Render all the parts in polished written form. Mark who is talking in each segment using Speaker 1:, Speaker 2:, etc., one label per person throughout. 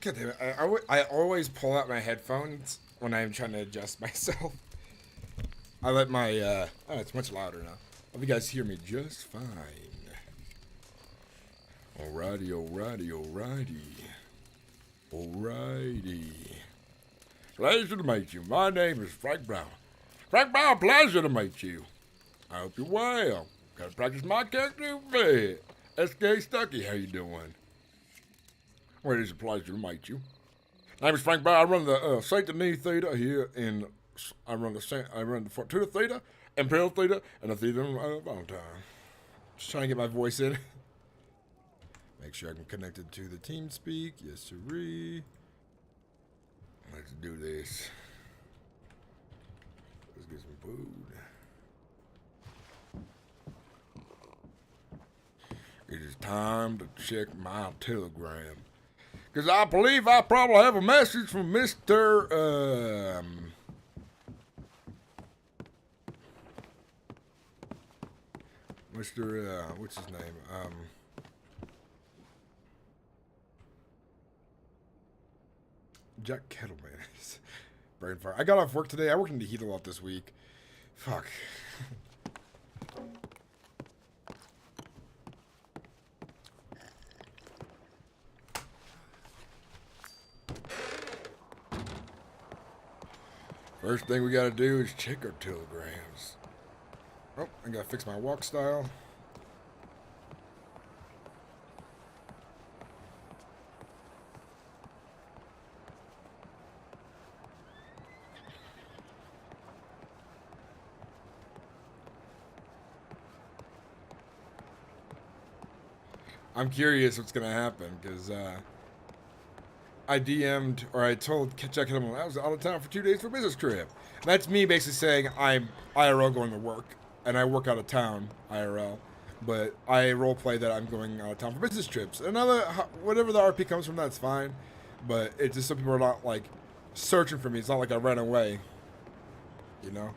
Speaker 1: God damn it. I always pull out my headphones when I'm trying to adjust myself. I let my, oh, it's much louder now. Hope you guys hear me just fine. Alrighty, alrighty, alrighty. Alrighty. Pleasure to meet you. My name is Frank Brown. Frank Brown, pleasure to meet you. I hope you're well. Gotta practice my character a bit. S.K. Stucky, how you doing? Well, it is a pleasure to meet you. My name is Frank Brown. I run the Saint Denis Theater here in. I run the Fortuna Theater, Imperial Theater, and the Theater in Valentine. Just trying to get my voice in. Make sure I'm connected to the TeamSpeak. Yes, sirree. Let's do this. Let's get some food. It is time to check my telegram. Because I believe I probably have a message from Mr. What's his name? Jack Kettleman. Brain fire. I got off work today. I worked in the heat a lot this week. Fuck. First thing we gotta do is check our telegrams. Oh, I gotta fix my walk style. I'm curious what's gonna happen, because I DM'd, or I told Jack him I was out of town for 2 days for a business trip. And that's me basically saying I'm IRL going to work, and I work out of town IRL, but I roleplay that I'm going out of town for business trips. Another, whatever the RP comes from, that's fine, but it's just some people are not, like, searching for me. It's not like I ran away, you know?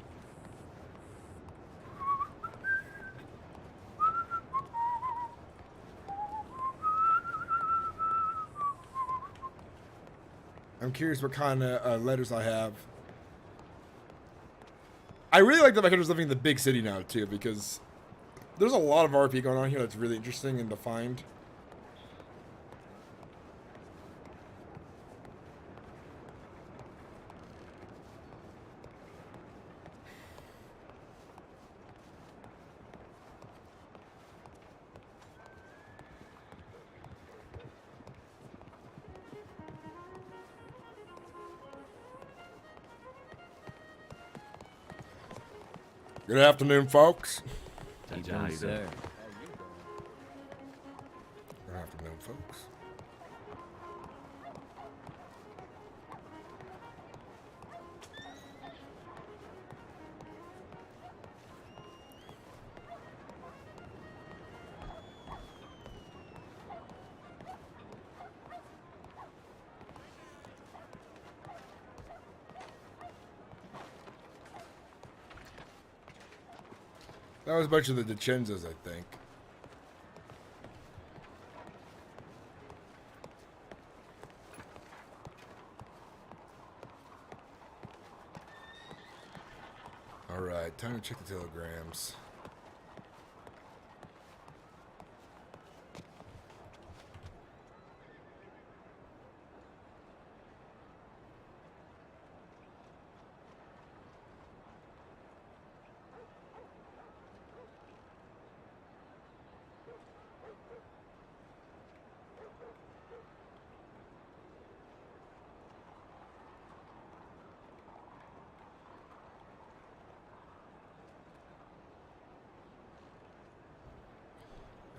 Speaker 1: I'm curious what kind of letters I have. I really like that my character's living in the big city now, too, because there's a lot of RP going on here that's really interesting and defined. Good afternoon, folks.
Speaker 2: How you doing, sir?
Speaker 1: Good afternoon, folks. That was a bunch of the DeCenzas, I think. Alright, time to check the telegrams.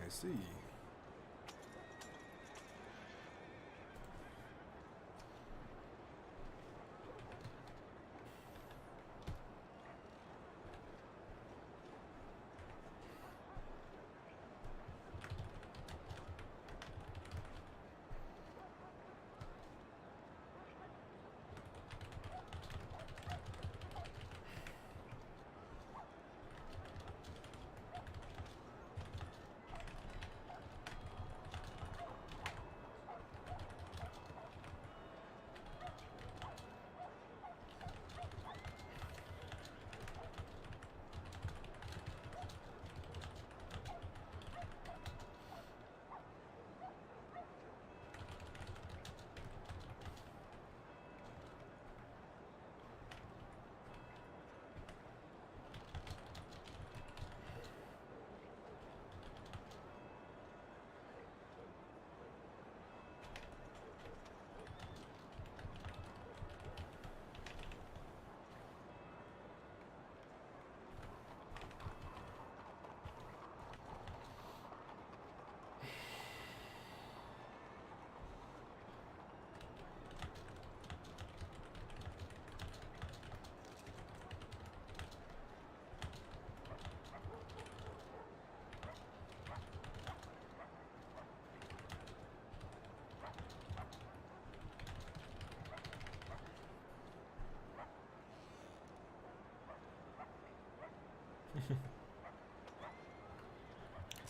Speaker 1: I see.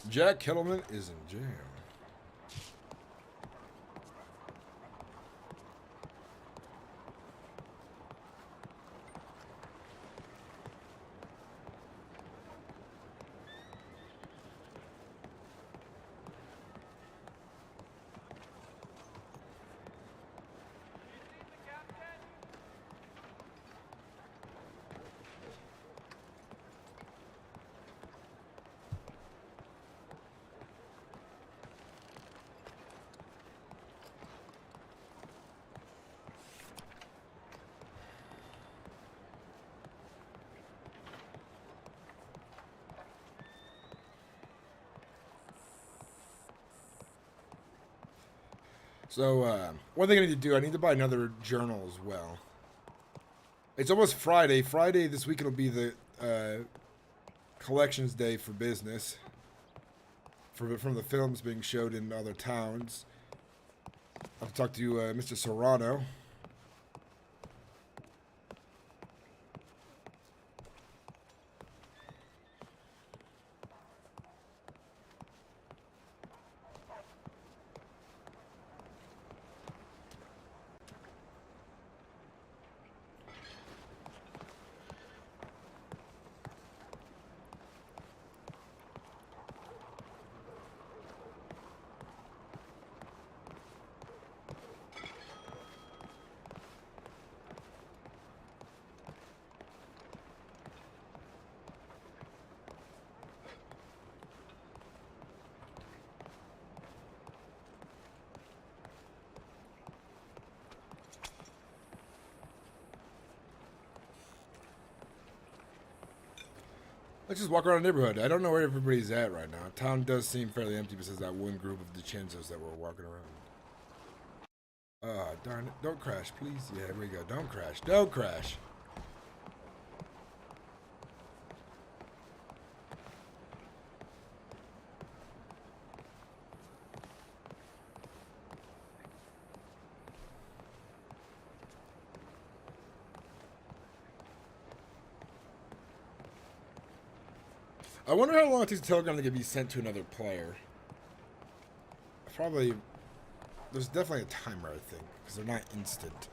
Speaker 1: Jack Kettleman is in jail. So, one thing I need to do, I need to buy another journal as well. It's almost Friday. Friday this weekend will be the collections day for business. From the films being showed in other towns. I've talked to Mr. Serrano. Let's just walk around the neighborhood. I don't know where everybody's at right now. Town does seem fairly empty besides that one group of DiCenzos that were walking around. Darn it. Don't crash, please. Yeah, here we go. Don't crash. Don't crash. I wonder how long it takes a telegram to be sent to another player. Probably, there's definitely a timer, I think, because they're not instant.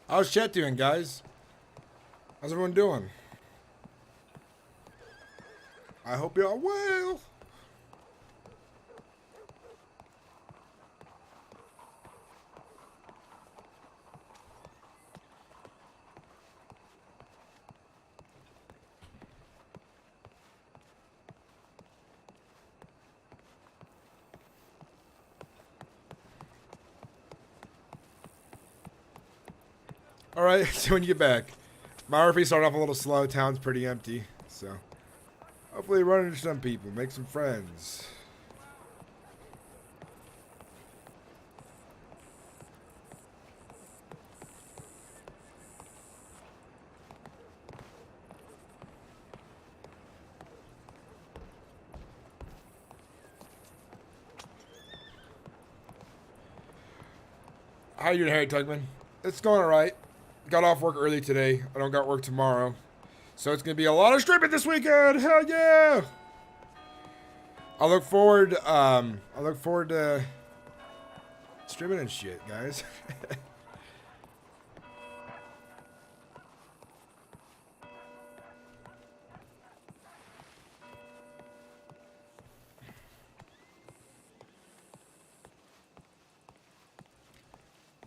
Speaker 1: How's chat doing, guys? How's everyone doing? I hope you're well. Alright, so when you get back, WildRP started off a little slow, town's pretty empty, so hopefully run into some people, make some friends. How you doing, Harry Tugman? It's going alright. Got off work early today. I don't got work tomorrow. So it's going to be a lot of streaming this weekend. Hell yeah. I look forward to streaming and shit, guys.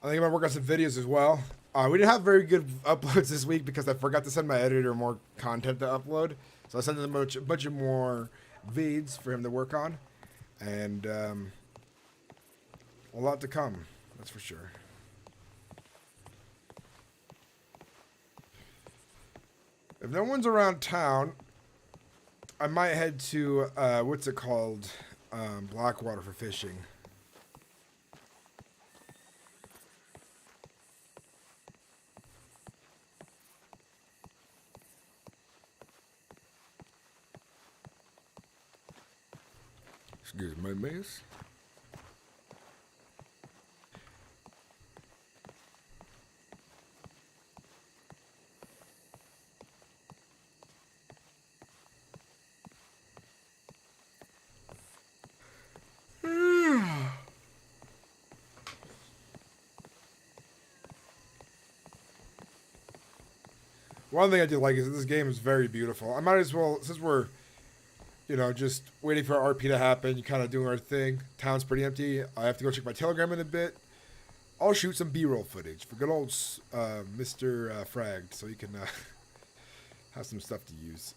Speaker 2: I think I'm gonna work on some videos as well. We didn't have very good uploads this week because I forgot to send my editor more content to upload. So I sent him a bunch of more vids for him to work on, and a lot to come. That's for sure. If no one's around town, I might head to what's it called, Blackwater for fishing.
Speaker 1: Excuse me, miss.
Speaker 2: One thing I do like is that this game is very beautiful. I might as well, since we're, just waiting for RP to happen, kind of doing our thing. Town's pretty empty. I have to go check my Telegram in a bit. I'll shoot some B-roll footage for good old Mr. Fragged, so he can have some stuff to use.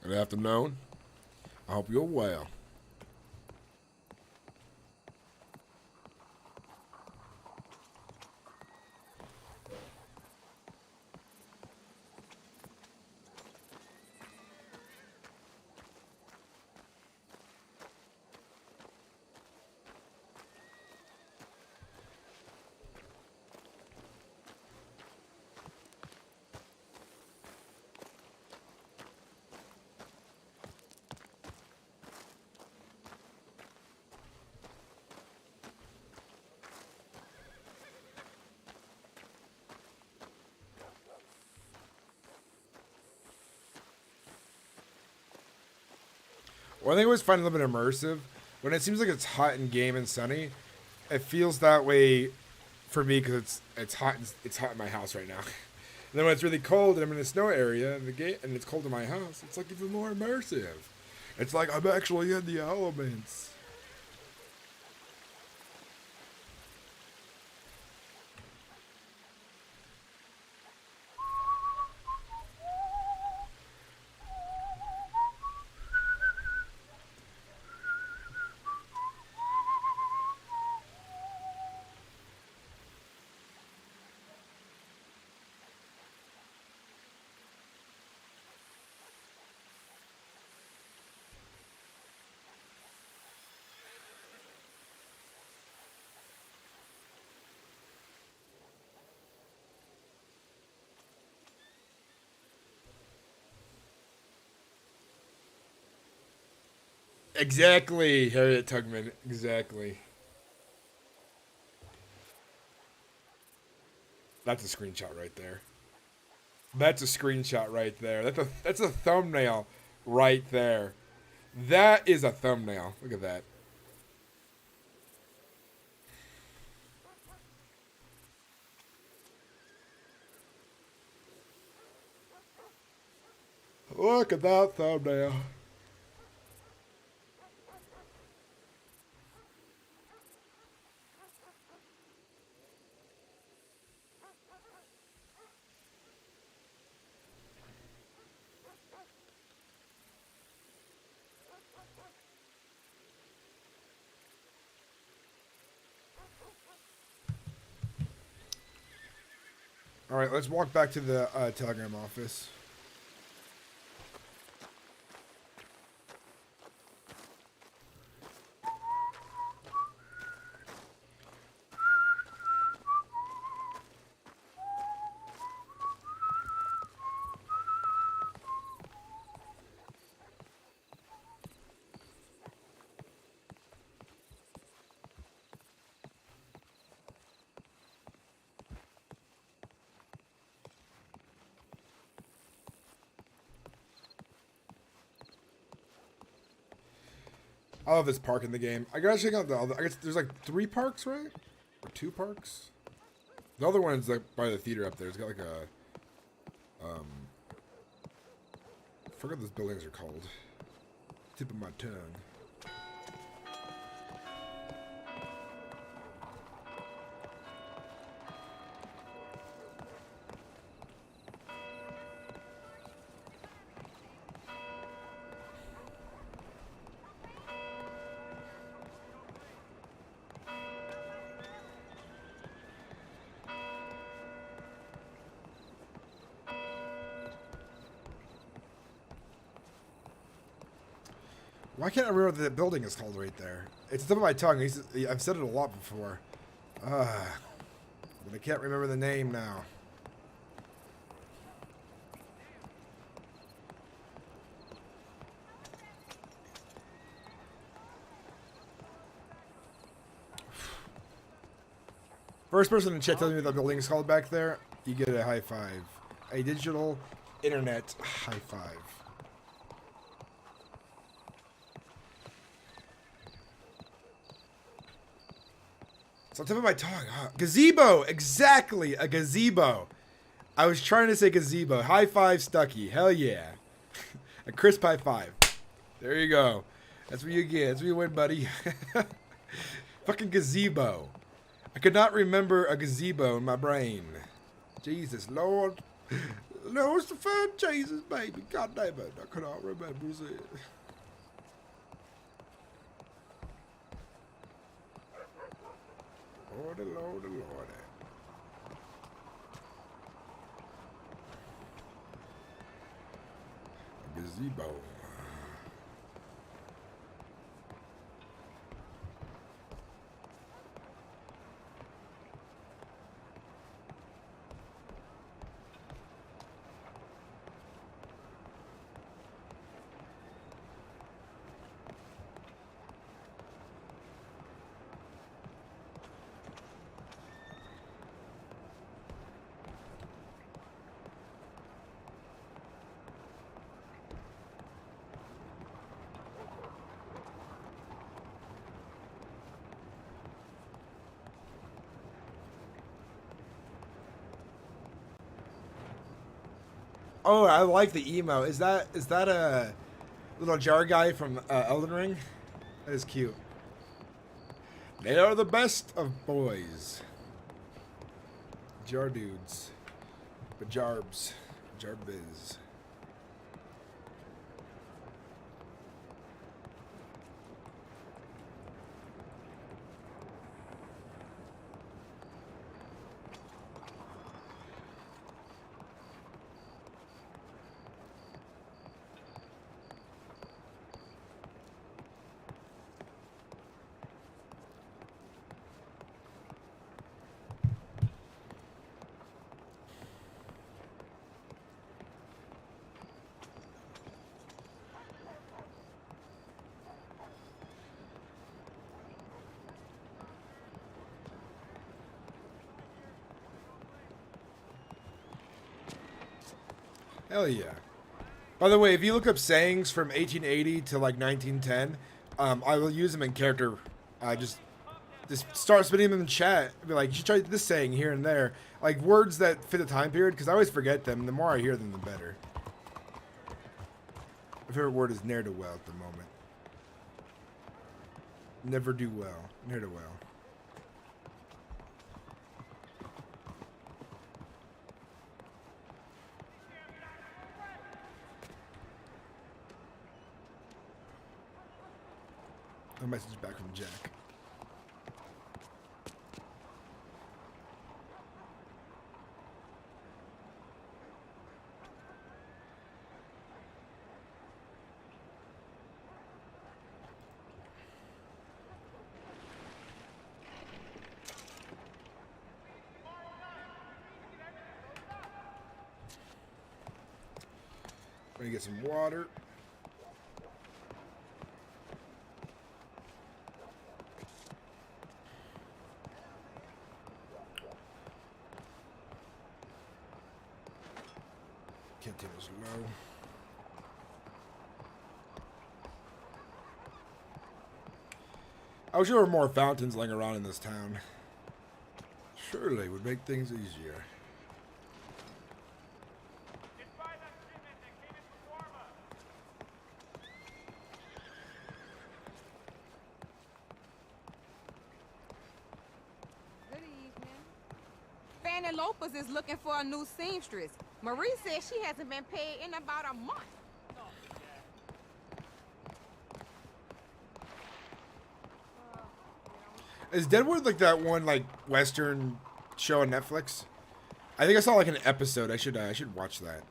Speaker 1: Good afternoon. I hope you're well.
Speaker 2: Well, I think I always find it a little bit immersive. When it seems like it's hot in game and sunny, it feels that way for me because it's hot. It's hot in my house right now. And then when it's really cold and I'm in a snow area and it's cold in my house, it's like even more immersive. It's like I'm actually in the elements. Exactly, Harriet Tubman. Exactly. That's a screenshot right there. That's a screenshot right there. That's a thumbnail right there. That is a thumbnail. Look at that. Look at that thumbnail. All right, let's walk back to the Telegram office. I love this park in the game. I gotta check out the other. I guess there's like 3 parks, right? Or 2 parks? The other one's like by the theater up there. It's got like a I forget what those buildings are called. Tip of my tongue. Why can't I remember what that building is called right there? It's at the tip of my tongue. I've said it a lot before. But I can't remember the name now. First person in chat telling me what that building is called back there, you get a high five. A digital internet high five. It's on top of my tongue. Huh? Gazebo! Exactly! A gazebo. I was trying to say gazebo. High five, Stucky. Hell yeah. A crisp high five. There you go. That's what you get. That's what you win, buddy. Fucking gazebo. I could not remember a gazebo in my brain. Jesus, Lord. Lord's the fun, Jesus, baby. God damn it. I could not remember it. Lordy, Lordy, Lordy. A gazebo. Oh, I like the emo. Is that a little jar guy from Elden Ring? That is cute. They are the best of boys. Jar dudes. Bajarbs. Jarbiz. Hell yeah. By the way, if you look up sayings from 1880 to like 1910, I will use them in character. Just start spitting them in the chat. Be like, you should try this saying here and there. Like words that fit the time period, because I always forget them. And the more I hear them, the better. My favorite word is ne'er-do-well at the moment. Never do well. Ne'er-do-well. A message back from Jack. Let me get some water. Continues low. I wish there were more fountains laying around in this town. Surely would make things easier.
Speaker 3: Good evening. Fanny Lopez is looking for a new seamstress. Marie says she hasn't been paid in about a month.
Speaker 2: Is Deadwood like that one like Western show on Netflix? I think I saw like an episode. I should watch that.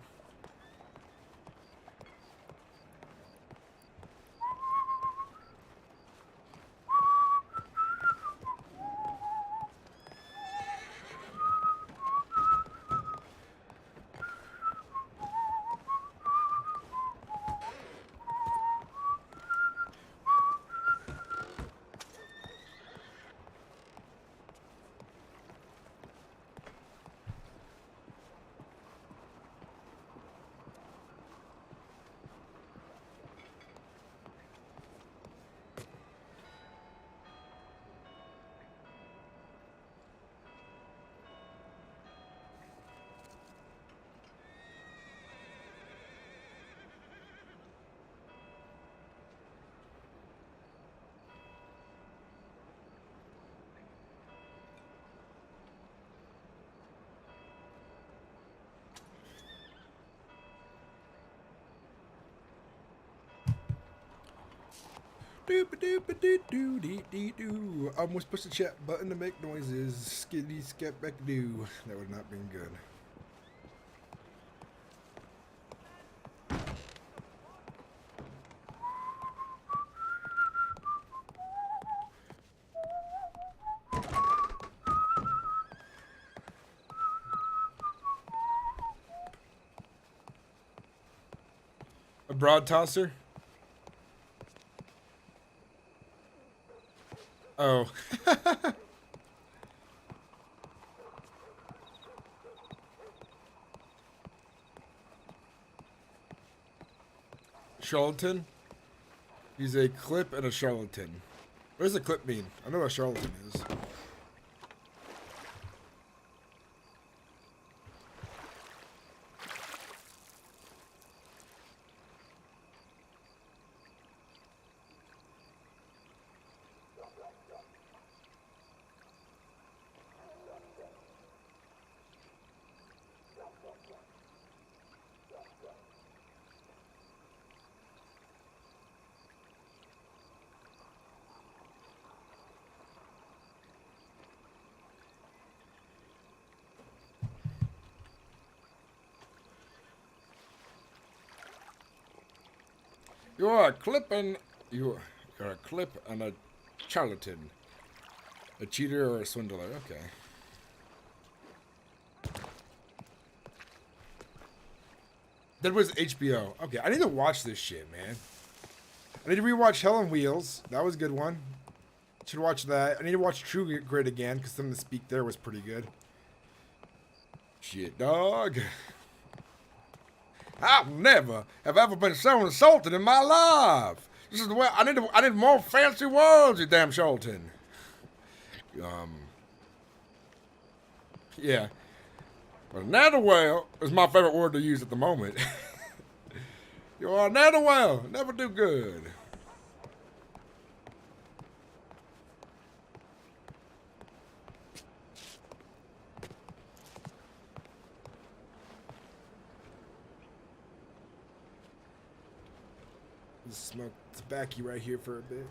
Speaker 2: Doop-a-doop-a-doo-doo-dee-dee-doo. Almost pushed the chat button to make noises. Skiddy scat back doo. That would not have been good. A broad tosser? Oh. Charlatan? He's a clip and a charlatan. What does a clip mean? I know what a charlatan is. You're a clip and you're a clip and a charlatan. A cheater or a swindler, okay. That was HBO. Okay, I need to watch this shit, man. I need to rewatch Hell on Wheels. That was a good one. Should watch that. I need to watch True Grit again because some of the speak there was pretty good. Shit, dog. I've never have ever been so insulted in my life. This is the way I need more fancy words, you damn Sholton. Yeah. But netherwell is my favorite word to use at the moment. You are netherwell, never do good. Just smoke tobacco right here for a bit.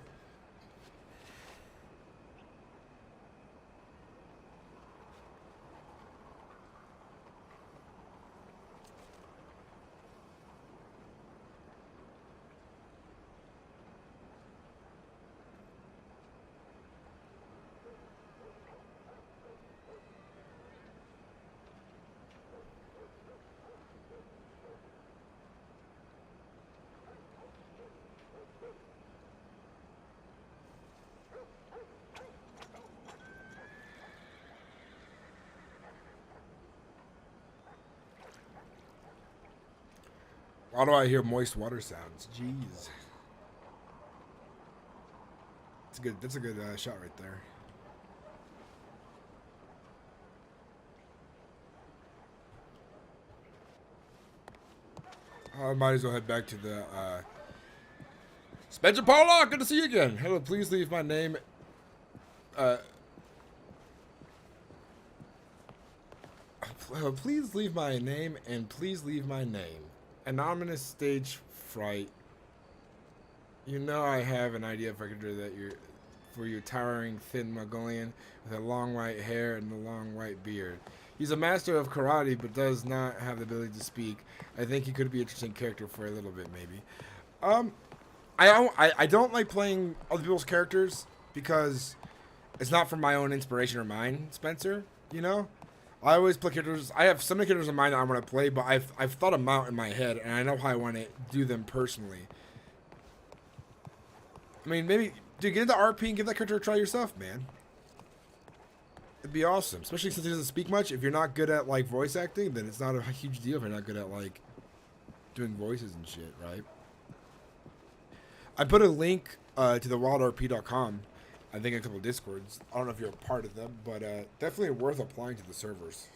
Speaker 2: Why do I hear moist water sounds? Jeez. It's That's a good shot right there. I might as well head back to the
Speaker 1: Spencer Pollock, good to see you again. Hello, please leave my name. Please leave my name and please leave my name. Anonymous stage fright. You know I have an idea if I could do that. For your towering thin Mongolian with a long white hair and a long white beard. He's a master of karate, but does not have the ability to speak. I think he could be an interesting character for a little bit, maybe.
Speaker 2: I don't like playing other people's characters because it's not from my own inspiration or mine, Spencer. You know, I always play characters. I have so many characters in mind that I want to play, but I've thought them out in my head, and I know how I want to do them personally. I mean, maybe, dude, get into RP and give that character a try yourself, man. It'd be awesome, especially since he doesn't speak much. If you're not good at, like, voice acting, then it's not a huge deal if you're not good at, like, doing voices and shit, right? I put a link to the WildRP.com, I think, in a couple of Discords. I don't know if you're a part of them, but definitely worth applying to the servers.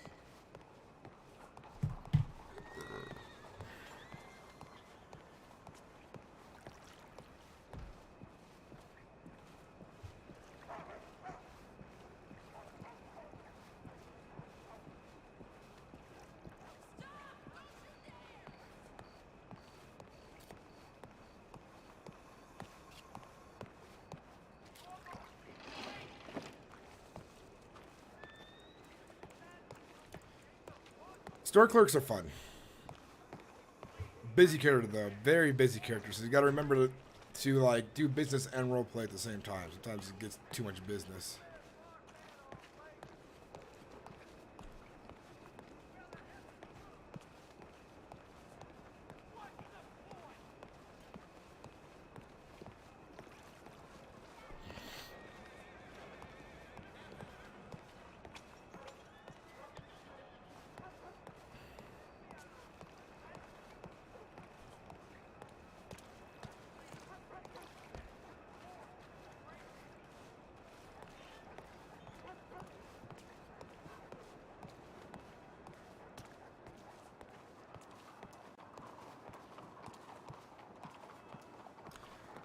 Speaker 2: Store clerks are fun. Busy character though, very busy character. So you got to remember to like do business and roleplay at the same time. Sometimes it gets too much business.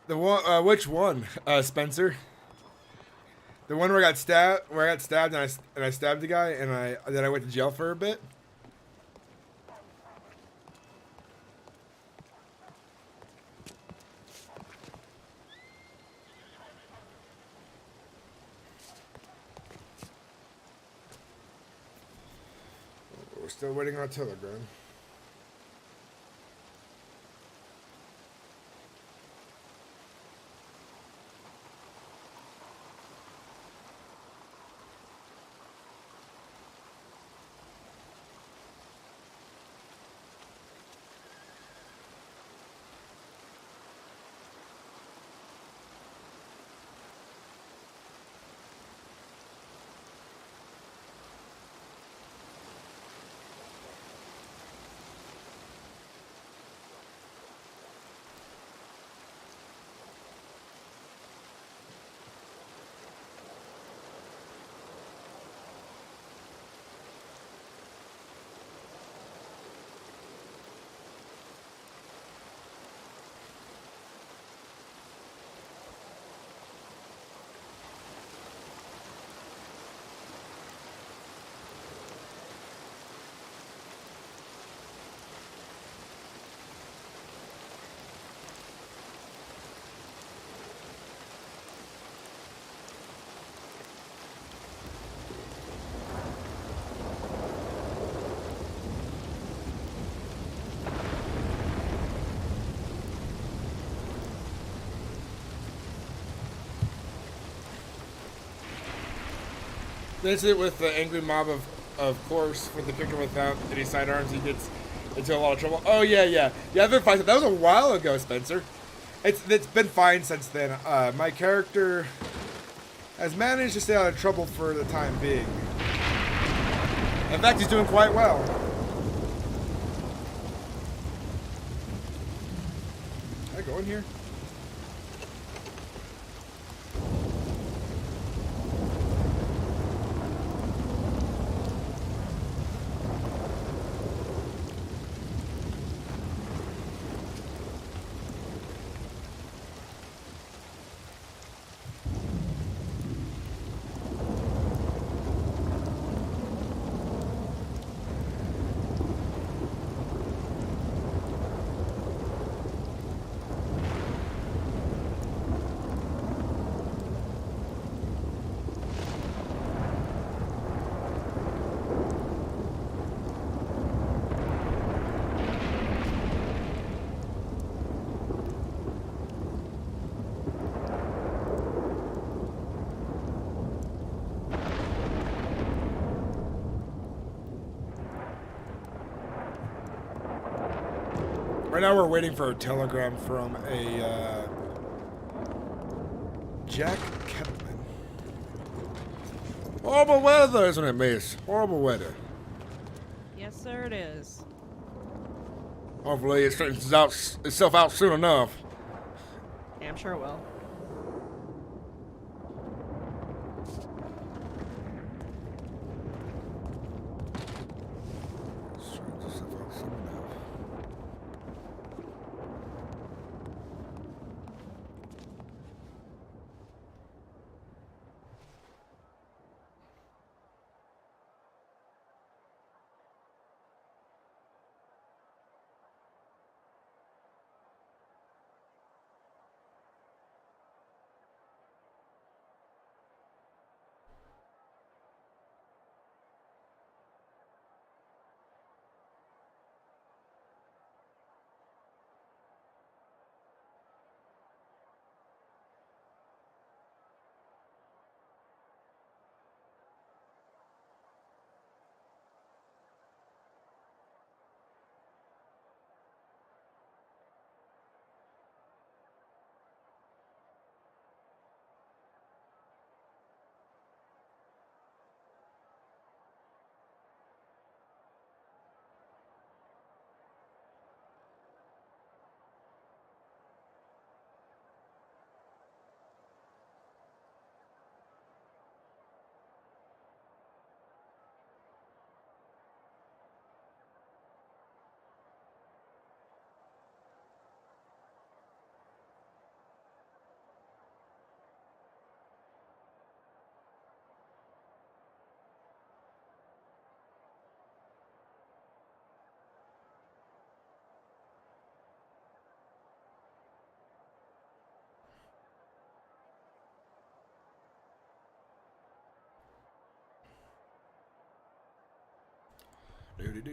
Speaker 2: The one, which one, Spencer? The one where I got stabbed, and I stabbed the guy, and then I went to jail for a bit. We're still waiting on a telegram. That's it with the angry mob of course, for the character without any sidearms, he gets into a lot of trouble. Oh, yeah. Yeah, I've been fine. That was a while ago, Spencer. It's been fine since then. My character has managed to stay out of trouble for the time being. In fact, he's doing quite well. Can I go in here? Right now we're waiting for a telegram from a Jack Kettleman.
Speaker 1: Horrible weather, isn't it, miss? Horrible weather.
Speaker 4: Yes, sir, it is.
Speaker 1: Hopefully it straightens itself out soon enough.
Speaker 4: Yeah, I'm sure it will.
Speaker 1: Straightens itself out soon enough.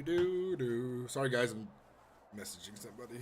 Speaker 2: Do. Sorry, guys, I'm messaging somebody.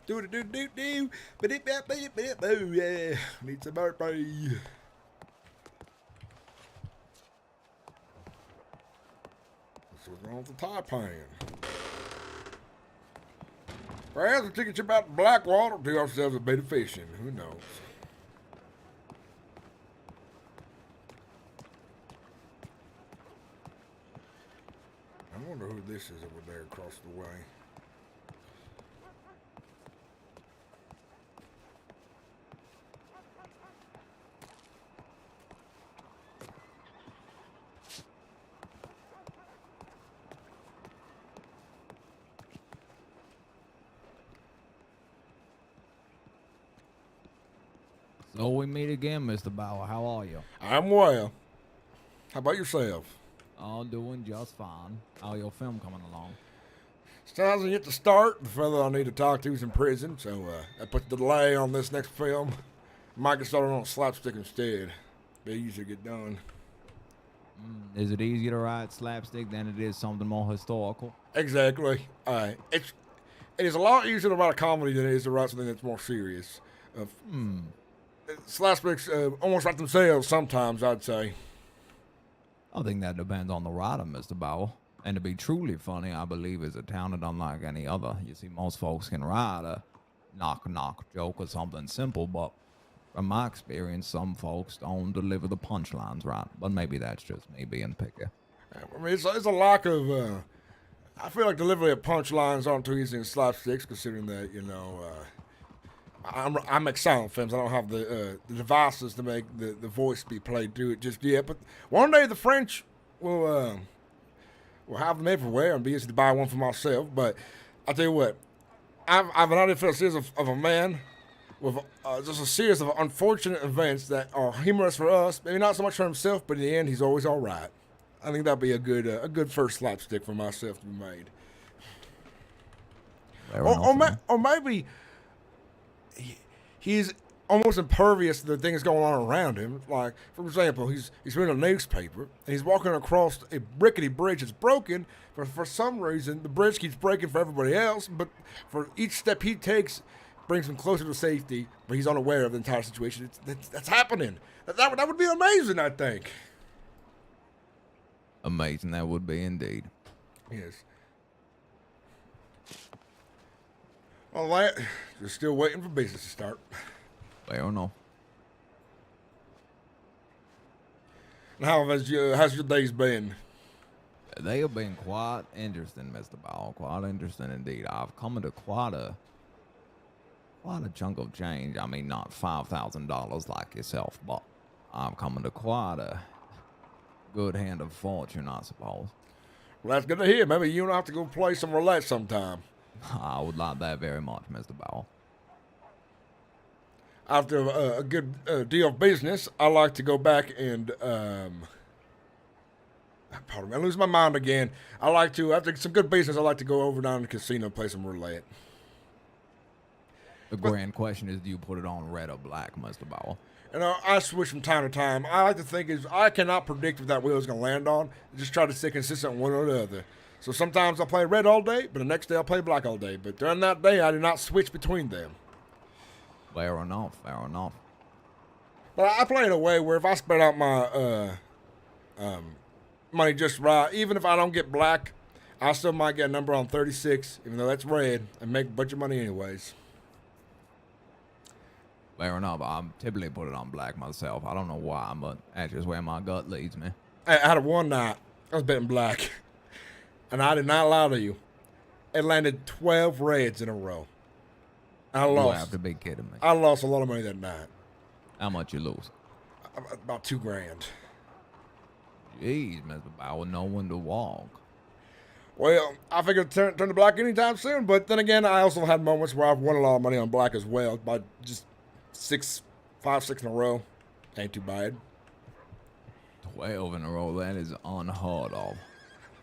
Speaker 2: Do. Yeah. Need some RP.
Speaker 1: What's wrong with the tie pan? Perhaps we take a trip out to Blackwater to do ourselves a bit of fishing. Who knows? I wonder who this is over there across the way.
Speaker 5: So we meet again, Mr. Bauer. How are you?
Speaker 1: I'm well. How about yourself?
Speaker 5: All doing just fine. How your film coming along?
Speaker 1: Still hasn't yet to start. The fellow I need to talk to is in prison, so that puts the delay on this next film. Might get started on slapstick instead. Be easier to get done.
Speaker 5: Is it easier to write slapstick than it is something more historical?
Speaker 1: Exactly. It is a lot easier to write a comedy than it is to write something that's more serious. Slapsticks almost write themselves sometimes, I'd say.
Speaker 5: I think that depends on the writer, Mr. Bauer. And to be truly funny, I believe is a talent unlike any other. You see, most folks can write a knock-knock joke or something simple, but from my experience, some folks don't deliver the punchlines right. But maybe that's just me being picky.
Speaker 1: I mean, it's a lack of... I feel like delivery of punchlines aren't too easy in slapsticks, considering that, I make silent films. I don't have the devices to make the voice be played through it just yet. But one day the French will have them everywhere and be easy to buy one for myself. But I tell you what, I've an idea for a series of a man with just a series of unfortunate events that are humorous for us. Maybe not so much for himself, but in the end, he's always all right. I think that'd be a good first slapstick for myself to be made. Or maybe he's almost impervious to the things going on around him. Like, for example, he's reading a newspaper and he's walking across a rickety bridge that's broken. For some reason, the bridge keeps breaking for everybody else, but for each step he takes brings him closer to safety, but he's unaware of the entire situation. That's happening. That would be amazing, I think.
Speaker 5: Amazing, that would be indeed.
Speaker 1: Yes. All right, just still waiting for business to start.
Speaker 5: Well, no.
Speaker 1: And how's your days been?
Speaker 5: They have been quite interesting, Mr. Ball. Quite interesting indeed. I've come into quite a chunk of change. I mean, not $5,000 like yourself, but I've come into quite a good hand of fortune, I suppose.
Speaker 1: Well, that's good to hear. Maybe you don't have to go play some roulette sometime.
Speaker 5: I would like that very much, Mr. Ball.
Speaker 1: After a good deal of business, I like to go back and pardon me, I lose my mind again. I like to, after some good business, I like to go over down to the casino and play some roulette.
Speaker 5: The grand question is, do you put it on red or black, Mr. Ball?
Speaker 1: And I switch from time to time. I like to think is I cannot predict what that wheel is going to land on. I just try to stay consistent one or the other. So sometimes I'll play red all day, but the next day I'll play black all day. But during that day, I do not switch between them.
Speaker 5: Fair enough, fair enough.
Speaker 1: But I play in a way where if I spread out my money just right, even if I don't get black, I still might get a number on 36, even though that's red, and make a bunch of money anyways.
Speaker 5: Fair enough. I typically put it on black myself. I don't know why, but that's just where my gut leads me.
Speaker 1: I had one night, I was betting black, and I did not lie to you. It landed 12 reds in a row. I lost.
Speaker 5: You have to be kidding me.
Speaker 1: I lost a lot of money that night.
Speaker 5: How much you lose?
Speaker 1: About $2,000.
Speaker 5: Jeez, Mr. Bauer, no one to walk.
Speaker 1: Well, I figured turn to black anytime soon, but then again, I also had moments where I've won a lot of money on black as well, by just 5, 6 in a row. Ain't too bad.
Speaker 5: 12 in a row, that is unheard of.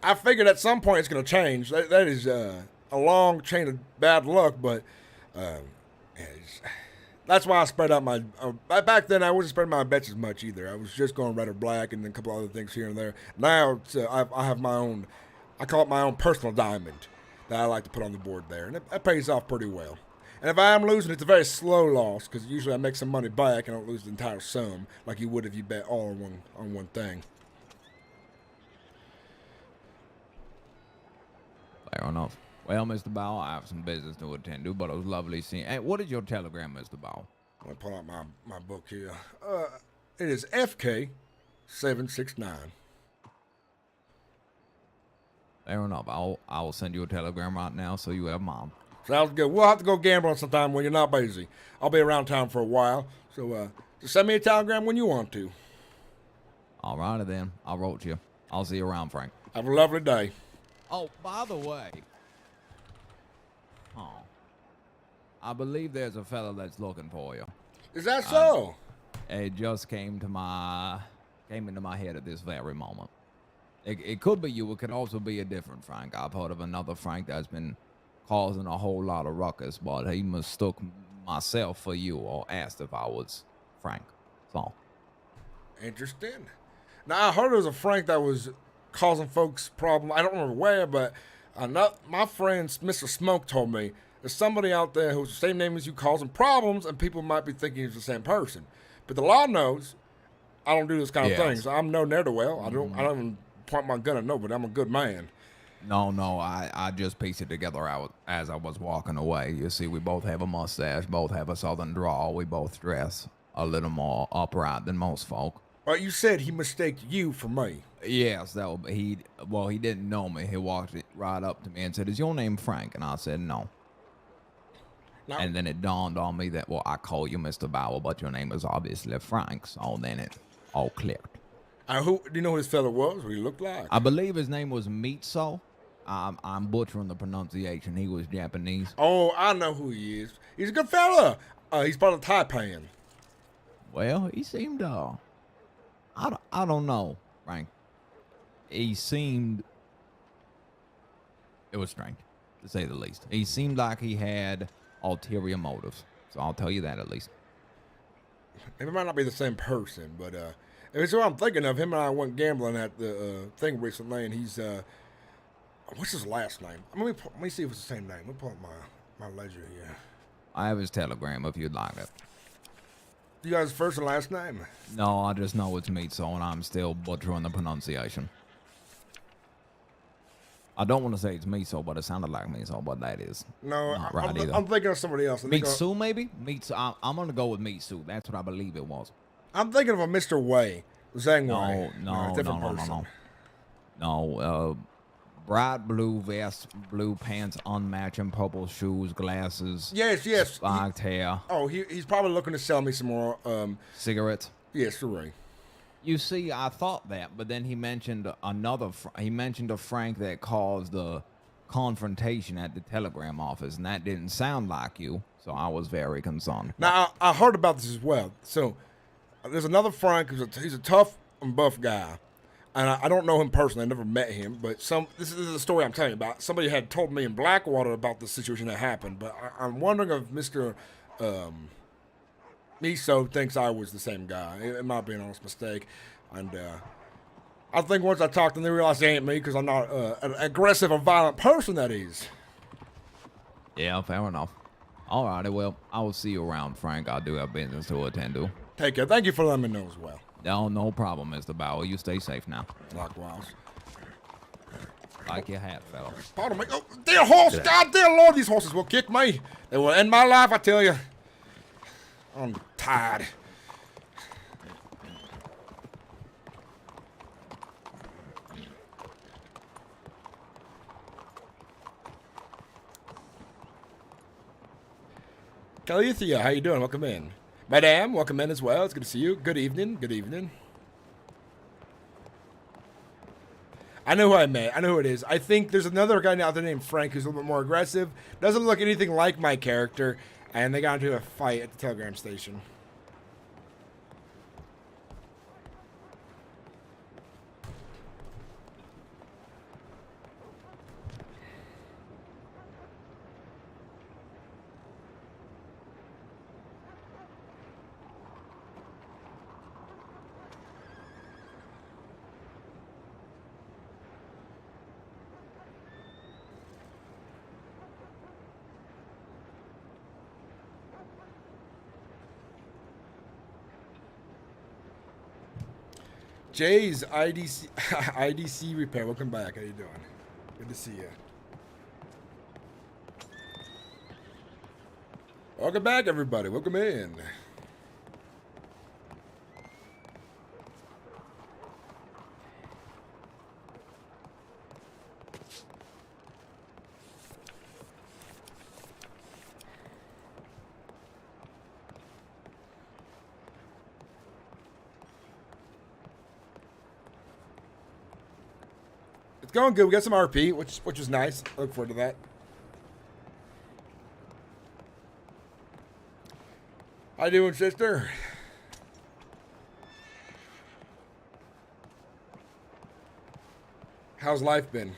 Speaker 1: I figured at some point it's going to change. That is a long chain of bad luck, but that's why I spread out my... back then, I wasn't spreading my bets as much either. I was just going red or black and then a couple other things here and there. Now, I have my own... I call it my own personal diamond that I like to put on the board there, and it pays off pretty well. And if I am losing, it's a very slow loss, because usually I make some money back and I don't lose the entire sum, like you would if you bet all on one thing.
Speaker 5: Fair enough. Well, Mr. Bow, I have some business to attend to, but it was lovely seeing... Hey, what is your telegram, Mr. Bow?
Speaker 1: I'm going to pull out my book here. It is FK769.
Speaker 5: Fair enough. I will send you a telegram right now so you have mine.
Speaker 1: Sounds good. We'll have to go gambling sometime when you're not busy. I'll be around town for a while, so just send me a telegram when you want to.
Speaker 5: All righty then. I wrote you. I'll see you around, Frank.
Speaker 1: Have a lovely day.
Speaker 5: Oh, by the way... Oh. I believe there's a fella that's looking for you.
Speaker 1: Is that so?
Speaker 5: It just came into my head at this very moment. It could be you. It could also be a different Frank. I've heard of another Frank that's been causing a whole lot of ruckus, but he mistook myself for you or asked if I was Frank. So.
Speaker 1: Interesting. Now, I heard there was a Frank that was causing folks problems. I don't remember where, but my friend Mr. Smoke told me there's somebody out there who's the same name as you causing problems, and people might be thinking he's the same person. But the law knows I don't do this kind of thing. So I'm no ne'er-do-well. I don't even point my gun at nobody. I'm a good man.
Speaker 5: No, I just pieced it together as I was walking away. You see, we both have a mustache, both have a southern drawl. We both dress a little more upright than most folk.
Speaker 1: Well, you said he mistaked you for me.
Speaker 5: Yes, that would be, he didn't know me. He walked right up to me and said, "Is your name Frank?" And I said, "No."
Speaker 1: Now,
Speaker 5: And then it dawned on me that, well, I call you Mr. Bauer, but your name is obviously Frank. So then it all clicked.
Speaker 1: who do you know who this fella was? What he looked like?
Speaker 5: I believe his name was Mitso. I'm butchering the pronunciation. He was Japanese.
Speaker 1: Oh, I know who he is. He's a good fella. He's part of Taipan.
Speaker 5: Well, he seemed, I don't know, Frank. He seemed, it was strange, to say the least. He seemed like he had ulterior motives. So I'll tell you that at least.
Speaker 1: It might not be the same person, but it's what I'm thinking of. Him and I went gambling at the thing recently, and he's what's his last name? Let me see if it's the same name. Let me pull up my ledger here.
Speaker 5: I have his telegram if you'd like it.
Speaker 1: You guys' first and last name?
Speaker 5: No, I just know it's Mitso, and I'm still butchering the pronunciation. I don't want to say it's Mitso, but it sounded like Mitso, but that is
Speaker 1: No,
Speaker 5: not right either.
Speaker 1: I'm thinking of somebody else.
Speaker 5: Mitsu, maybe? Mitsu. I'm going to go with Mitsu. That's what I believe it was.
Speaker 1: I'm thinking of a Mr. Wei. Zhang Wei.
Speaker 5: No,
Speaker 1: different person.
Speaker 5: No, bright blue vest, blue pants, unmatching purple shoes, glasses.
Speaker 1: Yes.
Speaker 5: Spiked hair.
Speaker 1: Oh, he's probably looking to sell me some more.
Speaker 5: Cigarettes.
Speaker 1: Yes, right.
Speaker 5: You see, I thought that, but then he mentioned he mentioned a Frank that caused the confrontation at the telegram office, and that didn't sound like you, so I was very concerned.
Speaker 1: Now, I heard about this as well. So, there's another Frank he's a tough and buff guy, and I don't know him personally. I never met him, but this is the story I'm telling you about. Somebody had told me in Blackwater about the situation that happened, but I'm wondering if Mr. Miso thinks I was the same guy. It might be an honest mistake. And I think once I talked to them, they realized it ain't me because I'm not an aggressive or violent person, that is.
Speaker 5: Yeah, fair enough. All righty, well, I will see you around, Frank. I do have business to attend to.
Speaker 1: Take care. Thank you for letting me know as well.
Speaker 5: No problem, Mr. Bauer. You stay safe now.
Speaker 1: Likewise.
Speaker 5: Like your hat, fella.
Speaker 1: Pardon me. Oh, dear horse! God dear Lord, these horses will kick me. They will end my life, I tell you. I'm tired. Calithia, how you doing? Welcome in. Madame, welcome in as well. It's good to see you. Good evening. Good evening. I know who I met. I know who it is. I think there's another guy out there named Frank who's a little bit more aggressive. Doesn't look anything like my character. And they got into a fight at the telegram station. Jay's IDC repair. Welcome back. How you doing? Good to see you. Welcome back, everybody. Welcome in. It's going good. We got some RP, which is nice. I look forward to that. How you doing, sister? How's life been?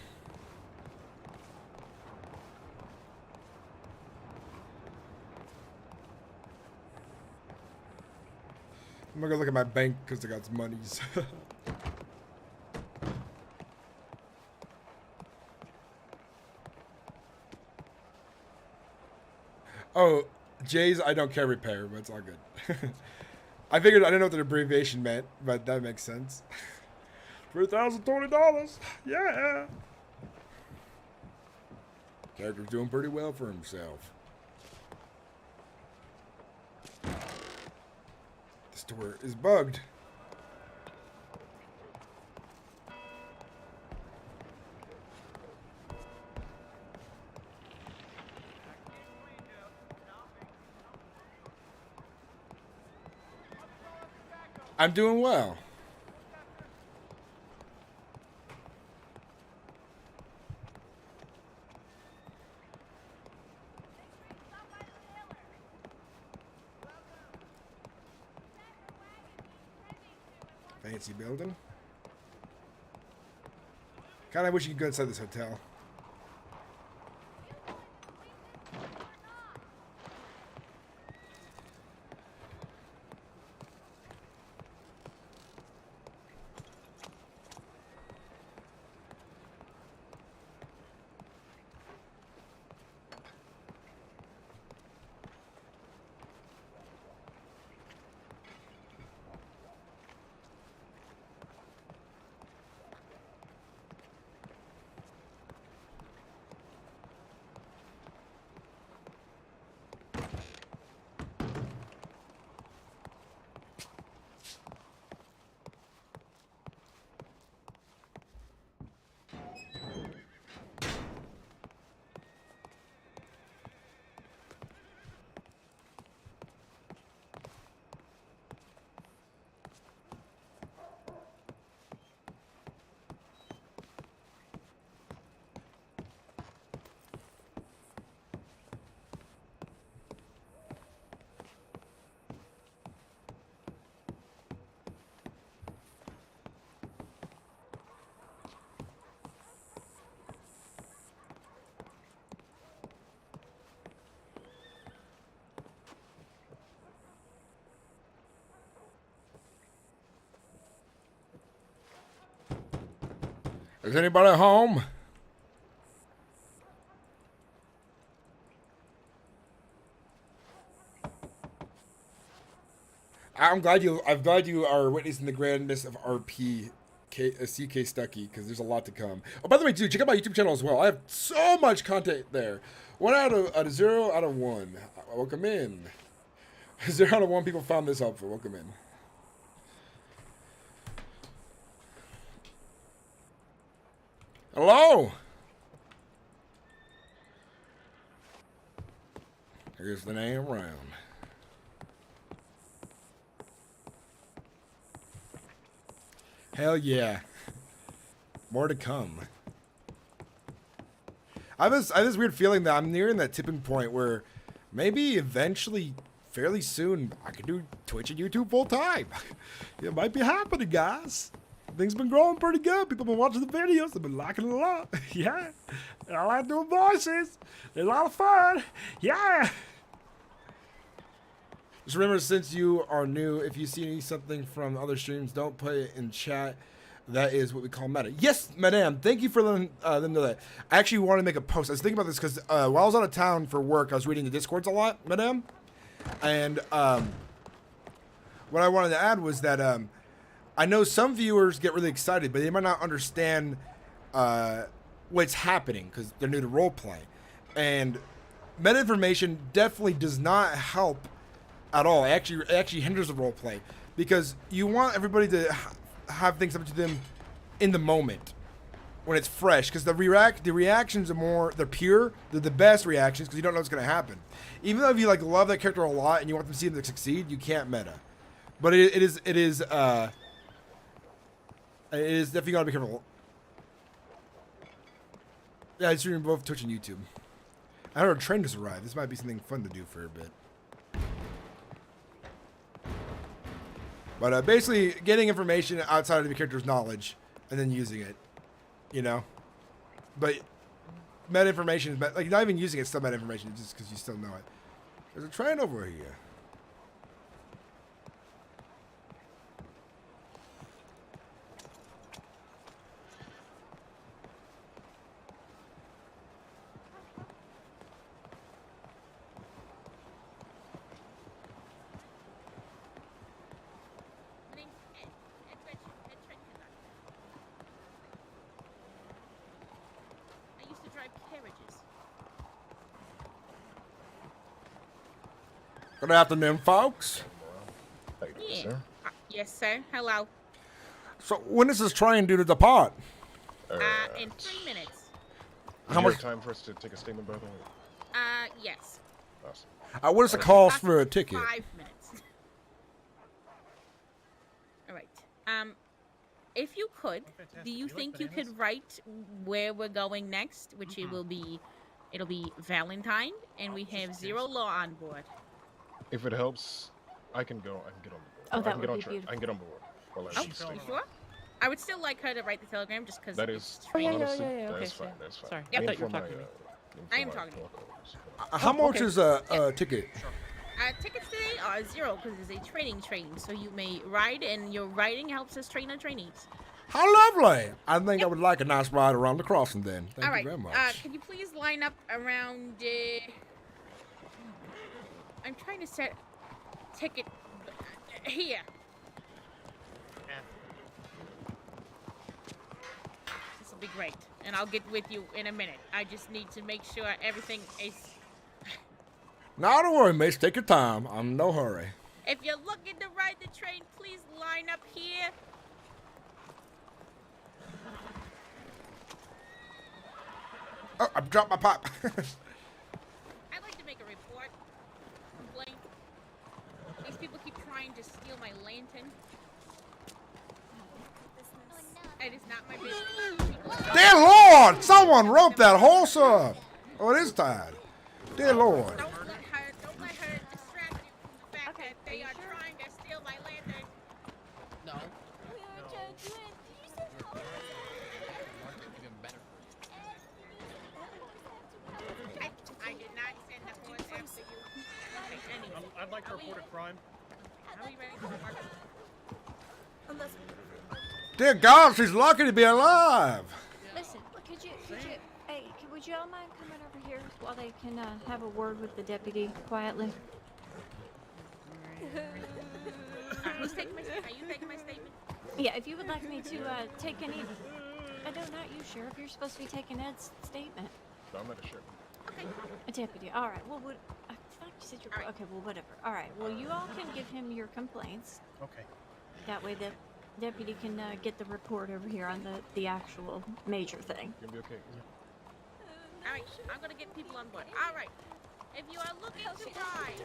Speaker 1: I'm gonna go look at my bank because I got some monies. Oh, Jay's I don't care repair, but it's all good. I figured I didn't know what the abbreviation meant, but that makes sense. $3,020. Yeah. Character's doing pretty well for himself. The store is bugged. I'm doing well.
Speaker 2: Fancy building. Kind of wish you could go inside this hotel.
Speaker 1: Is anybody home? I'm glad you are witnessing the grandness of RP CK Stucky, because there's a lot to come. Oh, by the way, dude, check out my YouTube channel as well. I have so much content there. 0 out of 1. Welcome in. 0 out of 1 people found this helpful. Welcome in. Hello. Here's the name round.
Speaker 2: Hell yeah. More to come. I have this weird feeling that I'm nearing that tipping point where maybe eventually, fairly soon, I can do Twitch and YouTube full time. It might be happening, guys. Things been growing pretty good. People been watching the videos. They've been liking it a lot. Yeah. I like doing voices. They're a lot of fun. Yeah. Just remember, since you are new, if you see something from other streams, don't put it in chat. That is what we call meta. Yes, madam. Thank you for letting them know that. I actually want to make a post. I was thinking about this because while I was out of town for work, I was reading the Discords a lot, madam. And what I wanted to add was that I know some viewers get really excited, but they might not understand what's happening because they're new to roleplay. And meta information definitely does not help at all. It actually hinders the roleplay because you want everybody to have things happen to them in the moment when it's fresh, because the reactions are more, they're pure, they're the best reactions because you don't know what's going to happen. Even though if you like love that character a lot and you want them to see them to succeed, you can't meta. But it is definitely got to be careful. Yeah, I stream both Twitch and YouTube. I heard a train just arrived. This might be something fun to do for a bit. But basically, getting information outside of the character's knowledge and then using it, you know. But meta information is like not even using it, still meta information, just because you still know it. There's a train over here.
Speaker 1: Good afternoon, folks.
Speaker 6: Yeah. Yes, sir. Hello.
Speaker 1: So when does this train due to depart?
Speaker 6: In 3 minutes.
Speaker 1: How much
Speaker 7: time for us to take a statement, by the way?
Speaker 6: Yes.
Speaker 7: Awesome.
Speaker 1: what is the cost for a ticket?
Speaker 6: 5 minutes. If you could, do you think you could write where we're going next, which it'll be Valentine, and we have 0 law on board.
Speaker 7: If it helps, I can get on the board.
Speaker 8: Oh,
Speaker 7: I
Speaker 8: that
Speaker 7: can get
Speaker 8: would
Speaker 7: on
Speaker 8: be
Speaker 7: track. I can get on board. While I
Speaker 6: Oh,
Speaker 7: read
Speaker 6: you
Speaker 7: the statement.
Speaker 6: sure? I would still like her to write the telegram just because
Speaker 7: That is
Speaker 8: Oh, yeah,
Speaker 7: honestly,
Speaker 8: yeah, okay,
Speaker 7: that's
Speaker 8: sure.
Speaker 7: fine. That's fine.
Speaker 8: Sorry,
Speaker 6: I
Speaker 8: thought you were
Speaker 7: For
Speaker 8: talking to me.
Speaker 6: I am
Speaker 7: for
Speaker 6: talking to you.
Speaker 7: call.
Speaker 2: How much
Speaker 8: okay.
Speaker 2: is a ticket?
Speaker 6: Tickets today are 0 because it's a training train, so you may ride, and your riding helps us train our trainees.
Speaker 2: How lovely! I think I would like a nice ride around the crossing then. Thank
Speaker 6: All right.
Speaker 2: you very much.
Speaker 6: Can you please line up around? I'm trying to set ticket here. This will be great, and I'll get with you in a minute. I just need to make sure everything is.
Speaker 2: Now don't worry, miss. Take your time. I'm in no hurry.
Speaker 6: If you're looking to ride the train, please line up here.
Speaker 2: Oh, I dropped my pop.
Speaker 6: I'd like to make a report. Complaint. These people keep trying to steal my lantern. It is not my business.
Speaker 2: Dear Lord! Someone rope that horse up! Oh, it is tied. Dear Lord.
Speaker 6: Don't let her distract you from the fact that they are trying to steal my lantern.
Speaker 8: No.
Speaker 6: I did not send the horse after you. Okay, anyway.
Speaker 9: I'd like to report a crime.
Speaker 6: Are we ready for the market?
Speaker 2: Dear God, she's lucky to be alive.
Speaker 8: Listen, would you all mind coming over here while they can have a word with the deputy quietly?
Speaker 6: Who's taking my statement? Are you taking my statement?
Speaker 8: Yeah, if you would like me to take any. I don't know, you, Sheriff. You're supposed to be taking Ed's statement.
Speaker 7: No, I'm not a sheriff.
Speaker 6: Okay.
Speaker 8: A deputy. All right. Well, I thought you said you're.
Speaker 6: All right.
Speaker 8: Okay. Well, whatever. All right. Well, you all can give him your complaints.
Speaker 9: Okay.
Speaker 8: That way, the deputy can get the report over here on the actual major thing.
Speaker 7: You're gonna be okay.
Speaker 6: All right. I'm gonna get people on board. All right. If you are looking to ride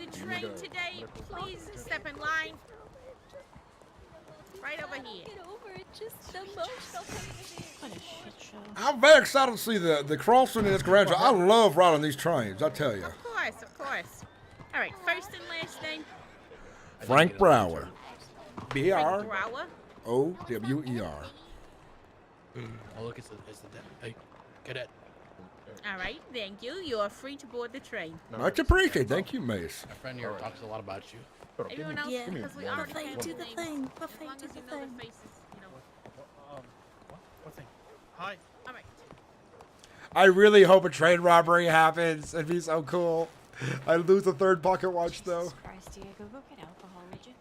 Speaker 6: the train today, please step in line. Right over here.
Speaker 8: What a shit show.
Speaker 2: I'm very excited to see the crossing in this grandeur. I love riding these trains, I tell you.
Speaker 6: Of course, of course. All right. First and last name.
Speaker 2: Frank Brower.
Speaker 6: Frank
Speaker 2: B-R-O-W-E-R.
Speaker 6: Brower.
Speaker 9: Oh, look, it's the hey, cadet.
Speaker 6: All right. Thank you. You are free to board the train.
Speaker 2: Much appreciated. Thank you, miss.
Speaker 9: My friend here talks a lot about you.
Speaker 7: Hold on, give me-
Speaker 6: Everyone else,
Speaker 8: Yeah.
Speaker 6: because we
Speaker 7: One
Speaker 6: already
Speaker 7: minute.
Speaker 6: have
Speaker 7: Do
Speaker 6: names.
Speaker 7: the
Speaker 6: As long as you know the faces, you know.
Speaker 9: What thing? Hi.
Speaker 6: All right.
Speaker 2: I really hope a train robbery happens. It'd be so cool. I'd lose the third pocket watch, though.
Speaker 8: Jesus Christ, Diego, go get alcohol, would you?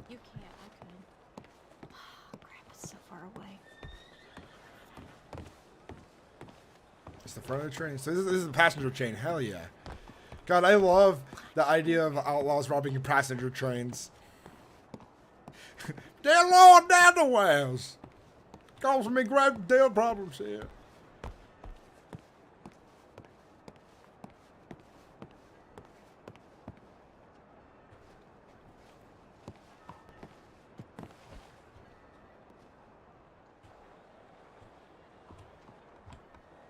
Speaker 8: You can't. I couldn't. Oh, crap, it's so far away.
Speaker 2: It's the front of the train. So this is a passenger train. Hell yeah. God, I love the idea of outlaws robbing passenger trains. Dear Lord, down the wells. Causing me great deal of problems here.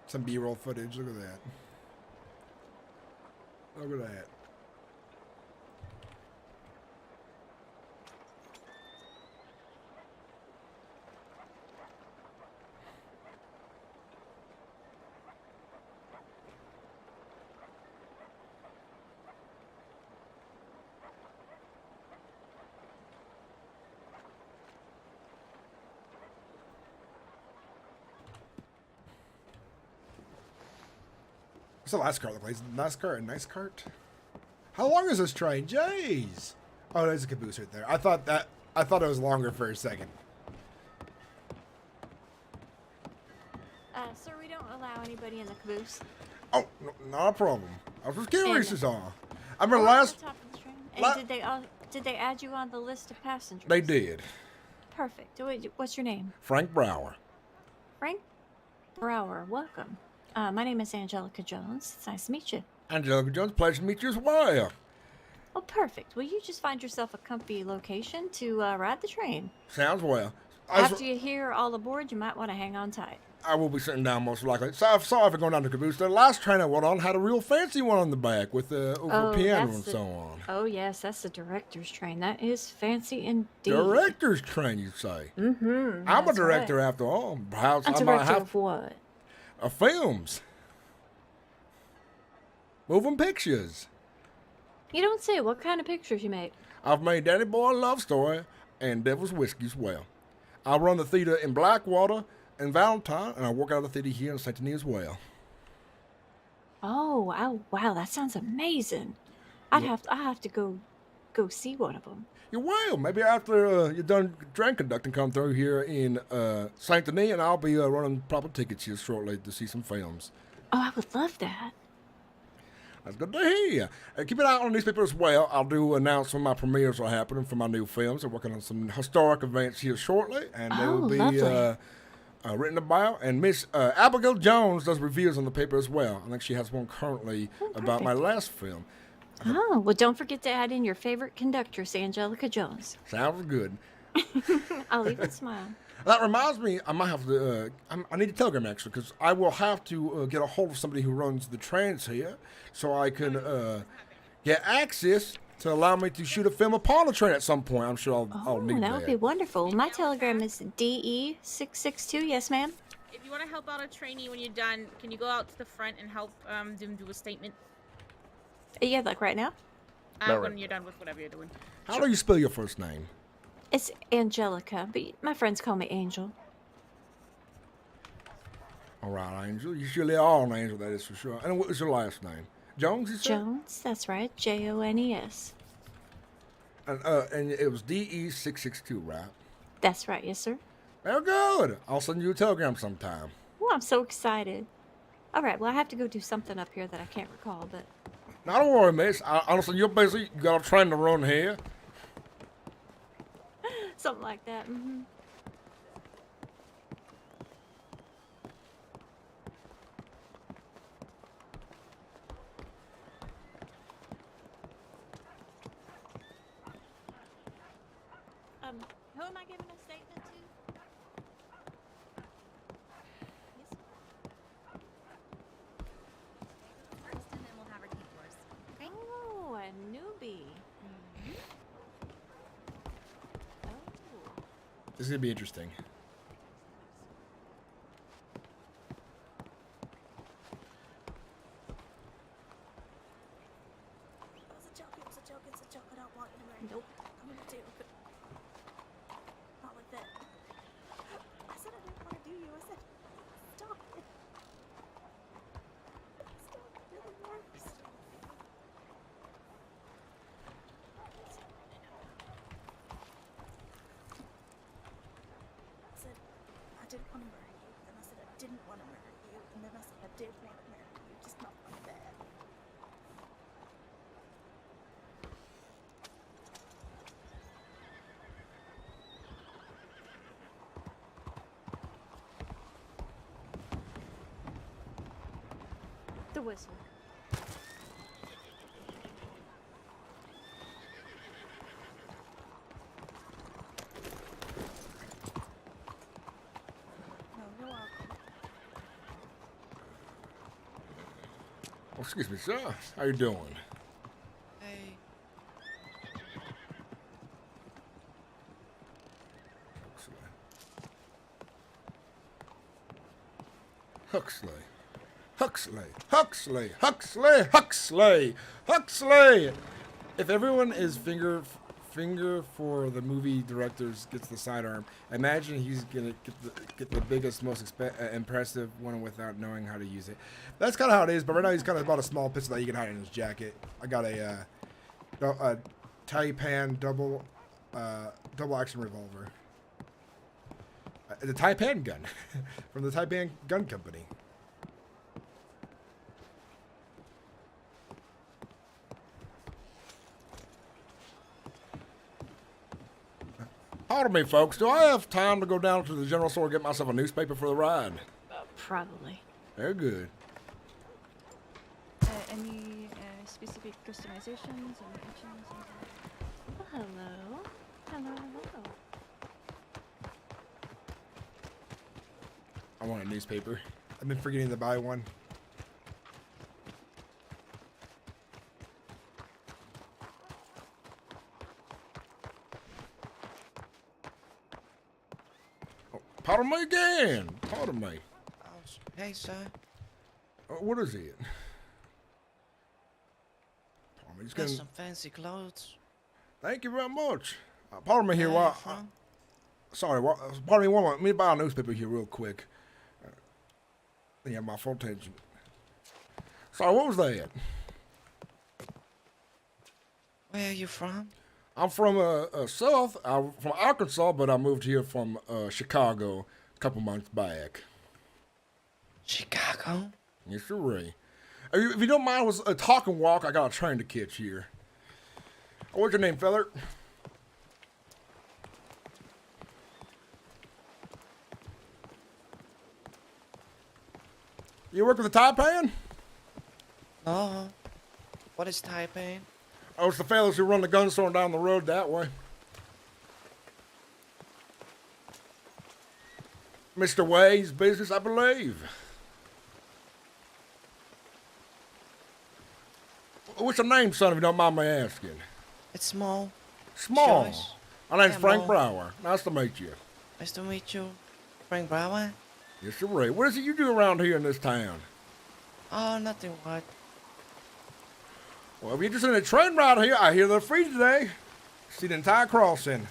Speaker 2: Some B-roll footage. Look at that. Look at that. What's the last cart? Last cart, a nice cart. How long is this train? Jeez. Oh, there's a caboose right there. I thought it was longer for a second.
Speaker 8: Sir, we don't allow anybody in the caboose.
Speaker 2: Oh, no, not a problem. I was just curious
Speaker 8: And-
Speaker 2: is all. I remember
Speaker 8: Go on
Speaker 2: last
Speaker 8: the top of the train. And
Speaker 2: la-
Speaker 8: did they add you on the list of passengers?
Speaker 2: they did.
Speaker 8: Perfect. Wait, what's your name?
Speaker 2: Frank Brower.
Speaker 8: Frank Brower. Welcome. My name is Angelica Jones. It's nice to meet you.
Speaker 2: Angelica Jones, pleasure to meet you as well.
Speaker 8: Oh, perfect. Well, you just find yourself a comfy location to ride the train.
Speaker 1: Sounds well.
Speaker 8: After you hear all aboard, you might want to hang on tight.
Speaker 1: I will be sitting down most likely. So sorry for going down to caboose. The last train I went on had a real fancy one on the back with the piano and so on.
Speaker 8: Oh, yes, that's the director's train. That is fancy indeed.
Speaker 1: Director's train, you say?
Speaker 8: Mm-hmm.
Speaker 1: I'm a director after all. Perhaps
Speaker 8: A
Speaker 1: I might
Speaker 8: director
Speaker 1: have
Speaker 8: of what?
Speaker 1: of films, moving pictures.
Speaker 8: You don't say. What kind of pictures you make?
Speaker 1: I've made Danny Boy Love Story and Devil's Whiskey as well. I run the theater in Blackwater and Valentine, and I work out of the theater here in St. Denis as well.
Speaker 8: Oh, wow, that sounds amazing. I have to go see one of them.
Speaker 1: You will. Maybe after you're done train conducting, come through here in St. Denis, and I'll be running proper tickets here shortly to see some films.
Speaker 8: Oh, I would love that.
Speaker 1: That's good to hear. Keep an eye on the newspaper as well. I'll do announce when my premieres are happening for my new films. I'm working on some historic events here shortly, and they will be written about. And Miss Abigail Jones does reviews on the paper as well. I think she has one currently about my last film.
Speaker 8: Oh, well, don't forget to add in your favorite conductress, Angelica Jones.
Speaker 1: Sounds good.
Speaker 8: I'll even smile.
Speaker 1: That reminds me, I might have to, I need a telegram actually, because I will have to get a hold of somebody who runs the trains here so I can get access to allow me to shoot a film upon a train at some point. I'm sure I'll need that.
Speaker 8: That would be wonderful. My telegram is DE662. Yes, ma'am.
Speaker 6: If you want to help out a trainee when you're done, can you go out to the front and help them do a statement?
Speaker 8: Yeah, like right now?
Speaker 6: When you're done with whatever you're doing.
Speaker 1: How do you spell your first name?
Speaker 8: It's Angelica, but my friends call me Angel.
Speaker 1: All right, Angel. You surely are an angel, that is for sure. And what was your last name? Jones, you said?
Speaker 8: Jones, that's right. Jones.
Speaker 1: And it was DE662, right?
Speaker 8: That's right, yes, sir.
Speaker 1: Very good. I'll send you a telegram sometime.
Speaker 8: Oh, I'm so excited. All right, well, I have to go do something up here that I can't recall, but...
Speaker 1: Now, don't worry, miss. Honestly, you're busy. You got a train to run here.
Speaker 8: Something like that, mm-hmm. Who am I giving a statement to? Yes.
Speaker 10: First, and then we'll have our key floors. Okay?
Speaker 8: Oh, a newbie. Mm-hmm. Oh.
Speaker 2: This is going to be interesting.
Speaker 10: It was a joke. I don't want you to marry me.
Speaker 8: Nope.
Speaker 10: I'm gonna do it. Not like that. I said I didn't want to do you. I said, stop it. Stop. You're the worst. I said I didn't want to marry you. Then I said I didn't want to marry you. And then I said I did want to marry you. Just not like that.
Speaker 8: The whistle.
Speaker 10: No, you're welcome.
Speaker 1: Oh, excuse me, sir. How you doing?
Speaker 9: Hey.
Speaker 1: Huxley. Huxley! If everyone is finger for the movie directors gets the sidearm, imagine he's gonna get the biggest, most impressive one without knowing how to use it.
Speaker 2: That's kind of how it is, but right now he's kind of bought a small pistol that you can hide in his jacket. I got a Taipan double action revolver. The Taipan gun from the Taipan Gun Company.
Speaker 1: Pardon me, folks. Do I have time to go down to the general store and get myself a newspaper for the ride?
Speaker 8: Probably.
Speaker 1: Very good.
Speaker 11: Any
Speaker 8: specific customizations and actions. Oh, hello. Hello, hello.
Speaker 2: I want a newspaper. I've been forgetting to buy one.
Speaker 1: Oh, pardon me again. Pardon me.
Speaker 11: Hey, sir.
Speaker 1: What is it? Pardon me. Just
Speaker 11: Got
Speaker 1: getting...
Speaker 11: some fancy clothes.
Speaker 1: Thank you very much. Pardon me here.
Speaker 11: Where are you
Speaker 1: While
Speaker 11: from?
Speaker 1: sorry, pardon me. One moment. Let me buy a newspaper here real quick. Yeah, my full attention. Sorry, what was that?
Speaker 11: Where are you from?
Speaker 1: I'm from South. I'm from Arkansas, but I moved here from Chicago a couple months back.
Speaker 11: Chicago?
Speaker 1: Yes, sir, Ray. If you don't mind, it was a talk and walk. I got a train to catch here. What's your name, feller? You work with the Taipan?
Speaker 11: No. What is Taipei?
Speaker 1: Oh, it's the fellas who run the gun store down the road that way. Mr. Way's business, I believe. What's your name, son, if you don't mind me asking?
Speaker 11: It's Small.
Speaker 1: Small.
Speaker 11: Joyce.
Speaker 1: My name's
Speaker 11: Yeah,
Speaker 1: Frank
Speaker 11: Mo.
Speaker 1: Brower. Nice to meet you.
Speaker 11: Nice to meet you. Frank Brower?
Speaker 1: Yes, sir, Ray. What is it you do around here in this town?
Speaker 11: Oh, nothing what.
Speaker 1: Well, if you're interested in a train ride here, I hear they're free today. See the entire crossing.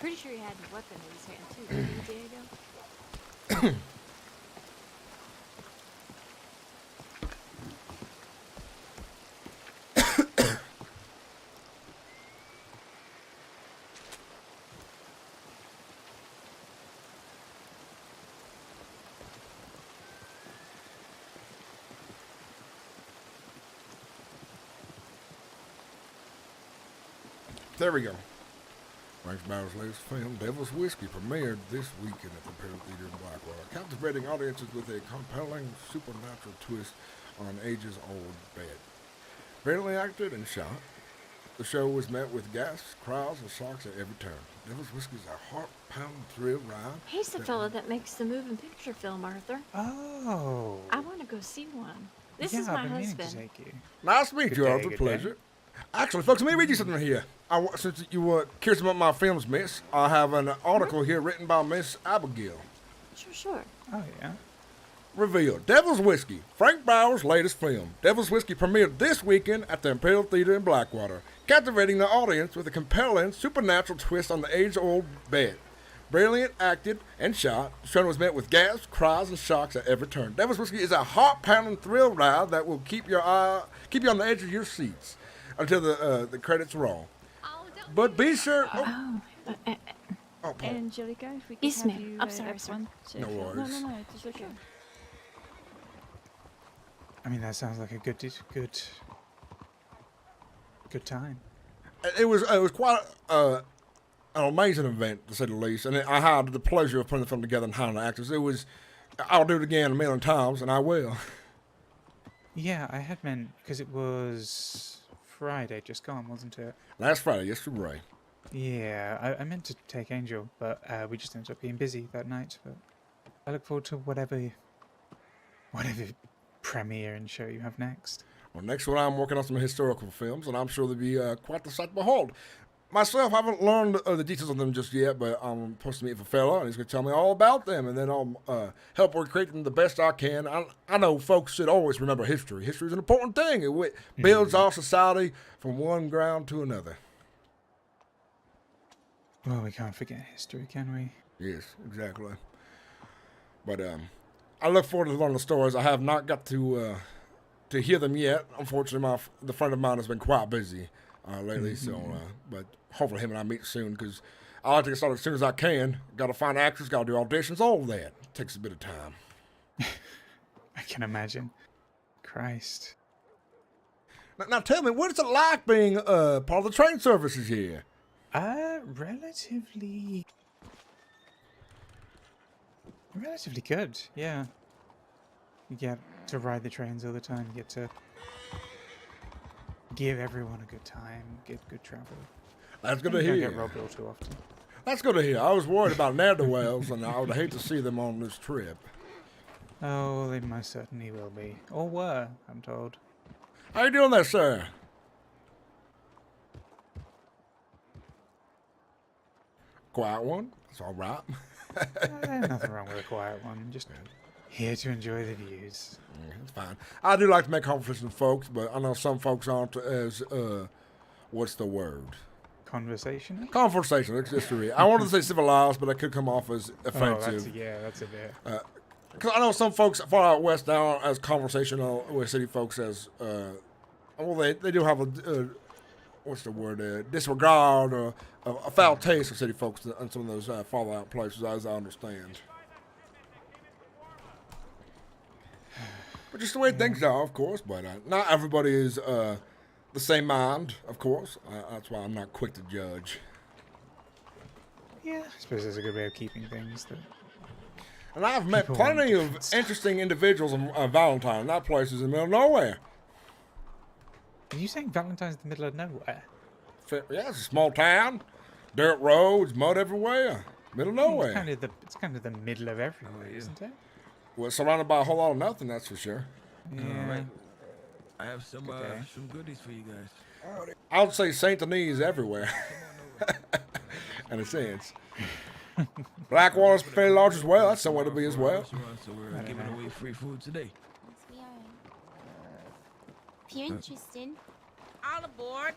Speaker 8: Pretty sure he had a weapon in his hand too, didn't he, Diego?
Speaker 1: There we go. Frank Brower's latest film, Devil's Whiskey, premiered this weekend at the Imperial Theater in Blackwater, captivating audiences with a compelling supernatural twist on an ages-old bed. Brilliantly acted and shot, the show was met with gasps, cries, and shocks at every turn. Devil's Whiskey is a heart-pounding thrill ride.
Speaker 8: He's the fellow that makes the moving picture film, Arthur.
Speaker 12: Oh.
Speaker 8: I want to go see one. This
Speaker 12: yeah,
Speaker 8: is my
Speaker 12: I've been meaning to
Speaker 8: husband.
Speaker 12: take you.
Speaker 1: Nice to meet
Speaker 12: Good
Speaker 1: you,
Speaker 12: day,
Speaker 1: Arthur.
Speaker 12: good
Speaker 1: Pleasure.
Speaker 12: day.
Speaker 1: Actually, folks, let me read you something here. Since you were curious about my films, miss, I have an article here written by Miss Abigail.
Speaker 8: Sure.
Speaker 12: Oh, yeah.
Speaker 1: Revealed. Devil's Whiskey, Frank Brower's latest film. Devil's Whiskey premiered this weekend at the Imperial Theater in Blackwater, captivating the audience with a compelling supernatural twist on the age-old bed. Brilliant acted and shot, the show was met with gasps, cries, and shocks at every turn. Devil's Whiskey is a heart-pounding thrill ride that will keep you on the edge of your seats until the credits roll. But be sure.
Speaker 8: Angelica, if we could
Speaker 3: Yes,
Speaker 8: have
Speaker 3: ma'am.
Speaker 8: you,
Speaker 3: I'm sorry, sir.
Speaker 1: No worries.
Speaker 8: No, it's okay.
Speaker 12: I mean, that sounds like a good time.
Speaker 1: It was quite an amazing event, to say the least, and I had the pleasure of putting the film together and hiring the actors. I'll do it again a million times, and I will.
Speaker 12: Yeah, I had meant, because it was Friday just gone, wasn't it?
Speaker 1: Last Friday, yes, you're right.
Speaker 12: Yeah, I meant to take Angel, but we just ended up being busy that night. But I look forward to whatever premiere and show you have next.
Speaker 1: Well, next one, I'm working on some historical films, and I'm sure they'll be quite the sight to behold. Myself, I haven't learned the details of them just yet, but I'm supposed to meet with a fella, and he's going to tell me all about them, and then I'll help recreate them the best I can. I know folks should always remember history. History is an important thing. It builds our society from one ground to another.
Speaker 12: Well, we can't forget history, can we?
Speaker 1: Yes, exactly. But I look forward to learning the stories. I have not got to hear them yet. Unfortunately, the friend of mine has been quite busy lately, but hopefully him and I meet soon, because I like to get started as soon as I can. Got to find actors, got to do auditions, all of that. It takes a bit of time.
Speaker 12: I can imagine. Christ.
Speaker 1: Now tell me, what is it like being part of the train services here?
Speaker 12: Relatively good, yeah. You get to ride the trains all the time, you get to give everyone a good time, get good travel.
Speaker 1: That's good
Speaker 12: And
Speaker 1: to
Speaker 12: you don't
Speaker 1: hear.
Speaker 12: get robbed all too often.
Speaker 1: That's good to hear. I was worried about ne'er-do-wells, and I would hate to see them on this trip.
Speaker 12: Oh, they most certainly will be. Or were, I'm told.
Speaker 1: How you doing there, sir? Quiet one. It's all right.
Speaker 12: Nothing wrong with a quiet one. Just here to enjoy the views.
Speaker 1: It's fine. I do like to make conversation with folks, but I know some folks aren't as, what's the word?
Speaker 12: Conversation?
Speaker 1: Conversation. It's just I wanted to say civilized, but that could come off as offensive.
Speaker 12: That's a bit.
Speaker 1: Because I know some folks far out west now as conversational with city folks as, well, they do have a, what's the word, disregard or a foul taste of city folks in some of those far out places, as I understand. But just the way things are, of course, but not everybody is the same mind, of course. That's why I'm not quick to judge.
Speaker 12: Yeah, I suppose there's a good way of keeping things. That
Speaker 1: and I've met
Speaker 12: people
Speaker 1: plenty
Speaker 12: want
Speaker 1: of interesting individuals on Valentine, not places in the middle of nowhere.
Speaker 12: Are you saying Valentine's in the middle of nowhere?
Speaker 1: Yeah, it's a small town, dirt roads, mud everywhere, middle of nowhere.
Speaker 12: It's kind of the middle of everywhere, isn't it?
Speaker 1: Well, surrounded by a whole lot of nothing, that's for sure.
Speaker 12: Yeah.
Speaker 9: Right. I have some goodies for you guys.
Speaker 1: I would say Saint Denis is everywhere. In a sense. Blackwater's fairly large as well. That's somewhere to be as well.
Speaker 9: So we're giving away free food today.
Speaker 8: Yes, we are. If you're interested.
Speaker 6: All aboard.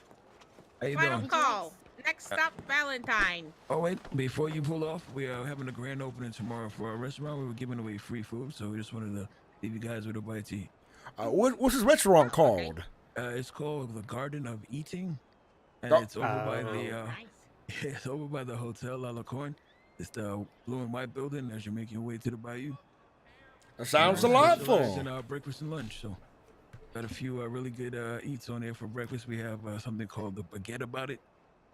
Speaker 9: How you
Speaker 6: Final
Speaker 9: doing?
Speaker 6: call. Next stop, Valentine.
Speaker 9: Oh wait, before you pull off, we are having a grand opening tomorrow for our restaurant. We were giving away free food, so we just wanted to leave you guys with a bite to eat.
Speaker 1: What's this restaurant called?
Speaker 9: It's called the Garden of Eating, and
Speaker 1: Oh.
Speaker 9: it's over by the it's over by the Hotel La Licorne. It's the blue and white building as you're making your way to the bayou.
Speaker 1: That sounds
Speaker 9: Specialize
Speaker 1: delightful.
Speaker 9: in breakfast and lunch, so got a few really good eats on there for breakfast. We have something called the baguette about it.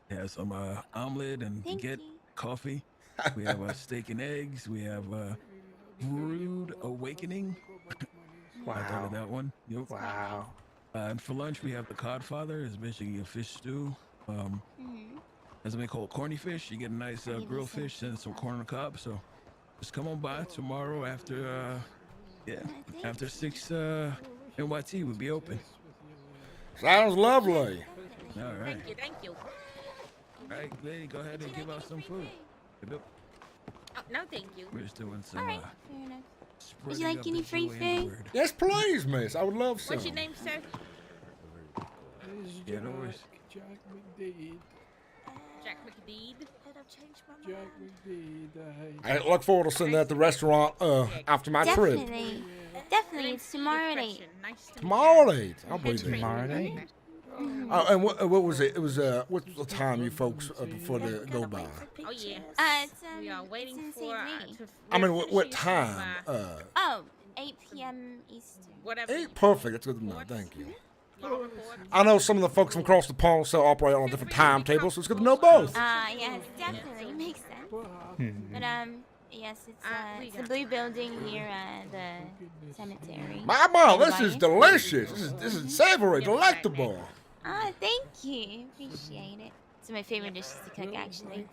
Speaker 9: It has some omelet and baguette, coffee. We have steak and eggs. We have brewed awakening.
Speaker 12: Wow.
Speaker 9: I thought of that one. Yep.
Speaker 12: Wow.
Speaker 9: And for lunch, we have the codfather. It's basically a fish stew. There's something called corny fish. You get a nice grilled fish and some corn on the cob. So just come on by tomorrow after, after 6 NYT will be open.
Speaker 1: Sounds lovely.
Speaker 9: All right.
Speaker 6: Thank you.
Speaker 9: All right, lady, go ahead and give out some food. Yep.
Speaker 6: Oh, no, thank you.
Speaker 9: We're just doing some.
Speaker 8: Alright, fair enough. Would
Speaker 9: spreading
Speaker 8: you like
Speaker 9: up
Speaker 8: any
Speaker 9: the
Speaker 8: free
Speaker 9: joy in the
Speaker 8: food?
Speaker 9: word.
Speaker 1: Yes, please, miss. I would love some.
Speaker 6: What's your name, sir?
Speaker 9: Yeah, no worries.
Speaker 10: Jack
Speaker 6: McDeed.
Speaker 10: I've changed my mind.
Speaker 1: I look forward to seeing that at the restaurant after my trip.
Speaker 8: Definitely. Definitely. It's tomorrow at 8.
Speaker 6: Nice to
Speaker 1: Tomorrow at 8. I'll believe it.
Speaker 12: Tomorrow at 8?
Speaker 1: And what was it? It was what's the time you folks prefer to go by?
Speaker 6: Oh yeah.
Speaker 8: It's
Speaker 6: We are waiting
Speaker 8: it's in
Speaker 6: for.
Speaker 8: St. Louis.
Speaker 1: I mean,
Speaker 6: we're
Speaker 1: what
Speaker 6: finishing
Speaker 1: time?
Speaker 6: some,
Speaker 8: 8 p.m. Eastern.
Speaker 6: whatever.
Speaker 1: 8, perfect. That's good to know. Thank you.
Speaker 6: Your report.
Speaker 1: I know some of the folks from across the pond still operate on different timetables, so it's good to know both.
Speaker 8: Yes, definitely. Makes sense. But, yes, it's the blue building near the cemetery.
Speaker 1: My, this is delicious. This is savory, delectable.
Speaker 8: Thank you. Appreciate it. It's my favorite dishes to cook, actually.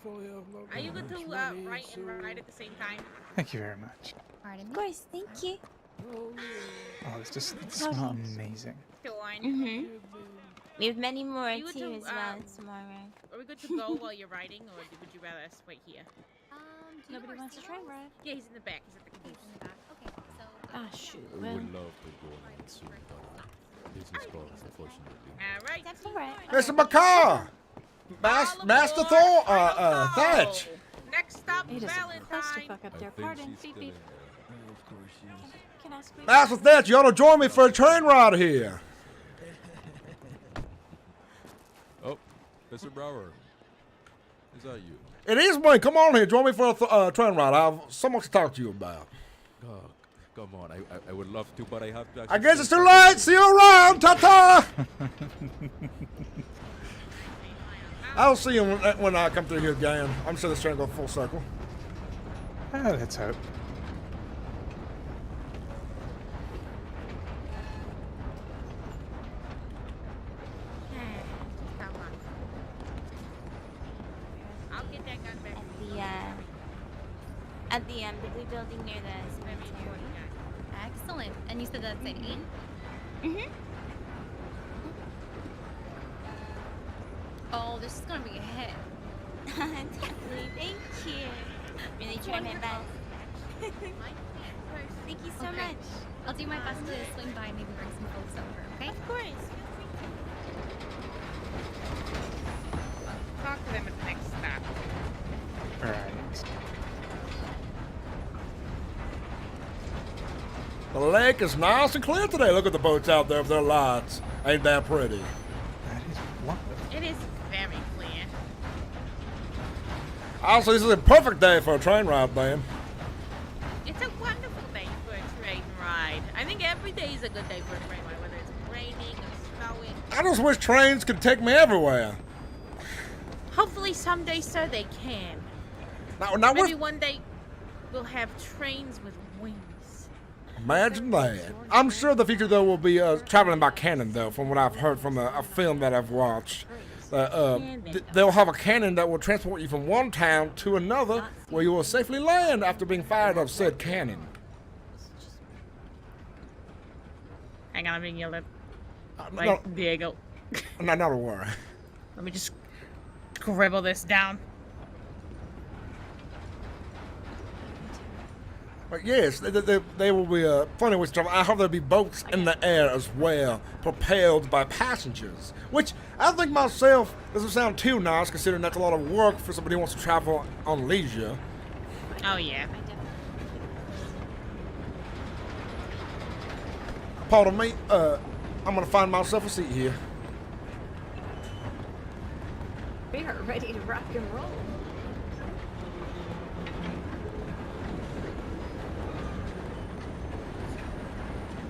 Speaker 6: Are you good to write and ride at the same time?
Speaker 12: Thank you very much.
Speaker 8: Of course, thank you.
Speaker 12: Oh, it smells amazing.
Speaker 6: Still on.
Speaker 8: We have many more
Speaker 6: You would
Speaker 8: too
Speaker 6: do,
Speaker 8: as well tomorrow.
Speaker 6: Are we good to go while you're riding, or would you rather us wait here?
Speaker 8: Nobody wants to try ride.
Speaker 6: Yeah, he's in the back. He's at the caboose.
Speaker 8: Okay, so.
Speaker 4: Ah, shoot.
Speaker 13: I would love to go on soon, but business calls, unfortunately.
Speaker 6: All right.
Speaker 8: That's alright.
Speaker 1: Mr. McCaw! Master Thor, Thatch.
Speaker 6: Next stop,
Speaker 4: It is a
Speaker 6: Valentine.
Speaker 4: clusterfuck up
Speaker 13: I
Speaker 4: there.
Speaker 13: think
Speaker 4: Pardon.
Speaker 13: she's
Speaker 4: Beep,
Speaker 13: gonna,
Speaker 4: beep.
Speaker 9: Of course, yes.
Speaker 4: Can I squeeze?
Speaker 1: Master Thatch, you ought to join me for a train ride here.
Speaker 13: Oh, Mr. Brower. Is that you?
Speaker 1: It is me. Come on here. Join me for a train ride. I have so much to talk to you about.
Speaker 13: Oh, come on. I would love to, but I have to
Speaker 1: I
Speaker 13: actually
Speaker 1: guess it's
Speaker 13: send
Speaker 1: too
Speaker 13: something
Speaker 1: late. See you around. Ta-ta.
Speaker 2: I'll see you when I come through here again. I'm sure this train will go full circle.
Speaker 12: Let's hope.
Speaker 6: I'll get that gun back.
Speaker 8: At the blue building near the cemetery.
Speaker 14: Excellent. And you said that's at 8?
Speaker 8: Mm-hmm.
Speaker 14: Oh, this is gonna be a hit.
Speaker 8: Definitely. Thank you. Really try my best. Thank you so much.
Speaker 14: I'll do my best to swing by and maybe bring some folks over, okay?
Speaker 8: Of course.
Speaker 6: Talk to them at the next stop.
Speaker 12: Right.
Speaker 1: The lake is nice and clear today. Look at the boats out there with their lights. Ain't that pretty?
Speaker 12: That is wonderful.
Speaker 6: It is very clear.
Speaker 1: Also, this is a perfect day for a train ride, then.
Speaker 6: It's a wonderful day for a train ride. I think every day is a good day for a train ride, whether it's raining or snowing.
Speaker 1: I just wish trains could take me everywhere.
Speaker 6: Hopefully someday, sir, they can.
Speaker 1: Now
Speaker 6: Maybe one day we'll have trains with wings.
Speaker 1: Imagine that. I'm sure the future, though, will be traveling by cannon, though, from what I've heard from a film that I've watched. They'll have a cannon that will transport you from one town to another where you will safely land after being fired off said cannon.
Speaker 6: Hang on, I'm being yelled at.
Speaker 1: No.
Speaker 6: Diego.
Speaker 1: Not a worry.
Speaker 6: Let me just scribble this down.
Speaker 1: But yes, they will be funny with travel. I hope there'll be boats in the air as well, propelled by passengers. Which I think myself doesn't sound too nice, considering that's a lot of work for somebody who wants to travel on leisure.
Speaker 6: Oh yeah.
Speaker 1: Pardon me. I'm gonna find myself a seat here.
Speaker 15: We are ready to rock and roll.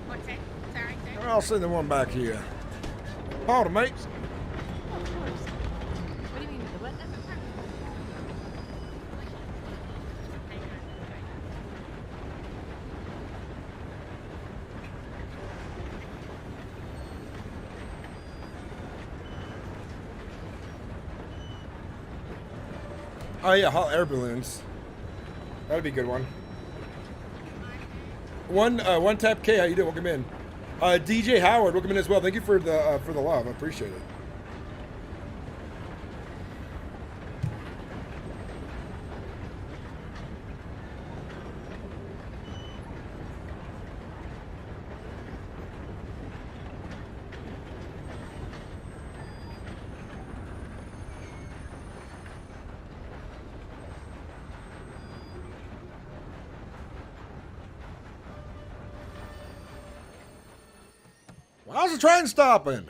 Speaker 6: What's that? Sorry, sir.
Speaker 1: I'll send the one back here. Pardon me.
Speaker 15: Oh, of course. What do you mean with the what?
Speaker 2: Oh yeah, hot air balloons. That'd be a good one. One tap K. How you doing? Welcome in. DJ Howard, welcome in as well. Thank you for the love. I appreciate it.
Speaker 1: Why's the train stopping?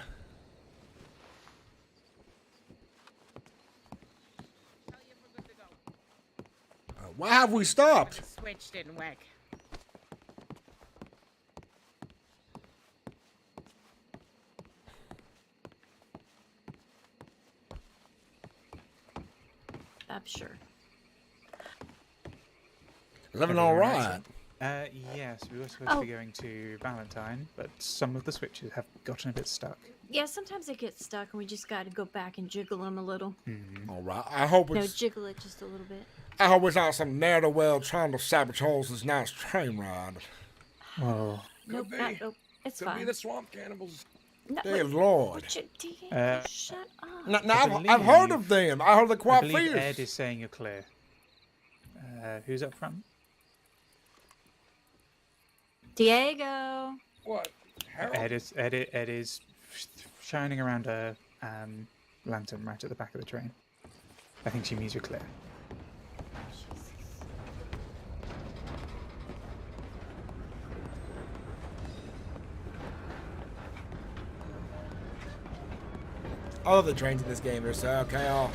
Speaker 1: Why have we stopped?
Speaker 6: The switch didn't work.
Speaker 15: I'm sure.
Speaker 1: Is everything all right?
Speaker 12: Yes, we were supposed to be going to Valentine, but some of the switches have gotten a bit stuck.
Speaker 15: Yeah, sometimes they get stuck and we just gotta go back and jiggle them a little.
Speaker 1: All right. I hope
Speaker 15: No,
Speaker 1: it's.
Speaker 15: jiggle it just a little bit.
Speaker 1: I hope it's not some ne'er-do-well trying to sabotage this nice train ride.
Speaker 12: Oh.
Speaker 15: Nope, nope. It's
Speaker 13: Could
Speaker 15: fine.
Speaker 13: be the swamp cannibals.
Speaker 15: No,
Speaker 1: Dear
Speaker 15: wait,
Speaker 1: Lord.
Speaker 15: what you shut up.
Speaker 1: Now, I've heard of them. I heard they're
Speaker 12: I
Speaker 1: quite
Speaker 12: believe
Speaker 1: fierce.
Speaker 12: Ed is saying you're clear. Who's up front?
Speaker 15: Diego.
Speaker 13: What?
Speaker 12: Ed is shining around a lantern right at the back of the train. I think she means you're clear.
Speaker 2: All of the trains in this game are so chaos.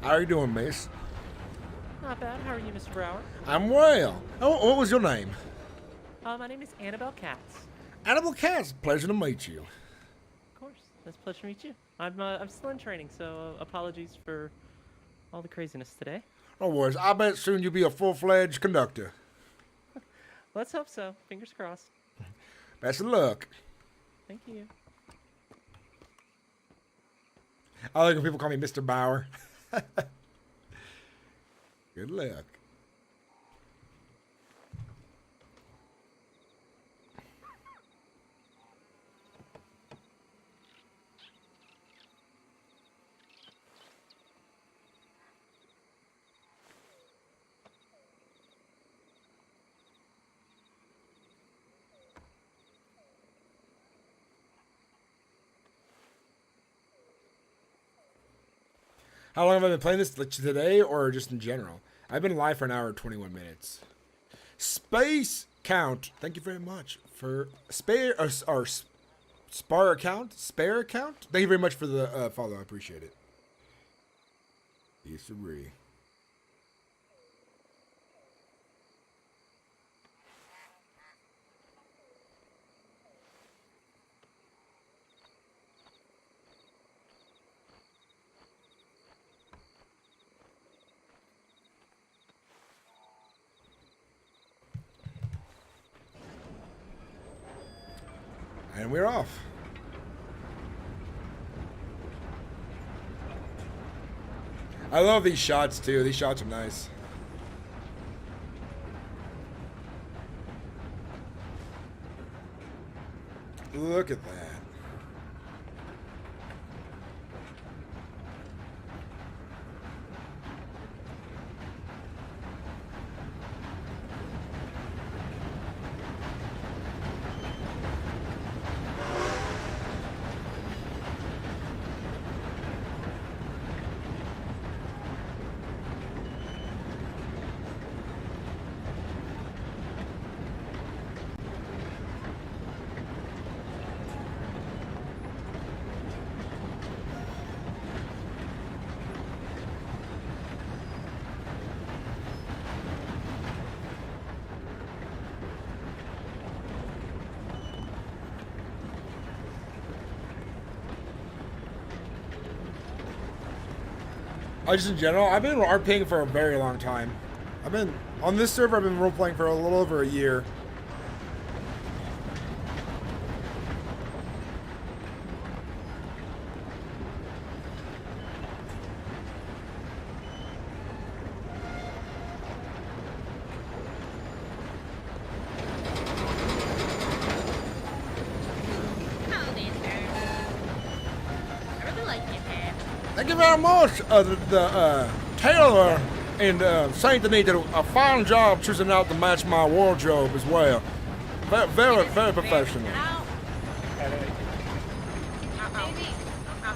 Speaker 1: How are you doing, miss?
Speaker 16: Not bad. How are you, Mr. Brower?
Speaker 1: I'm well. Oh, what was your name?
Speaker 16: My name is Annabelle Katz.
Speaker 1: Annabelle Katz. Pleasure to meet you.
Speaker 16: Of course. It's a pleasure to meet you. I'm still in training, so apologies for all the craziness today.
Speaker 1: No worries. I bet soon you'll be a full-fledged conductor.
Speaker 16: Let's hope so. Fingers crossed.
Speaker 1: Best of luck.
Speaker 16: Thank you.
Speaker 2: I like when people call me Mr. Bauer.
Speaker 1: Good luck.
Speaker 2: How long have I been playing this? Like today or just in general? I've been live for an hour and 21 minutes. Space Count. Thank you very much for spare or spare account. Spare account. Thank you very much for the follow. I appreciate it.
Speaker 1: Yes, agree.
Speaker 2: And we're off. I love these shots too. These shots are nice. Look at that. Just in general, I've been RPing for a very long time. I've been on this server. I've been role playing for a little over a year.
Speaker 1: Thank you very much, the tailor and Saint Denis did a fine job choosing out to match my wardrobe as well. Very, very professional.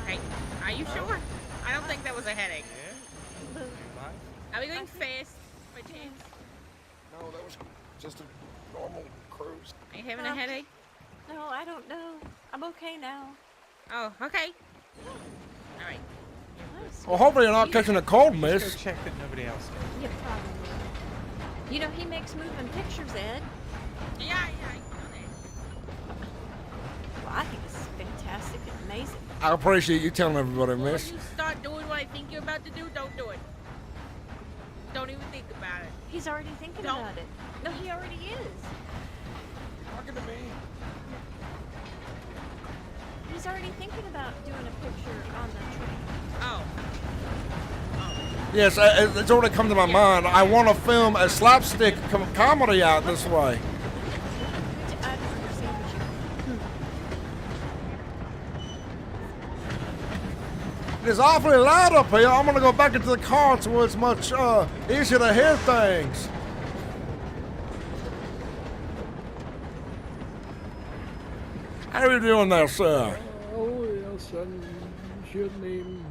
Speaker 6: Okay. Are you sure? I don't think that was a headache. Are we going fast by chance?
Speaker 1: No, that was just a normal cruise.
Speaker 6: Are you having a headache?
Speaker 15: No, I don't know. I'm okay now.
Speaker 6: Oh, okay. All right.
Speaker 1: Well, hopefully you're not catching a cold, miss.
Speaker 12: Just go check that nobody else did.
Speaker 15: Yeah, probably. You know, he makes moving pictures, Ed.
Speaker 6: Yeah, I know that.
Speaker 15: Well, I think this is fantastic and amazing.
Speaker 1: I appreciate you telling everybody, miss.
Speaker 6: If you start doing what I think you're about to do, don't do it. Don't even think about it.
Speaker 15: He's already thinking about it. No, he already is.
Speaker 1: Talking to me.
Speaker 15: He's already thinking about doing a picture on the train.
Speaker 6: Oh.
Speaker 1: Yes, it's already come to my mind. I want to film a slapstick comedy out this way.
Speaker 15: I don't understand what you...
Speaker 1: It is awfully loud up here. I'm going to go back into the car so it's much easier to hear things. How are you doing there, sir?
Speaker 17: Oh, yes, son. Your name?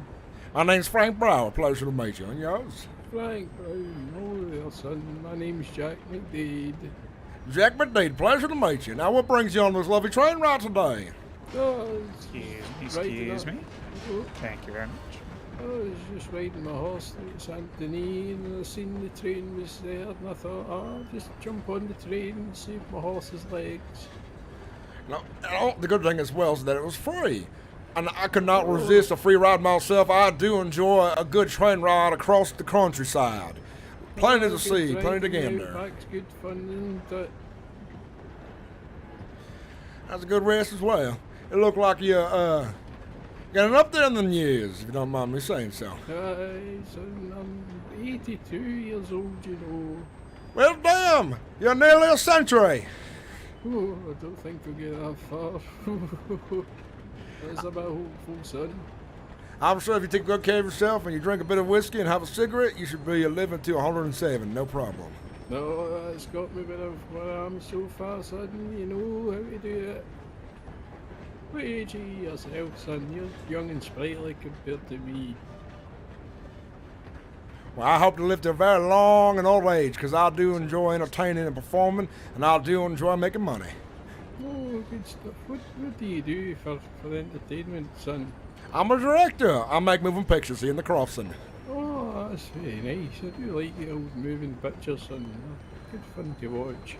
Speaker 1: My name's Frank Brower. Pleasure to meet you. And yours?
Speaker 17: Frank Brown. Oh, yes, son. My name's Jack McDade.
Speaker 1: Jack McDade. Pleasure to meet you. Now, what brings you on this lovely train ride today?
Speaker 17: Oh,
Speaker 12: Excuse me. Thank you very much.
Speaker 17: I was just riding my horse to Saint Denis and I seen the train was there and I thought, I'll just jump on the train and save my horse's legs.
Speaker 1: Now, the good thing as well is that it was free. And I could not resist a free ride myself. I do enjoy a good train ride across the countryside. Plenty to see, plenty to gander.
Speaker 17: Back's good fun, isn't it?
Speaker 1: That's a good rest as well. It looked like you're getting up there in the years, if you don't mind me saying so.
Speaker 17: Son, I'm 82 years old, you know.
Speaker 1: Well, damn! You're nearly a century.
Speaker 17: Oh, I don't think we'll get that far. That's about hopeful, son.
Speaker 1: I'm sure if you take good care of yourself and you drink a bit of whiskey and have a cigarette, you should be living to 107, no problem.
Speaker 17: No, that's got me a bit of where I'm so far, son. You know how to do it. Wait yourself, son. You're young and sprightly compared to me.
Speaker 1: Well, I hope to live to a very long and old age, because I do enjoy entertaining and performing, and I do enjoy making money.
Speaker 17: Oh, good stuff. What do you do for entertainment, son?
Speaker 1: I'm a director. I make moving pictures here in the crossing.
Speaker 17: Oh, that's very nice. I do like the old moving pictures, son. Good fun to watch.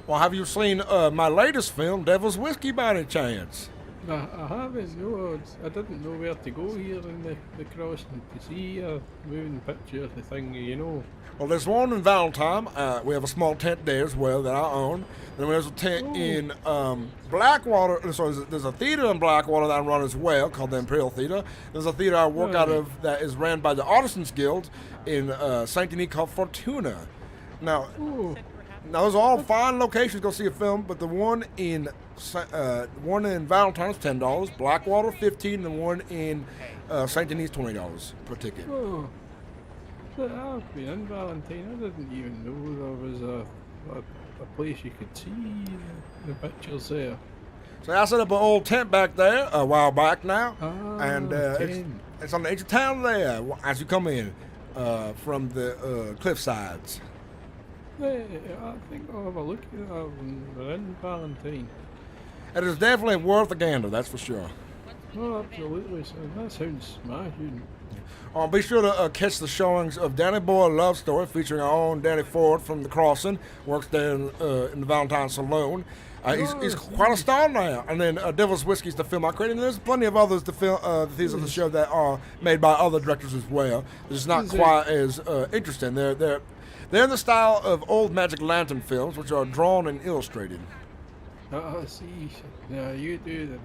Speaker 1: Well, have you seen my latest film, Devil's Whiskey, by any chance?
Speaker 17: I haven't, no. I didn't know where to go here in the crossing to see a moving picture, the thing, you know.
Speaker 1: Well, there's one in Valentine. We have a small tent there as well that I own. Then there's a tent in Blackwater. So there's a theater in Blackwater that I run as well called the Imperial Theater. There's a theater I work out of that is ran by the Artisans Guild in Saint Denis called Fortuna. Now those are all fine locations to go see a film, but the one in Valentine is $10, Blackwater $15, and the one in Saint Denis $20 per ticket.
Speaker 17: Oh. I've been in Valentine. I didn't even know there was a place you could see the pictures there.
Speaker 1: So I set up an old tent back there a while back now, and it's on the edge of town there as you come in from the cliff sides.
Speaker 17: Yeah, I think I'll have a look at that when we're in Valentine.
Speaker 1: It is definitely worth a gander, that's for sure.
Speaker 17: Oh, absolutely, son. That sounds smashing.
Speaker 1: Be sure to catch the showings of Danny Boy Love Story featuring our own Danny Ford from the Crossing. Works there in the Valentine Saloon. He's quite a star now. And then Devil's Whiskey is the film I created. And there's plenty of others, the things of the show that are made by other directors as well. It's not quite as interesting. They're in the style of old Magic Lantern films, which are drawn and illustrated.
Speaker 17: See, now you do the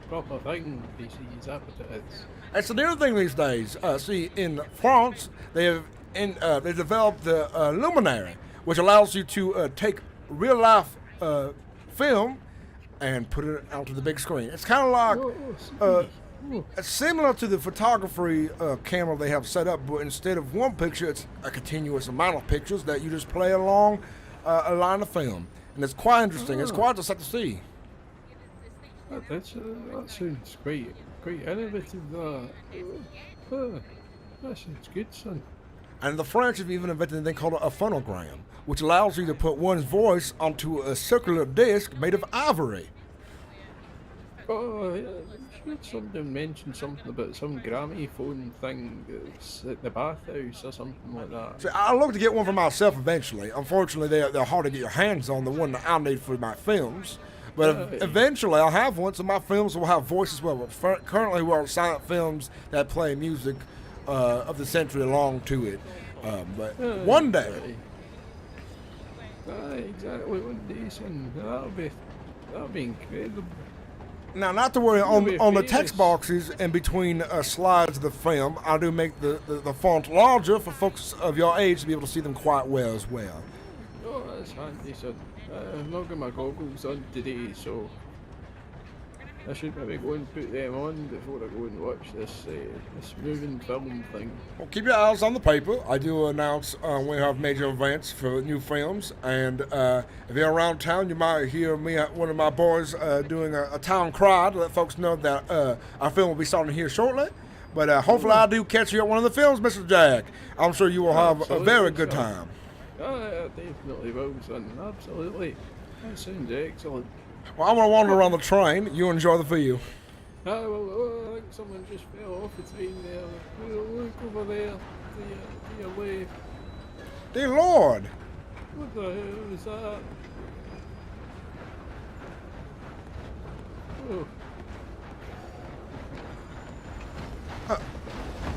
Speaker 17: proper thing, DC, is that what it is?
Speaker 1: It's the new thing these days. See, in France, they developed the Luminary, which allows you to take real life film and put it onto the big screen. It's kind of like it's similar to the photography camera they have set up, but instead of one picture, it's a continuous amount of pictures that you just play along a line of film. And it's quite interesting. It's quite a sight to see.
Speaker 17: That sounds quite innovative. That sounds good, son.
Speaker 1: And the French have even invented a thing called a phonogram, which allows you to put one's voice onto a circular disc made of ivory.
Speaker 17: Oh, yeah, somebody mentioned something about some gramophone thing that's at the bathhouse or something like that.
Speaker 1: See, I look to get one for myself eventually. Unfortunately, they're hard to get your hands on, the one that I need for my films. But eventually I'll have one, so my films will have voice as well. But currently we're silent films that play music of the century along to it. But one day.
Speaker 17: Exactly, one day, son. That'll be incredible.
Speaker 1: Now, not to worry, on the text boxes in between slides of the film, I do make the font larger for folks of your age to be able to see them quite well as well.
Speaker 17: Oh, that's handy, son. I've not got my goggles on today, so I should maybe go and put them on before I go and watch this moving film thing.
Speaker 1: Well, keep your eyes on the paper. I do announce when we have major events for new films, and if you're around town, you might hear me, one of my boys, doing a town cry to let folks know that our film will be starting here shortly. But hopefully I do catch you at one of the films, Mr. Jack. I'm sure you will have a very good time.
Speaker 17: I definitely will, son. Absolutely. That sounds excellent.
Speaker 1: Well, I'm going to wander around the train. You enjoy the view.
Speaker 17: Well, I think someone just fell off the train there. Look over there, to your left.
Speaker 2: Dear Lord!
Speaker 17: What the hell is that? Oh.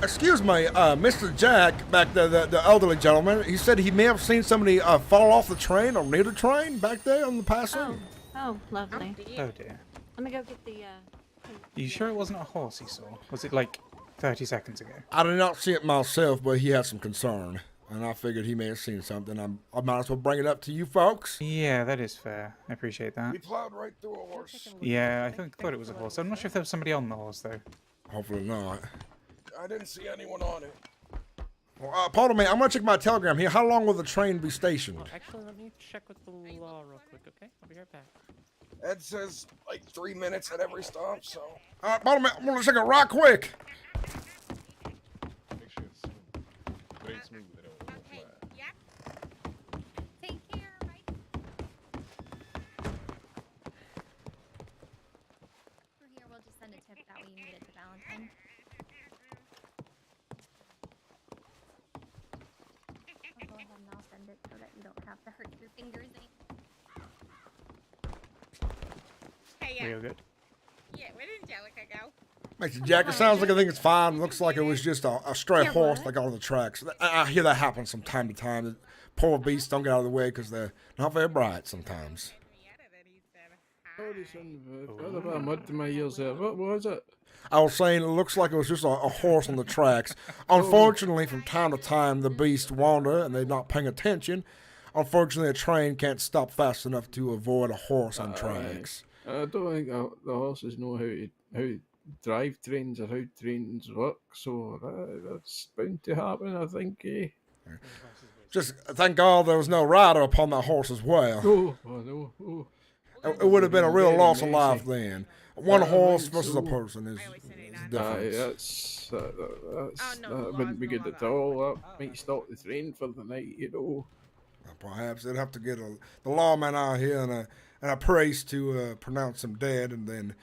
Speaker 2: Excuse me, Mr. Jack, back there, the elderly gentleman, he said he may have seen somebody fall off the train or near the train back there on the passing.
Speaker 15: Oh, lovely.
Speaker 12: Oh dear.
Speaker 15: Let me go get the,
Speaker 12: You sure it wasn't a horse he saw? Was it like 30 seconds ago?
Speaker 2: I did not see it myself, but he had some concern, and I figured he may have seen something. I might as well bring it up to you folks.
Speaker 12: Yeah, that is fair. I appreciate that.
Speaker 1: We plowed right through a horse.
Speaker 12: Yeah, I thought it was a horse. I'm not sure if there was somebody on the horse, though.
Speaker 2: Hopefully not.
Speaker 1: I didn't see anyone on it.
Speaker 2: Well, pardon me, I'm going to check my telegram here. How long will the train be stationed?
Speaker 16: Oh, actually, let me check with the law real quick, okay? I'll be right back.
Speaker 1: Ed says like 3 minutes at every stop, so.
Speaker 2: Pardon me, I'm going to check it right quick.
Speaker 7: Make sure it's smooth. If it ain't smooth, they don't fly.
Speaker 14: Take care, right? For here, we'll just send a tip that way you can get it to Valentine. I'll go ahead and I'll send it so that you don't have to hurt your fingers anymore.
Speaker 12: Hey,
Speaker 6: Real
Speaker 12: good.
Speaker 6: Yeah, where did Angelica go?
Speaker 2: Mr. Jack, it sounds like I think it's fine. Looks like it was just a stray horse that got on the tracks. I hear that happens from time to time. The poor beasts don't get out of the way because they're not very bright sometimes.
Speaker 17: Sorry, son, got a bit of mud in my ears there. What was it?
Speaker 2: I was saying it looks like it was just a horse on the tracks. Unfortunately, from time to time, the beasts wander and they're not paying attention. Unfortunately, a train can't stop fast enough to avoid a horse on tracks.
Speaker 17: I don't think the horses know how to drive trains or how trains work, so that's bound to happen, I think, eh?
Speaker 2: Just thank God there was no rider upon that horse as well.
Speaker 17: Oh no. Oh.
Speaker 2: It would have been a real loss of life then. One horse versus a person is different.
Speaker 17: That wouldn't be good at all. That might stop the train for the night, you know.
Speaker 2: Perhaps they'd have to get the lawman out here and a priest to pronounce him dead, and then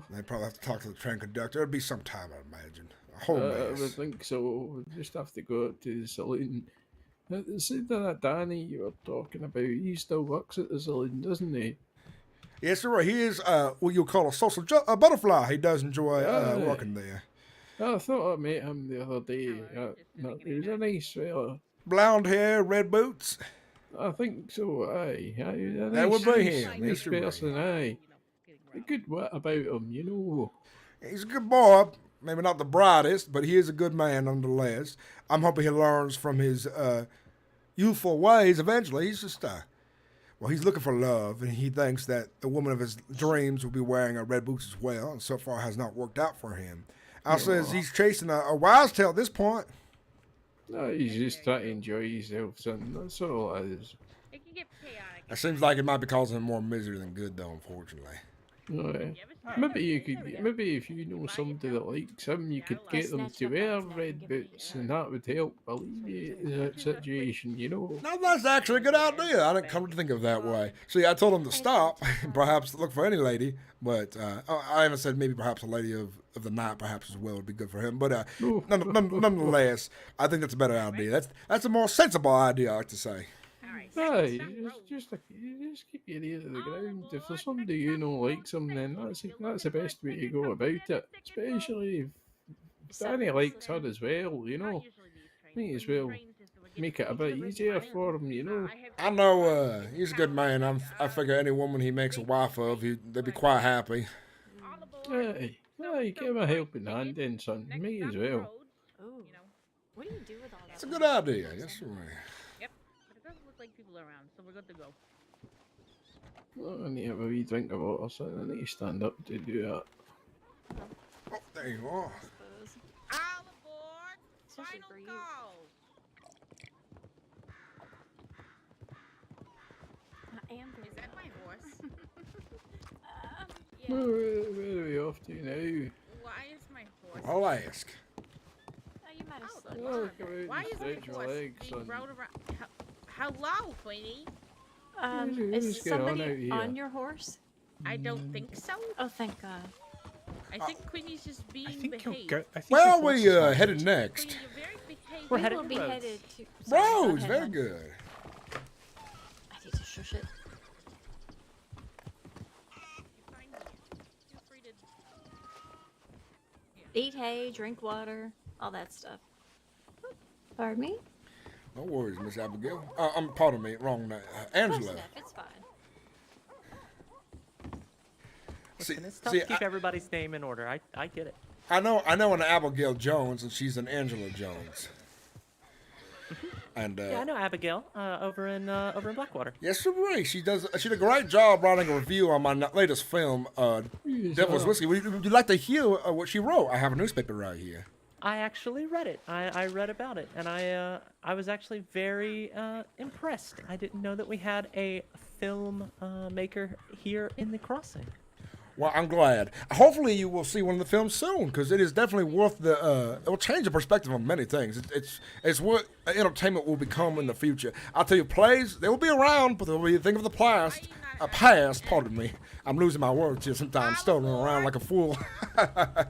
Speaker 2: they'd probably have to talk to the train conductor. It'd be some time, I'd imagine. A whole
Speaker 17: I
Speaker 2: mess.
Speaker 17: would think so. We'd just have to go up to the saloon. See that Danny you were talking about, he still works at the saloon, doesn't he?
Speaker 2: Yes, sir. He is what you call a butterfly. He does enjoy working there.
Speaker 17: I thought I met him the other day. He was a nice fella.
Speaker 2: Blonde hair, red boots.
Speaker 17: I think so, aye.
Speaker 2: That would be him.
Speaker 17: Nice person, aye. A good wit about him, you know.
Speaker 2: He's a good boy. Maybe not the brightest, but he is a good man nonetheless. I'm hoping he learns from his youthful ways eventually. He's just, he's looking for love, and he thinks that the woman of his dreams will be wearing red boots as well, and so far has not worked out for him. I says he's chasing a wise tail at this point.
Speaker 17: No, he's just trying to enjoy himself, son. That's all it is.
Speaker 6: It can get chaotic.
Speaker 2: It seems like it might be causing him more misery than good, though, unfortunately.
Speaker 17: Maybe if you know somebody that likes him, you could get them to wear red boots, and that would help alleviate that situation, you know.
Speaker 2: No, that's actually a good idea. I didn't come to think of it that way. See, I told him to stop, perhaps look for any lady, but I haven't said maybe perhaps a lady of the night perhaps as well would be good for him. But nonetheless, I think that's a better idea. That's a more sensible idea, I like to say.
Speaker 17: Aye, just keep your ear to the ground. If there's somebody you know likes him, then that's the best way to go about it. Especially if Danny likes her as well, you know. Might as well make it a bit easier for him, you know.
Speaker 2: I know he's a good man. I figure any woman he makes a wife of, they'd be quite happy.
Speaker 17: Aye, give him a helping hand then, son. Might as well.
Speaker 15: What do you do with all that?
Speaker 2: It's a good idea, yes, sir.
Speaker 6: Like people around, so we're good to go.
Speaker 17: I need to have a wee drink of water, so I need to stand up to do that.
Speaker 2: Oh, there you are.
Speaker 6: All aboard! Final call!
Speaker 15: I am very
Speaker 6: Is that my horse?
Speaker 17: Where are we off to now?
Speaker 6: Why is my horse?
Speaker 2: I'll ask.
Speaker 15: You might have slept.
Speaker 17: Oh, come out
Speaker 6: Why
Speaker 17: and
Speaker 6: is
Speaker 17: stretch
Speaker 6: my
Speaker 17: your
Speaker 6: horse
Speaker 17: legs,
Speaker 6: being
Speaker 17: son.
Speaker 6: rode around? Hello, Queenie.
Speaker 17: Who's
Speaker 15: Is
Speaker 17: going on out
Speaker 15: somebody
Speaker 17: here?
Speaker 15: on your horse?
Speaker 6: I don't think so.
Speaker 15: Oh, thank God.
Speaker 6: I think Queenie's just being behaved.
Speaker 1: Where are we headed next?
Speaker 16: We're
Speaker 15: We
Speaker 16: headed
Speaker 15: will
Speaker 16: to
Speaker 15: be
Speaker 16: Rhodes.
Speaker 15: headed to. Sorry, go
Speaker 1: Rhodes,
Speaker 15: ahead,
Speaker 1: very
Speaker 15: hon.
Speaker 1: good.
Speaker 15: I need to shush it. Eat hay, drink water, all that stuff. Pardon me?
Speaker 1: No worries, Miss Abigail. Pardon me, wrong name. Angela.
Speaker 15: It's fine.
Speaker 16: Listen, it's tough to keep everybody's name in order. I get it.
Speaker 1: I know an Abigail Jones, and she's an Angela Jones. And
Speaker 16: Yeah, I know Abigail over in Blackwater.
Speaker 1: yes, sir. She did a great job writing a review on my latest film, Devil's Whiskey. Would you like to hear what she wrote? I have a newspaper right here.
Speaker 16: I actually read it. I read about it, and I was actually very impressed. I didn't know that we had a film maker here in the Crossing.
Speaker 1: Well, I'm glad. Hopefully, you will see one of the films soon, because it is definitely worth the. It will change the perspective on many things. It's what entertainment will become in the future. I'll tell you, plays they will be around, but they'll be a thing of the past. Past, pardon me. I'm losing my words here sometimes, stumbling around like a fool.
Speaker 16: I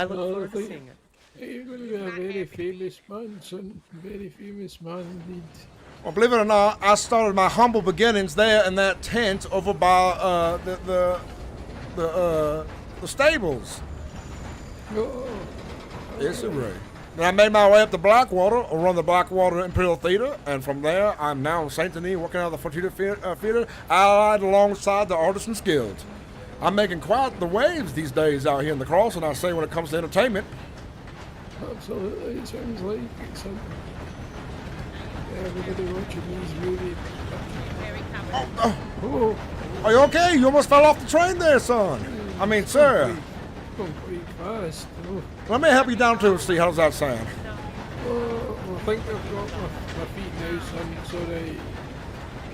Speaker 16: look forward to seeing it.
Speaker 17: You're going to be a very famous man, son. Very famous man indeed.
Speaker 1: Well, believe it or not, I started my humble beginnings there in that tent over by the stables.
Speaker 17: Oh.
Speaker 1: Yes, sir. Then I made my way up to Blackwater, or run the Blackwater Imperial Theater, and from there, I'm now in Saint Denis working out of the Fortuna Theater, allied alongside the Artisans Guild. I'm making quite the waves these days out here in the Crossing, I say, when it comes to entertainment.
Speaker 17: Absolutely, it sounds like it's everybody watching these movies.
Speaker 1: Oh, are you okay? You almost fell off the train there, son. I mean, sir.
Speaker 17: Going quite fast. Oh.
Speaker 1: Let me help you down to see. How does that sound?
Speaker 17: Oh, I think I've got my feet now, son. It's alright.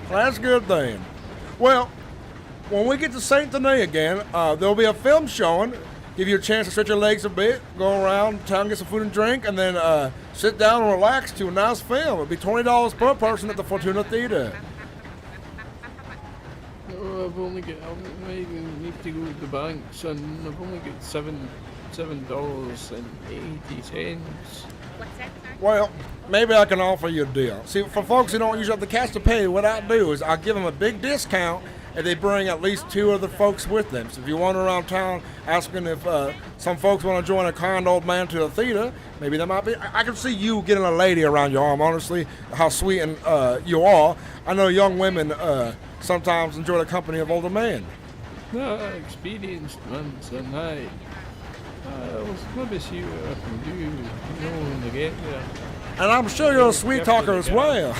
Speaker 1: Well, that's a good thing. Well, when we get to Saint Denis again, there'll be a film showing. Give you a chance to stretch your legs a bit, go around town, get some food and drink, and then sit down and relax to a nice film. It'll be $20 per person at the Fortuna Theater.
Speaker 17: Oh, I've only got. I need to go to the bank, son. I've only got $7.80.
Speaker 1: Well, maybe I can offer you a deal. See, for folks who don't usually have the cash to pay, what I do is I give them a big discount if they bring at least 2 other folks with them. So if you wander around town asking if some folks want to join a kind old man to the theater, maybe there might be. I can see you getting a lady around your arm, honestly, how sweet and you are. I know young women sometimes enjoy the company of older men.
Speaker 17: No, experienced man, son. I'll maybe see what I can do, when I get there.
Speaker 1: And I'm sure you're a sweet talker as well.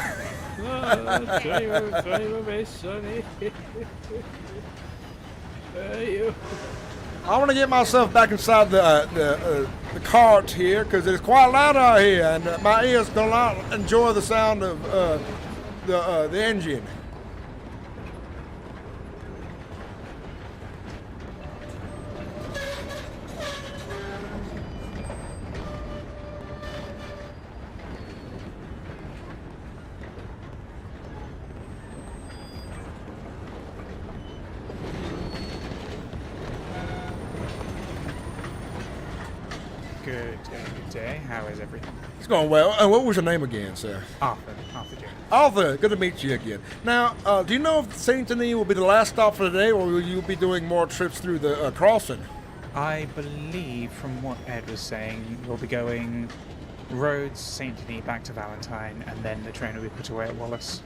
Speaker 17: Try my best, sonny.
Speaker 1: I want to get myself back inside the cart here because it's quite loud out here, and my ears do not enjoy the sound of the engine.
Speaker 12: Good day. How is everything?
Speaker 1: It's going well. And what was your name again, sir?
Speaker 12: Arthur Jones.
Speaker 1: Arthur, good to meet you again. Now, do you know if Saint Denis will be the last stop for the day, or will you be doing more trips through the crossing?
Speaker 12: I believe, from what Ed was saying, we'll be going Rhodes, Saint Denis, back to Valentine, and then the train will be put away at Wallace.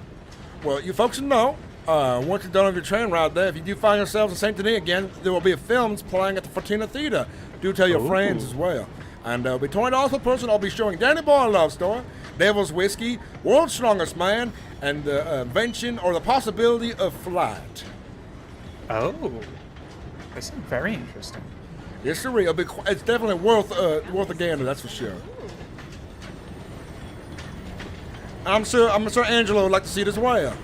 Speaker 1: Well, you folks know, once you're done with your train ride there, if you do find yourselves in Saint Denis again, there will be films playing at the Fortuna Theater. Do tell your friends as well. And it'll be $20 per person. I'll be showing Danny Boy Love Story, Devil's Whiskey, World's Strongest Man, and the invention or the possibility of flight.
Speaker 12: Oh, this is very interesting.
Speaker 1: Yes, sir. It's definitely worth a gander, that's for sure. I'm sure Angela would like to see it as well.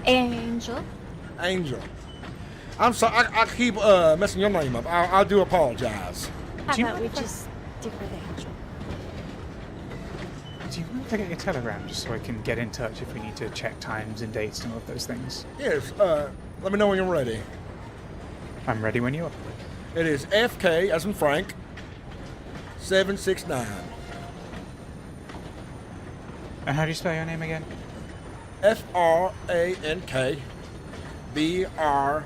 Speaker 8: Angel.
Speaker 1: I'm sorry, I keep messing your name up. I do apologize.
Speaker 8: How about we just stick with Angel?
Speaker 12: Do you want to get your telegram just so I can get in touch if we need to check times and dates and all of those things?
Speaker 1: Yes, let me know when you're ready.
Speaker 12: I'm ready when you are.
Speaker 1: It is FK, as in Frank, 769.
Speaker 12: And how do you spell your name again?
Speaker 1: FRANK BROWER.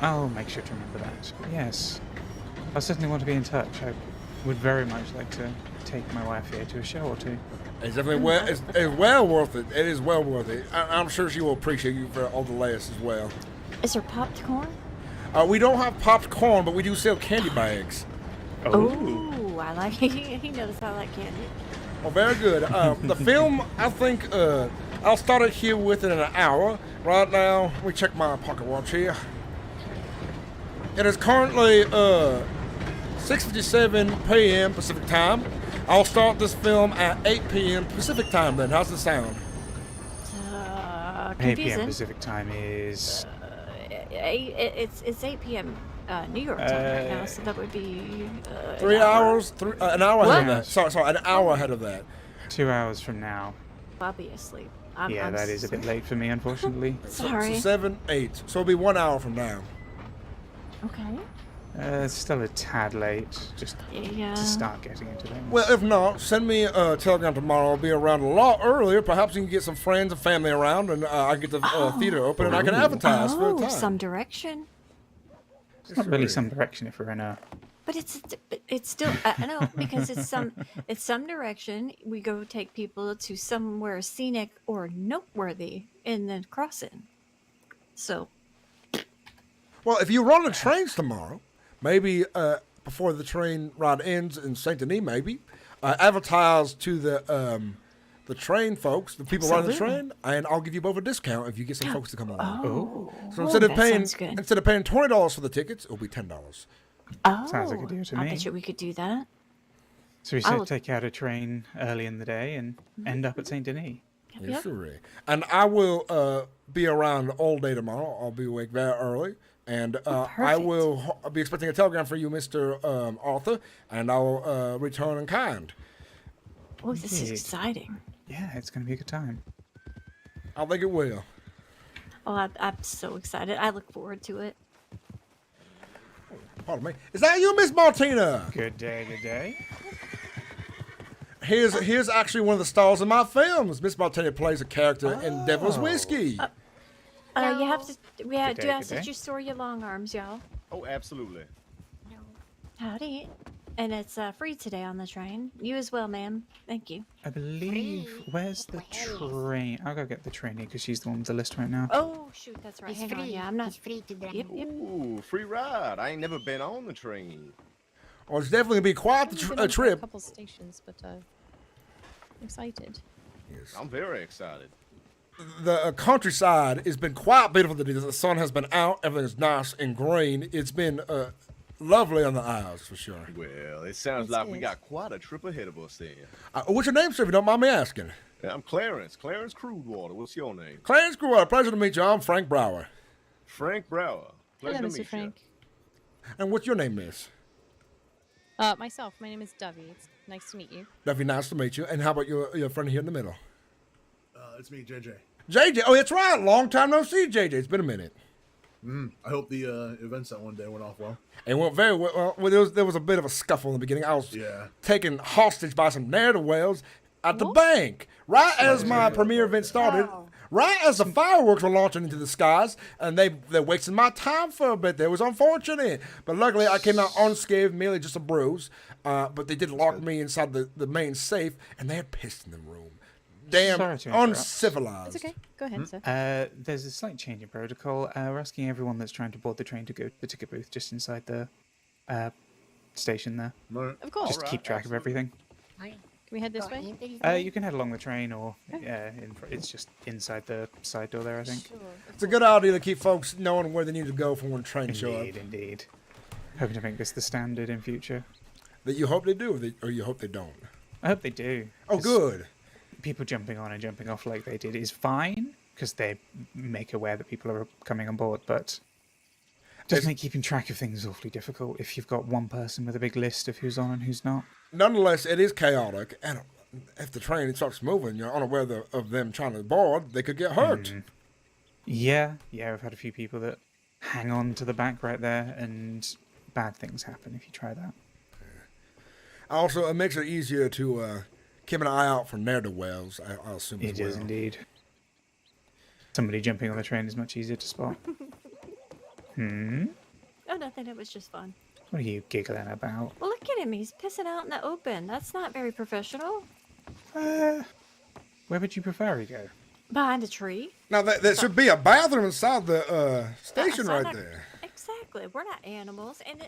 Speaker 12: I'll make sure to remember that. Yes. I certainly want to be in touch. I would very much like to take my wife here to a show or two.
Speaker 1: It's definitely it's well worth it. It is well worth it. I'm sure she will appreciate you for all the layers as well.
Speaker 15: Is there popped corn?
Speaker 1: We don't have popped corn, but we do sell candy bags.
Speaker 15: Oh, I like he knows I like candy.
Speaker 1: Oh, very good. The film, I think, I'll start it here within an hour. Right now, let me check my pocket watch here. It is currently 6:57 p.m. Pacific time. I'll start this film at 8 p.m. Pacific time then. How's it sound?
Speaker 12: 8 p.m. Pacific time is...
Speaker 15: It's 8 p.m. New York time right now, so that would be
Speaker 1: 3 hours, an hour ahead of that.
Speaker 15: What?
Speaker 1: Sorry, an hour ahead of that.
Speaker 12: 2 hours from now.
Speaker 15: Obviously.
Speaker 12: That is a bit late for me, unfortunately.
Speaker 15: Sorry.
Speaker 1: So 7, 8. So it'll be 1 hour from now.
Speaker 15: Okay.
Speaker 12: It's still a tad late, just
Speaker 15: Yeah.
Speaker 12: to start getting into things.
Speaker 1: Well, if not, send me a telegram tomorrow. I'll be around a lot earlier. Perhaps you can get some friends and family around, and I can get the theater open, and I can advertise for the time.
Speaker 15: Some direction.
Speaker 12: It's not really some direction if we're in a...
Speaker 15: But it's still I know because it's some direction. We go take people to somewhere scenic or noteworthy in the crossing. So.
Speaker 1: Well, if you run the trains tomorrow, maybe before the train ride ends in Saint Denis, maybe advertise to the train folks, the people running the train, and I'll give you both a discount if you get some folks to come along.
Speaker 15: Oh.
Speaker 1: So instead of paying $20 for the tickets, it'll be $10.
Speaker 15: Oh,
Speaker 12: Sounds like a deal to me.
Speaker 15: I bet you we could do that.
Speaker 12: So we should take out a train early in the day and end up at Saint Denis.
Speaker 1: Yes, sir. And I will be around all day tomorrow. I'll be awake very early. And I will be expecting a telegram for you, Mr. Arthur, and I'll return in kind.
Speaker 15: Oh, this is exciting.
Speaker 12: Yeah, it's going to be a good time.
Speaker 1: I think it will.
Speaker 15: Oh, I'm so excited. I look forward to it.
Speaker 1: Pardon me. Is that you, Miss Martina?
Speaker 12: Good day, good day.
Speaker 1: Here's actually one of the stars of my films. Miss Martina plays a character in Devil's Whiskey.
Speaker 15: You have to. Do you have
Speaker 1: good
Speaker 15: to you store your long arms, y'all?
Speaker 18: Oh, absolutely.
Speaker 15: Howdy. And it's free today on the train. You as well, ma'am. Thank you.
Speaker 12: I believe... Where's the train? I'll go get the trainee because she's the one with the list right now.
Speaker 15: Oh, shoot, that's right.
Speaker 14: It's
Speaker 15: Hang on.
Speaker 14: free.
Speaker 15: Yeah, I'm not.
Speaker 14: It's free today.
Speaker 15: Yep.
Speaker 18: Ooh, free ride. I ain't never been on the train.
Speaker 1: Oh, it's definitely going to be quite a trip.
Speaker 4: A couple stations, but excited.
Speaker 1: Yes.
Speaker 18: I'm very excited.
Speaker 1: The countryside has been quite beautiful today. The sun has been out. Everything is nice and green. It's been lovely on the eyes, for sure.
Speaker 18: Well, it sounds like we got quite a trip ahead of us then.
Speaker 1: What's your name, sir, if you don't mind me asking?
Speaker 18: I'm Clarence. Clarence Crudewater. What's your name?
Speaker 1: Clarence Crudewater. Pleasure to meet you. I'm Frank Brower.
Speaker 18: Frank Brower. Pleasure
Speaker 4: Hello,
Speaker 18: to
Speaker 4: Mr.
Speaker 18: meet
Speaker 4: Frank.
Speaker 1: And what's your name, miss?
Speaker 4: Myself. My name is Dovey. It's nice to meet you.
Speaker 1: That'd be nice to meet you. And how about your friend here in the middle?
Speaker 19: It's me, JJ.
Speaker 1: JJ. Oh, that's right. Long time no see, JJ. It's been a minute.
Speaker 19: I hope the events that one day went off well.
Speaker 1: It went very well. There was a bit of a scuffle in the beginning. I was taken hostage by some ne'er-do-wells at the bank. Right as my premiere event started, right as the fireworks were launching into the skies, and they wasted my time for a bit. That was unfortunate. But luckily, I came out unscathed, merely just a bruise. But they did lock me inside the main safe, and they had pissed in the room. Damn
Speaker 12: Sorry to interrupt.
Speaker 1: uncivilized.
Speaker 4: It's okay. Go ahead, sir.
Speaker 12: There's a slight change in protocol. We're asking everyone that's trying to board the train to go to the ticket booth just inside the station there.
Speaker 4: Of course.
Speaker 12: Just to keep track of everything.
Speaker 4: Can we head this way?
Speaker 12: You can head along the train, or it's just inside the side door there, I think.
Speaker 1: It's a good idea to keep folks knowing where they need to go for when trains show up.
Speaker 12: Indeed. Hoping to make this the standard in future.
Speaker 1: That you hope they do, or you hope they don't.
Speaker 12: I hope they do.
Speaker 1: Oh, good.
Speaker 12: People jumping on and jumping off like they did is fine, because they make aware that people are coming on board, but it does make keeping track of things awfully difficult if you've got one person with a big list of who's on and who's not.
Speaker 1: Nonetheless, it is chaotic, and if the train starts moving, you're unaware of them trying to board, they could get hurt.
Speaker 12: Yeah, we've had a few people that hang on to the back right there, and bad things happen if you try that.
Speaker 1: Also, it makes it easier to keep an eye out for ne'er-do-wells, I assume as
Speaker 12: It
Speaker 1: well.
Speaker 12: is indeed. Somebody jumping on the train is much easier to spot.
Speaker 15: Oh, nothing. It was just fun.
Speaker 12: What are you giggling about?
Speaker 15: Well, look at him. He's pissing out in the open. That's not very professional.
Speaker 12: Where would you prefer he go?
Speaker 15: Behind a tree.
Speaker 1: Now, there should be a bathroom inside the station right there.
Speaker 15: Exactly. We're not animals, and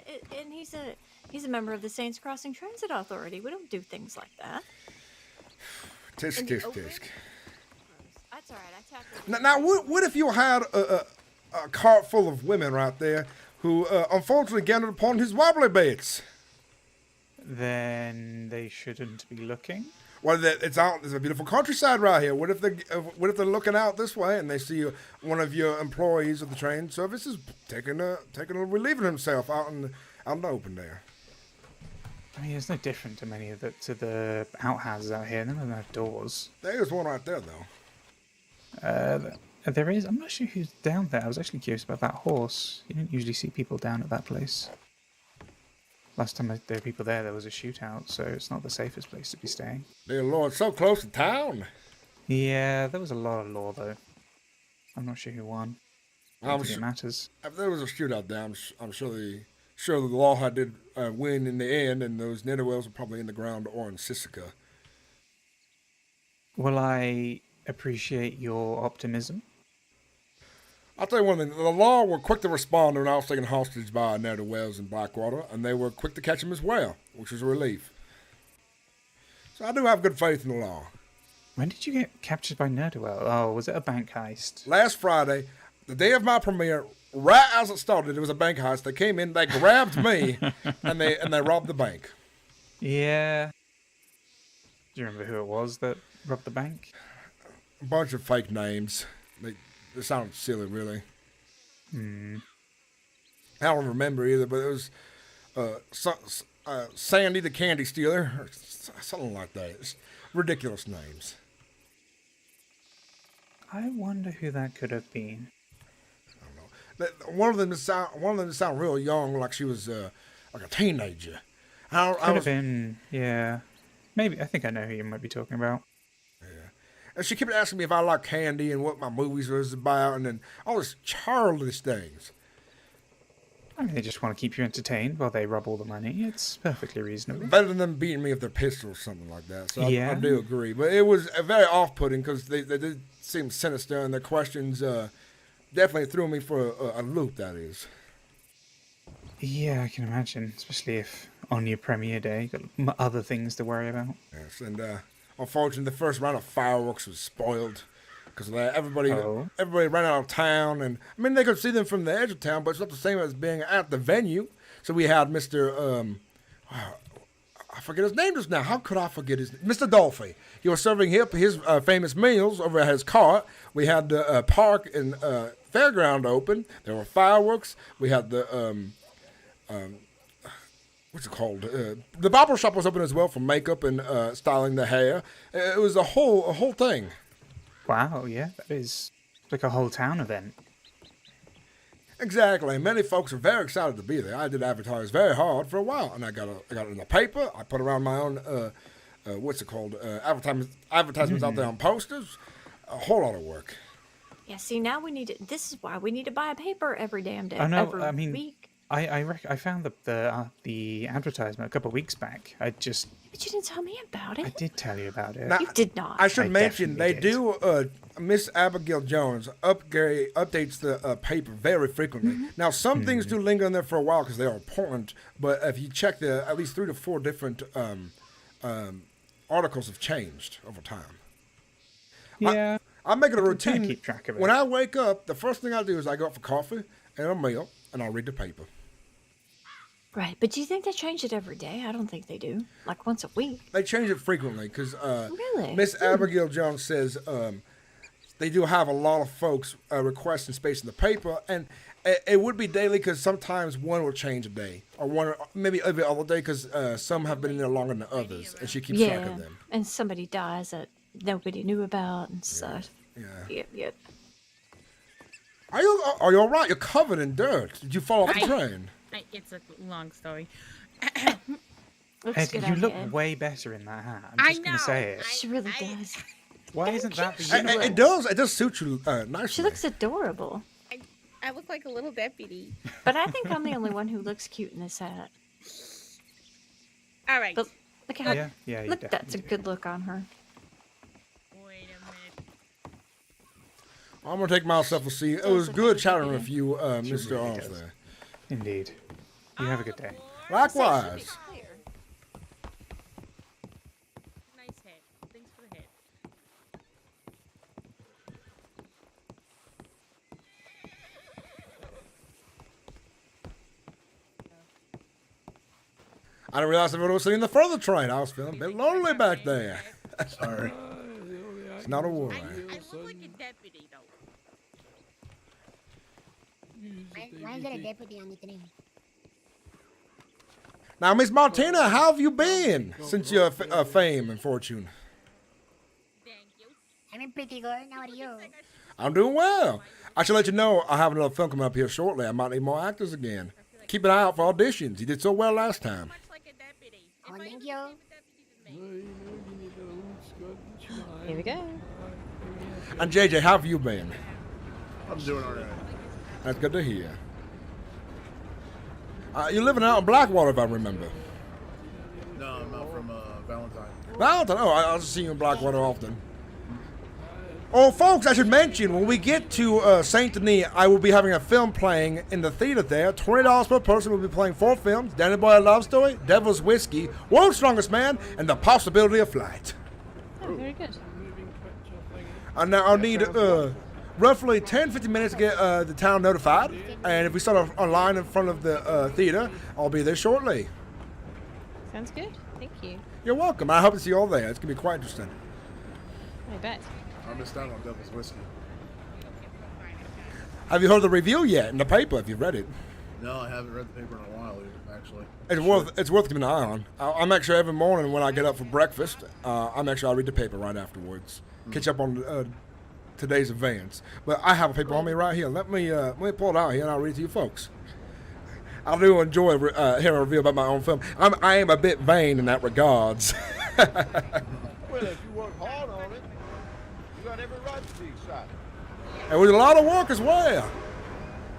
Speaker 15: he's a member of the Saints Crossing Transit Authority. We don't do things like that.
Speaker 1: Tisk, tisk, tisk.
Speaker 15: That's all right. I tackled.
Speaker 1: Now, what if you had a cart full of women right there who unfortunately gambled upon his wobbly baits?
Speaker 12: Then they shouldn't be looking.
Speaker 1: Well, there's a beautiful countryside right here. What if they're looking out this way and they see one of your employees of the train services relieving himself out in the open there?
Speaker 12: I mean, it's no different to many of the outhouses out here. None of them have doors.
Speaker 1: There's one right there, though.
Speaker 12: There is. I'm not sure who's down there. I was actually curious about that horse. You don't usually see people down at that place. Last time there were people there was a shootout, so it's not the safest place to be staying.
Speaker 1: Dear Lord, so close to town.
Speaker 12: Yeah, there was a lot of law, though. I'm not sure who won. I don't think it matters.
Speaker 1: If there was a shootout there, I'm sure the law did win in the end, and those ne'er-do-wells were probably in the ground or in Sissica.
Speaker 12: Well, I appreciate your optimism.
Speaker 1: I'll tell you one thing. The law were quick to respond when I was taken hostage by ne'er-do-wells in Blackwater, and they were quick to catch him as well, which was a relief. So I do have good faith in the law.
Speaker 12: When did you get captured by ne'er-do-well? Oh, was it a bank heist?
Speaker 1: Last Friday, the day of my premiere, right as it started, it was a bank heist. They came in, they grabbed me, and they robbed the bank.
Speaker 12: Yeah. Do you remember who it was that robbed the bank?
Speaker 1: A bunch of fake names. It sounded silly, really. I don't remember either, but it was Sandy the Candy Stealer, or something like that. It's ridiculous names.
Speaker 12: I wonder who that could have been.
Speaker 1: I don't know. One of them sound real young, like she was like a teenager.
Speaker 12: Could have been, yeah. Maybe. I think I know who you might be talking about.
Speaker 1: And she kept asking me if I like candy and what my movies was about, and then all this childish things.
Speaker 12: I mean, they just want to keep you entertained while they rob all the money. It's perfectly reasonable.
Speaker 1: Better than them beating me with their pistol or something like that. So
Speaker 12: yeah.
Speaker 1: I do agree. But it was very off-putting because they did seem sinister, and their questions definitely threw me for a loop, that is.
Speaker 12: Yeah, I can imagine, especially if on your premiere day you've got other things to worry about.
Speaker 1: Yes, and unfortunately, the first round of fireworks was spoiled because everybody ran out of town, and I mean they could see them from the edge of town, but it's not the same as being at the venue. So we had Mr. I forget his name just now. How could I forget his name? Mr. Dolphy. He was serving his famous meals over at his cart. We had the park and fairground open. There were fireworks. We had the what's it called? The barber shop was open as well for makeup and styling the hair. It was a whole thing.
Speaker 12: Wow, yeah, that is like a whole town event.
Speaker 1: Exactly. Many folks are very excited to be there. I did advertise very hard for a while, and I got it in the paper. I put around my own advertisements out there on posters. A whole lot of work.
Speaker 15: Yeah. See, now we need it. This is why we need to buy a paper every damn day.
Speaker 12: I know.
Speaker 15: Every
Speaker 12: I mean,
Speaker 15: week.
Speaker 12: I found the advertisement a couple of weeks back.
Speaker 15: But you didn't tell me about it.
Speaker 12: I did tell you about it.
Speaker 15: You did not.
Speaker 1: I should mention they do. Miss Abigail Jones updates the paper very frequently.
Speaker 15: Mm-hmm.
Speaker 1: Now some things do linger in there for a while because they are important. But if you check at least 3 to 4 different articles have changed over time.
Speaker 12: Yeah.
Speaker 1: I make it a routine.
Speaker 12: Keep track of it.
Speaker 1: When I wake up, the first thing I do is I go out for coffee and a meal, and I'll read the paper.
Speaker 15: Right, but do you think they change it every day? I don't think they do. Like once a week.
Speaker 1: They change it frequently because
Speaker 15: Really?
Speaker 1: Miss Abigail Jones says
Speaker 2: they do have a lot of folks requesting space in the paper, and it would be daily because sometimes one will change a day, or one, or maybe every other day because some have been in there longer than others, and she keeps track of them.
Speaker 15: And somebody dies that nobody knew about and such.
Speaker 2: Yeah.
Speaker 15: Yep.
Speaker 2: Are you all right? You're covered in dirt. Did you fall off the train?
Speaker 6: It's a long story.
Speaker 12: Ed, you look way better in that hat. I'm just going to say it.
Speaker 15: She really does.
Speaker 12: Why isn't that the universe?
Speaker 2: It does suit you nicely.
Speaker 15: She looks adorable.
Speaker 6: I look like a little deputy.
Speaker 15: But I think I'm the only one who looks cute in this hat.
Speaker 6: All right.
Speaker 15: But look how
Speaker 12: yeah,
Speaker 15: look, that's a good look on her.
Speaker 6: Wait a minute.
Speaker 2: I'm gonna take myself a seat. It was good chatting with you, Mr. Arthur.
Speaker 12: Indeed. You have a good day.
Speaker 2: Likewise.
Speaker 6: Nice head. Thanks for the head.
Speaker 2: I didn't realize everyone was sitting in the further train. I was feeling a bit lonely back there.
Speaker 19: Sorry.
Speaker 2: It's not a worry.
Speaker 6: I look like a deputy, though.
Speaker 14: Why is there a deputy on the train?
Speaker 2: Now, Miss Martina, how have you been since your fame and fortune?
Speaker 14: I'm pretty good. How are you?
Speaker 2: I'm doing well. I should let you know I have another film coming up here shortly. I might need more actors again. Keep an eye out for auditions. You did so well last time.
Speaker 14: Oh, thank you.
Speaker 4: Here we go.
Speaker 2: And JJ, how have you been?
Speaker 19: I'm doing all right.
Speaker 2: That's good to hear. You're living out in Blackwater, if I remember.
Speaker 19: No, I'm out from Valentine.
Speaker 2: Valentine? Oh, I'll see you in Blackwater often. Oh, folks, I should mention, when we get to Saint Denis, I will be having a film playing in the theater there. $20 per person. We'll be playing 4 films: Danny Boy, A Love Story, Devil's Whiskey, World's Strongest Man, and The Possibility of Flight.
Speaker 4: Oh, very good.
Speaker 2: And now I'll need roughly 10-15 minutes to get the town notified. And if we start a line in front of the theater, I'll be there shortly.
Speaker 4: Sounds good. Thank you.
Speaker 2: You're welcome. I hope to see you all there. It's going to be quite interesting.
Speaker 4: I bet.
Speaker 19: I missed out on Devil's Whiskey.
Speaker 2: Have you heard the review yet in the paper? If you've read it.
Speaker 19: No, I haven't read the paper in a while, actually.
Speaker 2: It's worth keeping an eye on. I'm actually every morning when I get up for breakfast, I read the paper right afterwards. Catch up on today's events. But I have a paper on me right here. Let me pull it out here and I'll read it to you folks. I do enjoy hearing a review about my own film. I am a bit vain in that regards.
Speaker 18: Well, if you work hard on it, you got every right to be excited.
Speaker 2: And with a lot of work as well.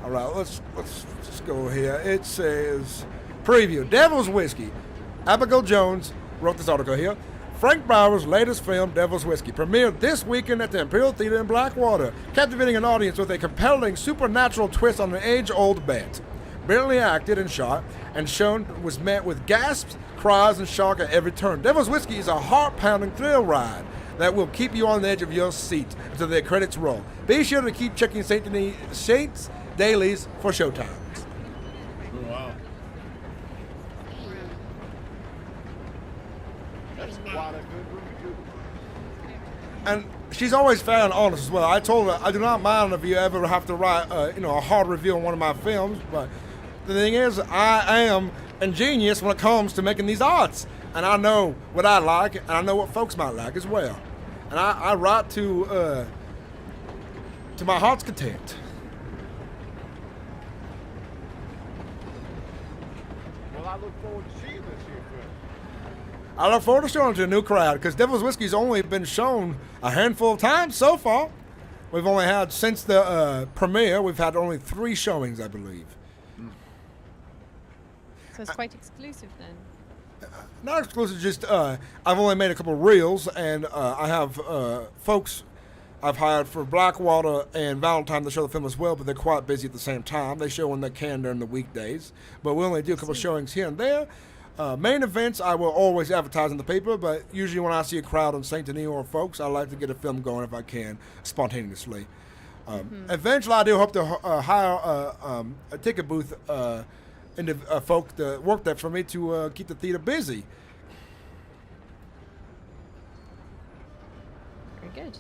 Speaker 2: All right, let's just go here. It says preview: Devil's Whiskey. Abigail Jones wrote this article here. Frank Brower's latest film, Devil's Whiskey, premiered this weekend at the Imperial Theater in Blackwater, captivating an audience with a compelling supernatural twist on an age-old bet. Brilliantly acted and shot, and shown was met with gasps, cries, and shock at every turn. Devil's Whiskey is a heart-pounding thrill ride that will keep you on the edge of your seat until the credits roll. Be sure to keep checking Saints dailies for showtimes.
Speaker 19: Oh, wow.
Speaker 18: That's quite a good review.
Speaker 2: And she's always fair and honest as well. I told her I do not mind if you ever have to write a hard review on one of my films, but the thing is, I am ingenious when it comes to making these arts, and I know what I like, and I know what folks might like as well, and I write to my heart's content.
Speaker 18: Well, I look forward to seeing this here film.
Speaker 2: I look forward to showing it to a new crowd, because Devil's Whiskey's only been shown a handful of times so far. We've only had, since the premiere, we've had only 3 showings, I believe.
Speaker 4: So it's quite exclusive then.
Speaker 2: Not exclusive, just I've only made a couple of reels, and I have folks I've hired for Blackwater and Valentine to show the film as well, but they're quite busy at the same time. They show when they can during the weekdays, but we only do a couple of showings here and there. Main events I will always advertise in the paper, but usually when I see a crowd in Saint Denis or folks, I like to get a film going if I can, spontaneously. Eventually I do hope to hire a ticket booth folk to work that for me to keep the theater busy.
Speaker 4: Very good.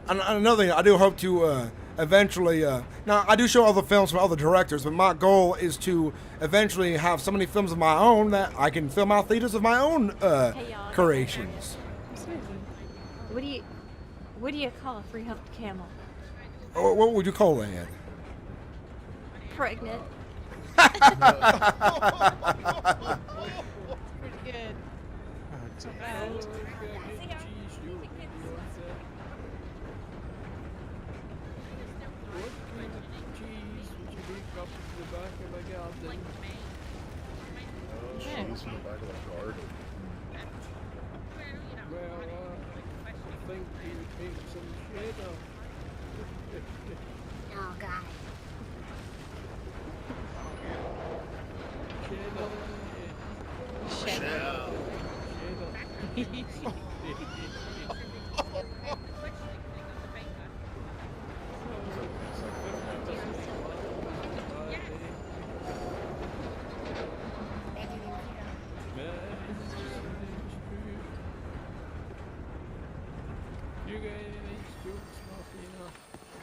Speaker 2: And another thing, I do hope to eventually. Now, I do show other films from other directors, but my goal is to eventually have so many films of my own that I can film out theaters of my own creations.
Speaker 15: What do you call a three-humped camel?
Speaker 2: What would you call that?
Speaker 15: Pregnant.
Speaker 6: Pretty good.
Speaker 7: Cheese from the back of the garden.
Speaker 17: Well, I think he would make some cheddar.
Speaker 14: Oh, God.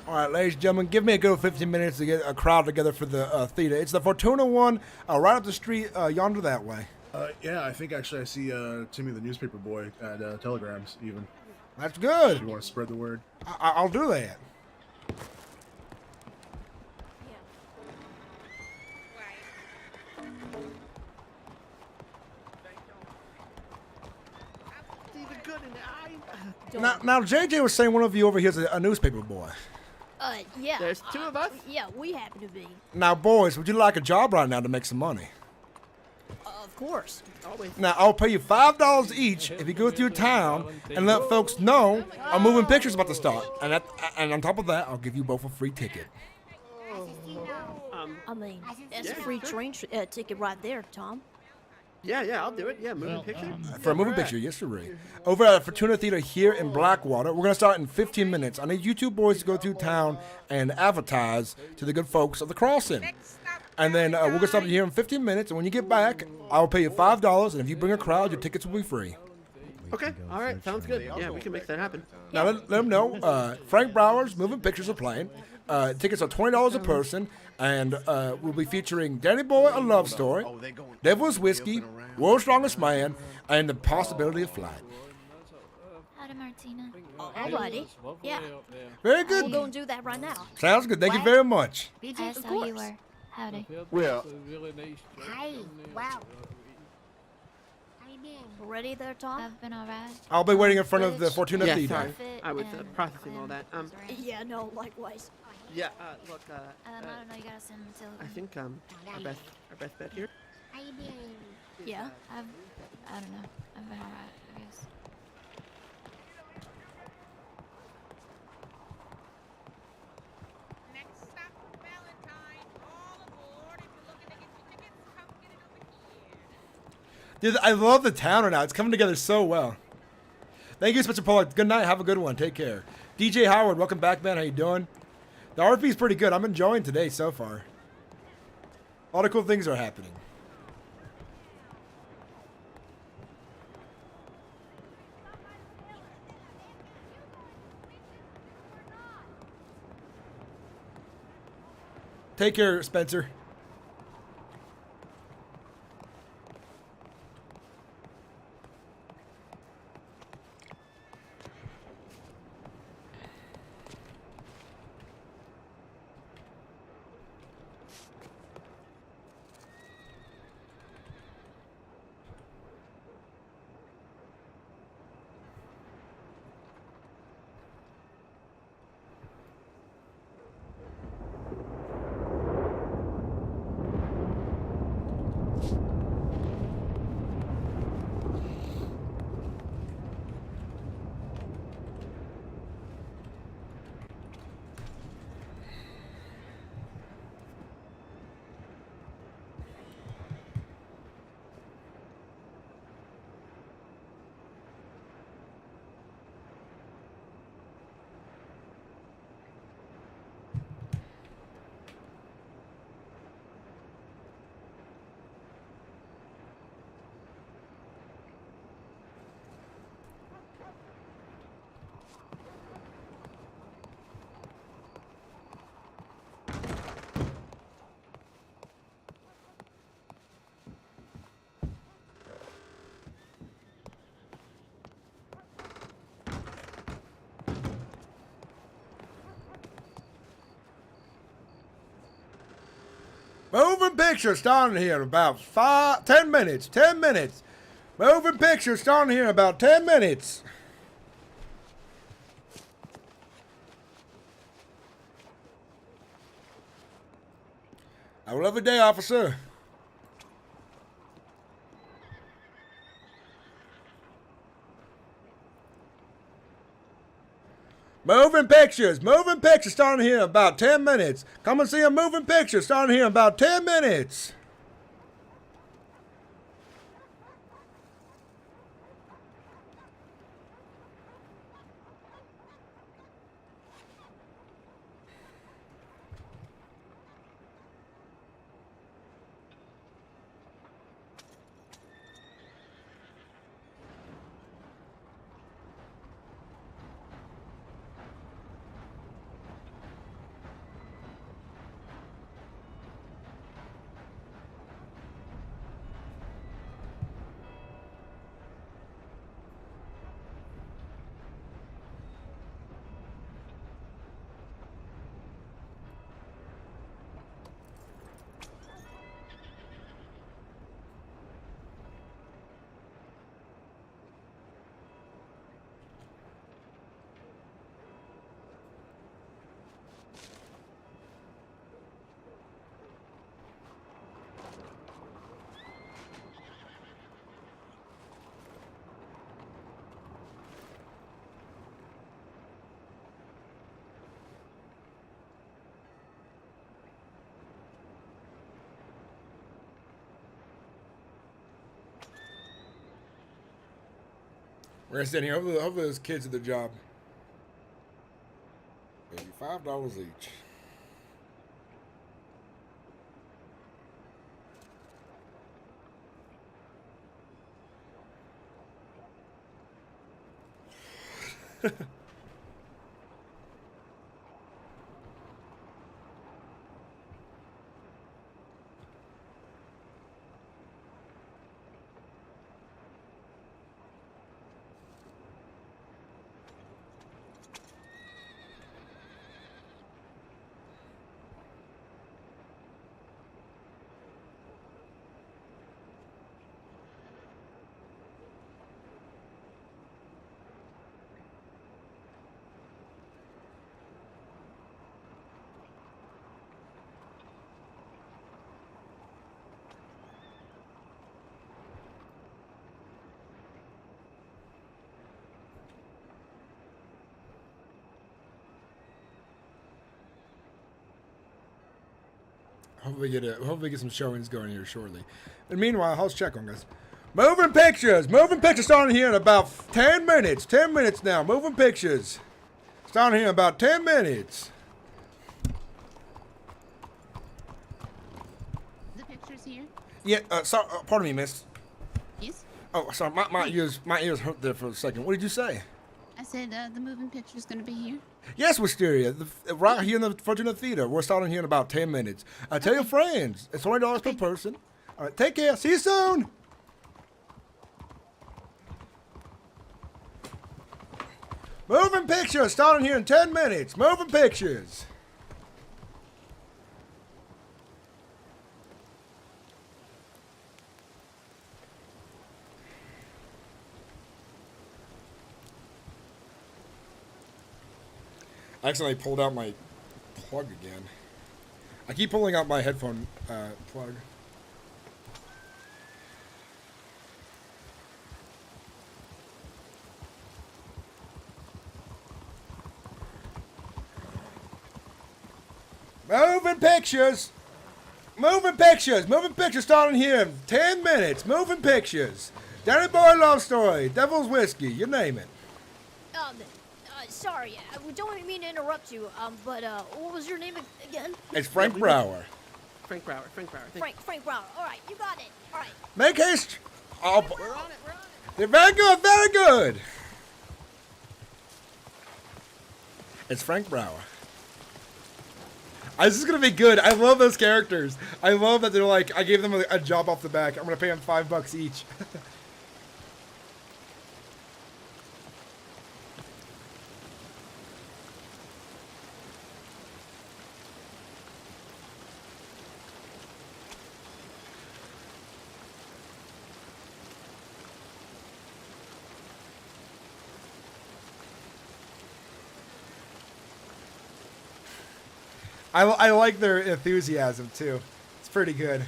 Speaker 2: All right, ladies and gentlemen, give me a good 15 minutes to get a crowd together for the theater. It's the Fortuna one, right up the street, yonder that way.
Speaker 19: Yeah, I think actually I see Timmy the newspaper boy at Telegrams even.
Speaker 2: That's good.
Speaker 19: If you want to spread the word.
Speaker 2: I'll do that. Now, JJ was saying one of you over here is a newspaper boy.
Speaker 20: Yeah.
Speaker 14: There's two of us?
Speaker 20: Yeah, we happen to be.
Speaker 2: Now, boys, would you like a job right now to make some money?
Speaker 20: Of course. Always.
Speaker 2: Now, I'll pay you $5 each if you go through town and let folks know a moving picture's about to start. And on top of that, I'll give you both a free ticket.
Speaker 20: I mean, that's a free train ticket right there, Tom.
Speaker 14: Yeah, I'll do it. Yeah, moving picture.
Speaker 2: For a moving picture, yes, sir. Over at Fortuna Theater here in Blackwater, we're going to start in 15 minutes. I need you two boys to go through town and advertise to the good folks of the crossing. And then we're going to start here in 15 minutes, and when you get back, I'll pay you $5, and if you bring a crowd, your tickets will be free.
Speaker 14: Okay, all right, sounds good. Yeah, we can make that happen.
Speaker 2: Now, let them know, Frank Brower's moving pictures are playing. Tickets are $20 a person, and we'll be featuring Danny Boy, A Love Story, Devil's Whiskey, World's Strongest Man, and the possibility of flight.
Speaker 20: Howdy, Martina. Alrighty. Yeah.
Speaker 2: Very good.
Speaker 20: We'll go and do that right now.
Speaker 2: Sounds good. Thank you very much.
Speaker 20: I saw you were. Howdy.
Speaker 14: Well.
Speaker 20: Hi. Wow. Ready there, Tom? I've been alright.
Speaker 2: I'll be waiting in front of the Fortuna
Speaker 14: Yeah,
Speaker 2: Theater.
Speaker 14: sorry. I was processing all that.
Speaker 20: Yeah, no, likewise.
Speaker 14: Yeah, look,
Speaker 20: I don't know, you gotta send him to.
Speaker 14: I think, our best bet here.
Speaker 20: Yeah, I don't know. I've been alright, I guess.
Speaker 6: Next stop, Valentine. All aboard. If you're looking to get your tickets, come get it over here.
Speaker 2: Dude, I love the town right now. It's coming together so well. Thank you, Spencer Pollock. Good night. Have a good one. Take care. DJ Howard, welcome back, man. How you doing? The RP is pretty good. I'm enjoying today so far. A lot of cool things are happening. Take care, Spencer. Moving picture starting here in about 10 minutes. 10 minutes. Moving picture starting here in about 10 minutes. Have a lovely day, officer. Moving pictures starting here in about 10 minutes. Come and see a moving picture starting here in about 10 minutes. We're gonna sit here. Hopefully those kids at the job. Maybe $5 each. Hopefully get some showings going here shortly. And meanwhile, how's check on guys? Moving pictures starting here in about 10 minutes. 10 minutes now. Moving pictures starting here in about 10 minutes.
Speaker 14: The pictures here?
Speaker 2: Yeah. Sorry. Pardon me, miss.
Speaker 14: Yes.
Speaker 2: Oh, sorry. My ears hurt there for a second. What did you say?
Speaker 14: I said the moving picture's gonna be here.
Speaker 2: Yes, Wisteria. Right here in the Fortuna Theater. We're starting here in about 10 minutes. Tell your friends. It's $20 per person. All right. Take care. See you soon. Moving pictures starting here in 10 minutes. Moving pictures. I accidentally pulled out my plug again. I keep pulling out my headphone plug. Moving pictures. Moving pictures. Moving pictures starting here in 10 minutes. Moving pictures. Danny Boy Love Story. Devil's Whiskey. You name it.
Speaker 20: Sorry, I don't mean to interrupt you, but what was your name again?
Speaker 2: It's Frank Brower.
Speaker 16: Frank Brower.
Speaker 20: Frank Brower. All right, you got it. All right.
Speaker 2: Make haste. Oh,
Speaker 14: We're on it.
Speaker 2: they're very good. Very good. It's Frank Brower. This is gonna be good. I love those characters. I love that they're like, I gave them a job off the back. I'm gonna pay them $5 each. I like their enthusiasm too. It's pretty good.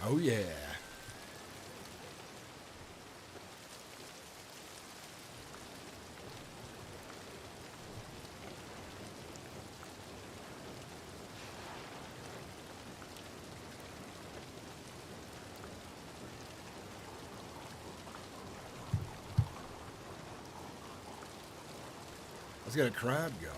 Speaker 1: Oh, yeah. Let's get a crowd going.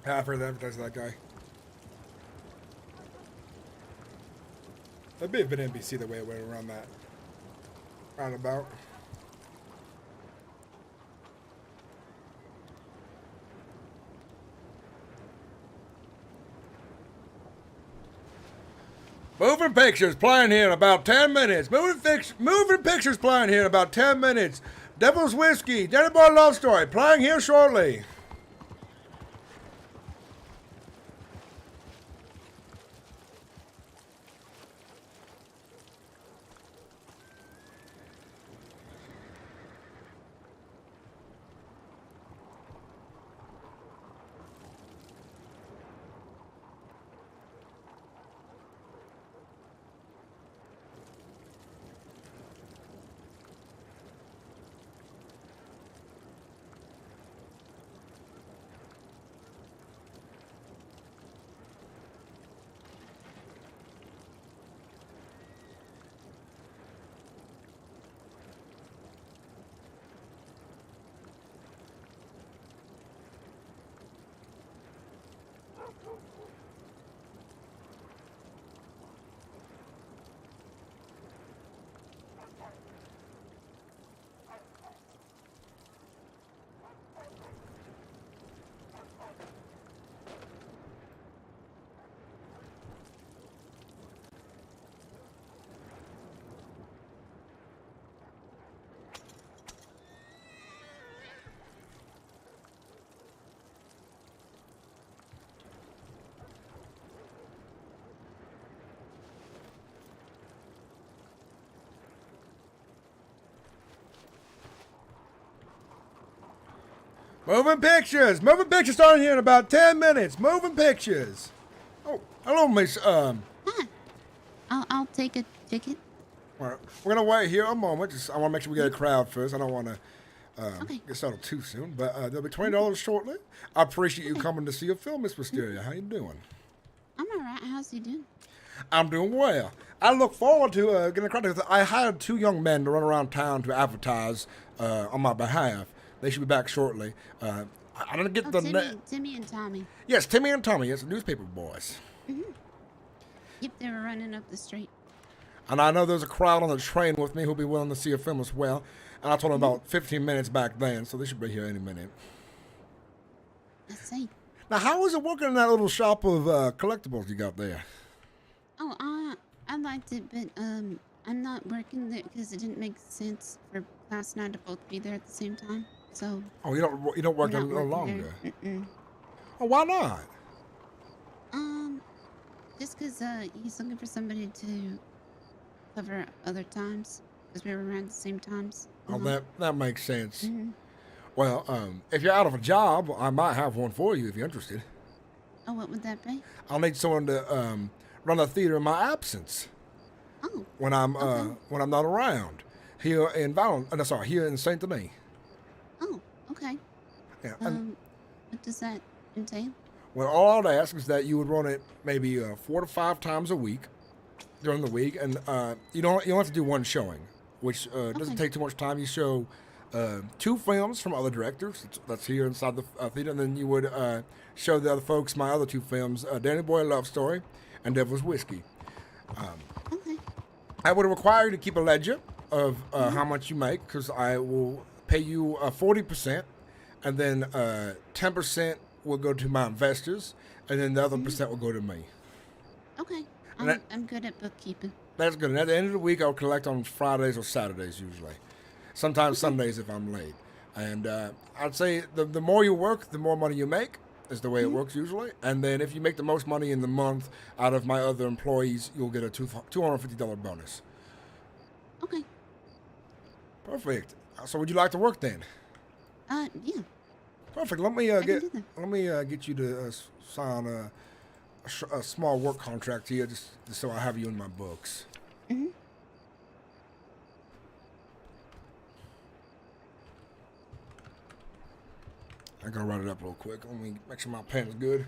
Speaker 2: Yeah, I've heard them advertise that guy. That'd be a bit NBC the way it went around that roundabout.
Speaker 1: Moving pictures playing here in about 10 minutes. Moving pictures playing here in about 10 minutes. Devil's Whiskey, Danny Boy Love Story playing here shortly. Moving pictures starting here in about 10 minutes. Moving pictures. Oh, hello, Miss.
Speaker 21: I'll take a ticket.
Speaker 1: All right, we're gonna wait here a moment. I want to make sure we get a crowd first. I don't want to get started too soon, but there'll be $20 shortly. I appreciate you coming to see a film, Miss Wisteria. How you doing?
Speaker 21: I'm alright. How's he doing?
Speaker 1: I'm doing well. I look forward to getting in contact with. I hired 2 young men to run around town to advertise on my behalf. They should be back shortly. I didn't get the
Speaker 21: Timmy and Tommy.
Speaker 1: Yes, Timmy and Tommy. Yes, the newspaper boys.
Speaker 21: Yep, they were running up the street.
Speaker 1: And I know there's a crowd on the train with me who'll be willing to see a film as well. And I told them about 15 minutes back then, so they should be here any minute.
Speaker 21: I see.
Speaker 1: Now, how is it working in that little shop of collectibles you got there?
Speaker 21: Oh, I liked it, but I'm not working there because it didn't make sense for Klaus and I to both be there at the same time. So.
Speaker 1: Oh, you don't work there a little longer. Oh, why not?
Speaker 21: Just because he's looking for somebody to cover other times because we were around at the same times.
Speaker 1: Oh, that makes sense. Well, if you're out of a job, I might have one for you if you're interested.
Speaker 21: Oh, what would that be?
Speaker 1: I'll need someone to run a theater in my absence.
Speaker 21: Oh.
Speaker 1: When I'm not around, here in here in Saint Denis.
Speaker 21: Oh, okay.
Speaker 1: Yeah.
Speaker 21: What does that entail?
Speaker 1: Well, all I'd ask is that you would run it maybe 4 to 5 times a week during the week, and you don't have to do one showing, which doesn't take too much time. You show 2 films from other directors that's here inside the theater, and then you would show the other folks my other 2 films, Danny Boy Love Story and Devil's Whiskey. I would require you to keep a ledger of how much you make, because I will pay you 40%, and then 10% will go to my investors, and then the other percent will go to me.
Speaker 21: Okay. I'm good at bookkeeping.
Speaker 1: That's good. And at the end of the week, I'll collect on Fridays or Saturdays usually. Sometimes Sundays if I'm late. And I'd say the more you work, the more money you make, is the way it works usually. And then if you make the most money in the month out of my other employees, you'll get a $250 bonus.
Speaker 21: Okay.
Speaker 1: Perfect. So would you like to work then?
Speaker 21: Yeah.
Speaker 1: Perfect. Let me get you to sign a small work contract here, just so I have you in my books.
Speaker 21: Mm-hmm.
Speaker 1: I'm gonna write it up real quick. Let me make sure my pen is good.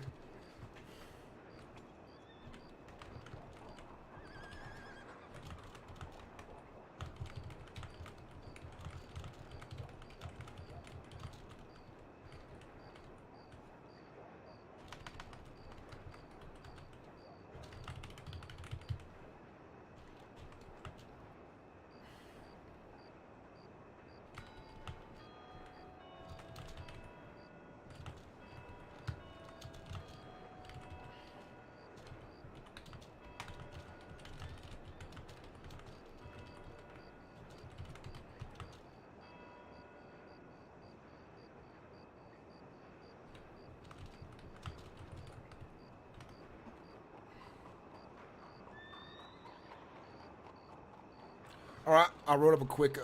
Speaker 1: All right, I wrote up a quick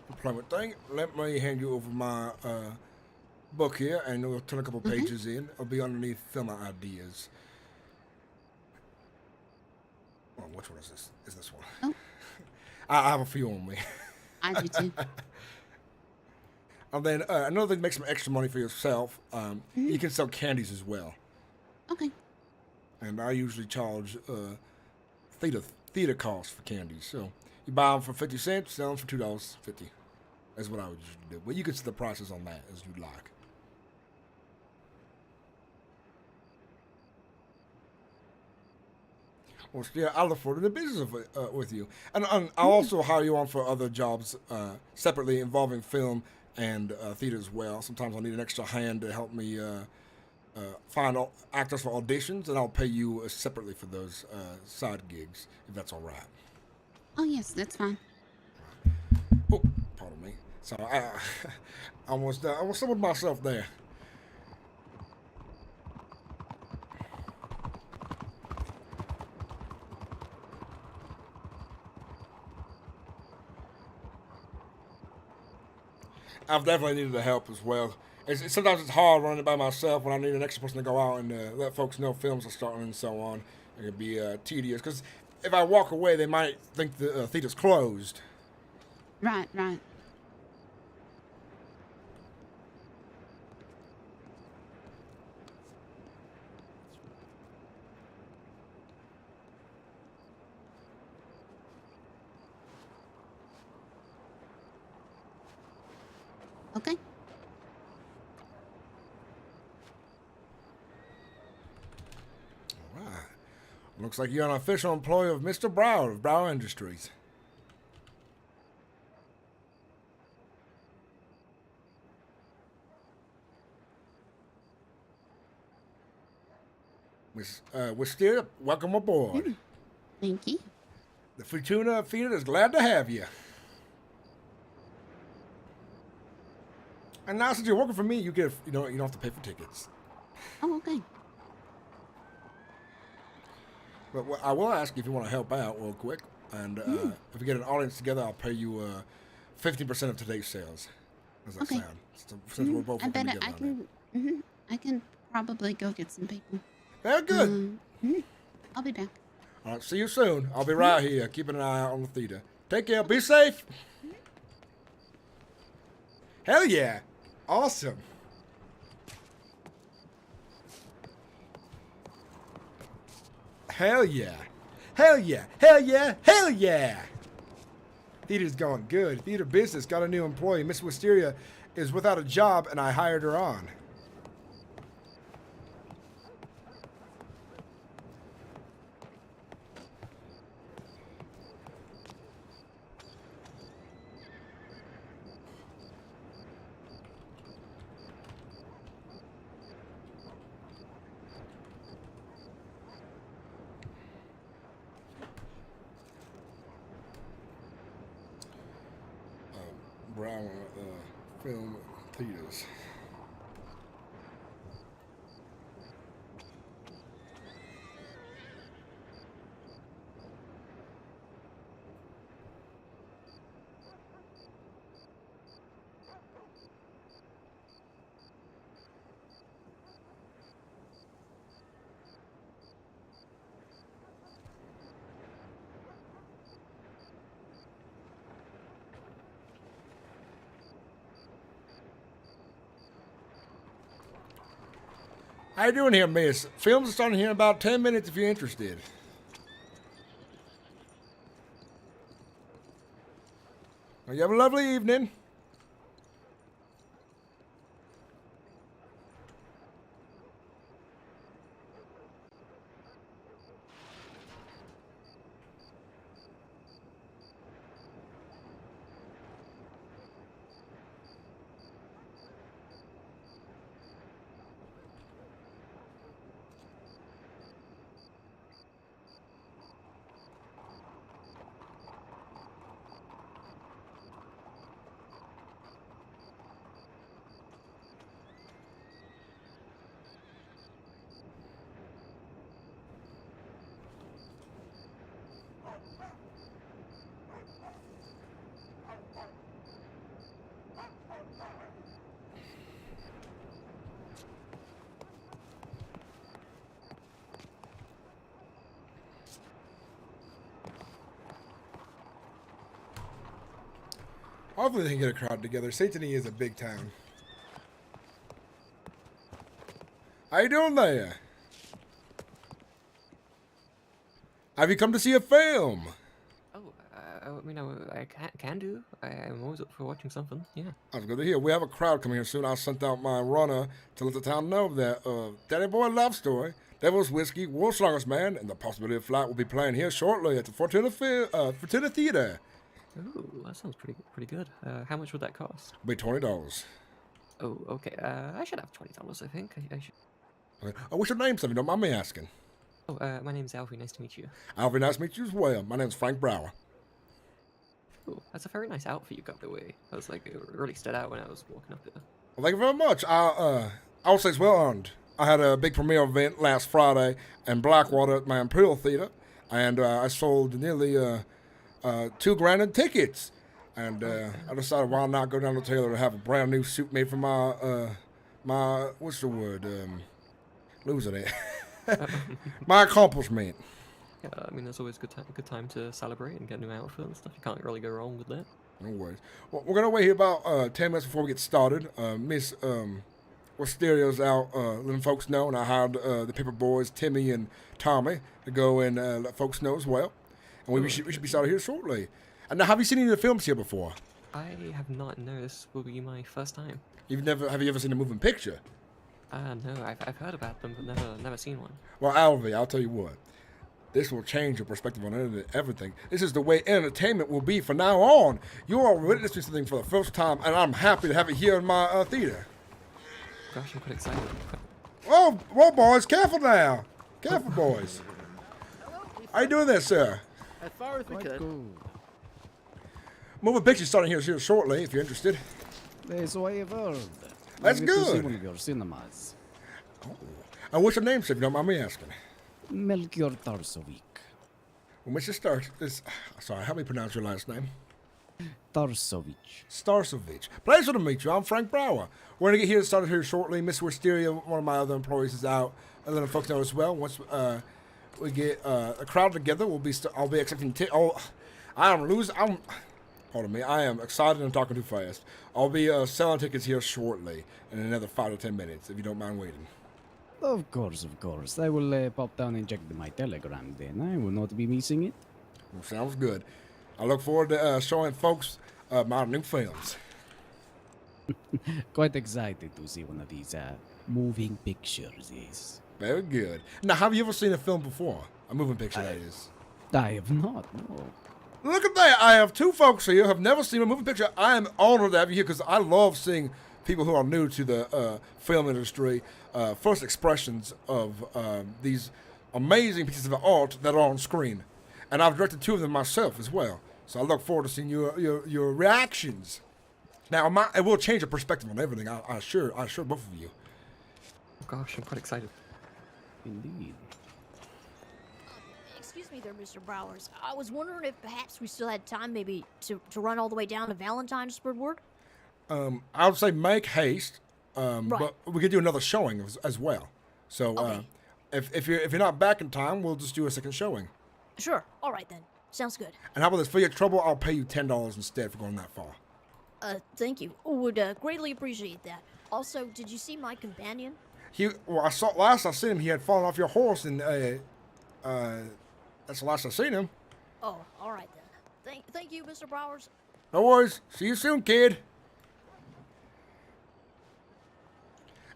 Speaker 1: employment thing. Let me hand you over my book here, and we'll turn a couple pages in. It'll be underneath film ideas. Oh, which one is this? Is this one?
Speaker 21: Oh.
Speaker 1: I have a few on me.
Speaker 21: I do too.
Speaker 1: And then another thing to make some extra money for yourself, you can sell candies as well.
Speaker 21: Okay.
Speaker 1: And I usually charge theater costs for candies. So you buy them for 50 cents, sell them for $2.50. That's what I would usually do. But you can set the prices on that as you'd like. Well, yeah, I look forward to the business with you. And I'll also hire you on for other jobs separately involving film and theater as well. Sometimes I'll need an extra hand to help me find actors for auditions, and I'll pay you separately for those side gigs, if that's all right.
Speaker 21: Oh, yes, that's fine.
Speaker 1: Oh, pardon me. So I almost stumbled myself there. I've definitely needed the help as well. Sometimes it's hard running it by myself when I need an extra person to go out and let folks know films are starting and so on. It can be tedious because if I walk away, they might think the theater's closed.
Speaker 21: Right. Okay.
Speaker 1: All right. Looks like you're an official employee of Mr. Brow of Brow Industries. Wisteria, welcome aboard.
Speaker 21: Thank you.
Speaker 1: The Fortuna Theater is glad to have you. And now since you're working for me, you don't have to pay for tickets.
Speaker 21: Oh, okay.
Speaker 1: But I will ask you if you want to help out real quick. And if we get an audience together, I'll pay you 15% of today's sales. Does that sound? Since we're both
Speaker 21: I
Speaker 1: working
Speaker 21: bet
Speaker 1: together
Speaker 21: I
Speaker 1: on
Speaker 21: can. I can probably go get some people.
Speaker 1: Very good.
Speaker 21: I'll be back.
Speaker 1: All right, see you soon. I'll be right here, keeping an eye out on the theater. Take care. Be safe.
Speaker 2: Hell yeah. Awesome. Hell yeah. Hell yeah. Hell yeah. Hell yeah. Theater's going good. Theater business got a new employee. Miss Wisteria is without a job, and I hired her on.
Speaker 1: Brown Film Theaters. How you doing here, miss? Films are starting here in about 10 minutes if you're interested. Well, you have a lovely evening. Hopefully they can get a crowd together. St. Denis is a big town. How you doing there? Have you come to see a film?
Speaker 5: I can do. I'm always up for watching something, yeah.
Speaker 1: That's good to hear. We have a crowd coming here soon. I sent out my runner to let the town know that Daddy Boy Love Story, Devil's Whiskey, World's Strongest Man, and the Possibility of Flight will be playing here shortly at the Fortuna Theater.
Speaker 5: Ooh, that sounds pretty good. How much would that cost?
Speaker 1: It'll be $20.
Speaker 5: Oh, okay. I should have $20, I think. I should...
Speaker 1: Okay. What's your name, son? If you don't mind me asking.
Speaker 5: Oh, my name's Alfie. Nice to meet you.
Speaker 1: Alfie, nice to meet you as well. My name's Frank Brower.
Speaker 5: Ooh, that's a very nice outfit you got the way. I was like, it really stood out when I was walking up there.
Speaker 1: Well, thank you very much. I would say it's well earned. I had a big premiere event last Friday in Blackwater at my Imperial Theater, and I sold nearly $2,000 in tickets. And I decided why not go down to Taylor to have a brand new suit made for my what's the word? Losing it. My accomplishment.
Speaker 5: Yeah, I mean, there's always a good time to celebrate and get a new outfit and stuff. You can't really go wrong with that.
Speaker 1: No worries. Well, we're gonna wait here about 10 minutes before we get started. Miss Wisterio's out letting folks know, and I hired the paper boys, Timmy and Tommy, to go and let folks know as well. And we should be started here shortly. And now, have you seen any of the films here before?
Speaker 5: I have not. No, this will be my first time.
Speaker 1: Have you ever seen a moving picture?
Speaker 5: No, I've heard about them, but never seen one.
Speaker 1: Well, Alvy, I'll tell you what. This will change your perspective on everything. This is the way entertainment will be from now on. You are witnessing something for the first time, and I'm happy to have it here in my theater.
Speaker 5: Gosh, I'm quite excited.
Speaker 1: Whoa, boys, careful now. Careful, boys. How you doing there, sir?
Speaker 18: As far as we could.
Speaker 1: Moving picture starting here shortly, if you're interested.
Speaker 11: So I have heard.
Speaker 1: That's
Speaker 11: I went to see
Speaker 1: good.
Speaker 11: one of your cinemas.
Speaker 1: Oh. And what's your name, sir, if you don't mind me asking?
Speaker 11: Melchior Tarsovic.
Speaker 1: Well, Mr. Sorry, how do you pronounce your last name?
Speaker 11: Tarsovic.
Speaker 1: Starsovic. Pleasure to meet you. I'm Frank Brower. We're going to get started here shortly. Miss Wisteria, one of my other employees, is out. And then folks know as well. Once we get a crowd together, I'll be accepting Pardon me. I am excited and talking too fast. I'll be selling tickets here shortly in another 5 to 10 minutes, if you don't mind waiting.
Speaker 11: Of course. I will pop down and check my telegram then. I will not be missing it.
Speaker 1: Well, sounds good. I look forward to showing folks my new films.
Speaker 11: Quite excited to see one of these moving pictures, yes.
Speaker 1: Very good. Now, have you ever seen a film before? A moving picture, that is.
Speaker 11: I have not, no.
Speaker 1: Look at that. I have two folks here who have never seen a moving picture. I am honored to have you here because I love seeing people who are new to the film industry, first expressions of these amazing pieces of art that are on screen. And I've directed 2 of them myself as well. So I look forward to seeing your reactions. Now, it will change your perspective on everything. I assure both of you.
Speaker 5: Oh gosh, I'm quite excited.
Speaker 11: Indeed.
Speaker 20: Excuse me there, Mr. Browers. I was wondering if perhaps we still had time maybe to run all the way down to Valentine'sburg Ward?
Speaker 1: I would say make haste,
Speaker 20: Right.
Speaker 1: but we could do another showing as well. So
Speaker 20: Okay.
Speaker 1: if you're not back in time, we'll just do a second showing.
Speaker 20: Sure. All right, then. Sounds good.
Speaker 1: And how about this? For your trouble, I'll pay you $10 instead for going that far.
Speaker 20: Thank you. Would greatly appreciate that. Also, did you see my companion?
Speaker 1: I saw him. He had fallen off your horse, and that's the last I seen him.
Speaker 20: Oh, all right then. Thank you, Mr. Browers.
Speaker 1: No worries. See you soon, kid.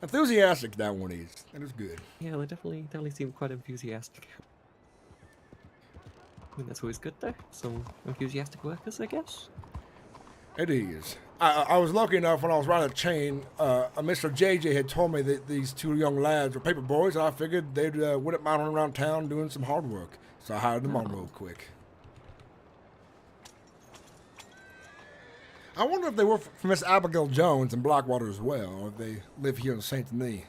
Speaker 1: Enthusiastic, that one is. That is good.
Speaker 5: Yeah, they definitely seem quite enthusiastic. I mean, that's always good though. Some enthusiastic workers, I guess.
Speaker 1: It is. I was lucky enough when I was riding a chain, Mr. JJ had told me that these 2 young lads were paper boys, and I figured they'd wouldn't mind running around town doing some hard work. So I hired them on real quick. I wonder if they work for Miss Abigail Jones in Blackwater as well, or if they live here in Saint Denis.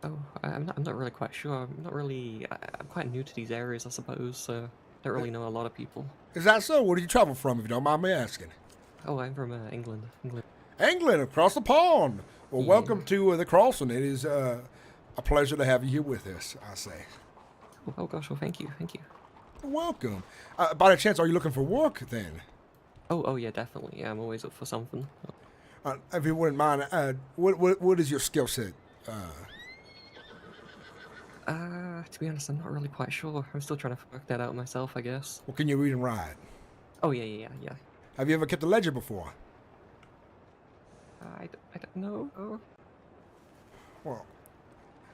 Speaker 5: Oh, I'm not really quite sure. I'm quite new to these areas, I suppose, so don't really know a lot of people.
Speaker 1: Is that so? Where did you travel from, if you don't mind me asking?
Speaker 5: Oh, I'm from England.
Speaker 1: England, across the pond. Well,
Speaker 5: Yeah.
Speaker 1: welcome to the Crossing. It is a pleasure to have you here with us, I say.
Speaker 5: Oh gosh, well, thank you.
Speaker 1: Welcome. By any chance, are you looking for work then?
Speaker 5: Oh yeah, definitely. Yeah, I'm always up for something.
Speaker 1: If you wouldn't mind, what is your skill set?
Speaker 5: To be honest, I'm not really quite sure. I'm still trying to work that out myself, I guess.
Speaker 1: Well, can you read and write?
Speaker 5: Oh yeah.
Speaker 1: Have you ever kept a ledger before?
Speaker 5: I don't know. Oh.
Speaker 1: Well,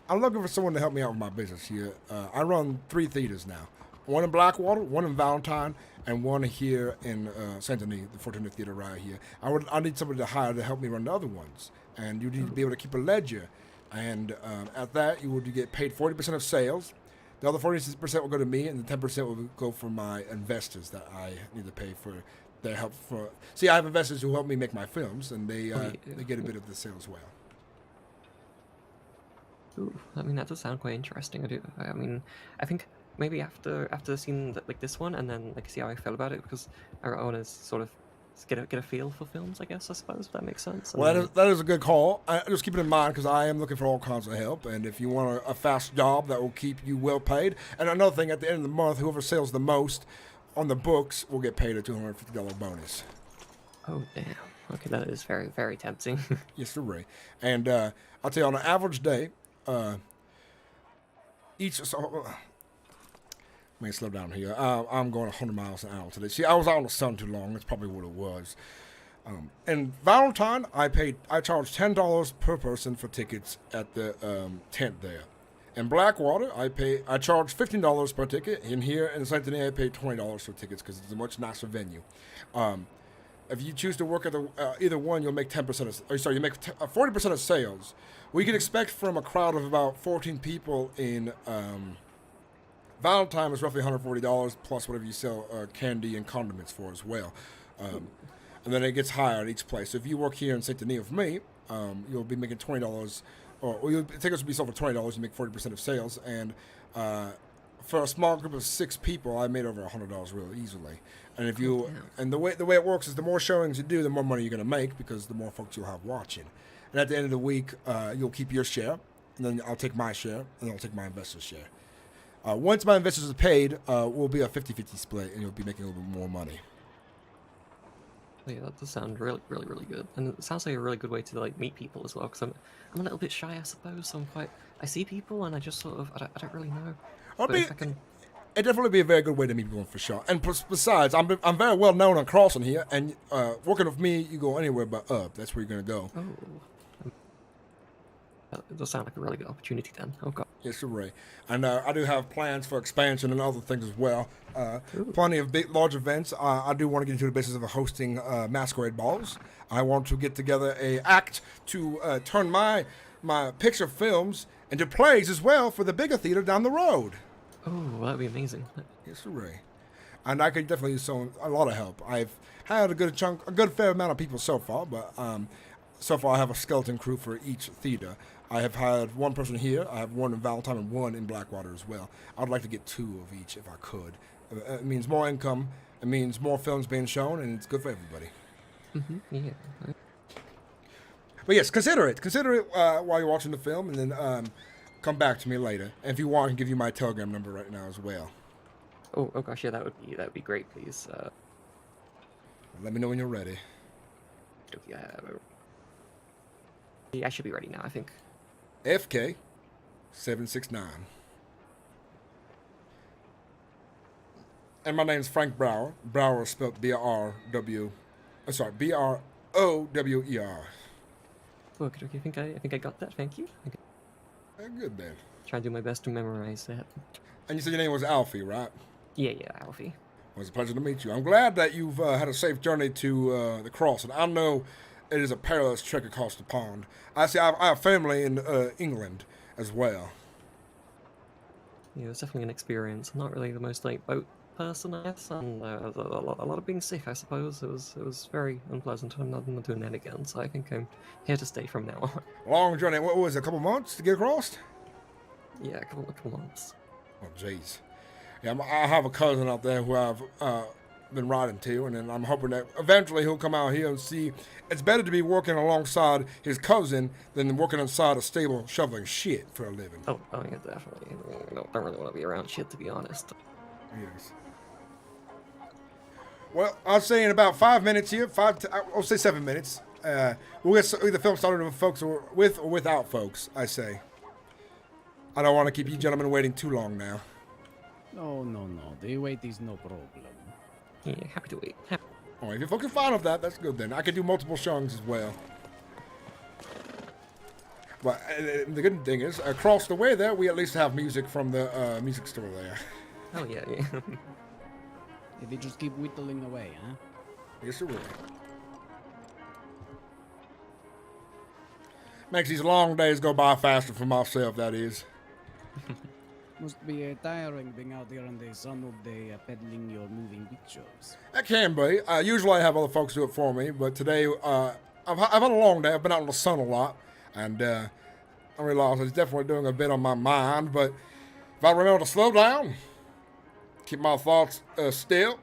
Speaker 1: I'm looking for someone to help me out with my business here. I run 3 theaters now. One in Blackwater, one in Valentine, and one here in Saint Denis, the Fortuna Theater right here. I need somebody to hire to help me run the other ones. And you need to be able to keep a ledger. And at that, you would get paid 40% of sales. The other 40% will go to me, and the 10% will go for my investors that I need to pay for their help. See, I have investors who help me make my films, and they get a bit of the sale as well.
Speaker 5: Ooh, I mean, that does sound quite interesting. I mean, I think maybe after seeing like this one, and then like see how I feel about it, because I want to sort of get a feel for films, I guess. I suppose if that makes sense.
Speaker 1: Well, that is a good call. Just keep it in mind, because I am looking for all kinds of help, and if you want a fast job that will keep you well paid, and another thing, at the end of the month, whoever sells the most on the books will get paid a $250 bonus.
Speaker 5: Oh damn. Okay, that is very, very tempting.
Speaker 1: Yes, sir. And I'll tell you, on an average day, let me slow down here. I'm going 100 miles an hour today. See, I was out in the sun too long. That's probably what it was.
Speaker 2: And Valentine, I charge $10 per person for tickets at the tent there. In Blackwater, I charge $15 per ticket. In here in Saint Denis, I pay $20 for tickets because it's a much nicer venue. If you choose to work at either one, you'll make 40% of sales. We can expect from a crowd of about 14 people in Valentine is roughly $140 plus whatever you sell candy and condiments for as well. And then it gets higher at each place. So if you work here in Saint Denis with me, you'll be making $20, or your tickets will be sold for $20. You make 40% of sales, and for a small group of 6 people, I made over $100 real easily. And if you and the way it works is the more showings you do, the more money you're gonna make because the more folks you'll have watching. And at the end of the week, you'll keep your share, and then I'll take my share, and then I'll take my investors' share. Once my investors are paid, we'll be a 50-50 split, and you'll be making a little bit more money.
Speaker 5: Yeah, that does sound really good, and it sounds like a really good way to like meet people as well. Because I'm a little bit shy, I suppose. So I see people, and I just sort of I don't really know.
Speaker 2: It'd definitely be a very good way to meet people for sure. And besides, I'm very well known on Crossing here, and working with me, you go anywhere but up. That's where you're gonna go.
Speaker 5: Oh, it does sound like a really good opportunity then. Oh god.
Speaker 2: Yes, Ray. And I do have plans for expansion and other things as well. Plenty of large events. I do want to get into the business of hosting masquerade balls. I want to get together a act to turn my picture films into plays as well for the bigger theater down the road.
Speaker 5: Oh, that'd be amazing.
Speaker 2: Yes, Ray. And I could definitely use a lot of help. I've had a good fair amount of people so far, but so far I have a skeleton crew for each theater. I have hired one person here. I have one in Valentine and one in Blackwater as well. I'd like to get 2 of each if I could. It means more income. It means more films being shown, and it's good for everybody.
Speaker 5: Yeah.
Speaker 2: But yes, consider it. Consider it while you're watching the film, and then come back to me later. And if you want, I can give you my Telegram number right now as well.
Speaker 5: Oh gosh, yeah, that would be great, please.
Speaker 2: Let me know when you're ready.
Speaker 5: Yeah, I should be ready now, I think.
Speaker 2: FK 769. And my name's Frank Brower. Brower is spelled B-R-O-W-E-R.
Speaker 5: Okay, I think I got that. Thank you.
Speaker 2: Good, man.
Speaker 5: Try and do my best to memorize that.
Speaker 2: And you said your name was Alfie, right?
Speaker 5: Yeah, Alfie.
Speaker 2: Well, it's a pleasure to meet you. I'm glad that you've had a safe journey to the crossing. I know it is a perilous trek across the pond. I have family in England as well.
Speaker 5: Yeah, it was definitely an experience. I'm not really the most boat person, I guess, and a lot of being sick, I suppose. It was very unpleasant. I'm not doing that again, so I think I'm here to stay from now on.
Speaker 2: Long journey. What was it? A couple months to get across?
Speaker 5: Yeah, a couple months.
Speaker 2: Oh, jeez. Yeah, I have a cousin out there who I've been riding to, and then I'm hoping that eventually he'll come out here and see it's better to be working alongside his cousin than working inside a stable shoveling shit for a living.
Speaker 5: Oh yeah, definitely. I don't really want to be around shit, to be honest.
Speaker 2: Yes. Well, I'll say in about 5 minutes here, I'll say 7 minutes. We'll get the film started with folks or without folks, I say. I don't want to keep you gentlemen waiting too long now.
Speaker 11: No. The wait is no problem.
Speaker 5: Yeah, happy to wait.
Speaker 2: Oh, if you folks are fine with that, that's good then. I can do multiple showings as well. But the good thing is, across the way there, we at least have music from the music store there.
Speaker 5: Oh, yeah.
Speaker 11: If they just keep whittling away, huh?
Speaker 2: Yes, it will. Makes these long days go by faster for myself, that is.
Speaker 11: Must be tiring being out here on the sun all day peddling your moving pictures.
Speaker 2: That can be. Usually I have other folks do it for me, but today I've had a long day. I've been out in the sun a lot, and I realize it's definitely doing a bit on my mind, but if I remember to slow down, keep my thoughts still,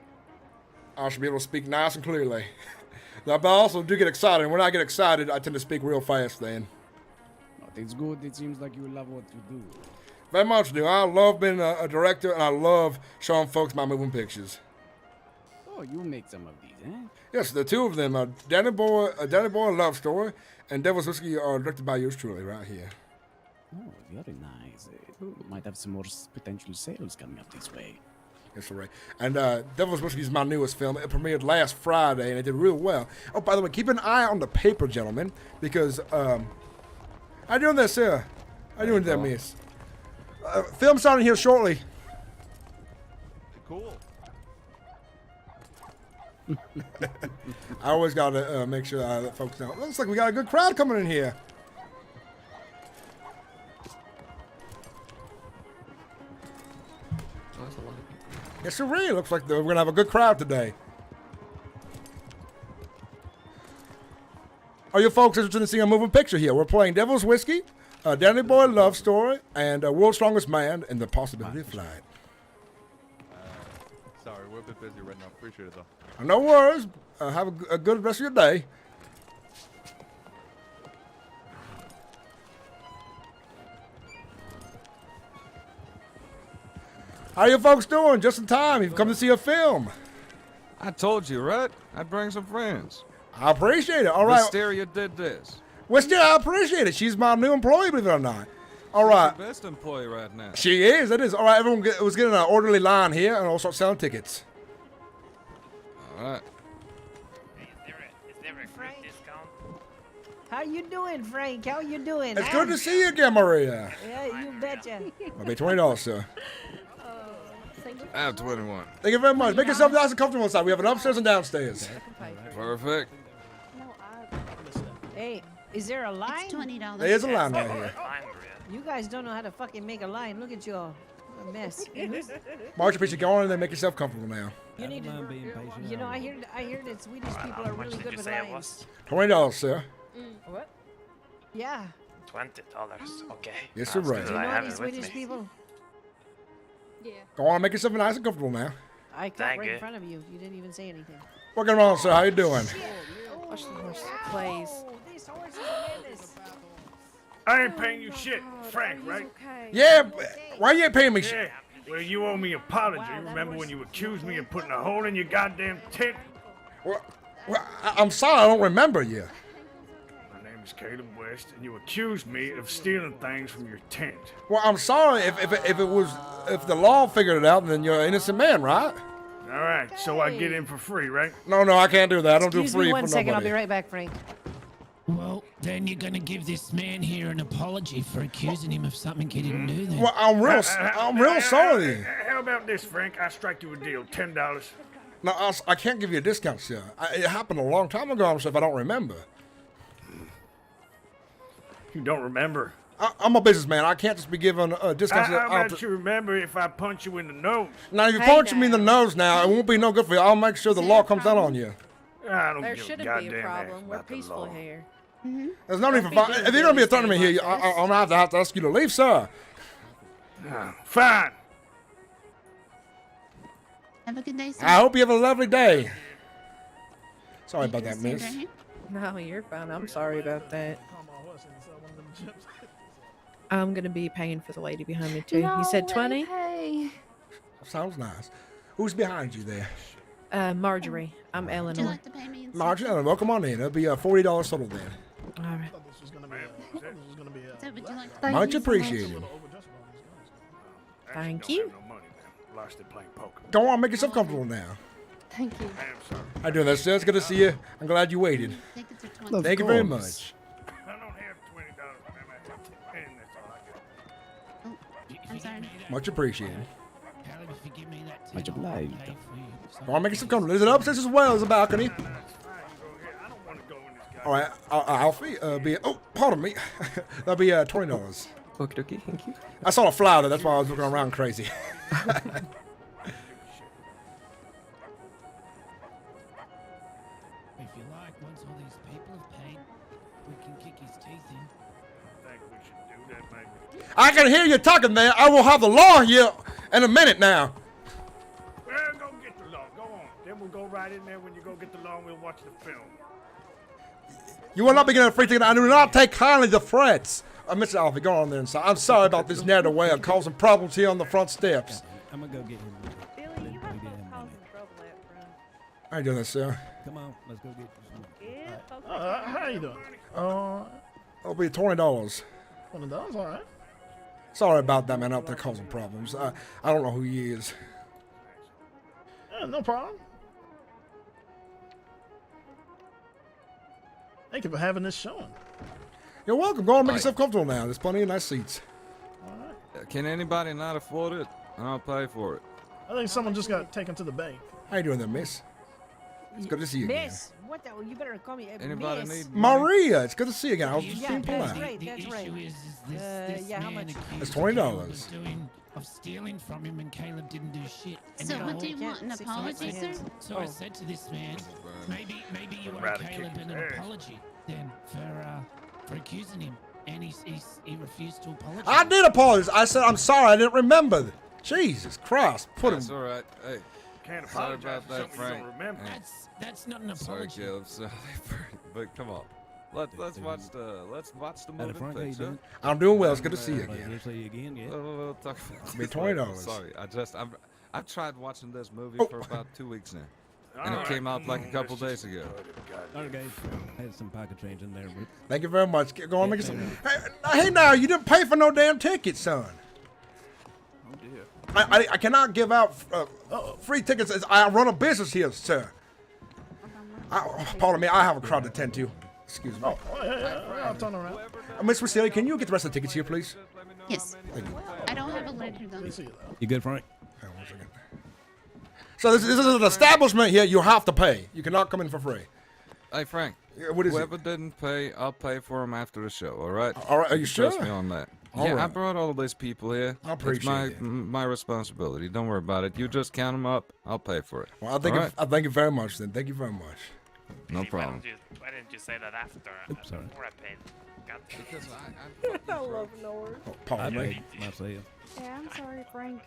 Speaker 2: I should be able to speak nice and clearly. But I also do get excited, and when I get excited, I tend to speak real fast then.
Speaker 11: It's good. It seems like you love what you do.
Speaker 2: Very much do. I love being a director, and I love showing folks my moving pictures.
Speaker 11: Oh, you make some of these, eh?
Speaker 2: Yes, the 2 of them, Danny Boy Love Story, and Devil's Whiskey are directed by yours truly, right here.
Speaker 11: Oh, very nice. Might have some more potential sales coming up this way.
Speaker 2: Yes, right. And Devil's Whiskey is my newest film. It premiered last Friday, and it did real well. Oh, by the way, keep an eye on the paper, gentlemen, because how you doing there, sir? How you doing there, miss? Film starting here shortly.
Speaker 18: Cool.
Speaker 2: I always got to make sure I let folks know. Looks like we got a good crowd coming in here.
Speaker 5: Oh, that's a lot of people.
Speaker 2: Yes, it really looks like we're going to have a good crowd today. Are you folks interested in seeing a moving picture here? We're playing Devil's Whiskey, Danny Boy Love Story, and World's Strongest Man, and the Possibility of Flight.
Speaker 3: Sorry, we're a bit busy right now. Appreciate it, though.
Speaker 2: No worries. Have a good rest of your day. How you folks doing? Just in time. You've come to see a film.
Speaker 22: I told you, right? I'd bring some friends.
Speaker 2: I appreciate it. All right.
Speaker 22: Wisteria did this.
Speaker 2: Wisteria, I appreciate it. She's my new employee, believe it or not. All right.
Speaker 22: She's the best employee right now.
Speaker 2: She is. It is. All right. Everyone was getting an orderly line here, and I'll start selling tickets.
Speaker 22: All right.
Speaker 23: How you doing, Frank? How you doing?
Speaker 2: It's good to see you again, Maria.
Speaker 23: Yeah, you betcha.
Speaker 2: I'll be $20, sir.
Speaker 22: I have 21.
Speaker 2: Thank you very much. Make yourself nice and comfortable inside. We have an upstairs and downstairs.
Speaker 22: Perfect.
Speaker 23: Hey, is there a line?
Speaker 21: It's $20.
Speaker 2: There is a line right here.
Speaker 23: You guys don't know how to fucking make a line. Look at you all. A mess.
Speaker 2: March, please go on and then make yourself comfortable now.
Speaker 23: You need to, you know, I hear that Swedish people are really good with lines.
Speaker 2: $20, sir.
Speaker 23: What? Yeah.
Speaker 24: $20. Okay.
Speaker 2: Yes, sir, right.
Speaker 23: Do you know any Swedish people?
Speaker 4: Yeah.
Speaker 2: Go on and make yourself nice and comfortable now.
Speaker 23: I cut right in front of you. You didn't even say anything.
Speaker 2: What's going on, sir? How you doing?
Speaker 23: Watch the horse, please. This horse is tremendous.
Speaker 25: I ain't paying you shit, Frank, right?
Speaker 2: Yeah, why you ain't paying me shit?
Speaker 25: Yeah. Well, you owe me an apology. Remember when you accused me of putting a hole in your goddamn tent?
Speaker 2: Well, I'm sorry, I don't remember you.
Speaker 25: My name is Caleb West, and you accused me of stealing things from your tent.
Speaker 2: Well, I'm sorry if the law figured it out, then you're an innocent man, right?
Speaker 25: All right, so I get in for free, right?
Speaker 2: No, I can't do that. I don't do
Speaker 23: Excuse
Speaker 2: free
Speaker 23: me
Speaker 2: for
Speaker 23: 1 second.
Speaker 2: nobody.
Speaker 23: I'll be right back, Frank.
Speaker 26: Well, then you're gonna give this man here an apology for accusing him of something he didn't do. Then.
Speaker 2: Well, I'm real sorry.
Speaker 25: How about this, Frank? I strike you a deal, $10.
Speaker 2: No, I can't give you a discount, sir. It happened a long time ago, so if I don't remember.
Speaker 25: You don't remember?
Speaker 2: I'm a businessman. I can't just be giving discounts.
Speaker 25: How about you remember if I punch you in the nose?
Speaker 2: Now, if you punch me in the nose now, it won't be no good for you. I'll make sure the law comes down on you.
Speaker 25: I don't
Speaker 6: There
Speaker 25: give
Speaker 6: shouldn't
Speaker 25: a
Speaker 6: be a
Speaker 25: goddamn
Speaker 6: problem.
Speaker 25: ass
Speaker 6: We're
Speaker 25: about the
Speaker 6: peaceful
Speaker 25: law.
Speaker 6: here.
Speaker 2: There's no need for fun. If you're going to be a threat to me here, I'm going to have to ask you to leave, sir.
Speaker 25: Fine.
Speaker 21: Have a good day, sir.
Speaker 2: I hope you have a lovely day. Sorry about that, miss.
Speaker 6: No, you're fine. I'm sorry about that. I'm gonna be paying for the lady behind me too. You said 20?
Speaker 2: Sounds nice. Who's behind you there?
Speaker 6: Marjorie. I'm Eleanor.
Speaker 2: Marjorie, Eleanor, come on in. It'll be $40 total then.
Speaker 6: All right.
Speaker 2: Much appreciated.
Speaker 6: Thank you.
Speaker 2: Go on, make yourself comfortable now.
Speaker 6: Thank you.
Speaker 2: How you doing there, sir? It's good to see you. I'm glad you waited. Thank you very much.
Speaker 21: I'm sorry.
Speaker 2: Much appreciated.
Speaker 11: Much obliged.
Speaker 2: Go on, make yourself comfortable. There's an upstairs as well as a balcony. All right, Alfie, oh, pardon me. That'll be $20.
Speaker 5: Okie dokie, thank you.
Speaker 2: I saw a flower there. That's why I was looking around crazy.
Speaker 26: If you like, once all these people have paid, we can kick his teeth in.
Speaker 25: Think we should do that, maybe?
Speaker 2: I can hear you talking there. I will have the law here in a minute now.
Speaker 25: Well, go get the law. Go on. Then we'll go right in there when you go get the law and we'll watch the film.
Speaker 2: You will not be getting a free ticket. I do not take kindly to threats. Mr. Alfie, go on there inside. I'm sorry about this nether way of causing problems here on the front steps.
Speaker 11: I'm gonna go get him.
Speaker 6: Billy, you have been causing trouble out front.
Speaker 2: How you doing, sir?
Speaker 11: Come on, let's go get some.
Speaker 6: Yeah,
Speaker 17: How you doing?
Speaker 2: It'll be $20.
Speaker 17: $20, all right.
Speaker 2: Sorry about that, man. Out there causing problems. I don't know who he is.
Speaker 8: No problem. Thank you for having this showing.
Speaker 2: You're welcome. Go on and make yourself comfortable now. There's plenty of nice seats.
Speaker 22: Can anybody not afford it? I'll pay for it.
Speaker 8: I think someone just got taken to the bank.
Speaker 2: How you doing there, miss? It's good to see you again.
Speaker 23: Miss, what the? You better call me
Speaker 22: Anybody
Speaker 23: Miss.
Speaker 22: need
Speaker 2: Maria, it's good to see you again. I was just
Speaker 23: Yeah,
Speaker 2: being
Speaker 23: that's
Speaker 2: polite.
Speaker 23: right. That's right. Yeah, how much?
Speaker 2: It's $20.
Speaker 26: Of stealing from him, and Caleb didn't do shit. And
Speaker 21: So
Speaker 26: you
Speaker 21: what
Speaker 26: know,
Speaker 21: do you want? An apology, sir?
Speaker 26: So I said to this man, maybe you owe Caleb an apology then for accusing him, and he refused to apologize.
Speaker 2: I did apologize. I said I'm sorry. I didn't remember. Jesus Christ. Put him.
Speaker 22: That's all right. Hey,
Speaker 25: Can't
Speaker 22: sorry
Speaker 25: apologize
Speaker 22: about
Speaker 25: for
Speaker 22: that,
Speaker 25: something you
Speaker 22: Frank.
Speaker 25: don't remember.
Speaker 22: Hey,
Speaker 26: That's not an
Speaker 22: sorry,
Speaker 26: apology.
Speaker 22: Caleb. Sorry, but come on. Let's watch the movie.
Speaker 11: Frank, how you
Speaker 22: picture.
Speaker 11: doing?
Speaker 2: I'm doing well. It's good to see you
Speaker 11: Good
Speaker 2: again.
Speaker 11: to see you again, yeah.
Speaker 22: We'll talk about
Speaker 2: Be
Speaker 22: this
Speaker 2: $20.
Speaker 22: later. Sorry, I've tried watching this movie
Speaker 2: Oh.
Speaker 22: for about 2 weeks now, and it
Speaker 25: All
Speaker 22: came
Speaker 25: right,
Speaker 22: out like a
Speaker 25: come
Speaker 22: couple
Speaker 25: on, let's
Speaker 22: days
Speaker 25: just
Speaker 22: ago.
Speaker 25: cut it, goddamn.
Speaker 11: All right, guys. I had some pocket change in there. But
Speaker 2: Thank you very much. Go on, make yourself. Hey, now you didn't pay for no damn ticket, son.
Speaker 25: Oh dear.
Speaker 2: I cannot give out free tickets. I run a business here, sir. Pardon me. I have a crowd to tend to. Excuse me.
Speaker 8: I'll turn around.
Speaker 2: Miss Rosilli, can you get the rest of the tickets here, please?
Speaker 21: Yes.
Speaker 2: Thank you.
Speaker 21: I don't have a ledger though.
Speaker 11: you good, Frank?
Speaker 2: Hang on one second. So this is an establishment here. You have to pay. You cannot come in for free.
Speaker 22: Hey, Frank.
Speaker 2: What is
Speaker 22: Whoever didn't pay, I'll pay for them after the show. All right.
Speaker 2: All right. Are you
Speaker 22: Trust
Speaker 2: sure?
Speaker 22: me on that.
Speaker 2: All
Speaker 22: Yeah, I
Speaker 2: right.
Speaker 22: brought all of these people here.
Speaker 2: I appreciate
Speaker 22: it's my responsibility. Don't worry about it. You just count them up. I'll pay for it.
Speaker 2: Well, I thank
Speaker 22: All
Speaker 2: you. I thank you very much. Then thank you very much.
Speaker 22: No problem.
Speaker 24: Why didn't you say that after?
Speaker 11: sorry.
Speaker 24: Before I paid. God damn.
Speaker 23: I
Speaker 24: Because
Speaker 23: love Norris.
Speaker 2: Oh, pardon me.
Speaker 11: Myself.
Speaker 14: Yeah, I'm sorry, Frank.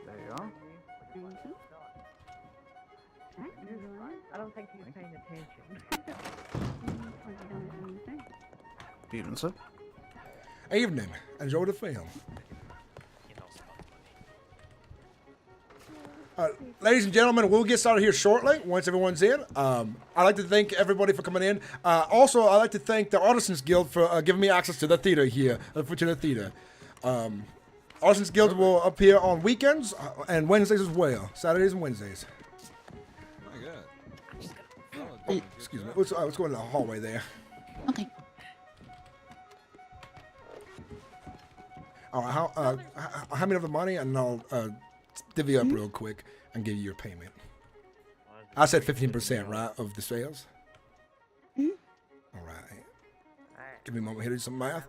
Speaker 25: There you are.
Speaker 23: I don't think he's paying attention.
Speaker 19: Evening, sir.
Speaker 2: Evening. Enjoy the film. Ladies and gentlemen, we'll get started here shortly once everyone's in. I'd like to thank everybody for coming in. Also, I'd like to thank the Artisans Guild for giving me access to the theater here, to the theater. Artisans Guild will appear on weekends and Wednesdays as well, Saturdays and Wednesdays.
Speaker 22: My God.
Speaker 2: Excuse me. Let's go in the hallway there.
Speaker 21: Okay.
Speaker 2: All right. How many of the money, and I'll divvy up real quick and give you your payment. I said 15%, right, of the sales. All right. Give me a moment here to do some math.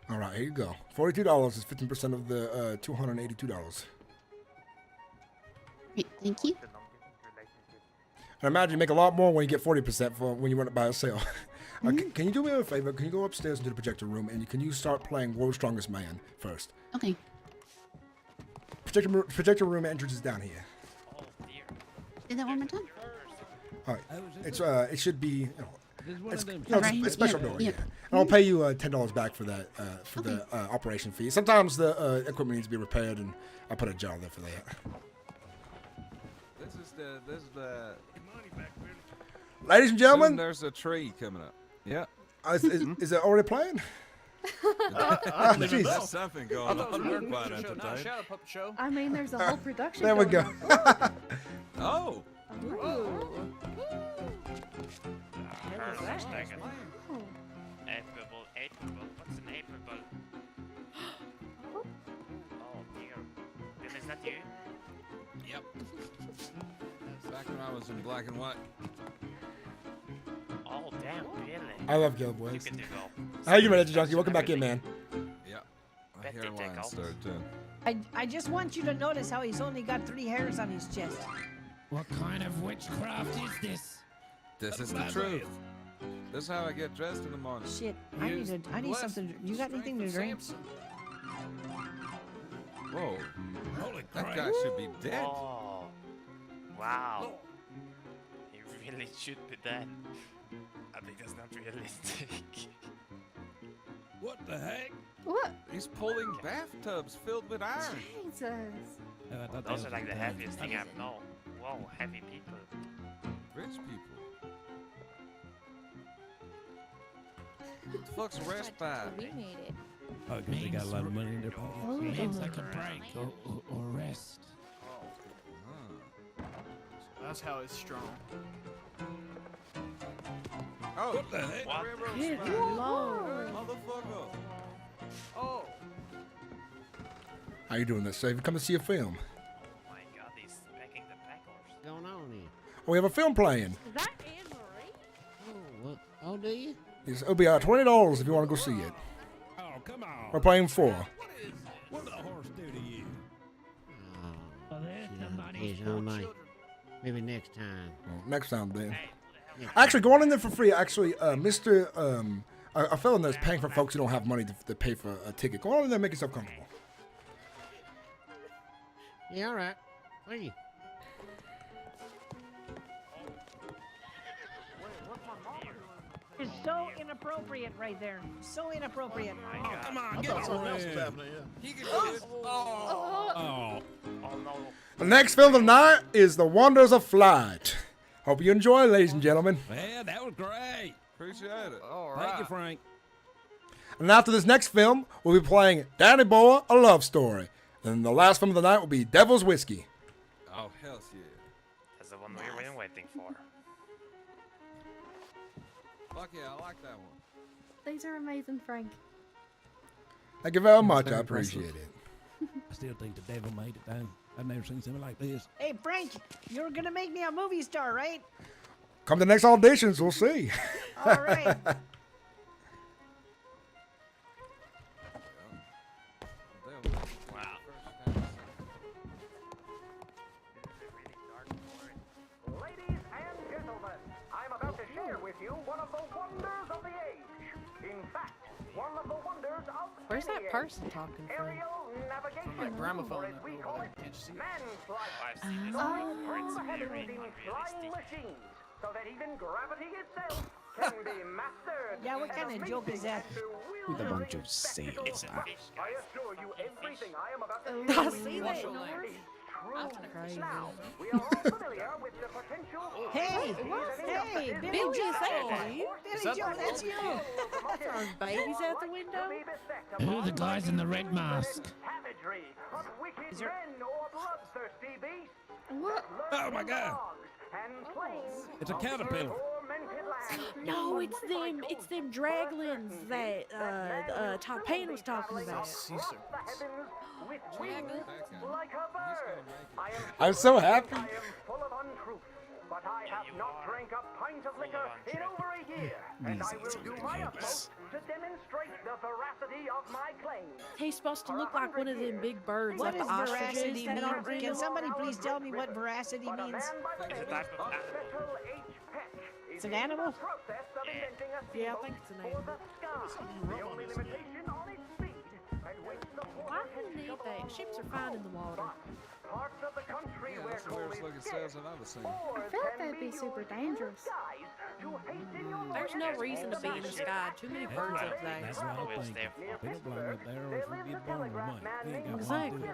Speaker 2: All right, here you go. $42 is 15% of the $282.
Speaker 21: Great, thank you.
Speaker 2: And imagine you make a lot more when you get 40% for when you run it by yourself. Can you do me a favor? Can you go upstairs into the projector room and can you start playing World's Strongest Man first?
Speaker 21: Okay.
Speaker 2: Projector room entrance is down here.
Speaker 21: Do that one more time.
Speaker 2: All right. It should be. It's a special door.
Speaker 21: Yep.
Speaker 2: Yeah. And I'll pay you $10 back for that the operation fee. Sometimes the equipment needs to be repaired, and I put a jar there for that.
Speaker 22: This is the.
Speaker 2: Ladies and gentlemen,
Speaker 22: Soon there's a tree coming up. Yeah.
Speaker 2: Is it already playing?
Speaker 22: There's something going on. We're quite entertained.
Speaker 9: Shut up, puppet show.
Speaker 14: I mean, there's a whole production.
Speaker 2: There we go.
Speaker 22: Oh.
Speaker 24: What's an April? Oh dear. Then is that you?
Speaker 22: Yep. Back when I was in black and white.
Speaker 24: Oh damn, really?
Speaker 2: I love Guild Boys.
Speaker 24: You can do well.
Speaker 2: How you doing, Junkie? Welcome back in, man.
Speaker 22: Yeah. My hairline started too.
Speaker 23: I just want you to notice how he's only got 3 hairs on his chest.
Speaker 26: What kind of witchcraft is this?
Speaker 22: This is the truth. This is how I get dressed in the morning.
Speaker 23: Shit, I need something. You got anything to drink?
Speaker 22: Whoa. That guy should be dead.
Speaker 24: Oh. Wow. He really should be that. I think that's not realistic.
Speaker 26: What the heck?
Speaker 14: What?
Speaker 22: He's pulling bathtubs filled with iron.
Speaker 14: Jesus.
Speaker 24: Those are like the heaviest thing I've known. Whoa, heavy people.
Speaker 22: Rich people. What the fuck's a rest bag?
Speaker 14: We made it.
Speaker 26: Oh, because they got a lot of money in their pockets. Means like a break or rest.
Speaker 7: That's how it's strong.
Speaker 22: Oh,
Speaker 26: what the heck?
Speaker 24: What?
Speaker 14: Good Lord.
Speaker 22: Motherfucker.
Speaker 7: Oh.
Speaker 1: How you doing this? Safe? Come to see a film.
Speaker 24: Oh my god, he's packing the packers.
Speaker 11: What's going on here?
Speaker 1: We have a film playing.
Speaker 6: Is that Anne-Marie?
Speaker 11: Oh, what? Oh, do you?
Speaker 1: It'll be $20 if you want to go see it.
Speaker 26: Oh, come on.
Speaker 1: We're playing 4.
Speaker 26: What did a horse do to you?
Speaker 11: Oh, maybe next time.
Speaker 1: Well, next time, then. Actually, go on in there for free. Actually, Mr. A fellow that's paying for folks who don't have money to pay for a ticket. Go on in there and make yourself comfortable.
Speaker 11: Yeah, all right. Thank you.
Speaker 23: It's so inappropriate right there. So inappropriate.
Speaker 26: Oh, come on,
Speaker 7: I
Speaker 26: get
Speaker 7: thought something
Speaker 26: over
Speaker 7: else was
Speaker 26: there.
Speaker 7: happening. Yeah.
Speaker 22: He can do it.
Speaker 26: Oh.
Speaker 24: Oh no.
Speaker 1: The next film tonight is The Wonders of Flight. Hope you enjoy, ladies and gentlemen.
Speaker 26: Well, that was great.
Speaker 22: Appreciate it.
Speaker 7: All
Speaker 26: Thank you,
Speaker 7: right.
Speaker 26: Frank.
Speaker 1: And after this next film, we'll be playing Danny Boy, A Love Story. And the last film of the night will be Devil's Whiskey.
Speaker 22: Oh, hell yeah.
Speaker 24: That's the one we've been waiting for.
Speaker 22: Fuck yeah, I like that one.
Speaker 14: These are amazing, Frank.
Speaker 1: Thank you very much.
Speaker 5: very
Speaker 1: I appreciate
Speaker 5: impressive.
Speaker 1: it.
Speaker 26: I still think the devil made it down. I've never seen something like this.
Speaker 23: Hey, Frank, you're gonna make me a movie star, right?
Speaker 1: Come to the next auditions, we'll see.
Speaker 23: All right.
Speaker 25: Ladies and gentlemen, I'm about to share with you one of the wonders of the age. In fact, one of the wonders of
Speaker 6: Where's that
Speaker 25: any age.
Speaker 6: person talking from?
Speaker 25: Aerial navigation,
Speaker 7: Like gramophone
Speaker 25: or as we call it,
Speaker 7: Can't you see?
Speaker 25: man flight.
Speaker 24: I've seen this
Speaker 25: Soaring
Speaker 24: before.
Speaker 25: through
Speaker 24: It's
Speaker 25: the heavens
Speaker 24: very
Speaker 25: in flying
Speaker 24: unrealistic.
Speaker 25: machines, so that even gravity itself can be mastered.
Speaker 23: Yeah, what kind of joke is that?
Speaker 11: With a bunch of sails.
Speaker 25: I assure you, everything I am about to
Speaker 6: Oh,
Speaker 25: share
Speaker 6: I
Speaker 25: with
Speaker 6: see
Speaker 25: you
Speaker 6: that,
Speaker 25: is
Speaker 6: North.
Speaker 25: true.
Speaker 6: That's crazy.
Speaker 25: Now, we are all familiar with the potential.
Speaker 23: Hey, hey, Billy Joe,
Speaker 6: Billy
Speaker 23: Joe, that's you.
Speaker 6: Throwing babies out the window?
Speaker 26: Who are the guys in the red mask?
Speaker 25: Savagery of wicked men or bloodthirsty beasts.
Speaker 14: What?
Speaker 26: Oh my God!
Speaker 25: And plains
Speaker 26: It's a caterpillar.
Speaker 25: tormented lands.
Speaker 6: No, it's them. It's them draglins that Top Pain was talking about.
Speaker 7: Sea serpents.
Speaker 25: With wings like a bird. I am
Speaker 1: I'm so happy.
Speaker 25: I am full of untruth, but I have not drank a pint of liquor in over a year, and I will do my utmost to demonstrate the veracity of my claims.
Speaker 6: He's supposed to look like one of them big birds,
Speaker 23: What
Speaker 6: like
Speaker 23: is
Speaker 6: the ostriches
Speaker 23: veracity
Speaker 6: that
Speaker 23: mean?
Speaker 6: aren't
Speaker 23: Can
Speaker 6: real.
Speaker 23: somebody please tell me what veracity
Speaker 25: But a
Speaker 23: means?
Speaker 25: man by the
Speaker 24: It's a
Speaker 25: name
Speaker 24: type of
Speaker 25: of
Speaker 24: animal.
Speaker 25: Cecil H. Peck
Speaker 23: It's
Speaker 25: is
Speaker 23: an
Speaker 25: in
Speaker 23: animal?
Speaker 25: the process of inventing a
Speaker 6: Yeah, I
Speaker 25: steamboat
Speaker 6: think it's an
Speaker 25: for
Speaker 6: animal.
Speaker 25: the sky. The only limitation on its speed, at which the
Speaker 6: Why do you need that? Ships are fine in the water.
Speaker 25: parts of the country
Speaker 22: Yeah,
Speaker 25: where
Speaker 22: that's the
Speaker 25: coal
Speaker 22: weirdest
Speaker 25: is
Speaker 22: looking
Speaker 25: scarce,
Speaker 22: sails I've ever seen.
Speaker 14: I feel like that'd be super dangerous.
Speaker 6: There's no reason to be in the sky. Too many birds up there.
Speaker 26: That's what I
Speaker 24: Always
Speaker 26: think.
Speaker 24: there.
Speaker 26: They don't belong up there or if we get born with money. We ain't got
Speaker 6: Exactly.
Speaker 26: one to do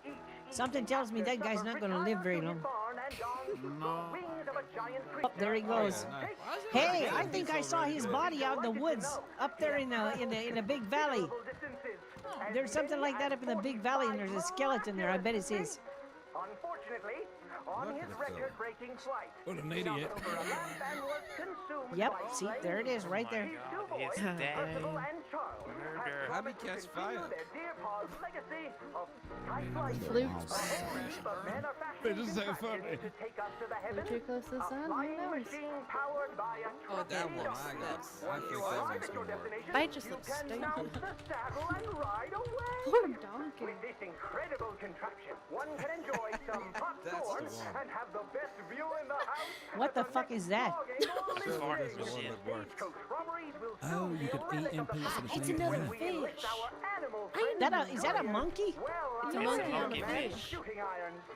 Speaker 26: it.
Speaker 23: Something tells me that guy's not gonna live very long.
Speaker 7: No.
Speaker 23: Oh, there he goes. Hey, I think I saw his body out in the woods, up there in a big valley. There's something like that up in the big valley, and there's a skeleton there. I bet it's his.
Speaker 25: Unfortunately, on his record-breaking flight,
Speaker 26: What an idiot.
Speaker 23: Yep, see, there it is, right there.
Speaker 24: His dad.
Speaker 25: Murder.
Speaker 22: How'd he catch fire?
Speaker 26: This is so funny.
Speaker 14: Too close to the sun, who knows?
Speaker 6: Oh,
Speaker 22: That one, I think that one's gonna work.
Speaker 6: They just look stupid.
Speaker 14: Poor donkey.
Speaker 25: With this incredible contraption, one can enjoy some popcorn and have the best view in the house.
Speaker 23: What the fuck is that?
Speaker 26: Oh, you could eat and pee for the
Speaker 6: It's
Speaker 26: same
Speaker 6: another
Speaker 26: time.
Speaker 6: fish.
Speaker 23: Is that a monkey?
Speaker 6: It's a monkey on a
Speaker 24: Monkey
Speaker 6: fish.
Speaker 24: fish.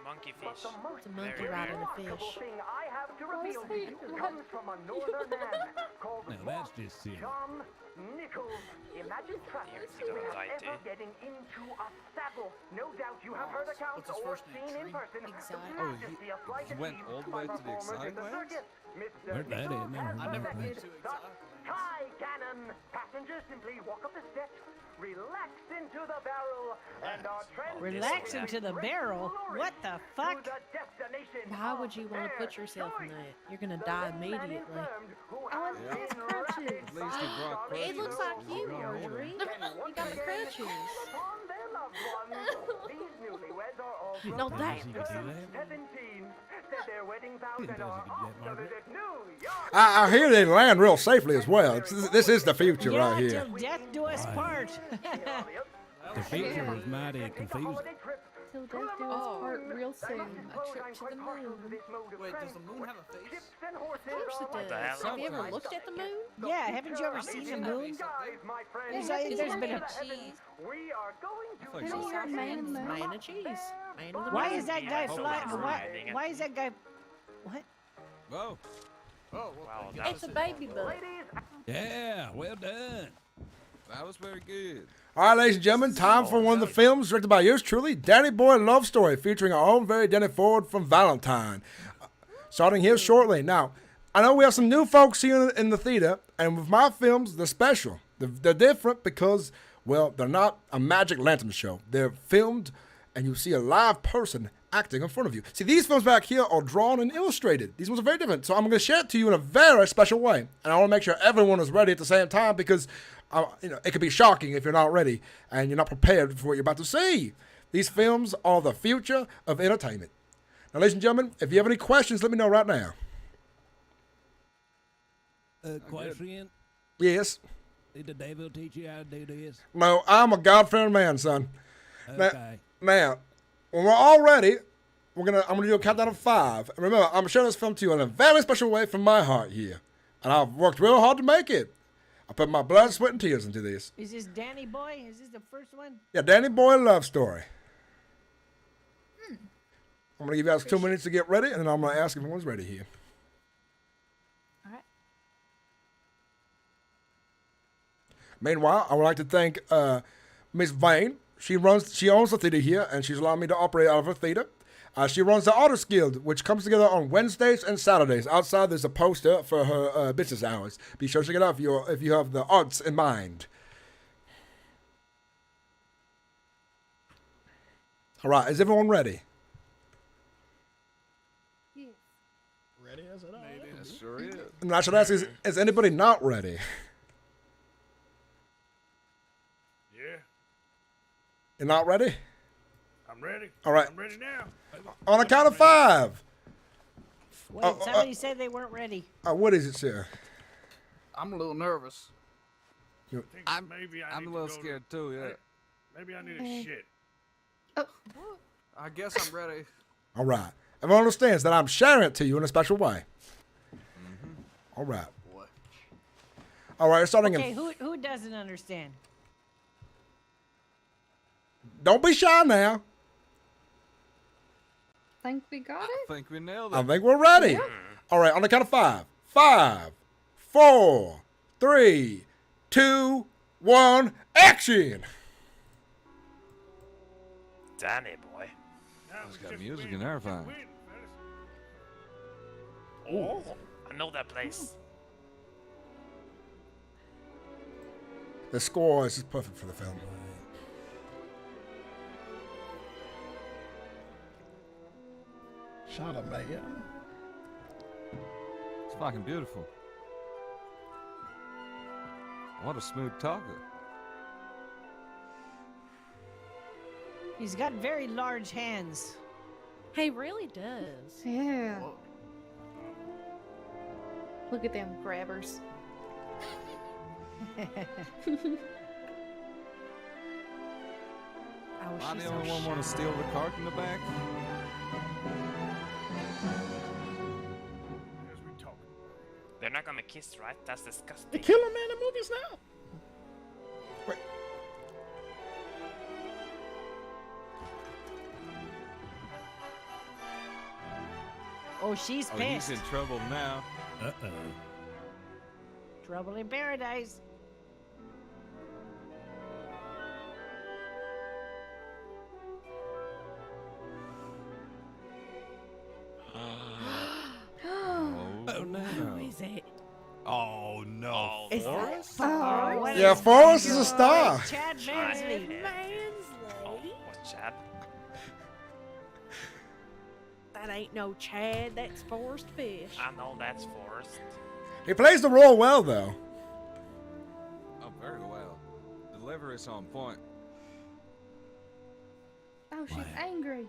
Speaker 24: Monkey fish.
Speaker 6: It's a monkey riding a fish.
Speaker 25: thing I have to reveal to you comes from a northern man called
Speaker 26: Now that's just silly.
Speaker 25: John Nichols. Imagine travelers ever getting into a saddle. No doubt you have heard accounts or seen in person the majesty of flight
Speaker 22: he went
Speaker 25: achieved
Speaker 22: all the
Speaker 25: by
Speaker 22: way to the
Speaker 25: performers in the
Speaker 22: exotic lands?
Speaker 25: circus. Mr.
Speaker 26: Where'd that
Speaker 25: Nichols
Speaker 26: at? Never
Speaker 25: has
Speaker 26: heard of that
Speaker 25: invented
Speaker 26: place.
Speaker 25: the Sky Cannon. Passengers simply walk up the steps, relax into the barrel, and are transported
Speaker 23: Relax into the barrel? What the fuck?
Speaker 25: to the destination.
Speaker 6: Why would you want to put yourself in that? You're gonna die immediately.
Speaker 22: At least he brought
Speaker 6: It looks like
Speaker 22: crutches.
Speaker 6: you, Marjorie. You got the crutches. No, that.
Speaker 25: 17 said their wedding vows and are off to visit New York.
Speaker 1: I hear they land real safely as well. This is the future
Speaker 23: Yeah,
Speaker 1: right here.
Speaker 23: till death do us part.
Speaker 26: The feature was mighty confusing.
Speaker 14: Till death do us part real soon.
Speaker 6: A trip to the moon.
Speaker 7: Wait, does the moon have a face?
Speaker 6: Of course it does. Have you ever looked at the moon?
Speaker 23: Yeah, haven't you ever seen the moon? There's been a...
Speaker 6: Man and cheese. Man of the
Speaker 23: Why
Speaker 6: moon.
Speaker 23: is that guy flying? Why is that guy... What?
Speaker 22: Whoa.
Speaker 7: Oh,
Speaker 24: Wow,
Speaker 6: It's a baby bug.
Speaker 26: Yeah, well done.
Speaker 22: That was very good.
Speaker 1: All right, ladies and gentlemen, time for one of the films directed by yours truly, Danny Boy Love Story, featuring our own very Danny Ford from Valentine. Starting here shortly. Now, I know we have some new folks here in the theater, and with my films, they're special. They're different because, well, they're not a magic lantern show. They're filmed, and you see a live person acting in front of you. See, these films back here are drawn and illustrated. These ones are very different, so I'm going to share it to you in a very special way. And I want to make sure everyone is ready at the same time because... it could be shocking if you're not ready and you're not prepared for what you're about to see. These films are the future of entertainment. Now, ladies and gentlemen, if you have any questions, let me know right now.
Speaker 26: Question?
Speaker 1: Yes?
Speaker 26: Did the devil teach you how to do this?
Speaker 1: No, I'm a God-fearing man, son.
Speaker 26: Okay.
Speaker 1: Now, when we're all ready, I'm gonna do a countdown of 5. And remember, I'm showing this film to you in a very special way from my heart here. And I've worked real hard to make it. I put my blood, sweat, and tears into this.
Speaker 23: Is this Danny Boy? Is this the first one?
Speaker 1: Yeah, Danny Boy Love Story. I'm going to give you guys 2 minutes to get ready, and then I'm going to ask if everyone's ready here.
Speaker 23: All right.
Speaker 1: Meanwhile, I would like to thank Miss Vane. She owns the theater here, and she's allowed me to operate out of her theater. She runs the Artists Guild, which comes together on Wednesdays and Saturdays. Outside, there's a poster for her business hours. Be sure to check it out if you have the arts in mind. All right, is everyone ready?
Speaker 8: Ready as it
Speaker 22: Yes, sure is.
Speaker 1: And I should ask, is anybody not ready?
Speaker 9: Yeah,
Speaker 1: You're not ready?
Speaker 9: I'm ready.
Speaker 1: All right.
Speaker 9: I'm ready now.
Speaker 1: On a count of 5.
Speaker 23: Wait, somebody said they weren't ready.
Speaker 1: What is it, sir?
Speaker 7: I'm a little nervous.
Speaker 22: I'm
Speaker 9: Maybe
Speaker 22: a little scared too, yeah.
Speaker 9: Maybe I need a shit.
Speaker 7: I guess I'm ready.
Speaker 1: All right. Everyone understands that I'm sharing it to you in a special way. All right. All right, starting
Speaker 23: Okay,
Speaker 1: in...
Speaker 23: who doesn't understand?
Speaker 1: Don't be shy now.
Speaker 14: Think we got it?
Speaker 22: I think we nailed it.
Speaker 1: I think we're ready. All right, on the count of 5. 5, 4, 3, 2, 1, action!
Speaker 24: Danny boy.
Speaker 22: It's got music and everything.
Speaker 24: Oh, I know that place.
Speaker 1: The score is just perfect for the film.
Speaker 8: Shot a man.
Speaker 22: It's fucking beautiful. What a smooth talker.
Speaker 23: He's got very large hands.
Speaker 6: He really does.
Speaker 14: Yeah. Look at them grabbers.
Speaker 22: Am I the only one want to steal the cart in the back?
Speaker 24: They're not gonna kiss, right? That's disgusting.
Speaker 8: They kill him in the movies now.
Speaker 23: Oh, she's
Speaker 22: Oh,
Speaker 23: pissed.
Speaker 22: he's in trouble now.
Speaker 8: Uh-oh.
Speaker 23: Trouble in paradise.
Speaker 8: Oh, no.
Speaker 6: Who is it?
Speaker 22: Oh no.
Speaker 6: Is that
Speaker 23: Oh,
Speaker 6: Forrest?
Speaker 23: what
Speaker 2: Yeah,
Speaker 23: is
Speaker 2: Forrest
Speaker 23: that?
Speaker 2: is a star.
Speaker 23: It's Chad Mansley.
Speaker 6: Mansley?
Speaker 24: What's Chad?
Speaker 6: That ain't no Chad, that's Forrest Fish.
Speaker 24: I know that's Forrest.
Speaker 2: He plays the role well, though.
Speaker 22: Oh, very well. Delivery is on point.
Speaker 14: Oh, she's angry.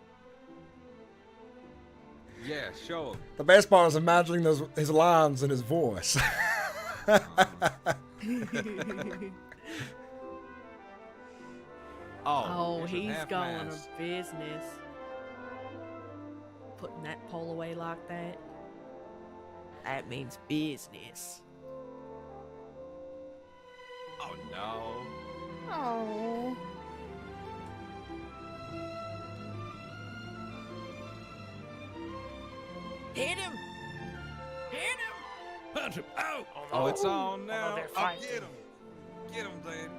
Speaker 22: Yeah, show him.
Speaker 2: The best part is imagining his lines and his voice.
Speaker 6: Oh,
Speaker 22: here's a
Speaker 6: he's
Speaker 22: half
Speaker 6: going
Speaker 22: mast.
Speaker 6: to business. Putting that pole away like that. That means business.
Speaker 22: Oh no.
Speaker 14: Oh.
Speaker 6: Hit him! Hit him!
Speaker 8: Punch him. Oh.
Speaker 22: Oh, it's on now.
Speaker 24: they're
Speaker 22: Oh,
Speaker 24: fighting.
Speaker 22: get him. Get him, Dave.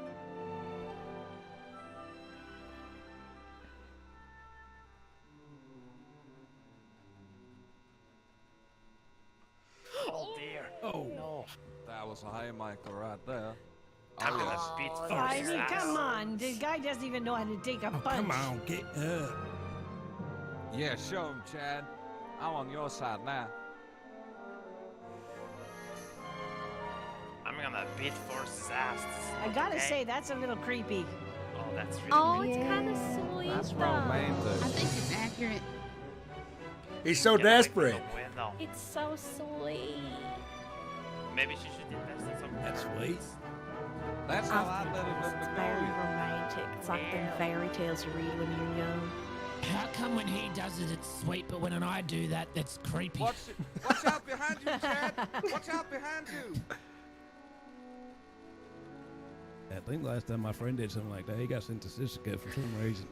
Speaker 24: Oh dear.
Speaker 8: Oh.
Speaker 24: No.
Speaker 22: That was a haymaker right there.
Speaker 24: I'm
Speaker 22: Oh,
Speaker 24: gonna
Speaker 22: yes.
Speaker 24: beat
Speaker 23: I
Speaker 24: Forrest's
Speaker 23: mean,
Speaker 24: ass.
Speaker 23: come on. The guy doesn't even know how to take a
Speaker 8: Oh,
Speaker 23: punch.
Speaker 8: come on, get up.
Speaker 22: Yeah, show him, Chad. I'm on your side now.
Speaker 24: I'm gonna beat Forrest's ass.
Speaker 23: I gotta
Speaker 24: Okay?
Speaker 23: say, that's a little creepy.
Speaker 24: Oh, that's really
Speaker 14: Oh,
Speaker 24: creepy.
Speaker 14: it's kind of sweet.
Speaker 22: That's
Speaker 14: though.
Speaker 22: romantic.
Speaker 21: I think it's accurate.
Speaker 2: He's so
Speaker 24: Get away from
Speaker 2: desperate.
Speaker 24: the window.
Speaker 14: It's so sweet.
Speaker 24: Maybe she should invest in some.
Speaker 8: That's sweet.
Speaker 22: That's how I let him
Speaker 6: It's
Speaker 22: let
Speaker 6: very
Speaker 22: me know.
Speaker 6: romantic. It's like them fairy tales you read when you're young.
Speaker 26: How come when he does it, it's sweet, but when I do that, that's creepy?
Speaker 22: Watch out behind you, Chad. Watch out behind you.
Speaker 8: I think last time my friend did something like that, he got sent to Sissica for some reason.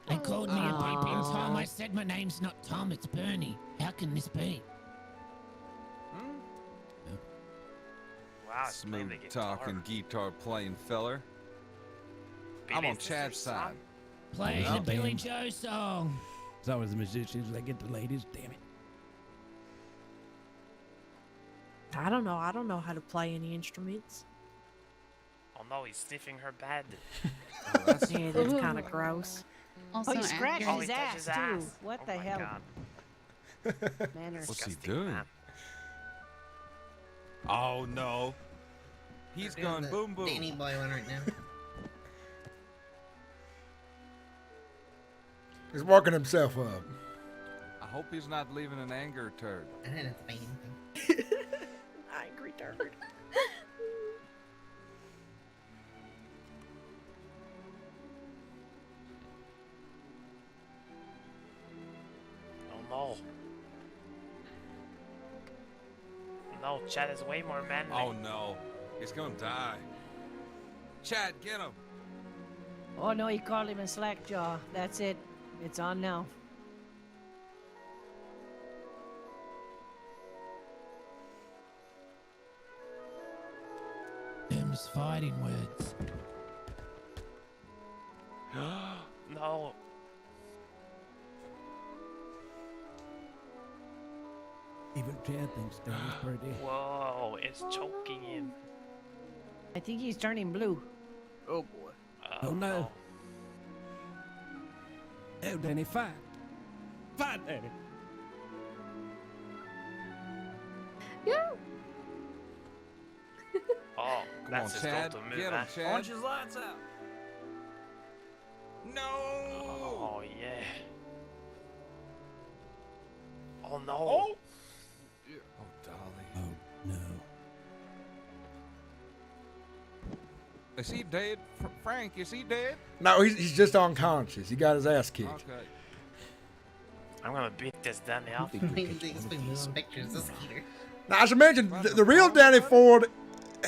Speaker 26: They called me a peep in Tom.
Speaker 6: Aw.
Speaker 26: I said my name's not Tom, it's Bernie. How can this be?
Speaker 24: Wow, it's playing the
Speaker 22: Smooth
Speaker 24: guitar.
Speaker 22: talking, guitar playing feller. I'm on
Speaker 24: Billy's
Speaker 22: Chad's
Speaker 24: sister,
Speaker 22: side.
Speaker 24: son.
Speaker 26: Play
Speaker 8: Yeah.
Speaker 26: the Billy Joe song.
Speaker 8: It's always the musicians that get the ladies, damn it.
Speaker 6: I don't know. I don't know how to play any instruments.
Speaker 24: Oh no, he's sniffing her bed.
Speaker 6: Yeah, that's kind of gross.
Speaker 21: Also
Speaker 23: Oh, he scratched
Speaker 21: accurate.
Speaker 23: his
Speaker 24: he
Speaker 23: ass,
Speaker 24: touches
Speaker 23: too.
Speaker 24: ass.
Speaker 23: What
Speaker 24: Oh
Speaker 23: the
Speaker 24: my
Speaker 23: hell?
Speaker 24: God.
Speaker 23: Manners.
Speaker 22: What's he
Speaker 24: Disgusting,
Speaker 22: doing?
Speaker 24: man.
Speaker 22: Oh no. He's going boom boom.
Speaker 10: Danny boy one right now.
Speaker 2: He's working himself up.
Speaker 22: I hope he's not leaving an anger turd.
Speaker 10: That's fine.
Speaker 6: Angry turd.
Speaker 24: Oh no. No, Chad is way more manly.
Speaker 22: Oh no. He's gonna die. Chad, get him.
Speaker 23: Oh, no, he called him a slack jaw. That's it. It's on now.
Speaker 26: Them's fighting words.
Speaker 24: No.
Speaker 8: Even Chad thinks Danny's pretty.
Speaker 24: Whoa, it's choking him.
Speaker 23: I think he's turning blue.
Speaker 7: Oh boy.
Speaker 8: Oh no. Oh, Danny, fight. Fight, Danny.
Speaker 14: Yeah.
Speaker 24: Oh,
Speaker 22: Come
Speaker 24: that's
Speaker 22: on,
Speaker 24: his
Speaker 22: Chad.
Speaker 24: go-to move,
Speaker 22: Get him,
Speaker 24: man.
Speaker 22: Chad.
Speaker 7: Punch his lights out.
Speaker 22: No.
Speaker 24: Oh yeah. Oh no.
Speaker 22: Oh, darling.
Speaker 8: Oh no.
Speaker 22: Is he dead? Frank, is he dead?
Speaker 2: No, he's just unconscious. He got his ass kicked.
Speaker 22: Okay.
Speaker 24: I'm gonna beat this Danny up.
Speaker 10: Maybe they explain moving pictures. This heater.
Speaker 2: Now, as I mentioned, the real Danny Ford,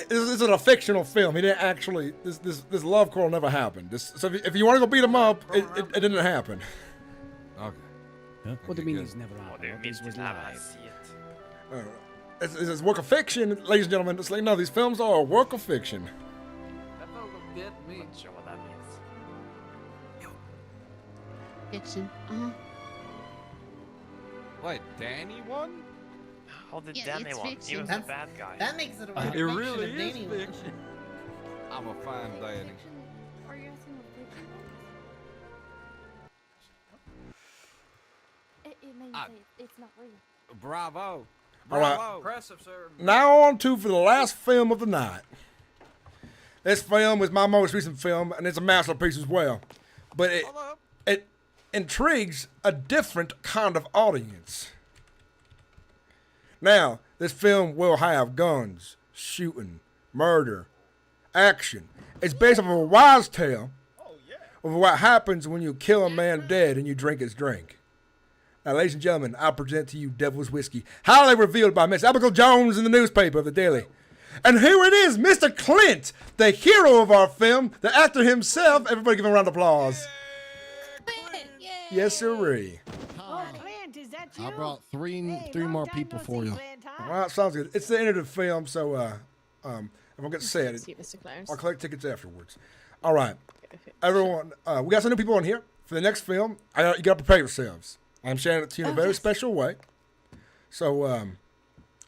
Speaker 2: this is a fictional film. He didn't actually. This love quarrel never happened. So if you want to go beat him up, it didn't happen.
Speaker 22: Okay.
Speaker 8: Huh?
Speaker 11: What do you mean it's never happened? This was live.
Speaker 2: It's a work of fiction, ladies and gentlemen. It's like, no, these films are a work of fiction.
Speaker 7: That felt a bit me.
Speaker 24: Not sure what that means.
Speaker 21: Fiction.
Speaker 22: Wait, Danny won?
Speaker 24: How did
Speaker 21: Yeah,
Speaker 24: Danny
Speaker 21: it's
Speaker 24: won? He
Speaker 21: fiction.
Speaker 24: was the bad guy.
Speaker 10: That makes it a
Speaker 22: It
Speaker 10: work of fiction
Speaker 22: really
Speaker 10: if
Speaker 22: is
Speaker 10: Danny won.
Speaker 22: fiction. I'm a fan, Danny.
Speaker 14: Are you asking what fiction is? It means it's not real.
Speaker 22: Bravo.
Speaker 2: All
Speaker 22: Bravo.
Speaker 2: right.
Speaker 7: Impressive, sir.
Speaker 2: Now on to for the last film of the night. This film is my most recent film, and it's a masterpiece as well. But it intrigues a different kind of audience. Now, this film will have guns, shooting, murder, action. It's based off of a wise tale of what happens when you kill a man dead and you drink his drink. Now, ladies and gentlemen, I present to you Devil's Whiskey, highly revealed by Miss Abigail Jones in the newspaper of the Daily. And here it is, Mr. Clint, the hero of our film, the actor himself. Everybody give him a round of applause. Yes, sirree.
Speaker 23: Oh, Clint, is that you?
Speaker 12: I brought three more people for you.
Speaker 2: All right, sounds good. It's the end of the film, so I'm gonna get said.
Speaker 4: See, Mr. Clarence.
Speaker 2: I'll collect tickets afterwards. All right, everyone. We got some new people in here for the next film. You gotta prepare yourselves. I'm sharing it to you in a very special way. So I'm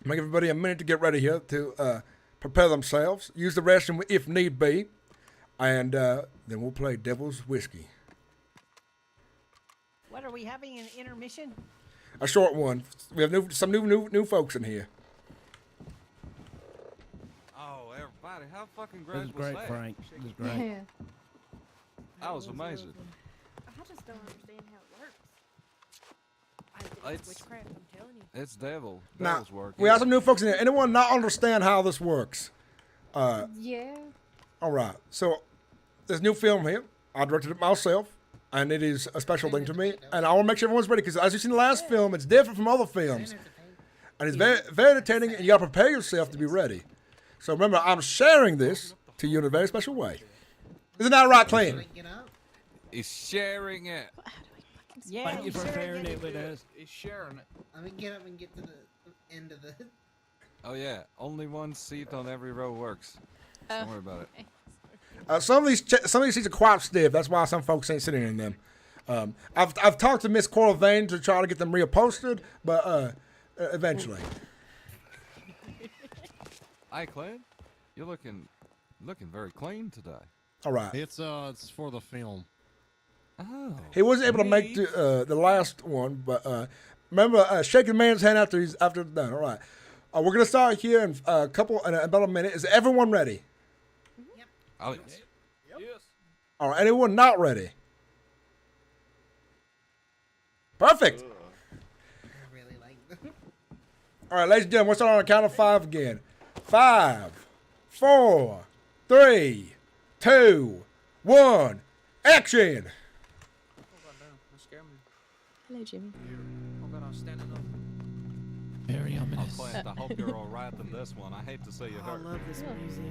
Speaker 2: gonna give everybody a minute to get ready here to prepare themselves. Use the restroom if need be, and then we'll play Devil's Whiskey.
Speaker 23: What are we having, an intermission?
Speaker 2: A short one. We have some new folks in here.
Speaker 22: Oh, everybody, how fucking
Speaker 8: It
Speaker 22: great
Speaker 8: was great,
Speaker 22: that?
Speaker 8: Frank. It was great.
Speaker 14: Yeah.
Speaker 22: That was amazing.
Speaker 6: I just don't understand how it works.
Speaker 22: It's
Speaker 6: Witchcraft, I'm telling you.
Speaker 22: It's devil.
Speaker 2: Now,
Speaker 22: Devil's work.
Speaker 2: we have some new folks in here. Anyone not understand how this works?
Speaker 14: Yeah.
Speaker 2: All right. So, this new film here, I directed it myself, and it is a special thing to me. And I want to make sure everyone's ready, because as you've seen the last film, it's different from other films. And it's very, very entertaining, and you got to prepare yourself to be ready. So remember, I'm sharing this to you in a very special way. Isn't that right, Clint?
Speaker 22: He's sharing it.
Speaker 23: Yeah,
Speaker 8: Thank you for sharing it with us.
Speaker 7: He's sharing it.
Speaker 10: Let me get up and get to the end of the.
Speaker 22: Oh yeah, only one seat on every row works. Don't worry about it.
Speaker 2: Some of these seats are quite stiff. That's why some folks ain't sitting in them. I've talked to Miss Coral Vane to try to get them reupholstered, but eventually.
Speaker 22: Hey, Clint, you're looking very clean today.
Speaker 2: All right.
Speaker 12: It's for the film.
Speaker 22: Oh.
Speaker 2: He wasn't able to make the last one, but remember shaking the man's hand after done. All right. We're gonna start here in about a minute. Is everyone ready?
Speaker 10: Yep.
Speaker 22: Oh yes.
Speaker 7: Yes.
Speaker 2: All right. Anyone not ready? Perfect.
Speaker 10: I really like them.
Speaker 2: All right, ladies and gentlemen, we'll start on a count of 5 again. 5, 4, 3, 2, 1, action!
Speaker 7: That scared me.
Speaker 4: Hello, Jimmy.
Speaker 7: Oh god, I'm standing up.
Speaker 26: Very
Speaker 22: Oh,
Speaker 26: ominous.
Speaker 22: Clint, I hope you're all right in this one. I hate to see you hurt.
Speaker 23: this music.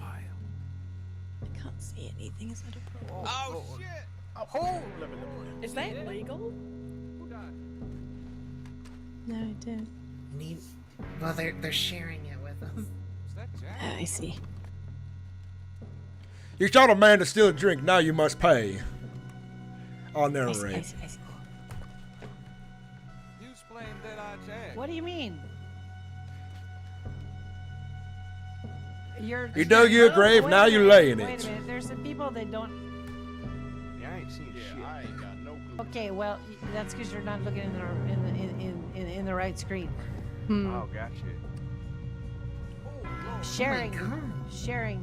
Speaker 4: I can't see anything. Is that a problem?
Speaker 7: Oh, shit! Oh,
Speaker 6: Is that legal?
Speaker 7: Who died?
Speaker 4: No, I don't.
Speaker 10: Need. Well, they're sharing it with us.
Speaker 22: Is that Jack?
Speaker 4: Oh, I see.
Speaker 2: You shot a man to steal a drink, now you must pay. I'll narrate.
Speaker 4: I see.
Speaker 22: You explained that I Jack.
Speaker 23: What do you mean?
Speaker 2: You dug your grave,
Speaker 23: wait
Speaker 2: now
Speaker 23: a
Speaker 2: you
Speaker 23: minute,
Speaker 2: lay in
Speaker 23: Wait
Speaker 2: it.
Speaker 23: a minute. There's some people that don't.
Speaker 7: Yeah, I ain't seen shit. I ain't got no clue.
Speaker 23: Okay, well, that's because you're not looking in the right screen.
Speaker 7: Oh, gotcha.
Speaker 23: Sharing.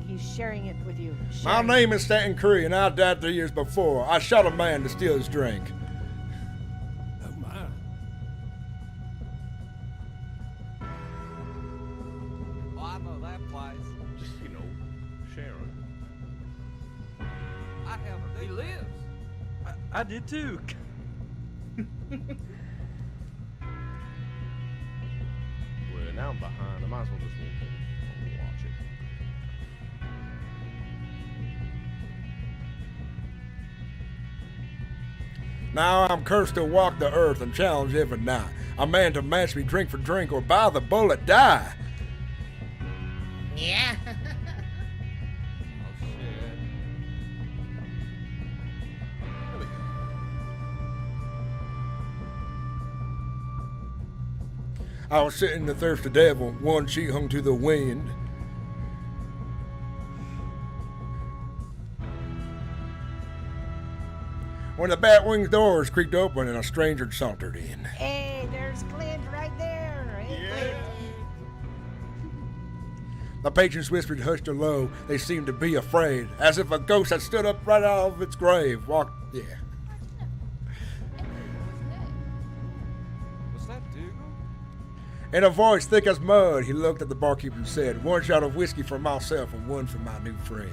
Speaker 23: He's sharing it with you.
Speaker 2: My name is Stanton Curry, and I died 3 years before. I shot a man to steal his drink.
Speaker 8: Oh my.
Speaker 22: Oh, I know that place.
Speaker 9: Just, Sharon.
Speaker 22: I have a
Speaker 7: He lives. I did too.
Speaker 9: Well, now I'm behind. I might as well just watch it.
Speaker 1: Now I'm cursed to walk the earth and challenge every night. A man to match me drink for drink or by the bullet die.
Speaker 10: Yeah.
Speaker 1: I was sitting in the thirsty devil, one cheek hung to the wind. When the Batwing's doors creaked open and a stranger sauntered in.
Speaker 23: Hey, there's Clint right there. Hey, Clint.
Speaker 1: The patrons whispered hushed or low. They seemed to be afraid, as if a ghost had stood up right out of its grave.
Speaker 22: Was that Dougal?
Speaker 1: In a voice thick as mud, he looked at the barkeeper and said, "One shot of whiskey for myself and one for my new friend."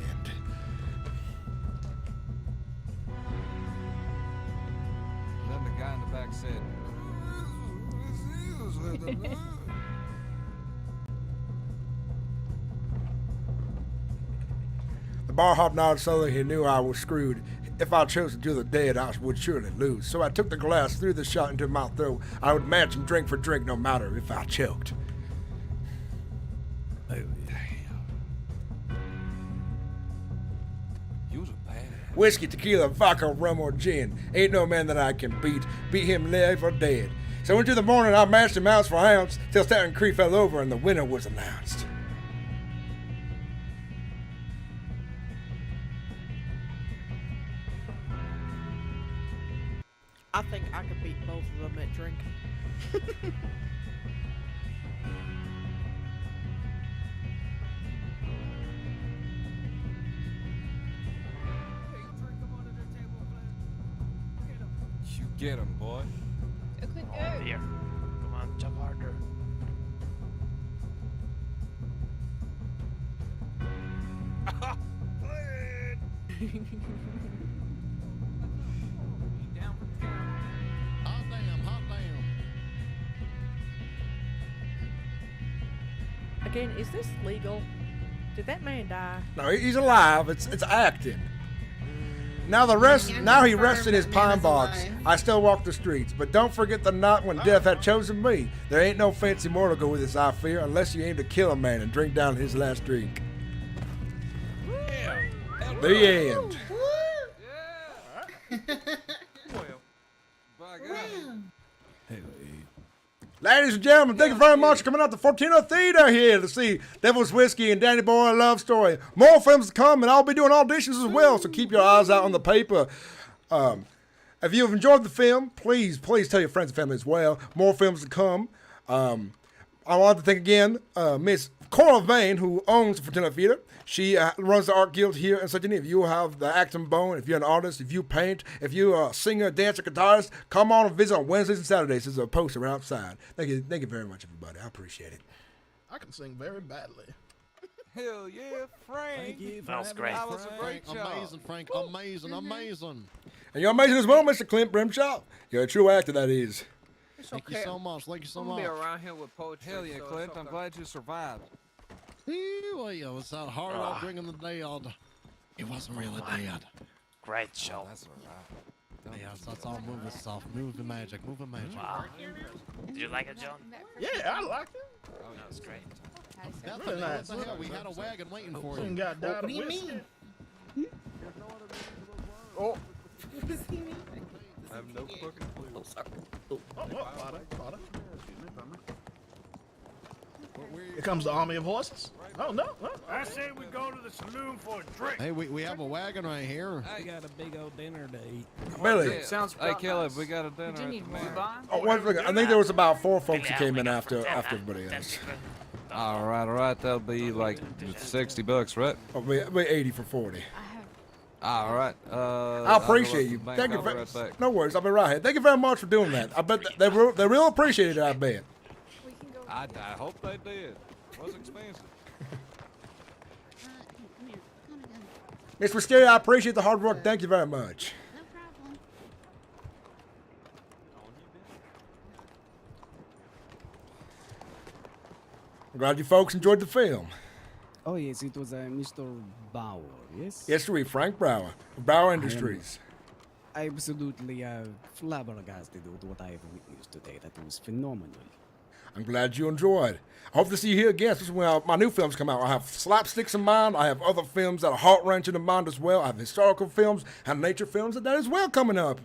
Speaker 22: Then the guy in the back said,
Speaker 1: The bar hop nodded so that he knew I was screwed. If I chose to do the dead, I would surely lose. So I took the glass, threw the shot into my throat. I would match him drink for drink, no matter if I choked.
Speaker 22: You was a bad.
Speaker 1: Whiskey, tequila, vodka, rum, or gin. Ain't no man that I can beat. Beat him live or dead. So into the morning, I matched him ounce for ounce till Staten Creek fell over and the winner was announced.
Speaker 3: I think I could beat both of them at drinking.
Speaker 22: You get him, boy.
Speaker 24: Oh, dear. Come on, jump harder.
Speaker 3: Again, is this legal? Did that man die?
Speaker 1: No, he's alive. It's acting. Now he rests in his pine box. I still walk the streets, but don't forget the night when death had chosen me. There ain't no fancy mortal go with this, I fear, unless you aim to kill a man and drink down his last drink. The end. Ladies and gentlemen, thank you very much for coming out to Fortino Theater here to see Devil's Whiskey and Danny Boy Love Story. More films to come, and I'll be doing auditions as well, so keep your eyes out on the paper. If you've enjoyed the film, please tell your friends and family as well. More films to come. I want to thank again Miss Cora Vane, who owns Fortino Theater. She runs the art guild here in St. Denis. If you have the acting bone, if you're an artist, if you paint, if you're a singer, dancer, guitarist, come on and visit on Wednesdays and Saturdays. There's a poster outside. Thank you very much, everybody. I appreciate it.
Speaker 19: I can sing very badly.
Speaker 22: Hell yeah, Frank.
Speaker 8: Thank you for
Speaker 24: That was
Speaker 8: having
Speaker 24: great.
Speaker 8: us,
Speaker 22: That was a great job.
Speaker 12: Amazing, Frank. Amazing, amazing.
Speaker 1: And you're amazing as well, Mr. Clint Brimshaw. You're a true actor, that is.
Speaker 12: Thank you so much. Thank you so
Speaker 9: I'm
Speaker 12: much.
Speaker 9: gonna be around here with poetry.
Speaker 22: Hell yeah,
Speaker 9: so
Speaker 22: Clint.
Speaker 9: it's
Speaker 22: I'm
Speaker 9: okay.
Speaker 22: glad you survived.
Speaker 12: Well, yeah, it was that hard out bringing the dead. It wasn't really dead.
Speaker 24: Great show.
Speaker 22: That's alright.
Speaker 12: Yeah, that's all movie stuff. Movie magic. Movie magic.
Speaker 24: Wow. Did you like it, John?
Speaker 19: Yeah, I like it.
Speaker 24: Oh, that was great.
Speaker 12: Definitely.
Speaker 19: nice.
Speaker 12: What the hell? We had a wagon waiting for
Speaker 19: Soon
Speaker 12: you.
Speaker 19: got died
Speaker 10: What
Speaker 19: of
Speaker 10: do you
Speaker 19: whiskey.
Speaker 10: mean?
Speaker 19: Oh,
Speaker 10: What does he mean?
Speaker 22: I have no fucking clue.
Speaker 1: Oh, sorry.
Speaker 19: Potter. Here comes the army of horses. Oh, no.
Speaker 9: I say we go to the saloon for a drink.
Speaker 12: Hey, we have a wagon right here.
Speaker 8: We got a big old dinner to eat.
Speaker 1: Billy.
Speaker 22: Yeah.
Speaker 9: Sounds
Speaker 22: Hey,
Speaker 9: about
Speaker 22: Caleb,
Speaker 9: nice.
Speaker 22: we got a dinner.
Speaker 9: Did you
Speaker 22: at
Speaker 9: need
Speaker 22: the
Speaker 9: more
Speaker 22: manor.
Speaker 9: bond?
Speaker 1: Oh, one second. I think there was about 4 folks who came in after everybody else.
Speaker 22: All right. That'll be like $60, right?
Speaker 1: I'll be 80 for 40.
Speaker 22: All right.
Speaker 1: I appreciate you. Thank you.
Speaker 22: I'll be right back.
Speaker 1: No worries. I'll be right here. Thank you very much for doing that. I bet they real appreciated it. I bet.
Speaker 22: I hope they did. It was expensive.
Speaker 21: Come here. Come again.
Speaker 1: Miss Wisteria, I appreciate the hard work. Thank you very much.
Speaker 21: No problem.
Speaker 1: I'm glad you folks enjoyed the film.
Speaker 11: Oh yes, it was Mr. Bauer. Yes.
Speaker 1: Yes, sir. Frank Brower, of Brower Industries.
Speaker 11: absolutely flabbergasted with what I have witnessed today. That was phenomenal.
Speaker 1: I'm glad you enjoyed. I hope to see you here again, especially when my new films come out. I have slapsticks in mind. I have other films that are heart-wrenching in mind as well. I have historical films and nature films that as well coming up.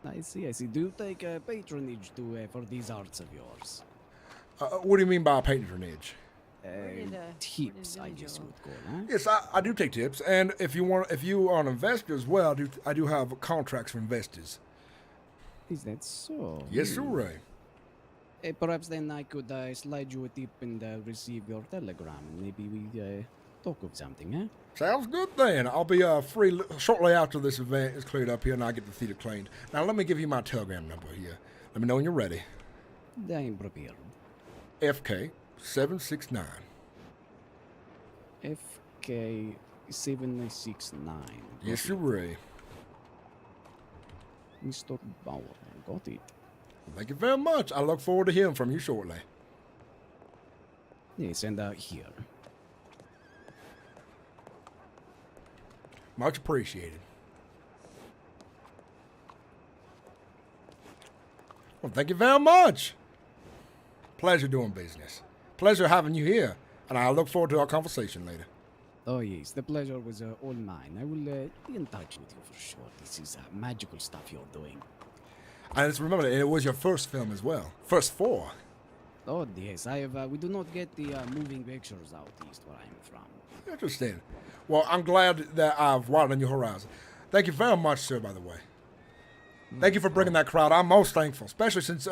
Speaker 11: I see. Do you take patronage to for these arts of yours?
Speaker 1: What do you mean by patronage?
Speaker 11: Tips, I guess you would call, huh?
Speaker 1: Yes, I do take tips, and if you are an investor as well, I do have contracts for investors.
Speaker 11: Is that so?
Speaker 1: Yes, sir, Ray.
Speaker 11: Perhaps then I could slide you a tip and receive your telegram, and maybe we talk of something, huh?
Speaker 1: Sounds good then. I'll be free shortly after this event is cleared up here and I get the theater cleaned. Now let me give you my telegram number here. Let me know when you're ready.
Speaker 11: I am prepared.
Speaker 1: FK 769.
Speaker 11: FK 769.
Speaker 1: Yes, sir, Ray.
Speaker 11: Mr. Bauer, got it.
Speaker 1: Thank you very much. I look forward to hearing from you shortly.
Speaker 11: Yes, and here.
Speaker 1: Much appreciated. Well, thank you very much. Pleasure doing business. Pleasure having you here, and I look forward to our conversation later.
Speaker 11: Oh, yes, the pleasure was all mine. I will be in touch with you for sure. This is magical stuff you're doing.
Speaker 1: And just remember, it was your first film as well. First 4.
Speaker 11: Oh, yes, I have. We do not get the moving pictures out east where I'm from.
Speaker 1: Interesting. Well, I'm glad that I've widened your horizon. Thank you very much, sir, by the way. Thank you for bringing that crowd. I'm most thankful, especially since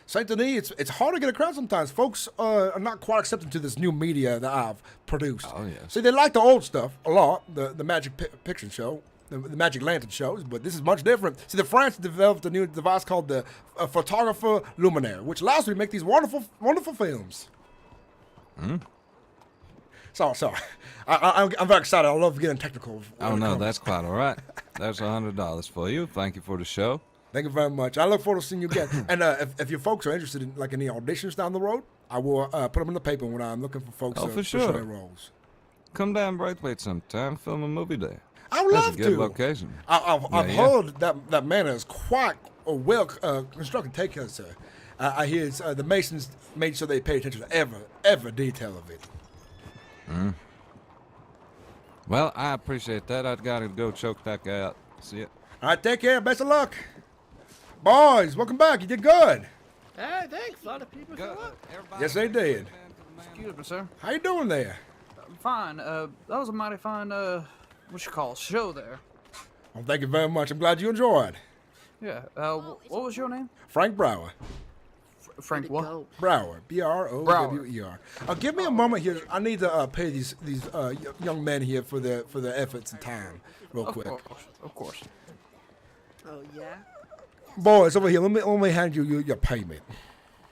Speaker 1: Saint Denis, it's hard to get a crowd sometimes. Folks are not quite accepting to this new media that I've produced.
Speaker 22: Oh, yes.
Speaker 1: See, they like the old stuff a lot, the Magic Picture Show, the Magic Lantern shows, but this is much different. See, the French developed a new device called the Photographer Luminaire, which allows me to make these wonderful, wonderful films. Sorry. I'm very excited. I love getting technical.
Speaker 22: Oh, no, that's quite all right. That's $100 for you. Thank you for the show.
Speaker 1: Thank you very much. I look forward to seeing you again. And if your folks are interested in like any auditions down the road, I will put them in the paper when I'm looking for folks
Speaker 22: for
Speaker 1: for
Speaker 22: sure.
Speaker 1: their roles.
Speaker 22: Come down Braithwaite sometime, film a movie there.
Speaker 1: I would love to.
Speaker 22: That's a good location.
Speaker 1: I've heard that manor is quite a well constructed. Take care, sir. I hear the Masons made sure they pay attention to every detail of it.
Speaker 22: Well, I appreciate that. I've got to go choke that guy out. See ya.
Speaker 1: All right, take care. Best of luck. Boys, welcome back. You did good.
Speaker 13: Hey, thanks. A lot of people show up.
Speaker 1: Yes, they did.
Speaker 13: Excuse me, sir.
Speaker 1: How you doing there?
Speaker 13: I'm fine. That was a mighty fine, show there.
Speaker 1: Well, thank you very much. I'm glad you enjoyed.
Speaker 13: Yeah. What was your name?
Speaker 1: Frank Brower.
Speaker 13: Frank what?
Speaker 1: Brower. B-R-O-W-E-R. Give me a moment here. I need to pay these young men here for their efforts and time real quick.
Speaker 13: Of course. Oh, yeah?
Speaker 1: Boys, over here, let me hand you your payment.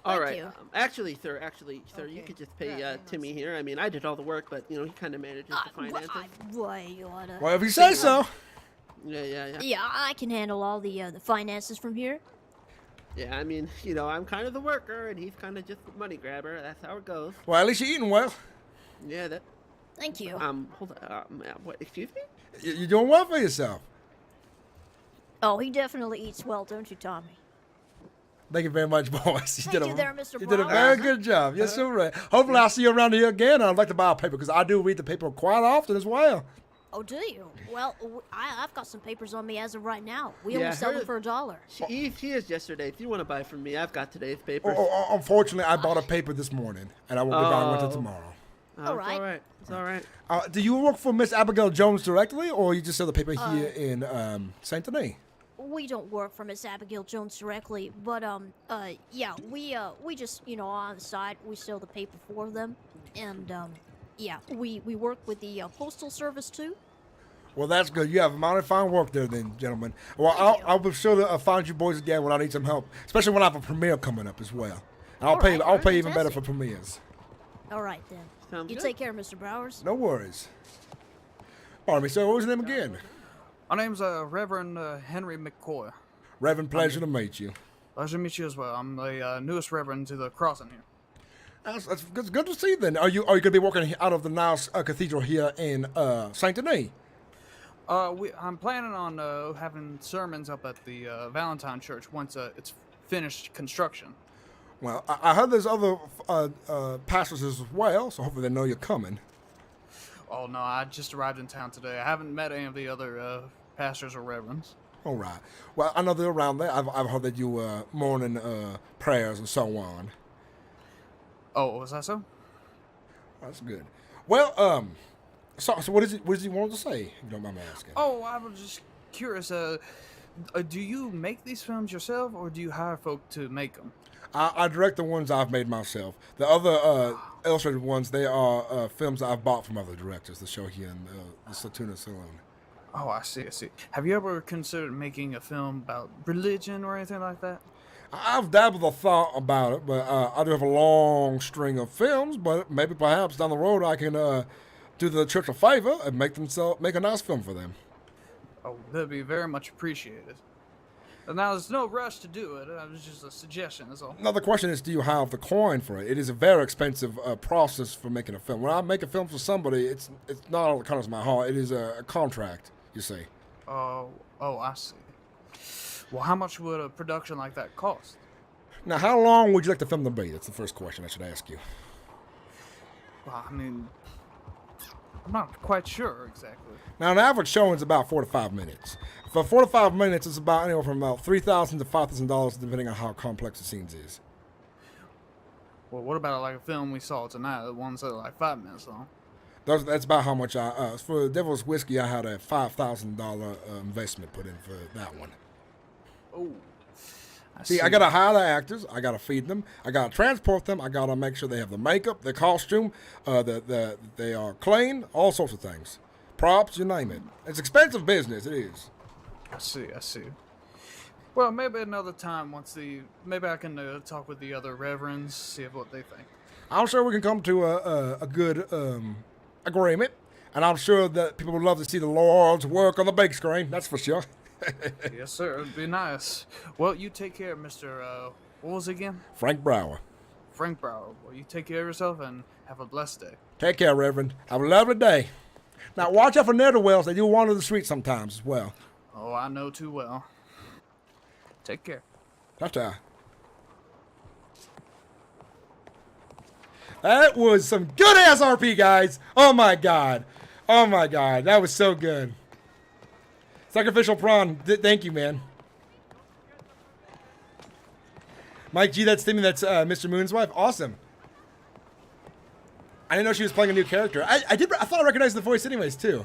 Speaker 13: All right. Actually, sir, you could just pay Timmy here. I mean, I did all the work, but, he kind of manages the finances.
Speaker 1: Well, if you say so.
Speaker 13: Yeah.
Speaker 15: Yeah, I can handle all the finances from here.
Speaker 13: Yeah, I mean, I'm kind of the worker, and he's kind of just the money grabber. That's how it goes.
Speaker 1: Well, at least you're eating well.
Speaker 13: Yeah, that.
Speaker 15: Thank you.
Speaker 13: Hold on. What? Excuse me?
Speaker 1: You're doing well for yourself.
Speaker 15: Oh, he definitely eats well, don't you, Tommy?
Speaker 1: Thank you very much, boys.
Speaker 15: Thank you there, Mr.
Speaker 1: You did a very good job. Yes, sir. Right. Hopefully, I'll see you around here again. I'd like to buy a paper because I do read the paper quite often as well.
Speaker 15: Oh, do you? Well, I've got some papers on me as of right now. We only sell them for $1.
Speaker 13: He is yesterday. If you want to buy from me, I've got today's papers.
Speaker 1: Unfortunately, I bought a paper this morning, and I won't be buying one until tomorrow.
Speaker 15: All right.
Speaker 13: It's all right.
Speaker 1: Do you work for Miss Abigail Jones directly, or you just sell the paper here in Saint Denis?
Speaker 15: We don't work for Miss Abigail Jones directly, but yeah, we just on the side we sell the paper for them, and yeah, we work with the postal service too.
Speaker 1: Well, that's good. You have mighty fine work there, then, gentlemen. Well, I'll be sure to find you boys again when I need some help, especially when I have a premiere coming up as well. And I'll pay even better for premieres.
Speaker 15: All right then.
Speaker 13: Sounds
Speaker 15: you
Speaker 13: good.
Speaker 15: take care, Mr. Bowers.
Speaker 1: No worries. Pardon me, sir. What was your name again?
Speaker 13: My name's Reverend Henry McCoy.
Speaker 1: Reverend, pleasure to meet you.
Speaker 13: Pleasure to meet you as well. I'm the newest Reverend to the crossing here.
Speaker 1: That's good to see. Then, are you going to be working out of the nice cathedral here in Saint Denis?
Speaker 5: I'm planning on having sermons up at the Valentine Church once it's finished construction.
Speaker 2: Well, I heard there's other pastors as well, so hopefully they know you're coming.
Speaker 5: Oh no, I just arrived in town today. I haven't met any of the other pastors or reverends.
Speaker 2: All right. Well, I know they're around there. I've heard they do morning prayers and so on.
Speaker 5: Oh, was that so?
Speaker 2: That's good. Well, so what is it? What does he want to say? If you don't mind me asking.
Speaker 5: Oh, I was just curious. Do you make these films yourself, or do you hire folk to make them?
Speaker 2: I direct the ones I've made myself. The other illustrated ones, they are films I've bought from other directors to show here in the Satuna Saloon.
Speaker 5: Oh, I see. Have you ever considered making a film about religion or anything like that?
Speaker 2: I've dabbled a thought about it, but I do have a long string of films. But maybe perhaps down the road I can do the church a favor and make a nice film for them.
Speaker 5: Oh, that'd be very much appreciated. And now there's no rush to do it. It was just a suggestion, that's all.
Speaker 2: Now the question is, do you have the coin for it? It is a very expensive process for making a film. When I make a film for somebody, it's not all that comes to my heart. It is a contract, you see.
Speaker 5: Oh, I see. Well, how much would a production like that cost?
Speaker 2: Now, how long would you like the film to be? That's the first question I should ask you.
Speaker 5: Well, I mean, I'm not quite sure exactly.
Speaker 2: Now, an average showing is about 4 to 5 minutes. For 4 to 5 minutes, it's about anywhere from about $3,000 to $5,000, depending on how complex the scenes is.
Speaker 5: Well, what about like a film we saw tonight, the ones that are like 5 minutes long?
Speaker 2: That's about how much for Devil's Whiskey, I had a $5,000 investment put in for that one.
Speaker 5: Oh.
Speaker 2: See, I gotta hire the actors, I gotta feed them, I gotta transport them, I gotta make sure they have the makeup, the costume, that they are clean, all sorts of things. Props, you name it. It's expensive business, it is.
Speaker 5: I see. Well, maybe another time maybe I can talk with the other reverends, see what they think.
Speaker 2: I'm sure we can come to a good agreement, and I'm sure that people would love to see the Lord's work on the big screen, that's for sure.
Speaker 5: Yes, sir. It'd be nice. Well, you take care, Mr. What was it again?
Speaker 2: Frank Brower.
Speaker 5: Frank Brower. Well, you take care of yourself and have a blessed day.
Speaker 2: Take care, Reverend. Have a lovely day. Now, watch out for ne'er-do-wells. They do wander the streets sometimes as well.
Speaker 5: Oh, I know too well. Take care.
Speaker 2: Ta-ta. That was some good-ass RP, guys. Oh, my God. That was so good. Sacrificial Prawn, thank you, man. Mike G, that's Timmy, that's Mr. Moon's wife. Awesome. I didn't know she was playing a new character. I thought I recognized the voice anyways, too.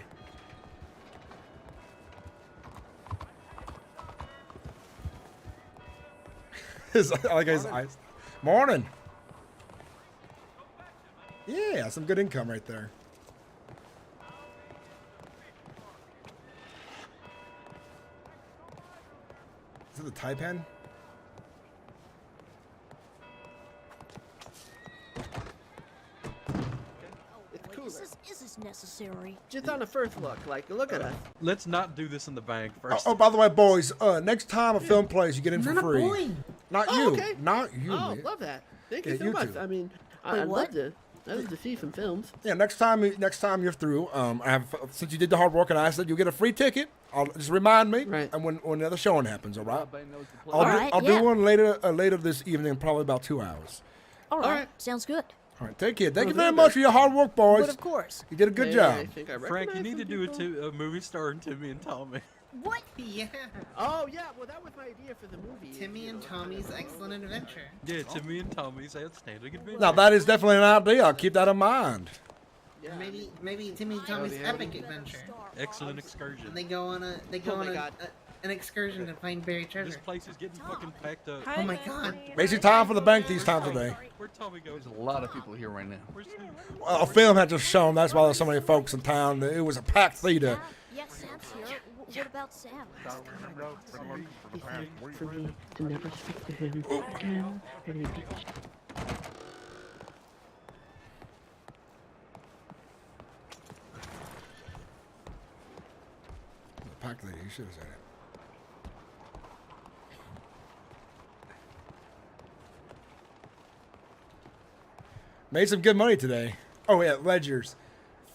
Speaker 2: I like his eyes. Morning. Yeah, some good income right there. Is it the Taipan?
Speaker 13: It's cooler.
Speaker 15: Is this necessary?
Speaker 13: Just on a first look, look at us.
Speaker 22: Let's not do this in the bank first.
Speaker 2: Oh, by the way, boys, next time a film plays, you get in for free. Not you.
Speaker 13: Okay.
Speaker 2: Not you.
Speaker 13: Oh,
Speaker 2: man.
Speaker 13: love that. Thank you
Speaker 2: Yeah,
Speaker 13: so
Speaker 2: you
Speaker 13: much.
Speaker 2: too.
Speaker 13: I mean,
Speaker 15: Wait,
Speaker 13: I'd
Speaker 15: what?
Speaker 13: love to see some films.
Speaker 2: Yeah, next time you're through, since you did the hard work and I said you'll get a free ticket, just remind me,
Speaker 13: right.
Speaker 2: And when the other showing happens, all right?
Speaker 15: All
Speaker 2: I'll do one later this evening, probably about 2 hours.
Speaker 15: All right. Sounds good.
Speaker 2: All right, take care. Thank you very much for your hard work, boys.
Speaker 15: But of course.
Speaker 2: You did a good job.
Speaker 22: Frank, you need to do a movie starring Timmy and Tommy.
Speaker 15: What?
Speaker 10: Yeah.
Speaker 13: Oh yeah, well that was my idea for the movie.
Speaker 10: Timmy and Tommy's Excellent Adventure.
Speaker 22: Yeah, Timmy and Tommy's Outstanding Adventure.
Speaker 2: Now that is definitely an idea. I'll keep that in mind.
Speaker 10: Or maybe Timmy and Tommy's Epic Adventure.
Speaker 22: Excellent excursion.
Speaker 10: And they go on an excursion to find buried treasure.
Speaker 22: This place is getting fucking packed up.
Speaker 10: Oh my God.
Speaker 2: Basic time for the bank these times of day.
Speaker 22: Where'd Tommy go?
Speaker 7: There's a lot of people here right now.
Speaker 2: A film had just shown. That's why there's so many folks in town. It was a packed theater.
Speaker 15: Yeah, Sam's here. What about Sam?
Speaker 13: For me to never speak to him again.
Speaker 2: Packed lady, you should have said it. Made some good money today. Oh yeah, ledgers,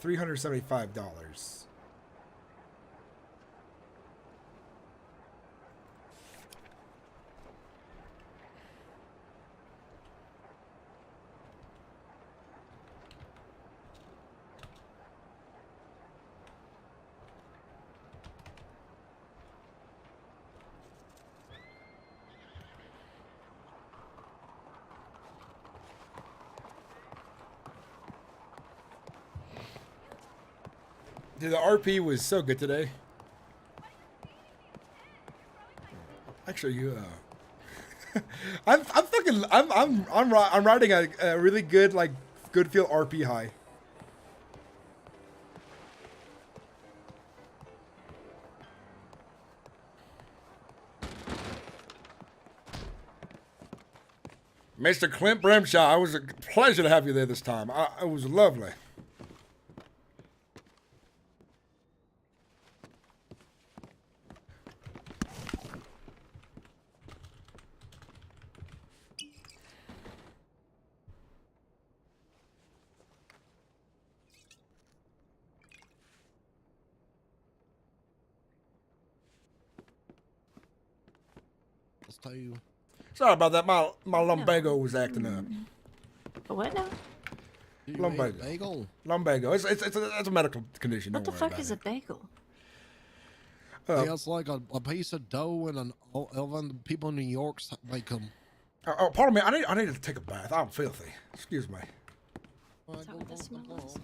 Speaker 2: $375. Dude, the RP was so good today. Actually, you. I'm riding a really good good feel RP high. Mr. Clint Brimshaw, it was a pleasure to have you there this time. It was lovely.
Speaker 12: Let's tell you.
Speaker 2: Sorry about that. My lumbago was acting up.
Speaker 4: What now?
Speaker 2: Lumbago.
Speaker 12: Bagel.
Speaker 2: Lumbago. It's a medical condition.
Speaker 4: What the
Speaker 2: Don't worry
Speaker 4: fuck is a bagel?
Speaker 12: Yeah, it's like a piece of dough and the people in New York make them.
Speaker 2: Oh, pardon me. I need to take a bath. I'm filthy. Excuse me.
Speaker 4: Is that what the smell is?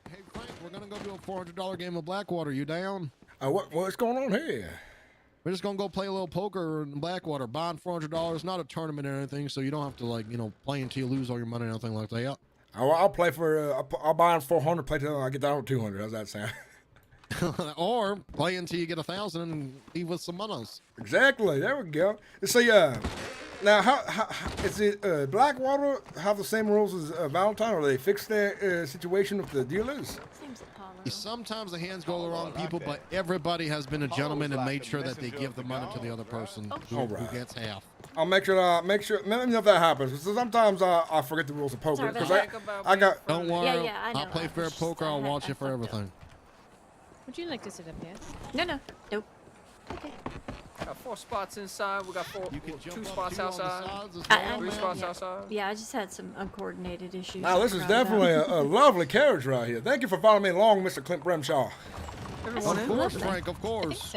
Speaker 12: Hey Frank, we're gonna go do a $400 game of Blackwater. You down?
Speaker 2: What's going on here?
Speaker 12: We're just gonna go play a little poker in Blackwater. Bond $400, not a tournament or anything, so you don't have to play until you lose all your money or anything like that.
Speaker 2: I'll play for. I'll buy on 400. Play till I get down to 200. How's that sound?
Speaker 12: Or play until you get 1,000 and leave with some monies.
Speaker 2: Exactly. There we go. So now how is it? Blackwater have the same rules as Valentine, or they fix their situation with the dealers?
Speaker 12: Sometimes the hands go to the wrong people, but everybody has been a gentleman and made sure that they give the money to the other person who gets half.
Speaker 2: I'll make sure. Let me know if that happens. Because sometimes I forget the rules of poker. Because I got.
Speaker 12: Don't worry.
Speaker 4: Yeah, I know.
Speaker 12: I'll play fair poker. I'll watch you for everything.
Speaker 14: Would you like to sit up here?
Speaker 4: No. Nope. Okay.
Speaker 5: Got 4 spots inside. We got 2 spots outside. 3 spots outside.
Speaker 4: Yeah, I just had some uncoordinated issues.
Speaker 2: Now this is definitely a lovely carriage right here. Thank you for following me along, Mr. Clint Brimshaw.
Speaker 12: Of course, Frank. Of course.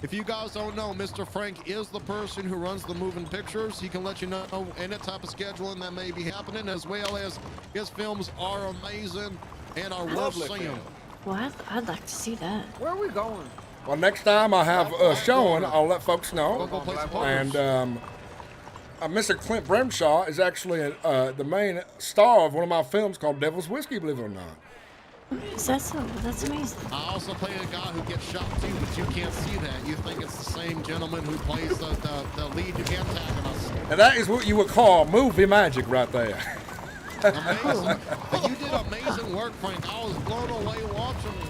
Speaker 12: If you guys don't know, Mr. Frank is the person who runs the moving pictures. He can let you know any type of scheduling that may be happening, as well as his films are amazing and are worth seeing.
Speaker 4: Well, I'd like to see that.
Speaker 5: Where are we going?
Speaker 2: Well, next time I have a showing, I'll let folks know. And Mr. Clint Brimshaw is actually the main star of one of my films called Devil's Whiskey, believe it or not.
Speaker 4: Is that so? That's amazing.
Speaker 12: I also play a guy who gets shot too, but you can't see that. You think it's the same gentleman who plays the lead antagonist.
Speaker 2: And that is what you would call movie magic right there.
Speaker 12: Amazing. But you did amazing work, Frank. I was blown away watching it.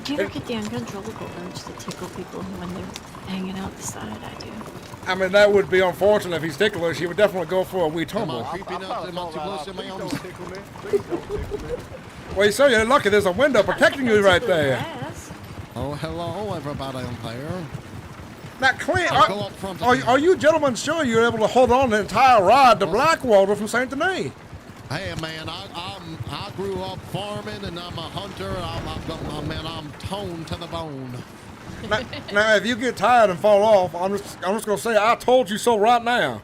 Speaker 4: Do you ever get the uncontrollable urge to tickle people when they're hanging out the side? I do.
Speaker 2: I mean, that would be unfortunate if he's ticklish. He would definitely go for a wee tumble. Well, so you're lucky there's a window protecting you right there.
Speaker 12: Oh, hello, everybody on there.
Speaker 2: Now, Clint, are you gentlemen sure you're able to hold on the entire ride to Blackwater from St. Denis?
Speaker 12: Hey, man, I grew up farming, and I'm a hunter. I'm toned to the bone.
Speaker 2: Now, if you get tired and fall off, I'm just gonna say I told you so right now.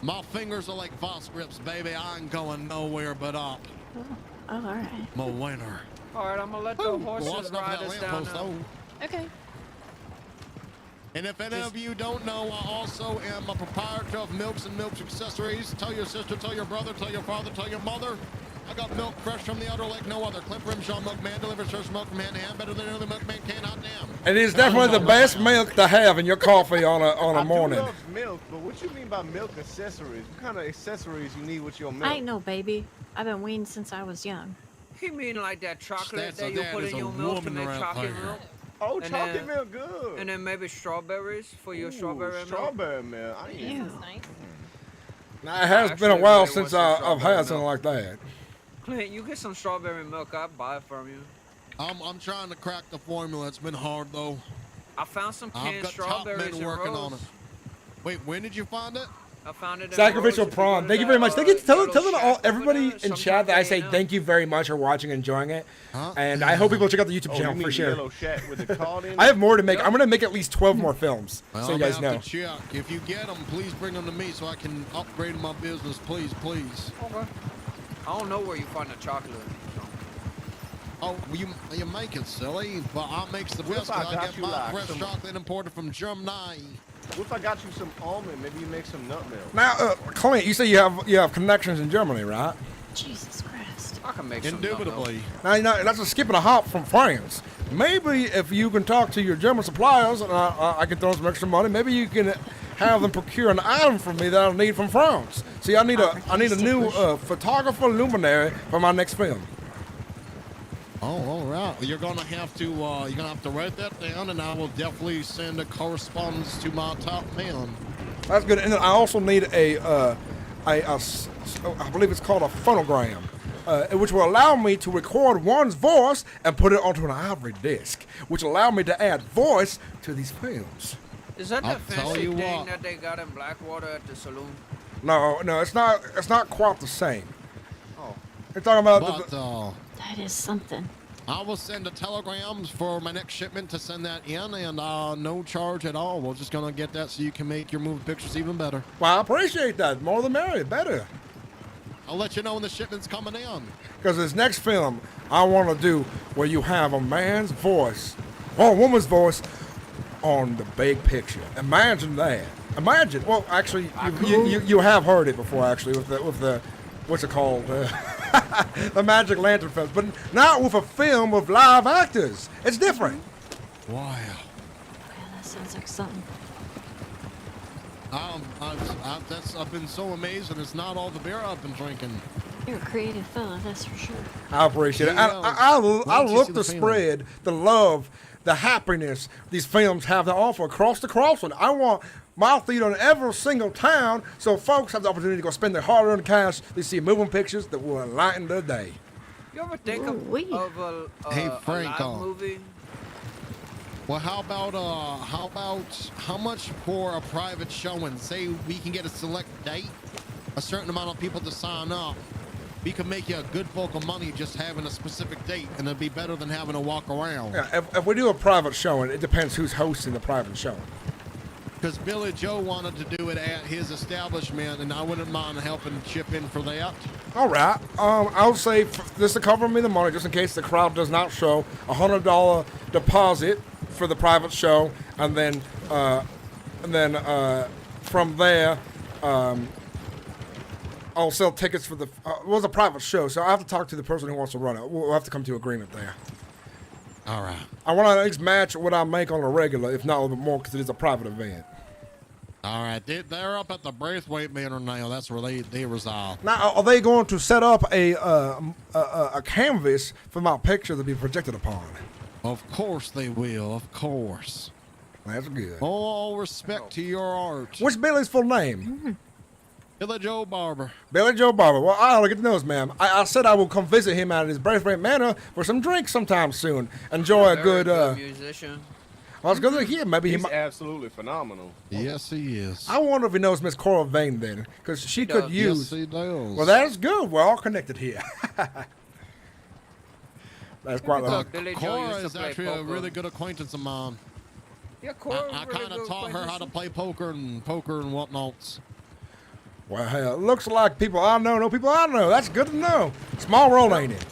Speaker 12: My fingers are like vice grips, baby. I ain't going nowhere but up.
Speaker 4: Oh, all right.
Speaker 12: I'm a winner.
Speaker 5: All right, I'm gonna let the horses ride us down now.
Speaker 14: Okay.
Speaker 12: And if any of you don't know, I also am a proprietor of Milks and Milks Accessories. Tell your sister, tell your brother, tell your father, tell your mother. I got milk fresh from the outer lake, no other. Clip Rimshaw milkman delivers fresh milk from hand to hand, better than any other milkman can. Hot damn.
Speaker 1: And it's definitely the best milk to have in your coffee on a morning.
Speaker 7: I do love milk, but what you mean by milk accessories? What kind of accessories you need with your milk?
Speaker 4: I ain't no baby. I've been weaned since I was young.
Speaker 9: He mean like that chocolate
Speaker 12: That's
Speaker 9: that you
Speaker 12: that
Speaker 9: put
Speaker 12: is
Speaker 9: in
Speaker 12: a
Speaker 9: your milk to
Speaker 12: woman
Speaker 9: make
Speaker 12: right
Speaker 9: chocolate
Speaker 12: there.
Speaker 9: milk?
Speaker 7: Oh,
Speaker 9: And
Speaker 7: chocolate
Speaker 9: then-
Speaker 7: milk, good.
Speaker 9: And then maybe strawberries for your
Speaker 7: Ooh,
Speaker 9: strawberry milk.
Speaker 7: strawberry milk. I ain't
Speaker 9: Ew.
Speaker 14: Nice.
Speaker 1: Now, it has been a
Speaker 9: Actually,
Speaker 1: while
Speaker 9: really
Speaker 1: since
Speaker 9: want some
Speaker 1: I've had
Speaker 9: strawberry
Speaker 1: something like
Speaker 9: milk.
Speaker 1: that.
Speaker 9: Clint, you get some strawberry milk, I'll buy it from you.
Speaker 12: I'm trying to crack the formula. It's been hard though.
Speaker 9: I found some
Speaker 12: I've
Speaker 9: canned
Speaker 12: got top
Speaker 9: strawberries
Speaker 12: men
Speaker 9: in
Speaker 12: working
Speaker 9: Rose.
Speaker 12: on it. Wait, when did you find it?
Speaker 9: I found it in
Speaker 1: Sacrificial
Speaker 9: Rose. If
Speaker 1: prawn.
Speaker 9: go to
Speaker 1: Thank you
Speaker 9: that,
Speaker 1: very much. Thank you. Tell
Speaker 9: yellow
Speaker 1: them all,
Speaker 9: shack over
Speaker 1: everybody
Speaker 9: there,
Speaker 1: in chat that I say
Speaker 9: sometimes
Speaker 1: thank you very much for watching and enjoying it. And I hope people check out the YouTube
Speaker 7: Oh,
Speaker 1: channel
Speaker 7: you mean
Speaker 1: for
Speaker 7: the
Speaker 1: sure.
Speaker 7: yellow shack with the card in
Speaker 1: I
Speaker 7: it?
Speaker 1: have more to make. I'm gonna make at least 12 more films,
Speaker 12: Well,
Speaker 1: so you
Speaker 12: I'm
Speaker 1: guys
Speaker 12: gonna
Speaker 1: know.
Speaker 12: have to check. If you get them, please bring them to me so I can upgrade my business. Please, please.
Speaker 9: Okay. I don't know where you find the chocolate.
Speaker 12: Oh, you make it silly, but I makes the
Speaker 7: What
Speaker 12: best.
Speaker 7: if I
Speaker 12: 'Cause I
Speaker 7: got
Speaker 12: get
Speaker 7: you,
Speaker 12: my
Speaker 7: like,
Speaker 12: fresh
Speaker 7: some-
Speaker 12: chocolate imported from Germany.
Speaker 7: What if I got you some almond? Maybe you make some nut milk.
Speaker 1: Now, Clint, you say you have connections in Germany, right?
Speaker 4: Jesus Christ.
Speaker 9: I can make
Speaker 12: Indubitably.
Speaker 1: Now, you know, that's a skip and a hop from France. Maybe if you can talk to your German suppliers and I can throw some extra money, maybe you can have them procure an item for me that I need from France. See, I need a new photographer luminary for my next film.
Speaker 12: Oh, all right. You're gonna have to write that down, and I will definitely send a correspondence to my top man.
Speaker 1: That's good. And then I also need I believe it's called a phonogram, which will allow me to record one's voice and put it onto an ivory disc, which allow me to add voice to these films.
Speaker 9: Is that
Speaker 12: I'll
Speaker 9: that
Speaker 12: tell
Speaker 9: fancy
Speaker 12: you
Speaker 9: thing
Speaker 12: what.
Speaker 9: that they got in Blackwater at the saloon?
Speaker 1: No, it's not. It's not quite the same.
Speaker 9: Oh.
Speaker 1: You're talking about
Speaker 12: But
Speaker 4: That is something.
Speaker 12: I will send a telegram for my next shipment to send that in, and no charge at all. We're just gonna get that so you can make your movie pictures even better.
Speaker 1: Well, I appreciate that. More the merrier, better.
Speaker 12: I'll let you know when the shipment's coming in.
Speaker 1: Because this next film I want to do where you have a man's voice or a woman's voice on the big picture. Imagine that. Imagine. Well, actually, you have heard it before. Actually, with the what's it called? The Magic Lantern Film, but not with a film with live actors. It's different.
Speaker 12: Wow.
Speaker 4: Yeah, that sounds like something.
Speaker 12: I've been so amazed, and it's not all the beer I've been drinking.
Speaker 4: You're a creative fella, that's for sure.
Speaker 1: I appreciate it.
Speaker 12: Yeah,
Speaker 1: I
Speaker 12: once you
Speaker 1: look
Speaker 12: see
Speaker 1: to
Speaker 12: the film.
Speaker 1: spread the love, the happiness these films have to offer across the crossing. I want my theater in every single town so folks have the opportunity to go spend their hard-earned cash. They see moving pictures that will enlighten their day.
Speaker 9: You ever think of
Speaker 12: Hey,
Speaker 9: a
Speaker 12: Frank,
Speaker 9: live movie?
Speaker 12: Well, how much for a private showing? Say we can get a select date, a certain amount of people to sign up. We can make you a good bulk of money just having a specific date, and it'd be better than having to walk around.
Speaker 1: Yeah, if we do a private showing, it depends who's hosting the private showing.
Speaker 12: Because Billy Joe wanted to do it at his establishment, and I wouldn't mind helping chip in for that.
Speaker 1: All right. I'll say just to cover me the money, just in case the crowd does not show, $100 deposit for the private show, and then from there, I'll sell tickets for the. It was a private show, so I have to talk to the person who wants to run it. We'll have to come to agreement there.
Speaker 12: All right.
Speaker 1: I want to at least match what I make on a regular, if not a little bit more, because it is a private event.
Speaker 12: All right. They're up at the Braithwaite Manor now. That's where they reside.
Speaker 1: Now, are they going to set up a canvas for my picture to be projected upon?
Speaker 12: Of course they will. Of course.
Speaker 1: That's good.
Speaker 12: All respect to your art.
Speaker 1: What's Billy's full name?
Speaker 12: Billy Joe Barber.
Speaker 1: Billy Joe Barber. Well, I'll get to know this, ma'am. I said I will come visit him at his Braithwaite Manor for some drinks sometime soon. Enjoy a good.
Speaker 9: Musician.
Speaker 1: I was going to hear maybe
Speaker 7: He's
Speaker 1: he might.
Speaker 7: absolutely phenomenal.
Speaker 12: Yes, he is.
Speaker 1: I wonder if he knows Miss Cora Vane then, because she could
Speaker 12: does.
Speaker 1: use.
Speaker 12: Yes, he does.
Speaker 1: Well, that's good. We're all connected here. That's quite like.
Speaker 9: Billy Joe
Speaker 12: Cora
Speaker 9: used to
Speaker 12: is
Speaker 9: play
Speaker 12: actually a
Speaker 9: poker.
Speaker 12: really good acquaintance of mine.
Speaker 9: Yeah, Cora.
Speaker 12: I kind of taught her how to play poker and whatnots.
Speaker 1: Well, hell, it looks like people I know people I know. That's good to know. Small world, ain't it?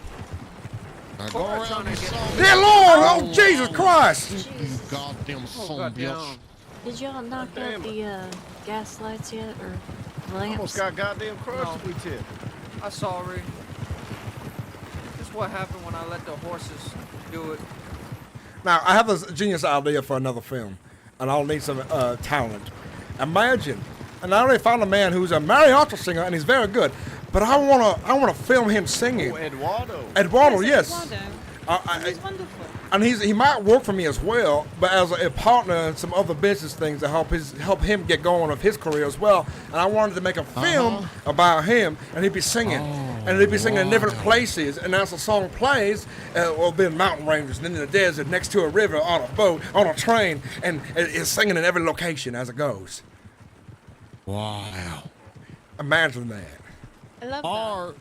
Speaker 12: Now go around and song.
Speaker 1: Dear Lord! Oh, Jesus Christ!
Speaker 12: You goddamn son of a bitch.
Speaker 4: Did y'all knock out the gas lights yet, or lamps?
Speaker 7: Almost got goddamn crushed we tip.
Speaker 9: I'm sorry. That's what happened when I let the horses do it.
Speaker 2: Now, I have this genius idea for another film, and I'll need some talent. Imagine, and I already found a man who's a mariachi singer, and he's very good, but I wanna film him singing.
Speaker 7: Oh, Eduardo.
Speaker 2: Eduardo, yes.
Speaker 14: Eduardo. He's wonderful.
Speaker 2: And he might work for me as well, but as a partner in some other business things to help him get going with his career as well. And I wanted to make a film about him, and he'd be singing, and he'd be singing in different places. And as the song plays, we'll be in mountain ranges, and then in the desert, next to a river, on a boat, on a train, and it's singing in every location as it goes.
Speaker 12: Wow!
Speaker 2: Imagine that.
Speaker 14: I love that.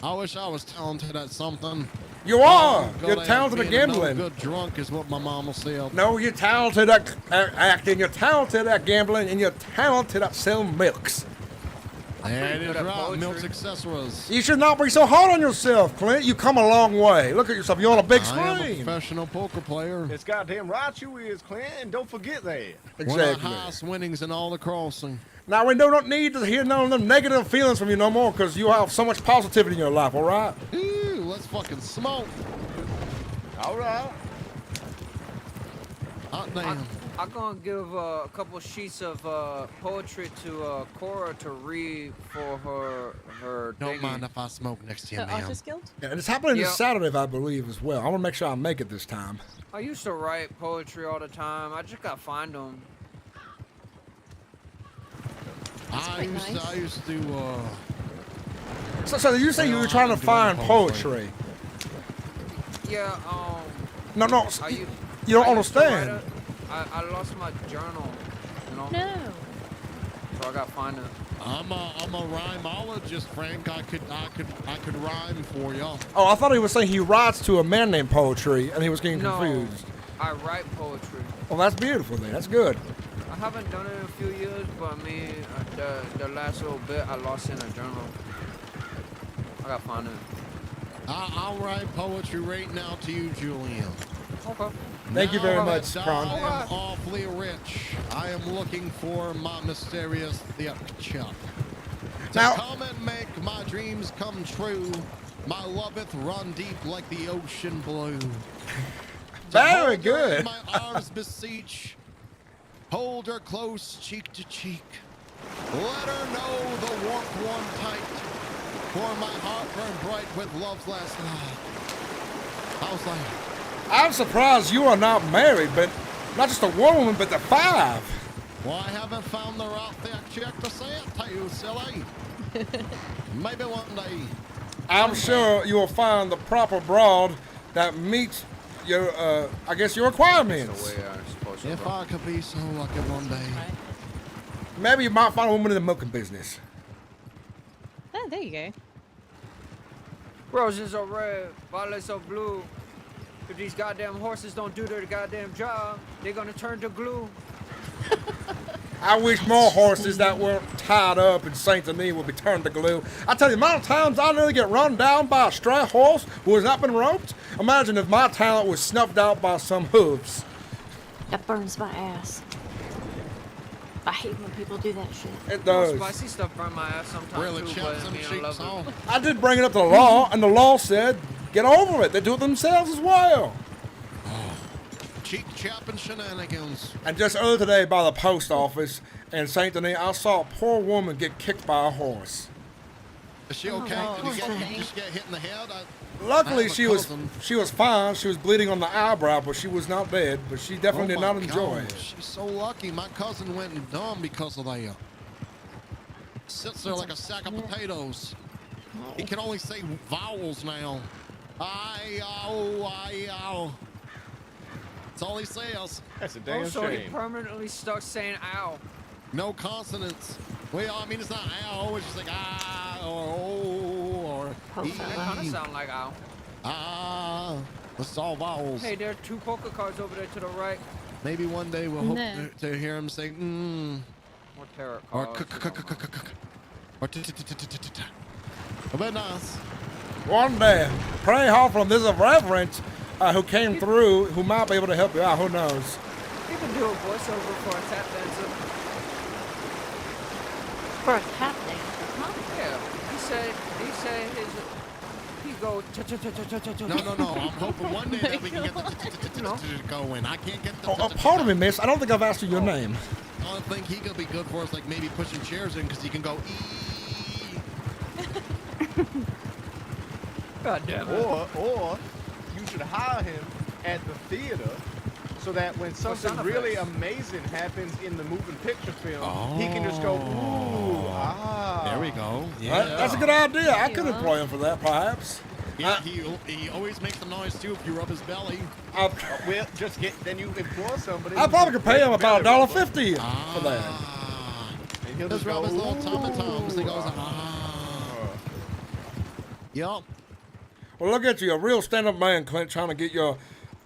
Speaker 12: I wish I was talented at something.
Speaker 2: You are.
Speaker 12: I'm
Speaker 2: You're
Speaker 12: good
Speaker 2: talented at
Speaker 12: being a
Speaker 2: gambling.
Speaker 12: No good drunk is what my mama said.
Speaker 2: No, you're talented at acting. You're talented at gambling, and you're talented at selling milks.
Speaker 12: That is right. Milk's accessories.
Speaker 2: You should not be so hard on yourself, Clint. You come a long way. Look at yourself. You're on a big
Speaker 12: I am a
Speaker 2: screen.
Speaker 12: professional poker player.
Speaker 7: It's goddamn right you is, Clint, and don't forget that.
Speaker 12: One of the highest winnings in all the crossing.
Speaker 2: Now, we do not need to hear none of them negative feelings from you no more, because you have so much positivity in your life, all right?
Speaker 12: Ooh, let's fucking smoke.
Speaker 7: All right.
Speaker 12: Hot damn.
Speaker 9: I'm gonna give a couple sheets of poetry to Cora to read for her.
Speaker 12: Don't
Speaker 9: thingy.
Speaker 12: mind if I smoke next to you,
Speaker 14: The
Speaker 12: ma'am.
Speaker 14: Artist Guild?
Speaker 2: Yeah, and it's happening
Speaker 9: Yeah.
Speaker 2: this Saturday, I believe, as well. I want to make sure I make it this time.
Speaker 9: I used to write poetry all the time. I just gotta find them.
Speaker 12: I used to.
Speaker 2: So you say you were trying to find poetry?
Speaker 9: Yeah.
Speaker 2: No.
Speaker 9: I u-
Speaker 2: You don't
Speaker 9: I used to write
Speaker 2: understand.
Speaker 9: I lost my journal. You know.
Speaker 14: No.
Speaker 9: So I gotta find it.
Speaker 12: I'm a rhymologist, Frank. I could rhyme for you.
Speaker 2: Oh, I thought he was saying he writes to a man named Poetry, and he was getting
Speaker 9: No.
Speaker 2: confused.
Speaker 9: I write poetry.
Speaker 2: Well, that's beautiful then. That's good.
Speaker 9: I haven't done it in a few years, but I mean, the last little bit I lost in a journal. I gotta find it.
Speaker 12: I'll write poetry right now to you, Julian.
Speaker 9: Okay.
Speaker 2: Thank you very
Speaker 12: Now
Speaker 2: much,
Speaker 12: that
Speaker 2: Kron.
Speaker 12: I am awfully rich. I am looking for my mysterious thick chop. To
Speaker 2: Now-
Speaker 12: come and make my dreams come true. My loveth run deep like the ocean blue.
Speaker 2: Very
Speaker 12: hold her in
Speaker 2: good.
Speaker 12: my arms beseech. Hold her close, cheek to cheek. Let her know the warmth warm tight. For my heart burned bright with love's last night. I was like,
Speaker 2: I'm surprised you are not married, but not just a woman, but the 5.
Speaker 12: well, I haven't found the right thick chick to say it to you, silly. Maybe one day.
Speaker 2: I'm sure you will find the proper broad that meets your, I guess, your requirements.
Speaker 12: If I could be so lucky one day.
Speaker 2: Maybe you might find a woman in the milking business.
Speaker 14: Oh, there you go.
Speaker 9: Roses are red, violets are blue. If these goddamn horses don't do their goddamn job, they're gonna turn to glue.
Speaker 2: I wish more horses that weren't tied up in Saint Denis would be turned to glue. I tell you, the amount of times I nearly get run down by a stray horse who has not been roped. Imagine if my talent was snuffed out by some hooves.
Speaker 4: That burns my ass. I hate when people do that shit.
Speaker 2: It does.
Speaker 9: Spicy stuff burn my ass sometimes
Speaker 12: Really
Speaker 9: too,
Speaker 12: chops
Speaker 9: but I
Speaker 12: them
Speaker 9: mean, I
Speaker 12: cheeks
Speaker 9: love it.
Speaker 12: off.
Speaker 2: I did bring it up to the law, and the law said, get over it. They do it themselves as well.
Speaker 12: Cheek chopping shenanigans.
Speaker 2: And just earlier today by the post office in Saint Denis, I saw a poor woman get kicked by a horse.
Speaker 12: Is she okay? Did you just get hit in the head?
Speaker 2: Luckily,
Speaker 12: I have a
Speaker 2: she was
Speaker 12: cousin.
Speaker 2: fine. She was bleeding on the eyebrow, but she was not dead. But she definitely did
Speaker 12: my
Speaker 2: not enjoy
Speaker 12: God,
Speaker 2: it.
Speaker 12: She's so lucky. My cousin went dumb because of that. Sits there like a sack of potatoes. He can only say vowels now. I-ow. That's all he says.
Speaker 7: That's a damn
Speaker 9: Also, he
Speaker 7: shame.
Speaker 9: permanently stuck saying ow.
Speaker 12: No consonants. Well, I mean, it's not ow. It's just like ah or oh or
Speaker 9: That kind of sound like ow.
Speaker 12: ah. It's all vowels.
Speaker 9: Hey, there are 2 poker cards over there to the right.
Speaker 12: Maybe one day we'll hope
Speaker 14: No.
Speaker 12: to hear him say
Speaker 9: More tarot
Speaker 12: or
Speaker 9: cards.
Speaker 12: or but nice.
Speaker 2: One day, pray hard from this reverend who came through, who might be able to help you out. Who knows?
Speaker 9: You can do a voiceover for a tap dancer.
Speaker 4: For a tap dance, huh?
Speaker 9: Yeah, he said go.
Speaker 12: No. I'm hoping one day that we can get the going. I can't get the.
Speaker 1: Pardon me, miss. I don't think I've asked you your name.
Speaker 12: I think he could be good for us, like maybe pushing chairs in, because he can go.
Speaker 9: God damn it.
Speaker 7: Or you should hire him at the theater, so that when something really amazing happens in the moving picture film, he can just go, ooh, ah.
Speaker 12: There we go. Yeah.
Speaker 1: That's a good idea. I could employ him for that, perhaps.
Speaker 12: Yeah, he always makes the noise too if you rub his belly.
Speaker 7: Well, then you employ somebody.
Speaker 1: I probably could pay him about $1.50 for that.
Speaker 7: And he'll
Speaker 12: Just rub his little tom-toms. He goes, Yup.
Speaker 1: Well, look at you, a real stand-up man, Clint, trying to get your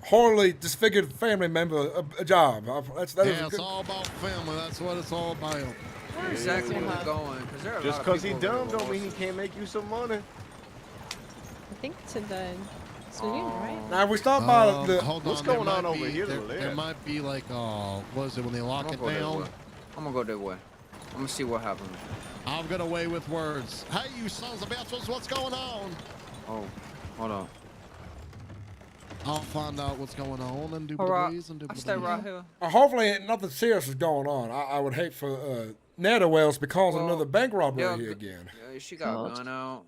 Speaker 1: horribly disfigured family member a job.
Speaker 12: It's all about family. That's what it's all about.
Speaker 9: Where exactly are we going? Because there are
Speaker 7: just because he's dumb don't mean he can't make you some money.
Speaker 14: I think to the saloon, right?
Speaker 1: Now, if we stop by the...
Speaker 7: What's going on over here?
Speaker 12: There might be like, what is it, when they lock it down?
Speaker 9: I'm going to go that way. I'm going to see what happens.
Speaker 12: I'll get away with words. Hey, you sons of bitches, what's going on?
Speaker 9: Oh, hold on.
Speaker 12: I'll find out what's going on and do
Speaker 9: I'll stay right here.
Speaker 1: Hopefully, nothing serious is going on. I would hate for Netherwells to cause another bank robbery here again.
Speaker 9: Yeah, she got a gun out.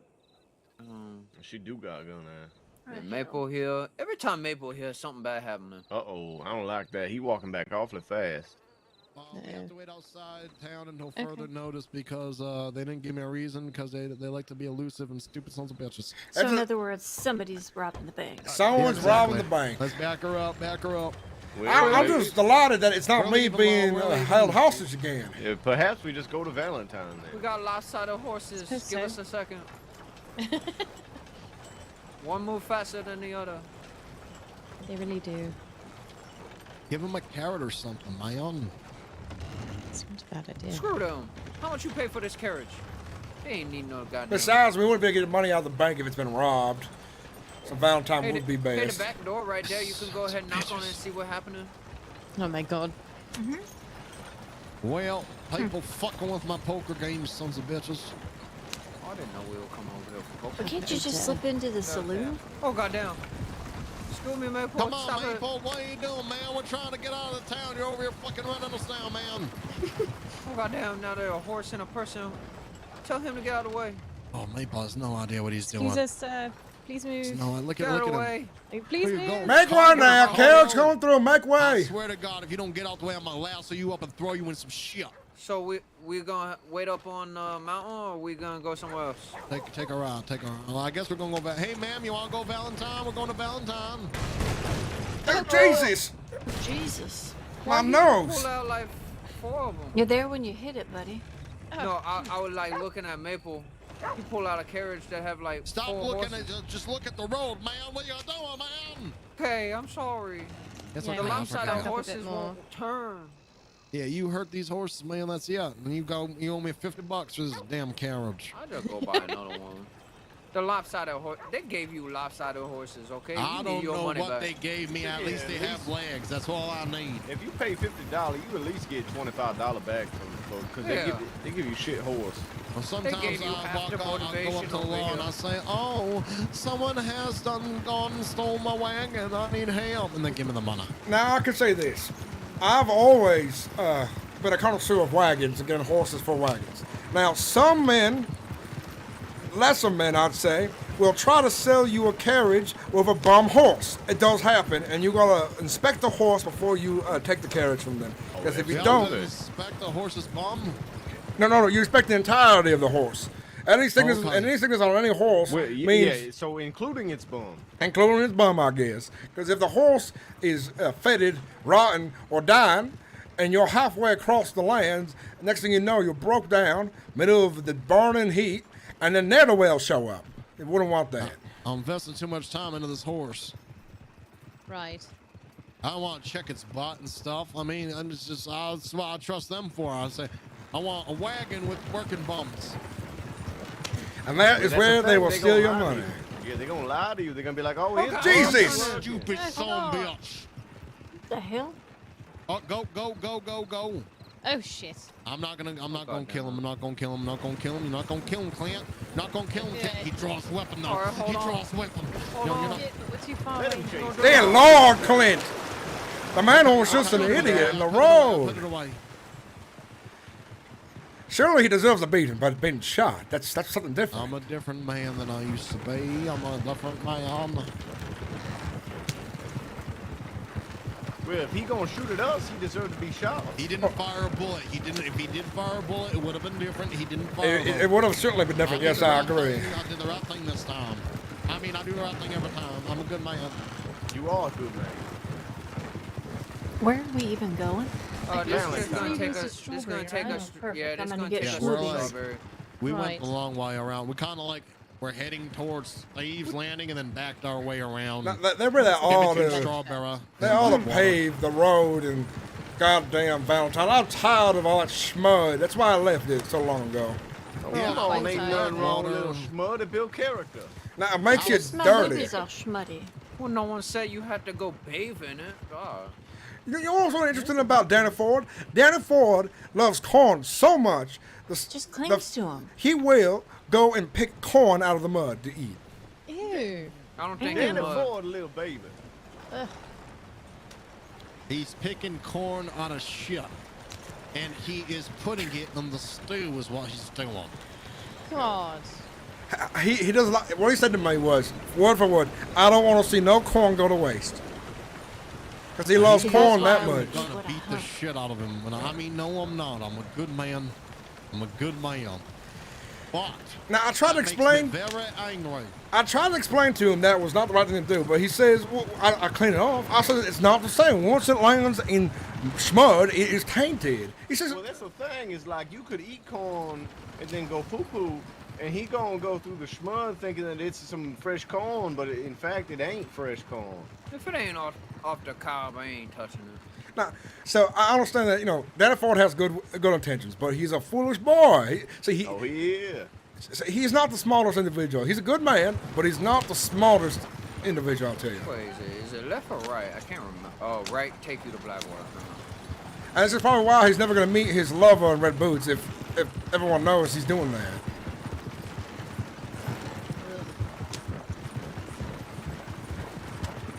Speaker 7: She do got a gun out.
Speaker 9: And Maple Hill. Every time Maple Hill, something bad happening.
Speaker 7: Uh-oh, I don't like that. He walking back awfully fast.
Speaker 12: We have to wait outside town until further notice because they didn't give me a reason because they like to be elusive and stupid sons of bitches.
Speaker 4: So in other words, somebody's robbing the bank.
Speaker 1: Someone's robbing the bank.
Speaker 12: Let's back her up,
Speaker 1: I'm just delighted that it's not me being held hostage again.
Speaker 7: Yeah, perhaps we just go to Valentine then.
Speaker 9: We got lopsided horses. Give us a second. One move faster than the other.
Speaker 14: They really do.
Speaker 12: Give him a carrot or something, my own.
Speaker 14: Seems a bad idea.
Speaker 9: Screw them. How much you pay for this carriage? They ain't need no goddamn.
Speaker 1: Besides, we wouldn't be able to get money out of the bank if it's been robbed. So Valentine would be
Speaker 9: Hey, the
Speaker 1: best.
Speaker 9: back door right there. You can go ahead and knock on it and see what's happening.
Speaker 14: Oh my god.
Speaker 12: Well, people fucking with my poker games, sons of bitches.
Speaker 9: I didn't know we would come over here for poker.
Speaker 4: But can't you just slip into the saloon?
Speaker 9: Oh goddamn. Excuse me, Maple.
Speaker 12: Come on,
Speaker 9: Stop
Speaker 12: Maple, what are you doing, man? We're trying to get out of the town. You're over here fucking running us down, man.
Speaker 9: Oh goddamn, now there's a horse and a person. Tell him to get out of the way.
Speaker 12: Oh, Maple has no idea what he's doing.
Speaker 14: Jesus, please move.
Speaker 12: No, look
Speaker 9: Get
Speaker 12: at
Speaker 9: out of the
Speaker 12: him.
Speaker 9: way.
Speaker 14: Please move.
Speaker 1: Make way now. Carriage coming through. Make way.
Speaker 12: I swear to God, if you don't get out the way, I'm gonna lasso you up and throw you in some shit.
Speaker 9: So we gonna wait up on mountain, or we gonna go somewhere else?
Speaker 12: Take her out. Take her. Well, I guess we're gonna go back. Hey, ma'am, you wanna go Valentine? We're going to Valentine.
Speaker 1: Oh, Jesus.
Speaker 4: Jesus.
Speaker 1: My
Speaker 9: You
Speaker 1: nose.
Speaker 9: pull out like 4 of them.
Speaker 4: You're there when you hit it, buddy.
Speaker 9: No, I was like looking at Maple. He pulled out a carriage that have like
Speaker 12: Stop
Speaker 9: 4
Speaker 12: looking
Speaker 9: horses.
Speaker 12: at. Just look at the road, man. What you doing, man?
Speaker 9: Okay, I'm sorry.
Speaker 12: That's
Speaker 9: The
Speaker 12: okay, I
Speaker 9: lopsided
Speaker 12: forgot.
Speaker 9: horses won't turn.
Speaker 12: Yeah, you hurt these horses, man. That's and you owe me $50 for this damn carriage.
Speaker 9: I just go buy another one. The lopsided horse. They gave you lopsided horses, okay?
Speaker 12: I
Speaker 9: You
Speaker 12: don't
Speaker 9: need your
Speaker 12: know
Speaker 9: money
Speaker 12: what
Speaker 9: back.
Speaker 12: they gave me. At least they have legs. That's all I need.
Speaker 7: If you pay $50, you at least get $25 back from because they give you shit horse.
Speaker 12: Well, sometimes I walk out, I go up to the law and I say, "Oh, someone has gone and stole my wagon. I need help," and they give me the money.
Speaker 1: Now, I can say this. I've always been a connoisseur of wagons and getting horses for wagons. Now, some men, lesser men, I'd say, will try to sell you a carriage with a bum horse. It does happen, and you gotta inspect the horse before you take the carriage from them. Because if you don't,
Speaker 12: inspect the horse's bum.
Speaker 1: No, you inspect the entirety of the horse. Any sickness, any sickness on any horse means
Speaker 7: so including its bum.
Speaker 1: including its bum, I guess. Because if the horse is fetid, rotten, or dying, and you're halfway across the lands, next thing you know, you're broke down, middle of the burning heat, and then ne'er-do-wells show up. You wouldn't want that.
Speaker 12: I'm investing too much time into this horse.
Speaker 14: Right.
Speaker 12: I want to check its butt and stuff. I mean, that's what I trust them for. I say, I want a wagon with working bums.
Speaker 1: And that is where they will steal your money.
Speaker 7: Yeah, they're gonna lie to you. They're gonna be like, "Oh, it's
Speaker 1: Jesus!
Speaker 12: Stupid son of a bitch!"
Speaker 4: What the hell?
Speaker 12: Oh, go!
Speaker 14: Oh shit.
Speaker 12: I'm not gonna kill him. I'm not gonna kill him. I'm not gonna kill him. You're not gonna kill him, Clint. Not gonna kill him, Clint. He draws weapon though. He draws weapon.
Speaker 14: Hold on. We're too far away.
Speaker 2: Dear Lord, Clint. The man was just an idiot in the road.
Speaker 12: Put it away.
Speaker 2: Surely he deserves a beating, but being shot, that's something different.
Speaker 12: I'm a different man than I used to be. I'm a different man.
Speaker 7: Well, if he gonna shoot at us, he deserves to be shot.
Speaker 12: He didn't fire a bullet. He didn't. If he did fire a bullet, it would have been different. He didn't fire.
Speaker 2: It would have certainly been different. Yes, I agree.
Speaker 12: I did the right thing this time. I mean, I do the right thing every time. I'm a good man.
Speaker 7: You are a good man.
Speaker 4: Where are we even going?
Speaker 9: This is gonna take us. This is gonna take us. Yeah, this is gonna take us to Strawberry.
Speaker 12: We went the long way around. We kind of like we're heading towards Eve's Landing and then backed our way around.
Speaker 2: They really all
Speaker 12: Strawberry.
Speaker 2: They all have paved the road and goddamn Valentine. I'm tired of all that schmud. That's why I left it so long ago.
Speaker 7: Come on, ain't nothing wrong with a little schmud to build character.
Speaker 2: Now it makes you
Speaker 4: Babies
Speaker 2: dirty.
Speaker 4: are schmutty.
Speaker 9: Well, no one said you had to go bathe in it. God.
Speaker 2: You know what's really interesting about Danny Ford? Danny Ford loves corn so much.
Speaker 4: Just clings to him.
Speaker 2: He will go and pick corn out of the mud to eat.
Speaker 14: Ew.
Speaker 9: I don't think
Speaker 7: Danny Ford, a little baby.
Speaker 14: Ugh.
Speaker 12: He's picking corn on a ship, and he is putting it in the stew. Is what he's doing.
Speaker 14: God.
Speaker 2: He doesn't like. What he said to me was word for word. I don't want to see no corn go to waste. Because he loves corn that much.
Speaker 12: I'm gonna beat the shit out of him. And I mean, no, I'm not. I'm a good man. I'm a good man. But
Speaker 2: now I tried to explain.
Speaker 12: Very angry.
Speaker 2: I tried to explain to him that was not the right thing to do, but he says, well, I clean it off. I said it's not the same. Once it lands in schmud, it is tainted. He says,
Speaker 7: well, that's the thing. Is like you could eat corn and then go poo poo. And he gonna go through the schmud thinking that it's some fresh corn, but in fact it ain't fresh corn.
Speaker 9: If it ain't off the cob, I ain't touching it.
Speaker 2: Now, so I understand that Danny Ford has good intentions, but he's a foolish boy.
Speaker 7: Oh yeah.
Speaker 2: He's not the smartest individual. He's a good man, but he's not the smartest individual. I'll tell you.
Speaker 9: Wait, is it left or right? I can't remember. Oh, right. Take you to Blackwater.
Speaker 2: And this is probably why he's never gonna meet his lover in red boots if everyone knows he's doing that.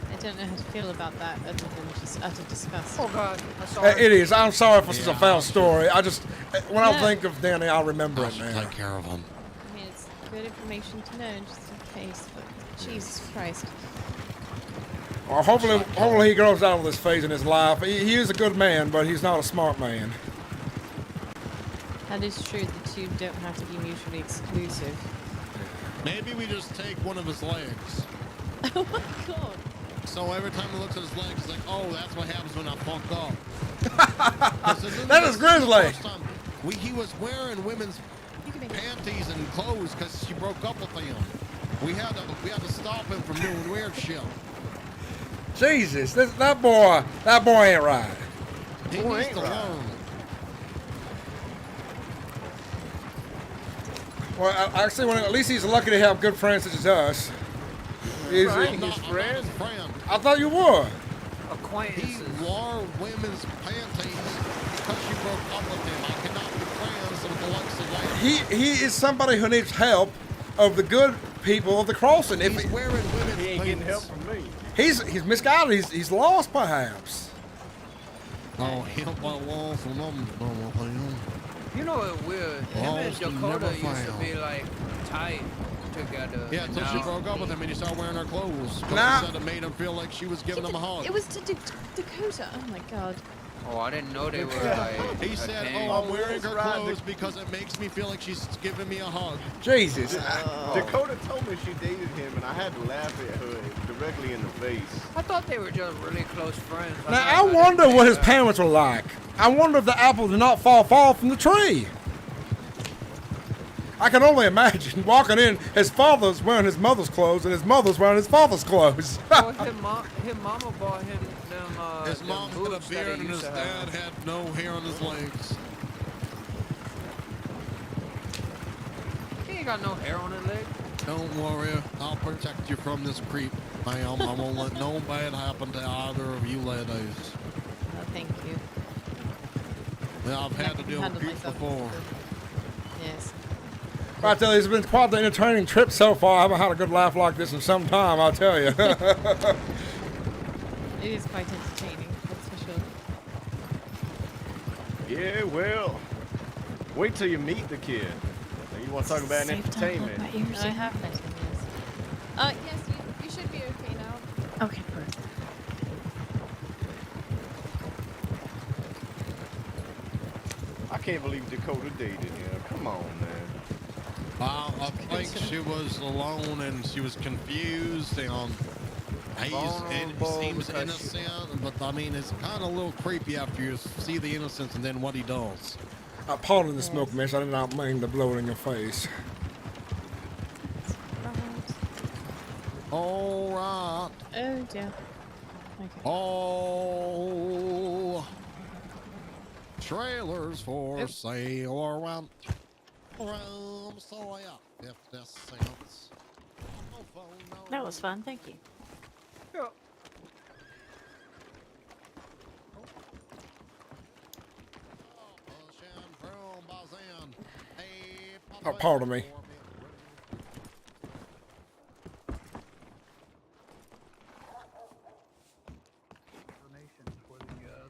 Speaker 14: I don't know how to feel about that other than just utter disgust.
Speaker 9: Oh God, I'm sorry.
Speaker 2: It is. I'm sorry for such a foul story. I just, when I think of Danny, I'll remember it now.
Speaker 12: Take care of him.
Speaker 14: I mean, it's good information to know just in case, but Jesus Christ.
Speaker 2: Well, hopefully he grows out of this phase in his life. He is a good man, but he's not a smart man.
Speaker 14: That is true. The two don't have to be mutually exclusive.
Speaker 12: Maybe we just take one of his legs.
Speaker 14: Oh my God.
Speaker 12: So every time he looks at his legs, he's like, oh, that's what happens when I fucked up.
Speaker 2: That is Grizzly.
Speaker 12: He was wearing women's panties and clothes because she broke up with him. We had to stop him from doing weird shit.
Speaker 2: Jesus, that boy ain't right.
Speaker 12: He needs to learn.
Speaker 2: Well, actually, at least he's lucky to have good friends such as us.
Speaker 7: His friend.
Speaker 2: I thought you were.
Speaker 9: Acquaintances.
Speaker 12: He wore women's panties because she broke up with him. I cannot be friends with the likes of that.
Speaker 2: He is somebody who needs help of the good people of the crossing.
Speaker 12: He's wearing women's
Speaker 7: He ain't getting help from me.
Speaker 2: He's misguided. He's lost, perhaps.
Speaker 12: Oh, help my walls and I'm
Speaker 9: You know what's weird? Him and Dakota used to be like tight together.
Speaker 12: Yeah, until she broke up with him and he started wearing her clothes. Because he said it made him feel like she was giving him a hug.
Speaker 14: It was to Dakota. Oh my God.
Speaker 9: Oh, I didn't know they were like.
Speaker 12: He said, "Oh, I'm wearing her clothes because it makes me feel like she's giving me a hug."
Speaker 2: Jesus.
Speaker 7: Dakota told me she dated him, and I had to laugh at her directly in the face.
Speaker 9: I thought they were just really close friends.
Speaker 2: Now I wonder what his parents were like. I wonder if the apple did not fall far from the tree. I can only imagine walking in. His father's wearing his mother's clothes, and his mother's wearing his father's clothes.
Speaker 9: Well, his mama bought him them.
Speaker 12: His mom had a beard, and his dad had no hair on his legs.
Speaker 9: He ain't got no hair on his leg.
Speaker 12: Don't worry, I'll protect you from this creep, ma'am. I won't let no bad happen to either of you ladies.
Speaker 14: Oh, thank you.
Speaker 12: Well, I've had to deal with
Speaker 14: handle
Speaker 12: Pete
Speaker 14: myself.
Speaker 12: before.
Speaker 14: Yes.
Speaker 1: I tell you, it's been quite the entertaining trip so far. I haven't had a good laugh like this in some time, I'll tell you.
Speaker 14: It is quite entertaining, that's for sure.
Speaker 7: Yeah, well, wait till you meet the kid. Now you want to talk about an entertainment?
Speaker 14: I have met him, yes. Yes, you should be okay now.
Speaker 4: Okay, perfect.
Speaker 7: I can't believe Dakota dated him. Come on, man.
Speaker 12: I think she was alone and she was confused and he seems innocent, but I mean, it's kind of a little creepy after you see the innocence and then what he does.
Speaker 1: Pardon the smoke, miss. I did not mean to blow it in your face.
Speaker 12: All right.
Speaker 14: Oh, dear. Okay.
Speaker 12: Oh, trailers for sale around. So yeah, 50 cents.
Speaker 4: That was fun. Thank you.
Speaker 1: Oh, pardon me.
Speaker 5: For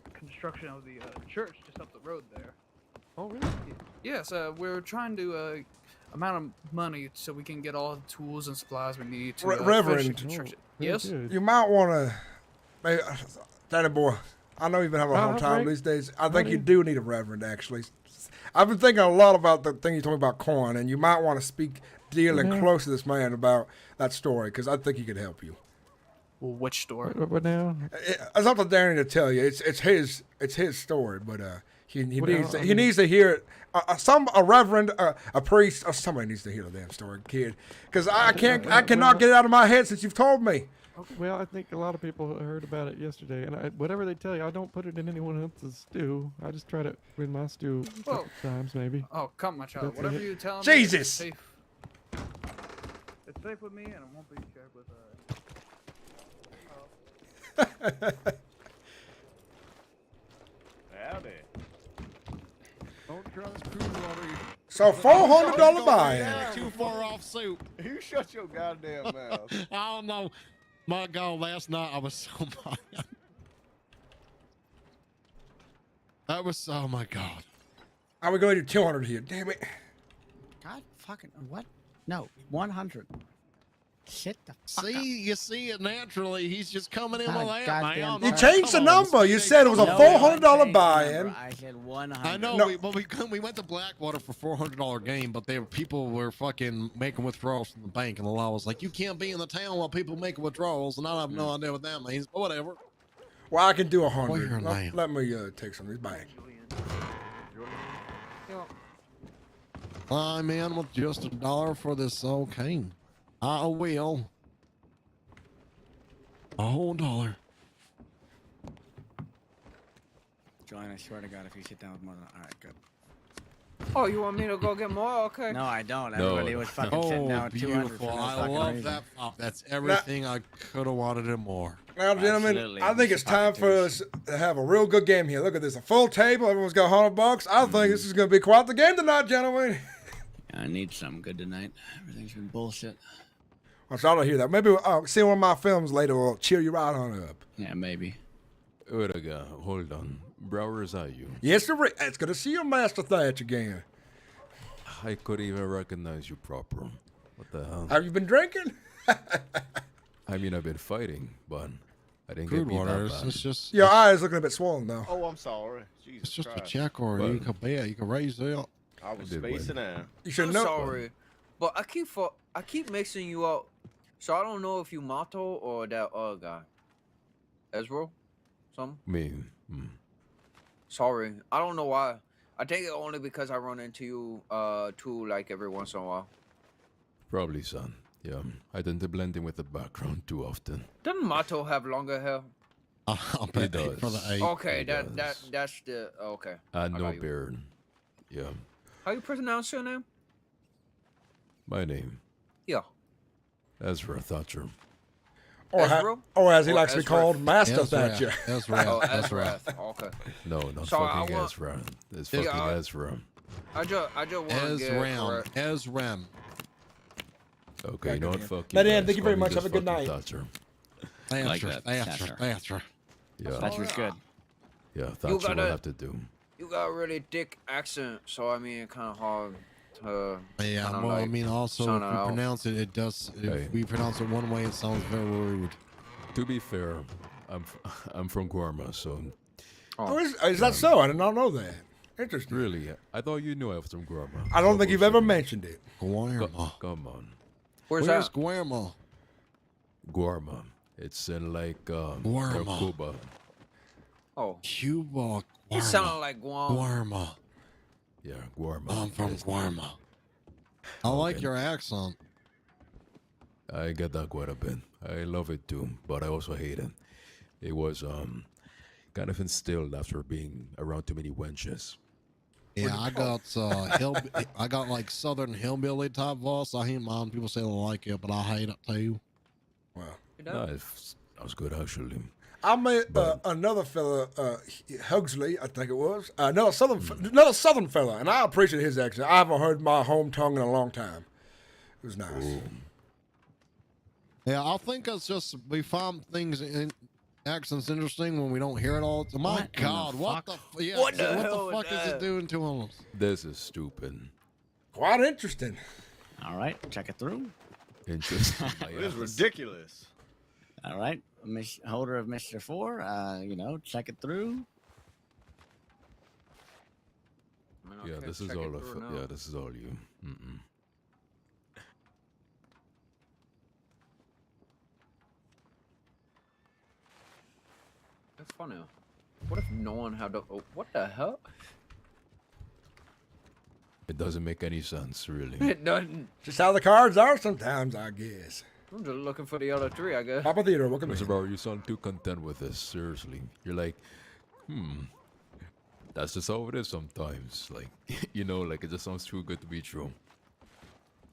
Speaker 5: the construction of the church just up the road there.
Speaker 22: Oh, really?
Speaker 5: Yes, we're trying to amount of money so we can get all the tools and supplies we need to finish the
Speaker 1: Reverend,
Speaker 5: construction. Yes?
Speaker 1: you might want to, maybe, Daddy boy, I know you've been having a hard time
Speaker 22: Frank?
Speaker 1: these days. I think you do need a reverend, actually. I've been thinking a lot about the thing you told me about corn, and you might want to speak dealing close to this man about that story, because I think he could help you.
Speaker 5: Well, which story?
Speaker 22: What now?
Speaker 1: It's up to Danny to tell you. It's his story, but he
Speaker 22: What
Speaker 1: needs
Speaker 22: now? I
Speaker 1: he
Speaker 22: mean-
Speaker 1: needs to hear it. A reverend, a priest, or somebody needs to hear the damn story, kid. Because I cannot get it out of my head since you've told me.
Speaker 22: Well, I think a lot of people heard about it yesterday, and whatever they tell you, I don't put it in anyone else's stew. I just try to win my stew a couple times, maybe.
Speaker 5: Oh, come, my child.
Speaker 22: That's
Speaker 5: Whatever
Speaker 22: it.
Speaker 5: you tell me.
Speaker 1: Jesus!
Speaker 5: It's safe. It's safe with me, and it won't be shared with.
Speaker 7: Howdy.
Speaker 12: Don't trust crude water.
Speaker 1: So $400 buy-in.
Speaker 12: Too far off soup.
Speaker 7: You shut your goddamn mouth.
Speaker 12: I don't know. My God, last night I was so mad. That was, oh my God.
Speaker 1: Are we going to do 200 here? Damn it.
Speaker 11: God fucking what? No, 100. Shit the fuck up.
Speaker 12: See, you see it naturally. He's just coming in with that,
Speaker 11: Goddamn
Speaker 12: man.
Speaker 1: You changed the number. You said it was a $400 buy-in.
Speaker 11: I said 100.
Speaker 12: I know,
Speaker 1: No.
Speaker 12: we went to Blackwater for $400 game, but people were fucking making withdrawals from the bank, and the law was like, you can't be in the town while people make withdrawals, and I have no idea what that means, but whatever.
Speaker 1: Well, I can do
Speaker 12: Well,
Speaker 1: 100.
Speaker 12: you're a lamb.
Speaker 1: Let me take some of these back.
Speaker 12: I'm in with just $1 for this okay. I will. A whole $1.
Speaker 11: Join, I swear to God, if you sit down with more than... All right, good.
Speaker 9: Oh, you want me to go get more? Okay.
Speaker 11: No, I don't. Everybody was fucking sitting down at 200
Speaker 12: beautiful.
Speaker 11: for no
Speaker 12: I
Speaker 11: fucking
Speaker 12: love
Speaker 11: reason.
Speaker 12: that pop. That's everything I could have wanted and more.
Speaker 1: Now, gentlemen,
Speaker 11: Absolutely.
Speaker 1: I think it's time for us to have a real good game here. Look at this, a full table. Everyone's got $100. I think this is going to be quite the game tonight, gentlemen.
Speaker 11: I need something good tonight. Everything's been bullshit.
Speaker 1: I'm sorry to hear that. Maybe see one of my films later will cheer you right on up.
Speaker 11: Yeah, maybe.
Speaker 16: Uraga, hold on. Browers are you?
Speaker 1: Yes, sir. It's good to see you, Master Thatch, again.
Speaker 16: I couldn't even recognize you proper. What the hell?
Speaker 1: Have you been drinking?
Speaker 16: I mean, I've been fighting, but I didn't
Speaker 12: Crude
Speaker 16: get beat
Speaker 12: water.
Speaker 16: that bad.
Speaker 12: It's just.
Speaker 1: Your eyes looking a bit swollen, though.
Speaker 7: Oh, I'm sorry. Jesus
Speaker 12: It's just
Speaker 7: Christ.
Speaker 12: a check, or you can pay it. You can raise it up.
Speaker 7: I was
Speaker 16: did win.
Speaker 7: spacing out.
Speaker 1: You should
Speaker 9: I'm
Speaker 1: know.
Speaker 9: sorry, but I keep mixing you up, so I don't know if you Mato or that other guy. Ezra, something.
Speaker 16: Me.
Speaker 9: Sorry, I don't know why. I think it only because I run into you too, like every once in a while.
Speaker 16: Probably, son. Yeah, I tend to blend in with the background too often.
Speaker 9: Doesn't Mato have longer hair?
Speaker 12: I'll
Speaker 16: He
Speaker 12: bet
Speaker 16: does.
Speaker 12: for the 8.
Speaker 9: Okay,
Speaker 16: He
Speaker 9: that's
Speaker 16: does.
Speaker 9: the okay.
Speaker 16: And
Speaker 9: I
Speaker 16: no
Speaker 9: got you.
Speaker 16: beard. Yeah,
Speaker 9: How you pronounce your name?
Speaker 16: my name.
Speaker 9: Yeah.
Speaker 16: Ezra Thatcher.
Speaker 2: Or as he likes to be called, Master Thatcher.
Speaker 12: Ezra.
Speaker 9: Oh, Ezra. Okay.
Speaker 16: No, not
Speaker 9: Sorry,
Speaker 16: fucking
Speaker 9: I want-
Speaker 16: Ezra. It's
Speaker 9: Yeah,
Speaker 16: fucking Ezra.
Speaker 9: I just want to get correct.
Speaker 12: Ezram.
Speaker 16: Okay, you know what? Fuck you.
Speaker 2: Marianne,
Speaker 16: guys.
Speaker 2: thank you
Speaker 16: Call
Speaker 2: very
Speaker 16: me
Speaker 2: much.
Speaker 16: just
Speaker 2: Have a good
Speaker 16: fucking
Speaker 2: night.
Speaker 16: Thatcher.
Speaker 11: Like that.
Speaker 12: Thatcher.
Speaker 16: Yeah.
Speaker 11: Thatcher's good.
Speaker 16: Yeah, Thatcher
Speaker 9: gotta-
Speaker 16: will have to do.
Speaker 9: You got a really thick accent, so I mean, kind of hard to.
Speaker 12: Yeah,
Speaker 9: kinda,
Speaker 12: well, I
Speaker 9: like,
Speaker 12: mean, also,
Speaker 9: sound
Speaker 12: if
Speaker 9: it
Speaker 12: we
Speaker 9: out.
Speaker 12: pronounce it, it does. If
Speaker 16: Hey.
Speaker 12: we pronounce it one way, it sounds very rude.
Speaker 16: To be fair, I'm from Guarma, so.
Speaker 2: Oh, is that so? I did not know that. Interesting.
Speaker 16: Really? I thought you knew I was from Guarma.
Speaker 2: I don't think you've ever mentioned it.
Speaker 12: Guarma.
Speaker 16: Come on.
Speaker 9: Where's
Speaker 12: Guarma?
Speaker 16: Guarma. It's in like
Speaker 12: Guarma.
Speaker 16: Cuba.
Speaker 9: Oh.
Speaker 12: Cuba.
Speaker 9: It sounded like Guam.
Speaker 12: Guarma.
Speaker 16: Yeah, Guarma.
Speaker 12: I'm from Guarma. I like your accent.
Speaker 16: I get that quite a bit. I love it too, but I also hate it. It was kind of instilled after being around too many wenches.
Speaker 12: Yeah, I got I got like Southern hillbilly type voice. I hate mine. People say they like it, but I hate it too.
Speaker 2: Wow.
Speaker 16: No, that was good actually.
Speaker 2: I met another fella, Hugsley, I think it was. Another southern fella, and I appreciate his accent. I haven't heard my home tongue in a long time. It was nice.
Speaker 16: Ooh.
Speaker 12: Yeah, I think it's just we find things in accents interesting when we don't hear it all. My God, what the
Speaker 9: What the
Speaker 12: fuck is it doing to us?
Speaker 16: This is stupid.
Speaker 2: Quite interesting.
Speaker 11: All right, check it through.
Speaker 16: Interesting.
Speaker 7: It is ridiculous.
Speaker 11: All right, holder of Mr. 4, check it through.
Speaker 16: Yeah, this is all of. Yeah, this is all you. Mm-mm.
Speaker 9: That's funny. What if no one had to? Oh, what the hell?
Speaker 16: It doesn't make any sense, really.
Speaker 9: It doesn't.
Speaker 2: Just how the cards are sometimes, I guess.
Speaker 9: I'm just looking for the other three, I guess.
Speaker 2: Papa Theater, welcome
Speaker 16: Mr.
Speaker 2: in.
Speaker 16: Bauer, you sound too content with this. Seriously, you're like, that's just how it is sometimes. Like, like it just sounds too good to be true.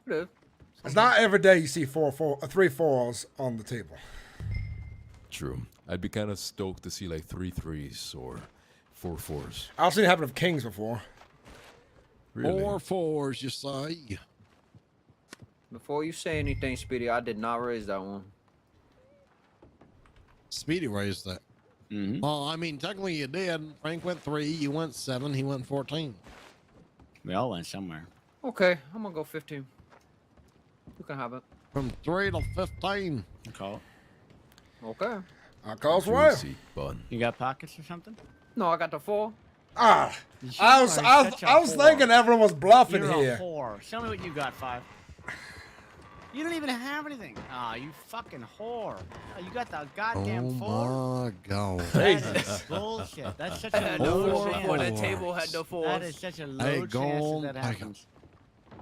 Speaker 9: It is.
Speaker 2: It's not every day you see three fours on the table.
Speaker 16: True. I'd be kind of stoked to see like 3 3s or 4 4s.
Speaker 2: I've seen it happen with kings before.
Speaker 16: Really?
Speaker 12: 4 4s, you say?
Speaker 9: Before you say anything, Speedy, I did not raise that one.
Speaker 12: Speedy raised that.
Speaker 11: Mm-hmm.
Speaker 12: Well, I mean, technically you did. Frank went 3, you went 7, he went 14.
Speaker 11: We all went somewhere.
Speaker 9: Okay, I'm gonna go 15. You can have it.
Speaker 12: From 3 to 15.
Speaker 11: Call.
Speaker 9: Okay.
Speaker 2: I calls well.
Speaker 11: You got pockets or something?
Speaker 9: No, I got the 4.
Speaker 2: I was thinking everyone was bluffing
Speaker 11: You're
Speaker 2: here.
Speaker 11: a whore. Show me what you got, 5. You don't even have anything. Ah, you fucking whore. Oh, you got the goddamn 4.
Speaker 12: Oh my God.
Speaker 11: That's bullshit. That's such a low chance.
Speaker 9: Before that table had the 4.
Speaker 11: That is such a low chance that happens.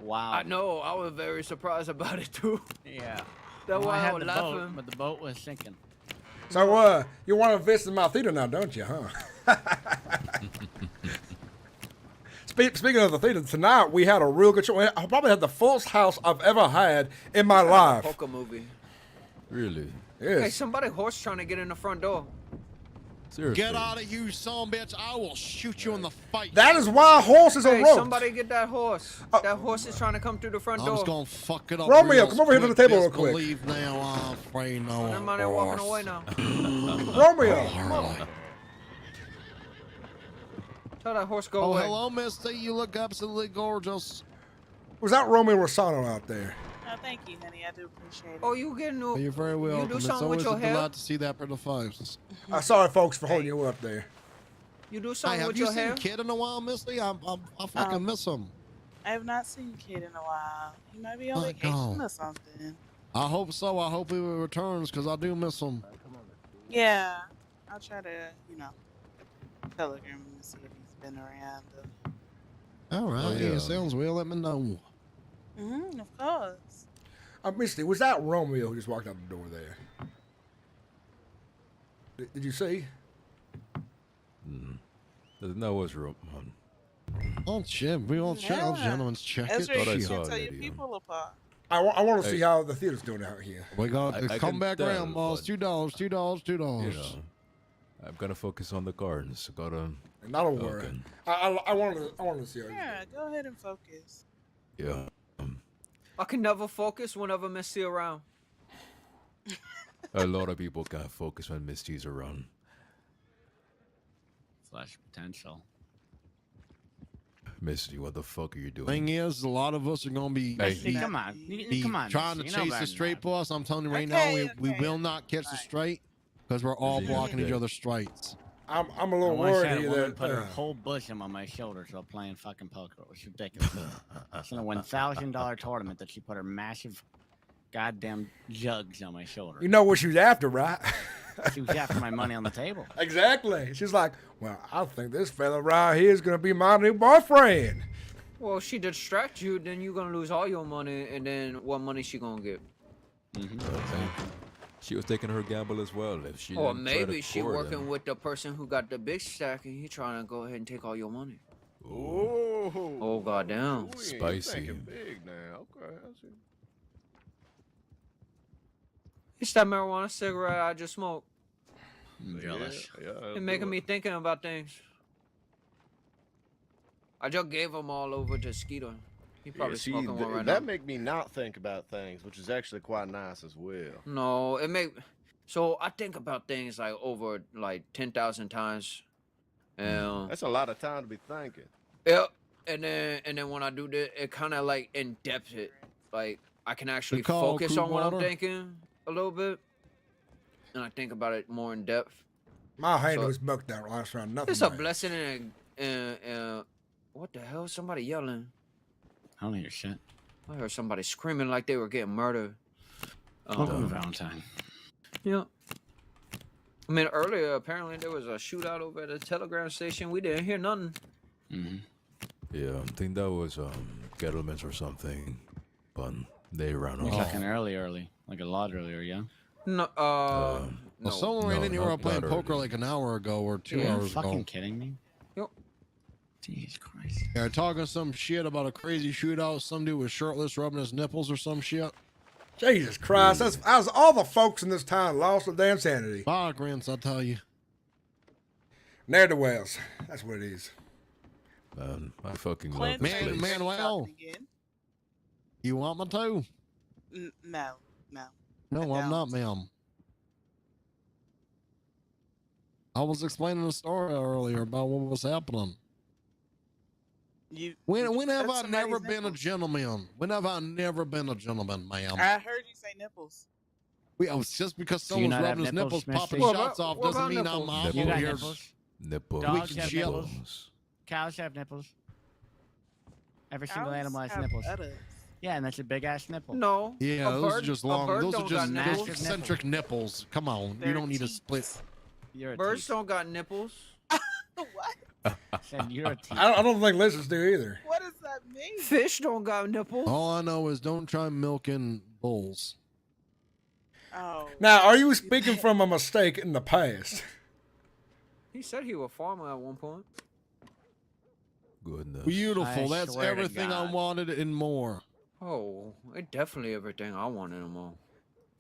Speaker 11: Wow.
Speaker 9: I know. I was very surprised about it too.
Speaker 11: Yeah.
Speaker 9: That's why
Speaker 11: I
Speaker 9: I
Speaker 11: had
Speaker 9: was
Speaker 11: the
Speaker 9: laughing.
Speaker 11: boat, but the boat was sinking.
Speaker 2: So, you want to visit my theater now, don't you, huh? Speaking of the theater, tonight we had a real good show. I probably had the fullest house I've ever had in my life.
Speaker 9: Poker movie.
Speaker 16: Really?
Speaker 2: Yes.
Speaker 9: Hey, somebody horse trying to get in the front door.
Speaker 16: Seriously.
Speaker 12: Get out of you, son bitch. I will shoot you in the face.
Speaker 2: That is why horses are
Speaker 9: Hey,
Speaker 2: roped.
Speaker 9: somebody get that horse. That horse is trying to come through the front
Speaker 12: I'm
Speaker 9: door.
Speaker 12: just going to fuck it up.
Speaker 2: Romeo,
Speaker 12: real
Speaker 2: come over here to the
Speaker 12: quick.
Speaker 2: table real
Speaker 12: Best
Speaker 2: quick.
Speaker 12: Believe now, I'm afraid no
Speaker 9: Them out there walking away now.
Speaker 2: Romeo.
Speaker 9: Come on. Tell that horse go
Speaker 12: Oh,
Speaker 9: away.
Speaker 12: hello, Misty. You look absolutely gorgeous.
Speaker 2: Was that Romeo Rosano out there?
Speaker 6: Oh, thank you, honey. I do appreciate it.
Speaker 9: Oh, you getting new?
Speaker 12: You're very welcome.
Speaker 9: do
Speaker 12: It's
Speaker 9: something with
Speaker 12: always
Speaker 9: your
Speaker 12: a
Speaker 9: hair?
Speaker 12: delight to see that pretty face.
Speaker 2: Sorry, folks, for holding you up there.
Speaker 9: You do
Speaker 12: Hey,
Speaker 9: something
Speaker 12: have
Speaker 9: with
Speaker 12: you
Speaker 9: your
Speaker 12: seen
Speaker 9: hair?
Speaker 12: Kid in a while, Misty? I fucking miss him.
Speaker 6: I have not seen Kid in a while. He might be on
Speaker 12: My
Speaker 6: vacation
Speaker 12: God.
Speaker 6: or something.
Speaker 12: I hope so. I hope he returns because I do miss him.
Speaker 6: Yeah. I'll try to, telegram him and see if he's been around.
Speaker 12: All right.
Speaker 16: Oh, yeah.
Speaker 12: Sounds well. Let me know.
Speaker 6: Of course.
Speaker 2: Misty, was that Romeo who just walked out the door there? Did you see?
Speaker 16: That was real.
Speaker 12: Oh, shit. We all check.
Speaker 6: Yeah.
Speaker 12: Gentlemen's check
Speaker 6: Ezra,
Speaker 12: it.
Speaker 16: Thought I
Speaker 6: you
Speaker 16: saw
Speaker 6: can't
Speaker 16: a
Speaker 6: tell your
Speaker 16: lady,
Speaker 6: people apart.
Speaker 2: I want to see how the theater's doing out here.
Speaker 12: We got
Speaker 16: I
Speaker 12: come
Speaker 16: can
Speaker 12: back
Speaker 16: tell,
Speaker 12: around, boss.
Speaker 16: but,
Speaker 12: $2, $2, $2.
Speaker 16: You know, I'm gonna focus on the cards. Gotta.
Speaker 2: Not a word. I wanted to see how.
Speaker 6: Yeah, go ahead and focus.
Speaker 16: Yeah.
Speaker 9: I can never focus whenever Misty around.
Speaker 16: A lot of people can't focus when Misty's around.
Speaker 17: Flash potential.
Speaker 16: Misty, what the fuck are you doing?
Speaker 12: Thing is, a lot of us are gonna be,
Speaker 17: Come on, come on.
Speaker 12: trying to
Speaker 17: Misty, you know
Speaker 12: chase
Speaker 17: better
Speaker 12: the
Speaker 17: than
Speaker 12: straight bus. I'm telling you right
Speaker 6: Okay,
Speaker 12: now, we will not catch the straight because we're all blocking each other's straights.
Speaker 2: I'm a little
Speaker 17: I once
Speaker 2: worried
Speaker 17: had a
Speaker 2: here
Speaker 17: woman
Speaker 2: that
Speaker 17: put her whole bosom on my shoulders while playing fucking poker. It was ridiculous. It's in a $1,000 tournament that she put her massive goddamn jugs on my shoulder.
Speaker 2: you know what she was after, right?
Speaker 17: She was after my money on the table.
Speaker 2: Exactly. She's like, well, I think this fella right here is gonna be my new boyfriend.
Speaker 9: Well, if she distract you, then you're gonna lose all your money, and then what money she gonna get?
Speaker 16: She was taking her gamble as well. If she
Speaker 9: Or
Speaker 16: didn't try to
Speaker 9: maybe she
Speaker 16: court
Speaker 9: working
Speaker 16: him.
Speaker 9: with the person who got the big stack, and he trying to go ahead and take all your money.
Speaker 7: Ooh.
Speaker 9: Oh goddamn!
Speaker 7: Ooh,
Speaker 16: Spicy.
Speaker 7: You thinking big now. Okay, I see.
Speaker 9: It's that marijuana cigarette I just smoked.
Speaker 17: I'm jealous.
Speaker 7: Yeah,
Speaker 9: It making me thinking about things. I just gave them all over to Skeeter. He probably
Speaker 7: see,
Speaker 9: smoking one right
Speaker 7: that
Speaker 9: now.
Speaker 7: make me not think about things, which is actually quite nice as well.
Speaker 9: No, it make. So I think about things like over like 10,000 times. And
Speaker 7: That's a lot of time to be thinking.
Speaker 9: yeah, and then when I do that, it kind of like in depth it. Like I can actually
Speaker 12: call
Speaker 9: focus
Speaker 12: crude
Speaker 9: on what I'm
Speaker 12: water?
Speaker 9: thinking a little bit, and I think about it more in depth.
Speaker 2: My hand
Speaker 9: So-
Speaker 2: was bucked out last round. Nothing.
Speaker 9: It's a
Speaker 2: bad.
Speaker 9: blessing and what the hell? Somebody yelling.
Speaker 17: I don't hear shit.
Speaker 9: I heard somebody screaming like they were getting murdered.
Speaker 17: Welcome to Valentine.
Speaker 9: Yeah. I mean, earlier apparently there was a shootout over at a telegram station. We didn't hear nothing.
Speaker 16: Yeah, I think that was Gettleman's or something. But they ran
Speaker 17: We're
Speaker 16: off.
Speaker 17: talking early, like a lot earlier, yeah.
Speaker 9: No,
Speaker 12: Well,
Speaker 9: no.
Speaker 12: someone ran in here
Speaker 16: not
Speaker 12: playing
Speaker 16: that
Speaker 12: poker
Speaker 16: early.
Speaker 12: like an hour ago or 2
Speaker 17: Are you
Speaker 12: hours
Speaker 17: fucking
Speaker 12: ago.
Speaker 17: kidding me?
Speaker 9: Yep.
Speaker 17: Jesus Christ.
Speaker 12: Yeah, talking some shit about a crazy shootout. Some dude was shirtless, rubbing his nipples or some shit.
Speaker 2: Jesus Christ, that's all the folks in this town lost their damn sanity.
Speaker 12: Migrants, I tell you.
Speaker 2: Ne'er do wells. That's what it is.
Speaker 16: Man, I fucking love
Speaker 6: Clint
Speaker 16: this
Speaker 6: said
Speaker 16: place.
Speaker 6: he's
Speaker 12: Manuel.
Speaker 6: shopping again.
Speaker 12: You want me to?
Speaker 6: No.
Speaker 12: No, I'm not, ma'am. I was explaining a story earlier about what was happening. When have I never been a gentleman? When have I never been a gentleman, ma'am?
Speaker 6: I heard you say nipples.
Speaker 12: Just because
Speaker 17: Do you
Speaker 12: someone's
Speaker 17: not have
Speaker 12: rubbing his nipples,
Speaker 17: nipples,
Speaker 12: popping
Speaker 17: Misty?
Speaker 12: shots off, doesn't mean I'm out
Speaker 17: You got
Speaker 12: here.
Speaker 17: nipples?
Speaker 16: Nipples.
Speaker 17: Dogs
Speaker 12: can
Speaker 17: have
Speaker 12: chill.
Speaker 17: nipples. Cows have nipples. Every single
Speaker 6: Cows
Speaker 17: animal has
Speaker 6: have
Speaker 17: nipples.
Speaker 6: udders.
Speaker 17: Yeah, and that's a big ass nipple.
Speaker 9: No.
Speaker 12: Yeah,
Speaker 9: a
Speaker 12: those
Speaker 9: bird,
Speaker 12: are just
Speaker 9: a
Speaker 12: long.
Speaker 9: bird
Speaker 12: Those are
Speaker 9: don't
Speaker 12: just
Speaker 9: got nipples.
Speaker 12: eccentric nipples. Come on, you
Speaker 6: They're
Speaker 12: don't need to
Speaker 6: teats.
Speaker 12: split.
Speaker 17: You're a
Speaker 9: Birds
Speaker 17: teat.
Speaker 9: don't got nipples.
Speaker 17: Said you're a teat.
Speaker 2: I don't think lizards do either.
Speaker 6: What does that mean?
Speaker 9: Fish don't got nipples.
Speaker 12: All I know is don't try milking bulls.
Speaker 6: Oh.
Speaker 2: Now, are you speaking from a mistake in the past?
Speaker 9: He said he was a farmer at one point.
Speaker 16: Goodness.
Speaker 12: Beautiful.
Speaker 17: I
Speaker 12: That's
Speaker 17: swear to
Speaker 12: everything I
Speaker 17: God.
Speaker 12: wanted and more.
Speaker 9: Oh, it definitely everything I wanted him on.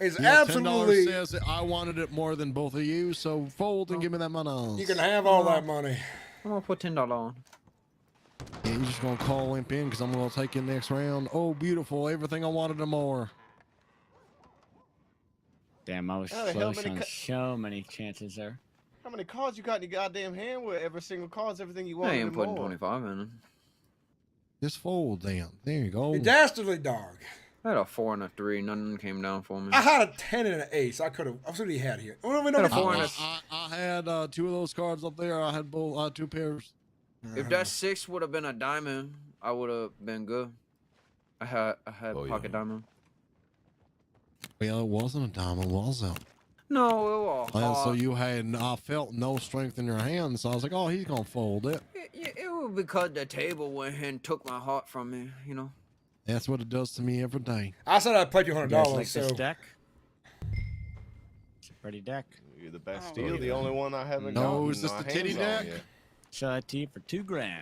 Speaker 2: It's
Speaker 12: Yeah,
Speaker 2: absolutely.
Speaker 12: $10 says that I wanted it more than both of you, so fold and give me that money.
Speaker 2: You can have all that money.
Speaker 9: I'm gonna put $10 on.
Speaker 12: Yeah, you're just gonna call Imp in because I'm gonna take you next round. Oh, beautiful. Everything I wanted and more.
Speaker 17: Damn, I was
Speaker 7: How the hell
Speaker 17: close
Speaker 7: many
Speaker 17: on so many chances there.
Speaker 7: How many cards you got in your goddamn hand with every single card's everything you
Speaker 9: I
Speaker 7: want?
Speaker 9: ain't
Speaker 7: and
Speaker 9: putting
Speaker 7: more?
Speaker 9: 25 in it.
Speaker 12: Just fold then. There you go.
Speaker 2: You dastardly dog.
Speaker 9: I had a 4 and a 3. Nothing came down for me.
Speaker 2: I had a 10 and an ace. I could have. That's what he had here. What do we know?
Speaker 9: Had a
Speaker 2: the
Speaker 9: 4 and
Speaker 2: difference?
Speaker 9: a
Speaker 12: I had two of those cards up there. I had both 2 pairs.
Speaker 9: If that 6 would have been a diamond, I would have been good. I had pocket diamond.
Speaker 12: Well, it wasn't a diamond, was it?
Speaker 9: No, it was
Speaker 12: And so
Speaker 9: hard.
Speaker 12: you had, I felt no strength in your hand, so I was like, oh, he's gonna fold it.
Speaker 9: It was because the table went ahead and took my heart from me, you know.
Speaker 12: That's what it does to me every day.
Speaker 2: I said I'd pledge you
Speaker 17: You
Speaker 2: $100.
Speaker 17: guys like
Speaker 2: so
Speaker 17: this deck? It's a pretty deck.
Speaker 7: You're the Bastille, the only one I haven't
Speaker 12: No,
Speaker 7: gotten
Speaker 12: is this
Speaker 7: my
Speaker 12: the titty
Speaker 7: hands on
Speaker 12: deck?
Speaker 7: yet.
Speaker 17: Sell it to you for $2,000.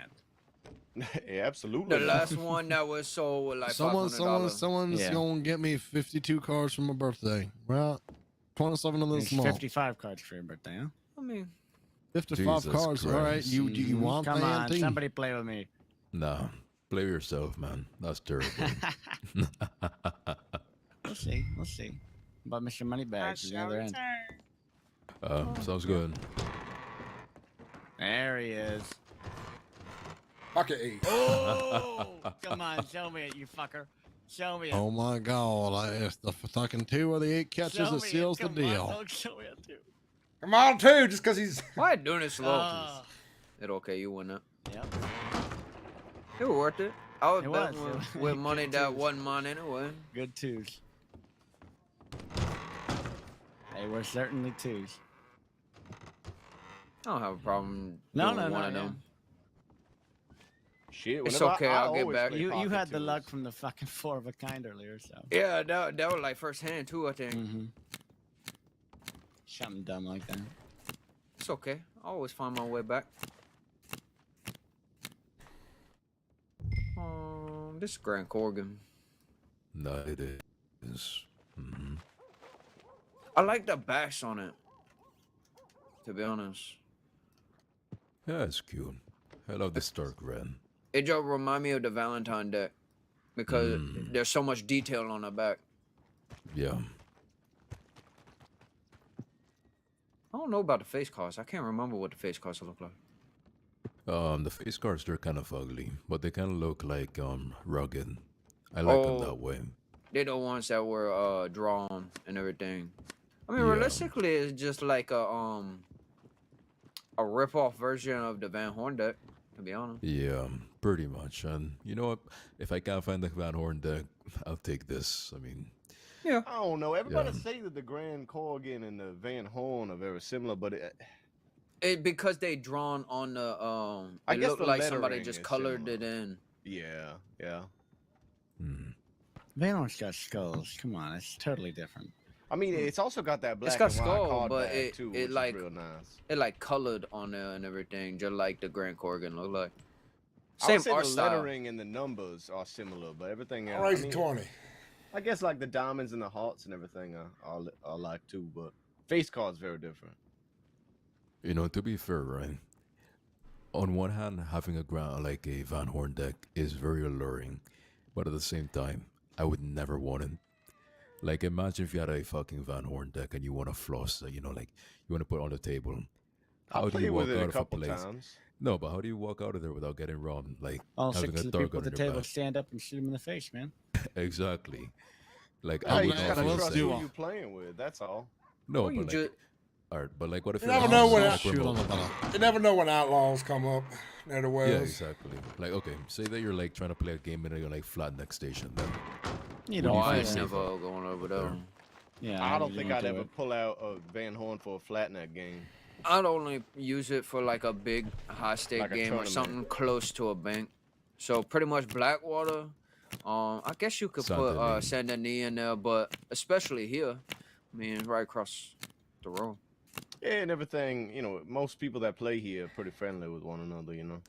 Speaker 7: Yeah, absolutely.
Speaker 9: The last one that was sold was like $500.
Speaker 12: Someone's gonna get me 52 cards for my birthday. Well, 27 of them
Speaker 17: It's
Speaker 12: small.
Speaker 17: 55 cards for your birthday, huh?
Speaker 9: I mean,
Speaker 12: 55
Speaker 16: Jesus
Speaker 12: cards. All right,
Speaker 16: Christ.
Speaker 12: you want
Speaker 17: Come
Speaker 12: that?
Speaker 17: on,
Speaker 12: Team?
Speaker 17: somebody play with me.
Speaker 16: Nah, play yourself, man. That's terrible.
Speaker 17: We'll see. We'll see. But Mr. Moneybags is the other end.
Speaker 16: Sounds good.
Speaker 17: There he is.
Speaker 2: Pocket 8.
Speaker 17: Oh, come on, show me it, you fucker. Show me it.
Speaker 12: Oh my God! It's the fucking 2 of the 8 catches
Speaker 17: Show
Speaker 12: that
Speaker 17: me it.
Speaker 12: seals the
Speaker 17: Come
Speaker 12: deal.
Speaker 17: on, don't show me it, too.
Speaker 2: Come on, 2, just because he's.
Speaker 9: Why doing it slow? It okay, you win that.
Speaker 17: Yep.
Speaker 9: It was worth it. I was
Speaker 17: It
Speaker 9: betting
Speaker 17: was.
Speaker 9: with money that wasn't mine anyway.
Speaker 17: Good 2s. They were certainly 2s.
Speaker 9: I don't have a problem
Speaker 17: No,
Speaker 9: doing
Speaker 17: no,
Speaker 9: one
Speaker 17: no,
Speaker 9: of them.
Speaker 7: Shit,
Speaker 9: It's
Speaker 7: whenever
Speaker 9: okay,
Speaker 7: I
Speaker 9: I'll get
Speaker 7: always
Speaker 9: back.
Speaker 7: play
Speaker 17: You
Speaker 7: pocket
Speaker 17: had the
Speaker 7: twos.
Speaker 17: luck from the fucking 4 of a kind earlier, so.
Speaker 9: Yeah, that was like first hand too, I think.
Speaker 17: Something dumb like that.
Speaker 9: It's okay. I always find my way back. This is Grand Corgan.
Speaker 16: No, it is.
Speaker 9: I like the backs on it. To be honest,
Speaker 16: Yeah, it's cute. I love the Stark Red.
Speaker 9: it just remind me of the Valentine deck because there's so much detail on the back.
Speaker 16: Yeah.
Speaker 9: I don't know about the face cards. I can't remember what the face cards look like.
Speaker 16: The face cards, they're kind of ugly, but they kind of look like rugged. I like them that way.
Speaker 9: They're the ones that were drawn and everything. I mean,
Speaker 16: Yeah.
Speaker 9: realistically, it's just like a rip-off version of the Van Horn deck. To be honest.
Speaker 16: Yeah, pretty much. And you know what? If I can't find the Van Horn deck, I'll take this. I mean,
Speaker 9: yeah.
Speaker 7: I don't know. Everybody say that the Grand Corgan and the Van Horn are very similar, but
Speaker 9: Because they drawn on the
Speaker 7: I
Speaker 9: it
Speaker 7: guess
Speaker 9: looked
Speaker 7: the
Speaker 9: like somebody
Speaker 7: lettering
Speaker 9: just
Speaker 7: is
Speaker 9: colored
Speaker 7: similar.
Speaker 9: it in.
Speaker 7: Yeah, yeah.
Speaker 17: Van Horn's got skulls. Come on, it's totally different.
Speaker 7: I mean, it's also got that black
Speaker 9: It's got
Speaker 7: and white
Speaker 9: skull,
Speaker 7: card
Speaker 9: but
Speaker 7: back too, which
Speaker 9: it like
Speaker 7: is real nice.
Speaker 9: it like colored on there and everything, just like the Grand Corgan look like.
Speaker 7: I
Speaker 9: Same
Speaker 7: would say
Speaker 9: art
Speaker 7: the
Speaker 9: style.
Speaker 7: lettering and the numbers are similar, but everything else.
Speaker 2: I'll raise it 20.
Speaker 7: I guess like the diamonds and the hearts and everything are like too, but face card's very different.
Speaker 16: you know, to be fair, right? On one hand, having a like a Van Horn deck is very alluring, but at the same time, I would never want it. Like, imagine if you had a fucking Van Horn deck and you want to floss, you know, like you want to put it on the table. How
Speaker 7: I'll
Speaker 16: do
Speaker 7: play
Speaker 16: you walk
Speaker 7: with it a
Speaker 16: out of a
Speaker 7: couple
Speaker 16: place?
Speaker 7: times.
Speaker 16: No, but how do you walk out of there without getting robbed? Like
Speaker 17: All
Speaker 16: having
Speaker 17: 6
Speaker 16: a
Speaker 17: of the
Speaker 16: dog
Speaker 17: people
Speaker 16: on
Speaker 17: at the
Speaker 16: your
Speaker 17: table
Speaker 16: back.
Speaker 17: stand up and shoot him in the face, man.
Speaker 16: Exactly. Like
Speaker 7: Yeah,
Speaker 16: I
Speaker 7: you
Speaker 16: would
Speaker 7: just
Speaker 16: not
Speaker 7: gotta
Speaker 16: feel
Speaker 7: trust
Speaker 16: safe.
Speaker 7: who you playing with. That's all.
Speaker 16: No,
Speaker 9: Or you
Speaker 16: but like,
Speaker 9: just-
Speaker 16: alright, but like, what if
Speaker 2: You
Speaker 16: you're
Speaker 2: never
Speaker 16: a
Speaker 2: know when
Speaker 16: like remote?
Speaker 2: you never know when outlaws come up near the
Speaker 16: Yeah,
Speaker 2: wells.
Speaker 16: exactly. Like, okay, say that you're like trying to play a game and you're like flat next station. Then
Speaker 17: You
Speaker 16: would
Speaker 17: don't
Speaker 16: you
Speaker 9: I
Speaker 16: feel
Speaker 9: ain't
Speaker 16: safe?
Speaker 9: never going over there.
Speaker 17: Yeah,
Speaker 7: I don't think I'd
Speaker 17: do
Speaker 7: ever
Speaker 17: it.
Speaker 7: pull out a Van Horn for a flat net game.
Speaker 9: I'd only use it for like a big high stake
Speaker 7: Like a
Speaker 9: game or
Speaker 7: tournament.
Speaker 9: something close to a bank. So pretty much Blackwater. I guess you could put
Speaker 16: Saint-Denis.
Speaker 9: Saint Denis in there, but especially here, I mean, right across the road.
Speaker 7: Yeah, and everything. You know, most people that play here are pretty friendly with one another. You know.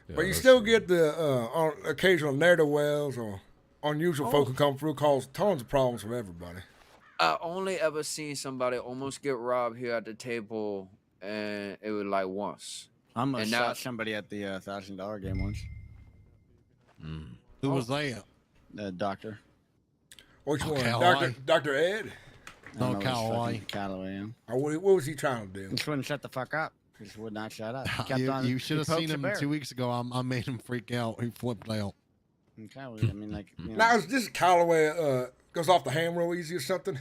Speaker 16: Yeah,
Speaker 2: But you
Speaker 16: that's
Speaker 2: still
Speaker 16: true.
Speaker 2: get the occasional ne'er-do-wells or unusual folk who come through, cause tons of problems for everybody.
Speaker 9: I only ever seen somebody almost get robbed here at the table, and it was like once.
Speaker 17: I almost
Speaker 9: And
Speaker 17: shot
Speaker 9: now-
Speaker 17: somebody at the $1,000 game once.
Speaker 12: Who was that?
Speaker 17: The doctor.
Speaker 2: Which one?
Speaker 12: Callaway.
Speaker 2: Dr. Ed?
Speaker 12: No, Callaway.
Speaker 17: Callaway, yeah.
Speaker 2: Or what was he trying to do?
Speaker 17: He just wouldn't shut the fuck up. He just would not shut up. He kept
Speaker 12: You,
Speaker 17: on,
Speaker 12: you should have
Speaker 17: he poked
Speaker 12: seen
Speaker 17: the
Speaker 12: him
Speaker 17: bear.
Speaker 12: 2 weeks ago. I made him freak out. He flipped out.
Speaker 17: Okay, well, I mean, like, you know.
Speaker 2: Now, is this Callaway goes off the ham real easy or something?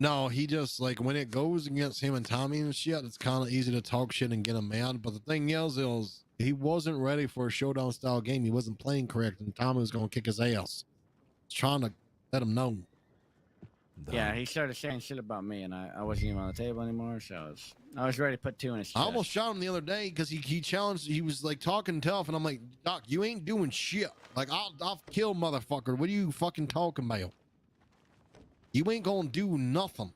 Speaker 12: No, he just like when it goes against him and Tommy and shit, it's kind of easy to talk shit and get him mad. But the thing is he wasn't ready for a showdown style game. He wasn't playing correct, and Tommy was going to kick his ass. He's trying to let him know.
Speaker 17: Yeah, he started saying shit about me, and I wasn't even on the table anymore, so I was ready to put 2 in his chest.
Speaker 12: I almost shot him the other day because he challenged. He was like talking tough, and I'm like, Doc, you ain't doing shit. Like I'll kill motherfucker. What are you fucking talking about? You ain't gonna do nothing.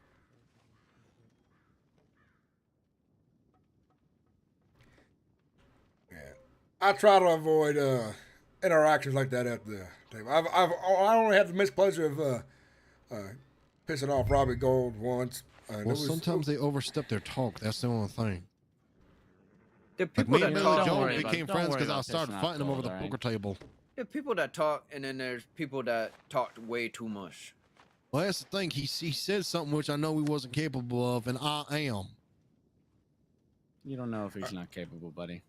Speaker 2: I try to avoid interactions like that at the table. I only had the mispleasure of pissing off Robbie Gold once.
Speaker 12: Well, sometimes they overstep their talk. That's the only thing.
Speaker 9: The
Speaker 12: Like
Speaker 9: people
Speaker 12: me and
Speaker 9: that
Speaker 12: Billy
Speaker 9: talk
Speaker 12: Jones became friends because I started fighting him over the poker table.
Speaker 9: There are people that talk, and then there's people that talked way too much.
Speaker 12: Well, that's the thing. He said something which I know he wasn't capable of, and I am.
Speaker 17: You don't know if he's not capable, buddy.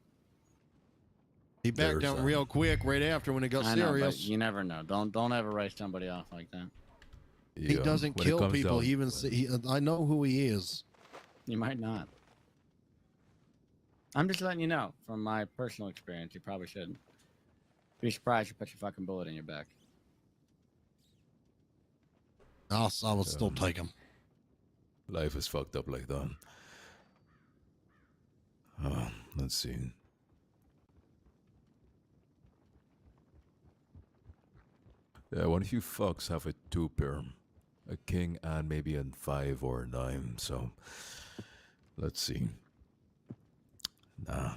Speaker 12: He backed down real quick right after when it got serious.
Speaker 17: But you never know. Don't ever write somebody off like that.
Speaker 12: He doesn't kill people. He even I know who he is.
Speaker 17: You might not. I'm just letting you know from my personal experience. You probably shouldn't. Be surprised you put your fucking bullet in your back.
Speaker 12: I would still take him.
Speaker 16: Life is fucked up like that. Let's see. Yeah, one of you fucks have a 2-pair. A king and maybe a 5 or a 9, so let's see. Nah.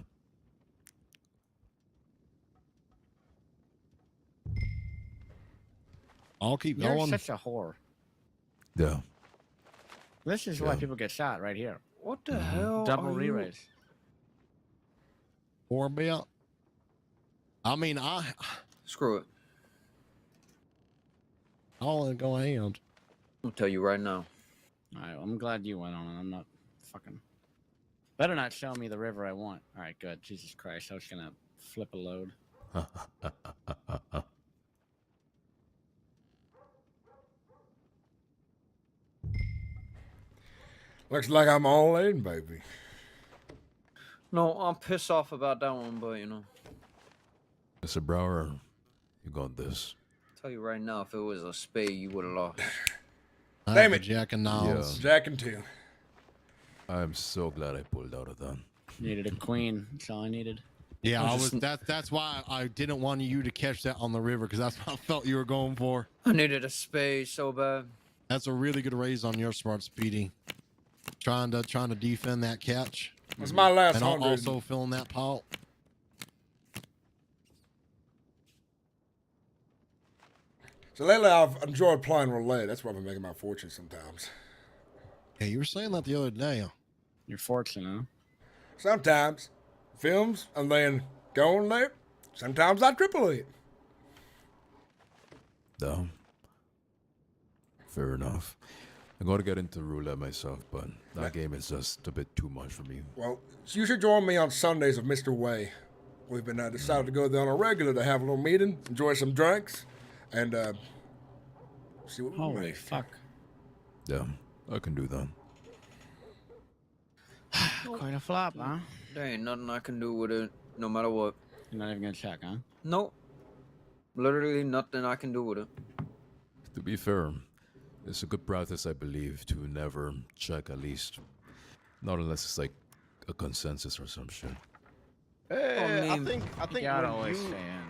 Speaker 12: I'll keep
Speaker 17: You're
Speaker 12: going.
Speaker 17: such a whore.
Speaker 16: Yeah.
Speaker 17: This is why people get shot right here.
Speaker 9: What the hell?
Speaker 17: Double
Speaker 9: are
Speaker 17: re-raise.
Speaker 12: Or bit. I mean,
Speaker 9: Screw it.
Speaker 12: I'll go ahead.
Speaker 9: I'll tell you right now.
Speaker 17: All right, well, I'm glad you went on it. I'm not fucking. Better not show me the river I want. All right, good. Jesus Christ, I was gonna flip a load.
Speaker 2: Looks like I'm all in, baby.
Speaker 9: No, I'm pissed off about that one, but you know.
Speaker 16: Mr. Brower, you got this.
Speaker 9: Tell you right now, if it was a spade, you would have lost.
Speaker 2: Damn it.
Speaker 12: Jack and Niles.
Speaker 2: Jack and 2.
Speaker 16: I'm so glad I pulled out of that.
Speaker 17: Needed a queen. That's all I needed.
Speaker 12: Yeah, that's why I didn't want you to catch that on the river, because that's what I felt you were going for.
Speaker 9: I needed a spade so bad.
Speaker 12: That's a really good raise on your smart, Speedy. Trying to defend that catch.
Speaker 2: That's my last
Speaker 12: and
Speaker 2: 100.
Speaker 12: Also filling that pot.
Speaker 2: So lately I've enjoyed playing roulette. That's where I've been making my fortune sometimes.
Speaker 12: Hey, you were saying that the other day.
Speaker 17: You're fortunate, huh?
Speaker 2: Sometimes. Films and then go on there. Sometimes I triple it.
Speaker 16: No. Fair enough. I'm going to get into roulette myself, but that game is just a bit too much for me.
Speaker 2: Well, you should join me on Sundays of Mr. Way. We've been decided to go there on a regular to have a little meeting, enjoy some drinks, and see what we
Speaker 17: Holy
Speaker 2: make.
Speaker 17: fuck.
Speaker 16: Yeah, I can do that.
Speaker 17: Quite a flop, huh?
Speaker 9: There ain't nothing I can do with it, no matter what.
Speaker 17: You're not even gonna check, huh?
Speaker 9: Nope. Literally nothing I can do with it.
Speaker 16: To be fair, it's a good practice, I believe, to never check at least. Not unless it's like a consensus or some shit.
Speaker 7: I think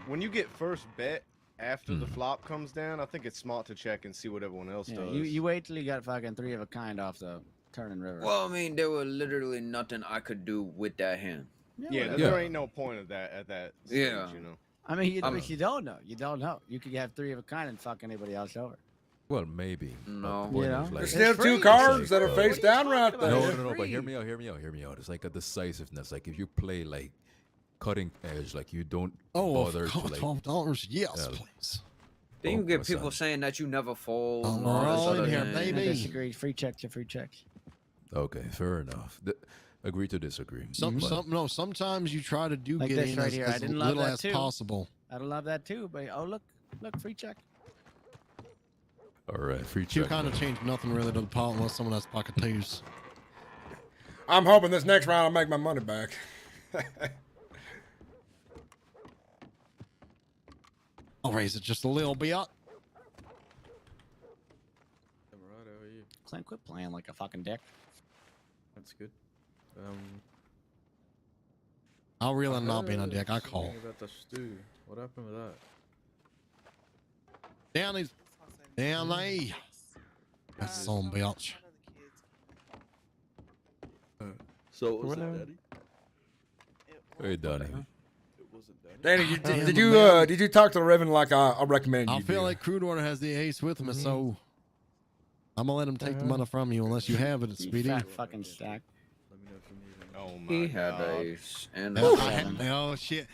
Speaker 7: when you get first bet after the flop comes down, I think it's smart to check and see what everyone else does.
Speaker 17: You wait till you got fucking 3 of a kind off the turning river.
Speaker 9: Well, I mean, there was literally nothing I could do with that hand.
Speaker 7: There ain't no point of that at that stage, you know.
Speaker 17: I mean, you don't know. You don't know. You could have 3 of a kind and fuck anybody else over.
Speaker 16: Well, maybe.
Speaker 9: No.
Speaker 16: Point
Speaker 2: Yeah.
Speaker 16: is, like,
Speaker 2: There's still 2 cards that are face down right there.
Speaker 16: No, but hear me out. It's like a decisiveness. Like if you play like cutting edge, like you don't bother to like
Speaker 12: $12, yes, please.
Speaker 9: Then you get people saying that you never fold. and
Speaker 12: we're
Speaker 9: all this
Speaker 12: all
Speaker 9: other
Speaker 12: in here,
Speaker 9: shit.
Speaker 12: baby.
Speaker 17: I disagree. Free checks are free checks.
Speaker 16: Okay, fair enough. Agree to disagree.
Speaker 12: Sometimes you try to do
Speaker 17: Like
Speaker 12: get
Speaker 17: this
Speaker 12: in
Speaker 17: right
Speaker 12: as,
Speaker 17: here.
Speaker 12: as
Speaker 17: I didn't love
Speaker 12: little
Speaker 17: that
Speaker 12: as
Speaker 17: too.
Speaker 12: possible.
Speaker 17: I'd love that too, but oh look, free check.
Speaker 16: All right, free
Speaker 12: You
Speaker 16: check.
Speaker 12: kind of change nothing really to the pot unless someone has pocket twos.
Speaker 2: I'm hoping this next round I'll make my money back.
Speaker 12: I'll raise it just a little bit.
Speaker 17: Clint, quit playing like a fucking dick.
Speaker 3: That's good.
Speaker 12: I'll reel in not being a dick. I
Speaker 3: something
Speaker 12: call.
Speaker 3: About the stew. What happened with that?
Speaker 12: Down these. Down they. That's some bitch.
Speaker 3: So
Speaker 22: what was it,
Speaker 3: Daddy?
Speaker 16: Hey, Donnie.
Speaker 1: Danny,
Speaker 12: Damn,
Speaker 1: did you talk to the Reverend like I recommended
Speaker 12: I
Speaker 1: you
Speaker 12: feel
Speaker 1: do?
Speaker 12: like Crude Water has the ace with him, so I'm gonna let him take the money from you unless you have it,
Speaker 17: You
Speaker 12: Speedy.
Speaker 17: fat fucking stack.
Speaker 7: Oh my
Speaker 9: He had
Speaker 7: god.
Speaker 9: the ace and
Speaker 12: Oh,
Speaker 9: the
Speaker 12: oh shit!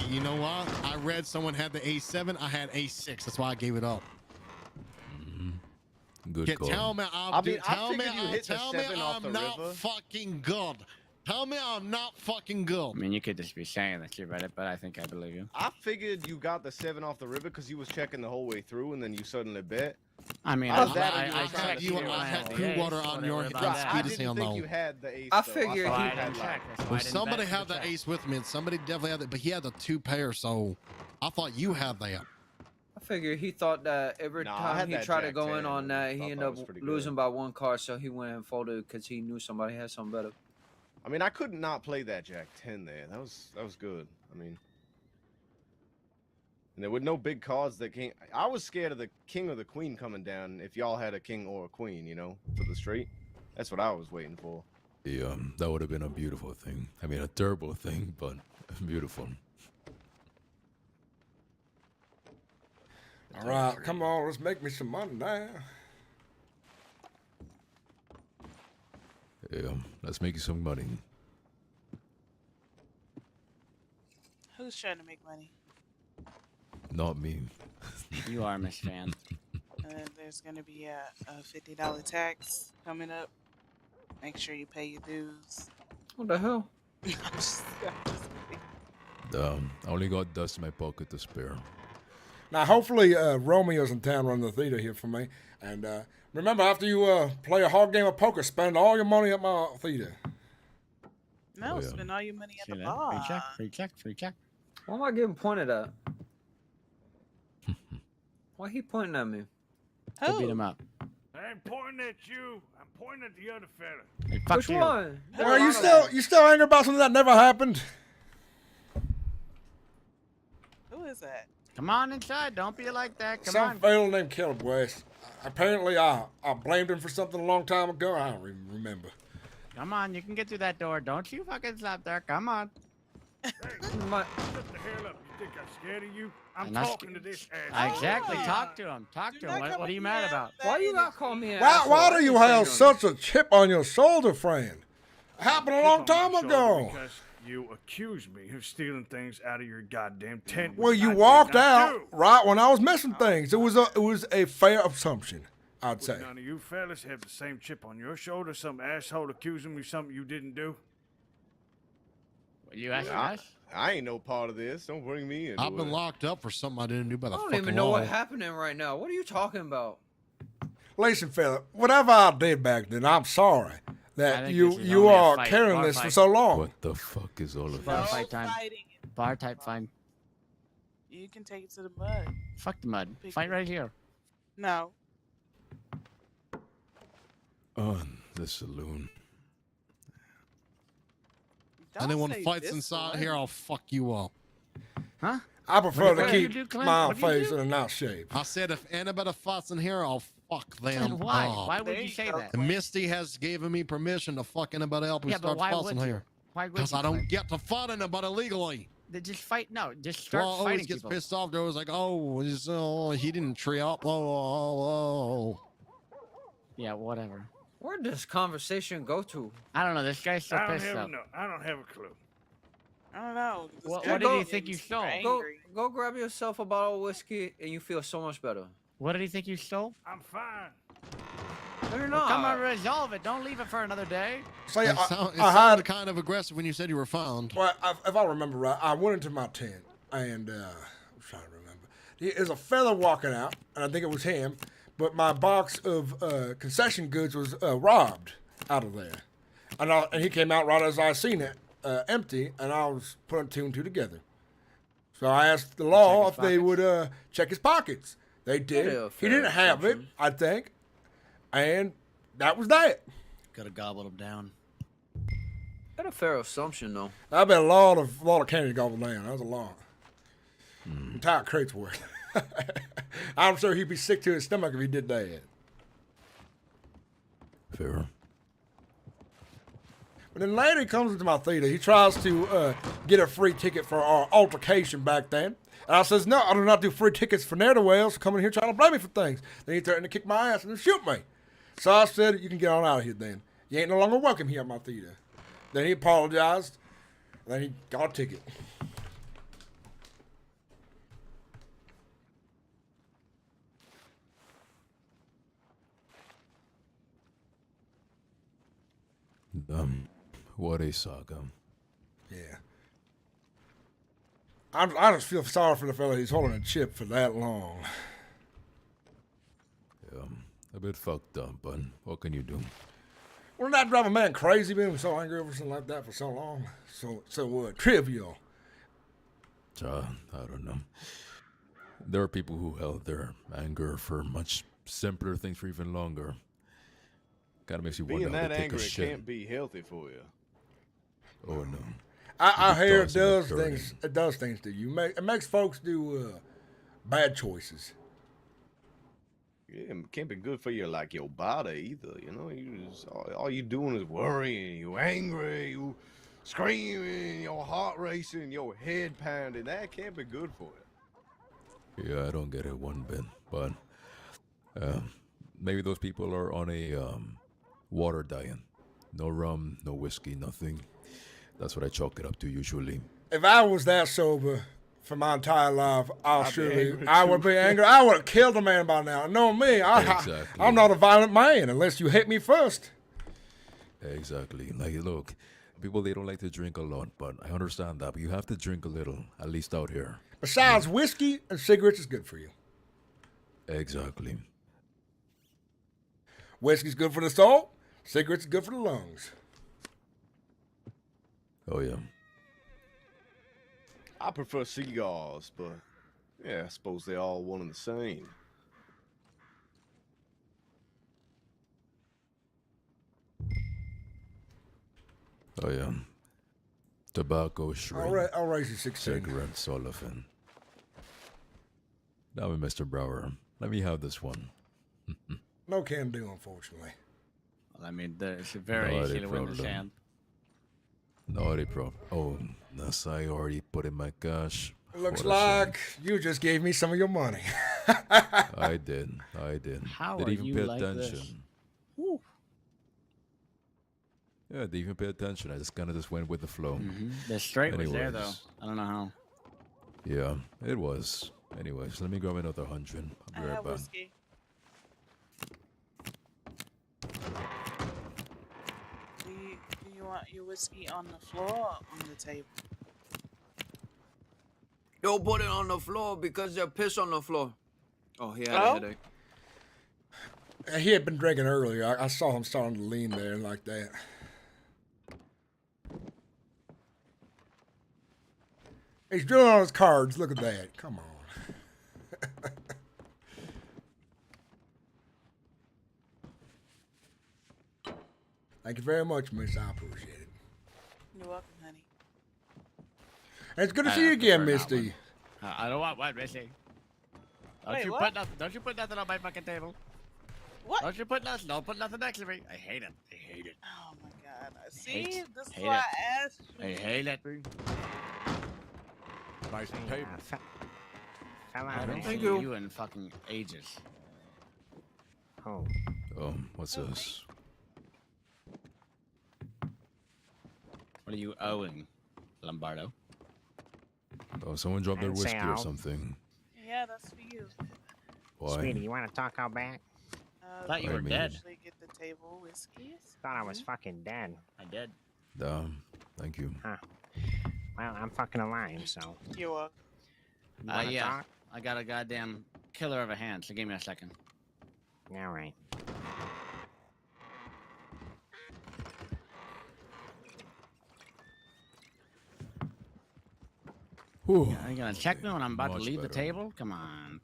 Speaker 12: You know what? I read someone had the A7. I had A6. That's why I gave it up.
Speaker 16: Good
Speaker 12: Yeah,
Speaker 16: call.
Speaker 12: tell me
Speaker 7: I mean, I
Speaker 12: tell me
Speaker 7: figured you hit the
Speaker 12: tell me
Speaker 7: 7 off
Speaker 12: I'm
Speaker 7: the
Speaker 12: not
Speaker 7: river.
Speaker 12: fucking good. Tell me I'm not fucking good.
Speaker 17: I mean, you could just be saying that you read it, but I think I believe you.
Speaker 7: I figured you got the 7 off the river because you was checking the whole way through, and then you suddenly bet.
Speaker 17: I mean,
Speaker 7: Either that or you
Speaker 17: I
Speaker 7: were trying
Speaker 17: checked
Speaker 7: to
Speaker 17: you.
Speaker 7: steal
Speaker 17: I
Speaker 7: it
Speaker 17: had
Speaker 7: all.
Speaker 12: Crude Water on your
Speaker 17: about
Speaker 12: hip.
Speaker 17: that.
Speaker 7: I
Speaker 12: Speedy
Speaker 7: didn't
Speaker 12: saying
Speaker 7: think
Speaker 12: no.
Speaker 7: you had the ace.
Speaker 9: I
Speaker 7: though.
Speaker 9: figured
Speaker 7: thought
Speaker 9: he
Speaker 7: you
Speaker 9: had
Speaker 7: had,
Speaker 17: check.
Speaker 7: like-
Speaker 17: That's why I
Speaker 12: Well,
Speaker 17: didn't
Speaker 12: somebody
Speaker 17: bet for
Speaker 12: had the
Speaker 17: check.
Speaker 12: ace with me, and somebody definitely had it, but he had the 2 pair, so I thought you had that.
Speaker 9: I figured he thought that every
Speaker 7: Nah, I
Speaker 9: time
Speaker 7: had
Speaker 9: he
Speaker 7: that
Speaker 9: tried to
Speaker 7: Jack
Speaker 9: go
Speaker 7: 10
Speaker 9: in on
Speaker 7: and
Speaker 9: that, he
Speaker 7: thought
Speaker 9: ended
Speaker 7: that
Speaker 9: up
Speaker 7: was pretty good.
Speaker 9: losing by 1 card, so he went and folded because he knew somebody had something better.
Speaker 7: I mean, I could not play that Jack 10 there. That was good. I mean, and there were no big cards that came. I was scared of the king or the queen coming down if y'all had a king or a queen, you know, for the straight. That's what I was waiting for.
Speaker 16: Yeah, that would have been a beautiful thing. I mean, a terrible thing, but beautiful.
Speaker 1: All right, come on, let's make me some money now.
Speaker 16: Yeah, let's make you some money.
Speaker 6: Who's trying to make money?
Speaker 16: Not me.
Speaker 17: You are, Miss Fan.
Speaker 6: There's going to be a $50 tax coming up. Make sure you pay your dues.
Speaker 9: What the hell?
Speaker 6: I'm just kidding.
Speaker 16: I only got dust in my pocket to spare.
Speaker 1: Now, hopefully, Romeo's in town running the theater here for me. And remember, after you play a hard game of poker, spend all your money at my theater.
Speaker 6: No,
Speaker 16: Oh, yeah.
Speaker 6: spend all your money at
Speaker 17: See
Speaker 6: the
Speaker 17: that?
Speaker 6: bar.
Speaker 17: Free check, free check, free check.
Speaker 9: Why am I getting pointed at? Why he pointing at me?
Speaker 17: To beat him up.
Speaker 18: I ain't pointing at you. I'm pointing at the other fella.
Speaker 17: Hey, fuck
Speaker 9: Which
Speaker 17: you.
Speaker 9: one?
Speaker 1: Well, you still angry about something that never happened?
Speaker 6: Who is that?
Speaker 17: Come on inside. Don't be like that. Come
Speaker 1: Some
Speaker 17: on.
Speaker 1: fellow named Caleb West. Apparently, I blamed him for something a long time ago. I don't even remember.
Speaker 17: Come on. You can get through that door. Don't you fucking stop there. Come on.
Speaker 18: Hey, shut the hell up. You think I'm scared of you? I'm
Speaker 17: not
Speaker 18: talking to
Speaker 17: scared.
Speaker 18: this asshole.
Speaker 17: Exactly. Talk to him. Talk to him. What are you mad about?
Speaker 9: Why you not call me an
Speaker 1: Why
Speaker 9: asshole?
Speaker 1: do you have such a chip on your shoulder, friend? It happened a long time ago.
Speaker 18: Because you accused me of stealing things out of your goddamn tent.
Speaker 1: Well,
Speaker 18: which
Speaker 1: you
Speaker 18: I did
Speaker 1: walked
Speaker 18: not
Speaker 1: out
Speaker 18: do.
Speaker 1: right when I was missing things. It was a fair assumption, I'd
Speaker 18: Would
Speaker 1: say.
Speaker 18: none of you fellas have the same chip on your shoulder? Some asshole accusing me of something you didn't do?
Speaker 17: You asking
Speaker 7: I,
Speaker 17: us?
Speaker 7: I ain't no part of this. Don't bring me into
Speaker 12: I've been
Speaker 7: it.
Speaker 12: locked up for something I didn't do by the
Speaker 9: I don't
Speaker 12: fucking
Speaker 9: even know
Speaker 12: law.
Speaker 9: what's happening right now. What are you talking about?
Speaker 1: Listen, fella, whatever I did back then, I'm sorry
Speaker 17: I
Speaker 1: that
Speaker 17: think
Speaker 1: you
Speaker 17: this is
Speaker 1: you
Speaker 17: only a
Speaker 1: are
Speaker 17: fight,
Speaker 1: carrying
Speaker 17: bar
Speaker 1: this for
Speaker 17: fight.
Speaker 1: so long.
Speaker 16: What the fuck is all of
Speaker 17: Bar
Speaker 16: this?
Speaker 17: fight time. Bar type fine.
Speaker 6: You can take it to the mud.
Speaker 17: Fuck the mud.
Speaker 6: Big
Speaker 17: Fight
Speaker 6: deal.
Speaker 17: right here.
Speaker 6: No.
Speaker 16: On the saloon.
Speaker 6: Don't
Speaker 12: Anyone
Speaker 6: say
Speaker 12: fights
Speaker 6: this
Speaker 12: inside
Speaker 6: one.
Speaker 12: here, I'll fuck you up.
Speaker 17: Huh?
Speaker 1: I prefer
Speaker 17: What
Speaker 1: to
Speaker 17: do you
Speaker 1: keep
Speaker 17: do, Clint?
Speaker 1: my
Speaker 17: What do you
Speaker 1: face
Speaker 17: do?
Speaker 1: in a nice shape.
Speaker 12: I said if anybody fights in here, I'll fuck them
Speaker 17: And why?
Speaker 12: up.
Speaker 17: Why would
Speaker 6: There
Speaker 17: you
Speaker 6: you
Speaker 17: say
Speaker 6: go,
Speaker 17: that?
Speaker 12: And Misty has given me permission to fuck anybody else who
Speaker 17: Yeah, but
Speaker 12: starts
Speaker 17: why
Speaker 12: fussing
Speaker 17: would you?
Speaker 12: here.
Speaker 17: Why would
Speaker 12: Because
Speaker 17: you?
Speaker 12: I don't
Speaker 17: Clint?
Speaker 12: get to fight anybody legally.
Speaker 17: They just fight. No, just start
Speaker 12: Well, always
Speaker 17: fighting
Speaker 12: gets
Speaker 17: people.
Speaker 12: pissed off. They're always like, oh, he didn't trip. Oh.
Speaker 17: Yeah, whatever.
Speaker 9: Where'd this conversation go to?
Speaker 17: I don't know. This guy's so
Speaker 18: I don't
Speaker 17: pissed
Speaker 18: have
Speaker 17: off.
Speaker 18: no. I don't have a clue.
Speaker 6: I don't know. This
Speaker 17: What-
Speaker 6: guy
Speaker 17: what did he
Speaker 6: getting
Speaker 17: think you
Speaker 6: super
Speaker 17: stole?
Speaker 6: angry.
Speaker 9: Go grab yourself a bottle of whiskey and you feel so much better.
Speaker 17: What did he think you stole?
Speaker 18: I'm fine.
Speaker 9: No, you're
Speaker 17: Well,
Speaker 9: not.
Speaker 17: come on, resolve it. Don't leave it for another day.
Speaker 1: Say,
Speaker 12: It
Speaker 1: I
Speaker 12: sounded
Speaker 1: had,
Speaker 12: kind of aggressive when you said you were found.
Speaker 1: well, if I remember right, I went into my tent and I'm trying to remember. There's a fella walking out, and I think it was him, but my box of concession goods was robbed out of there, and he came out right as I seen it empty, and I was putting two and two together. So I asked the law if they would check his pockets. They did.
Speaker 9: Yeah,
Speaker 1: He didn't
Speaker 9: fair
Speaker 1: have it,
Speaker 9: assumption.
Speaker 1: I think, and that was that.
Speaker 17: Gotta gobble him down.
Speaker 9: That's a fair assumption, though.
Speaker 1: I've been a lot of candy gobbled down. That was a lot. Entire crate's worth. I'm sure he'd be sick to his stomach if he did that.
Speaker 16: Fair.
Speaker 2: But then later he comes into my theater. He tries to get a free ticket for our altercation back then. And I says, no, I do not do free tickets for ne'er-do-wells coming here trying to blame me for things. Then he threatened to kick my ass and then shoot me. So I said, you can get on out of here then. You ain't no longer welcome here at my theater. Then he apologized. And then he got a ticket.
Speaker 16: What a saga.
Speaker 2: Yeah. I just feel sorry for the fella who's holding a chip for that long.
Speaker 16: Yeah, a bit fucked up, but what can you do?
Speaker 2: Wouldn't that drive a man crazy being so angry over something like that for so long? So trivial.
Speaker 16: I don't know. There are people who held their anger for much simpler things for even longer. Kind of makes you wonder
Speaker 7: Being
Speaker 16: how
Speaker 7: that
Speaker 16: they take
Speaker 7: angry
Speaker 16: a shit.
Speaker 7: can't be healthy for you.
Speaker 16: Oh no.
Speaker 2: I hear it
Speaker 16: tossing and
Speaker 2: does
Speaker 16: turning.
Speaker 2: things. It does things to you. It makes folks do bad choices.
Speaker 7: Yeah, it can't be good for your your body either. You know, you just all you doing is worrying. You angry. You screaming. Your heart racing. Your head pounding. That can't be good for you.
Speaker 16: Yeah, I don't get it one bit, but maybe those people are on a water diet. No rum, no whiskey, nothing. That's what I chalk it up to usually.
Speaker 2: If I was that sober for my entire life, I
Speaker 16: I'd be angry
Speaker 2: would
Speaker 16: too.
Speaker 2: be angry. I would have killed a man by now. Know me.
Speaker 16: Exactly.
Speaker 2: I'm not a violent man unless you hit me first.
Speaker 16: Exactly. Like, look, people, they don't like to drink a lot, but I understand that. But you have to drink a little, at least out here.
Speaker 2: Besides, whiskey and cigarettes is good for you.
Speaker 16: Exactly.
Speaker 2: Whiskey's good for the soul. Cigarettes is good for the lungs.
Speaker 16: Oh, yeah.
Speaker 7: I prefer cigars, but yeah, I suppose they're all one and the same.
Speaker 16: Oh, yeah. Tobacco, shrink.
Speaker 2: I'll raise you 16.
Speaker 16: Cigarette, Sullivan. Now, Mr. Brower, let me have this one.
Speaker 2: No can do, unfortunately.
Speaker 17: Well, I mean, it's very
Speaker 16: Not
Speaker 17: easy
Speaker 16: a
Speaker 17: to win the
Speaker 16: problem.
Speaker 17: champ.
Speaker 16: Not a problem. Oh, that's I already put in my cash.
Speaker 2: Looks
Speaker 16: What a shame.
Speaker 2: like you just gave me some of your money.
Speaker 16: I did.
Speaker 17: How
Speaker 16: Didn't
Speaker 17: are
Speaker 16: even
Speaker 17: you
Speaker 16: pay
Speaker 17: like this?
Speaker 16: attention.
Speaker 17: Woo.
Speaker 16: Yeah, didn't even pay attention. I just kind of just went with the flow.
Speaker 17: The straight was there, though.
Speaker 16: Anyways.
Speaker 17: I don't know how.
Speaker 16: Yeah, it was. Anyways, let me grab another 100. I'll be right back.
Speaker 6: Whiskey. Do you want your whiskey on the floor or on the table?
Speaker 9: Don't put it on the floor because there's piss on the floor. Oh, he had a
Speaker 6: Oh?
Speaker 9: headache.
Speaker 2: He had been drinking earlier. I saw him starting to lean there like that. He's drilling on his cards. Look at that. Come on. Thank you very much, miss. I appreciate it.
Speaker 6: You're welcome, honey.
Speaker 2: And it's good to see you again,
Speaker 17: prefer not
Speaker 2: Misty.
Speaker 17: I don't want one, Missy.
Speaker 6: Wait, what?
Speaker 17: Don't you put nothing on my fucking table.
Speaker 6: What?
Speaker 17: Don't you put nothing. Don't put nothing next to me. I hate it. I hate it.
Speaker 6: Oh my god. See,
Speaker 17: Hate-
Speaker 6: this is
Speaker 17: hate
Speaker 6: why
Speaker 17: it.
Speaker 6: I asked you.
Speaker 17: I hate it.
Speaker 16: Nice table.
Speaker 17: I haven't
Speaker 9: Thank
Speaker 17: seen
Speaker 9: you.
Speaker 17: you in fucking ages.
Speaker 16: Oh, what's this?
Speaker 17: What are you owing, Lombardo?
Speaker 16: Oh, someone dropped their
Speaker 17: And
Speaker 16: whiskey or
Speaker 17: Sal.
Speaker 16: something.
Speaker 6: Yeah, that's for you.
Speaker 16: Why?
Speaker 17: Sweetie, you want to talk out back? Thought you
Speaker 16: I
Speaker 17: were
Speaker 16: mean-
Speaker 17: dead.
Speaker 6: Usually get the table whiskeys.
Speaker 17: Thought I was fucking dead. I did.
Speaker 16: Thank you.
Speaker 17: Huh. Well, I'm fucking alive, so.
Speaker 6: You're welcome.
Speaker 17: You wanna talk? I got a goddamn killer of a hand, so give me a second. All right.
Speaker 16: Whew.
Speaker 17: Are you gonna check me when I'm about to
Speaker 16: Much
Speaker 17: leave the
Speaker 16: better.
Speaker 17: table? Come on.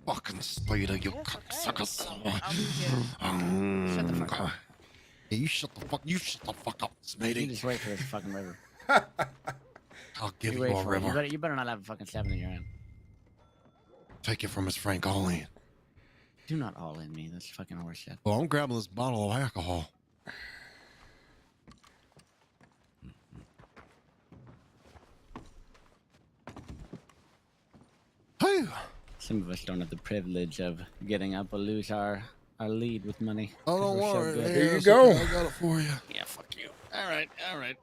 Speaker 12: Fucking spider, you
Speaker 6: Yes,
Speaker 12: cocksucker.
Speaker 6: I'll be here.
Speaker 17: Shut the fuck up.
Speaker 12: Hey, you shut the fuck up,
Speaker 17: You
Speaker 12: Smitty.
Speaker 17: just wait for this fucking river.
Speaker 12: I'll give
Speaker 17: You
Speaker 12: you
Speaker 17: wait
Speaker 12: a
Speaker 17: for it.
Speaker 12: river.
Speaker 17: You better not have a fucking 7 in your hand.
Speaker 12: Take it from Miss Frank only.
Speaker 17: Do not all in me. That's fucking horseshit.
Speaker 12: Well, I'm grabbing this bottle of alcohol. Hey.
Speaker 17: Some of us don't have the privilege of getting up or lose our lead with money.
Speaker 12: Oh,
Speaker 17: 'cause
Speaker 12: don't
Speaker 17: we're so
Speaker 12: worry.
Speaker 17: good.
Speaker 12: Here you go. I got it for you.
Speaker 17: Yeah, fuck you. All right.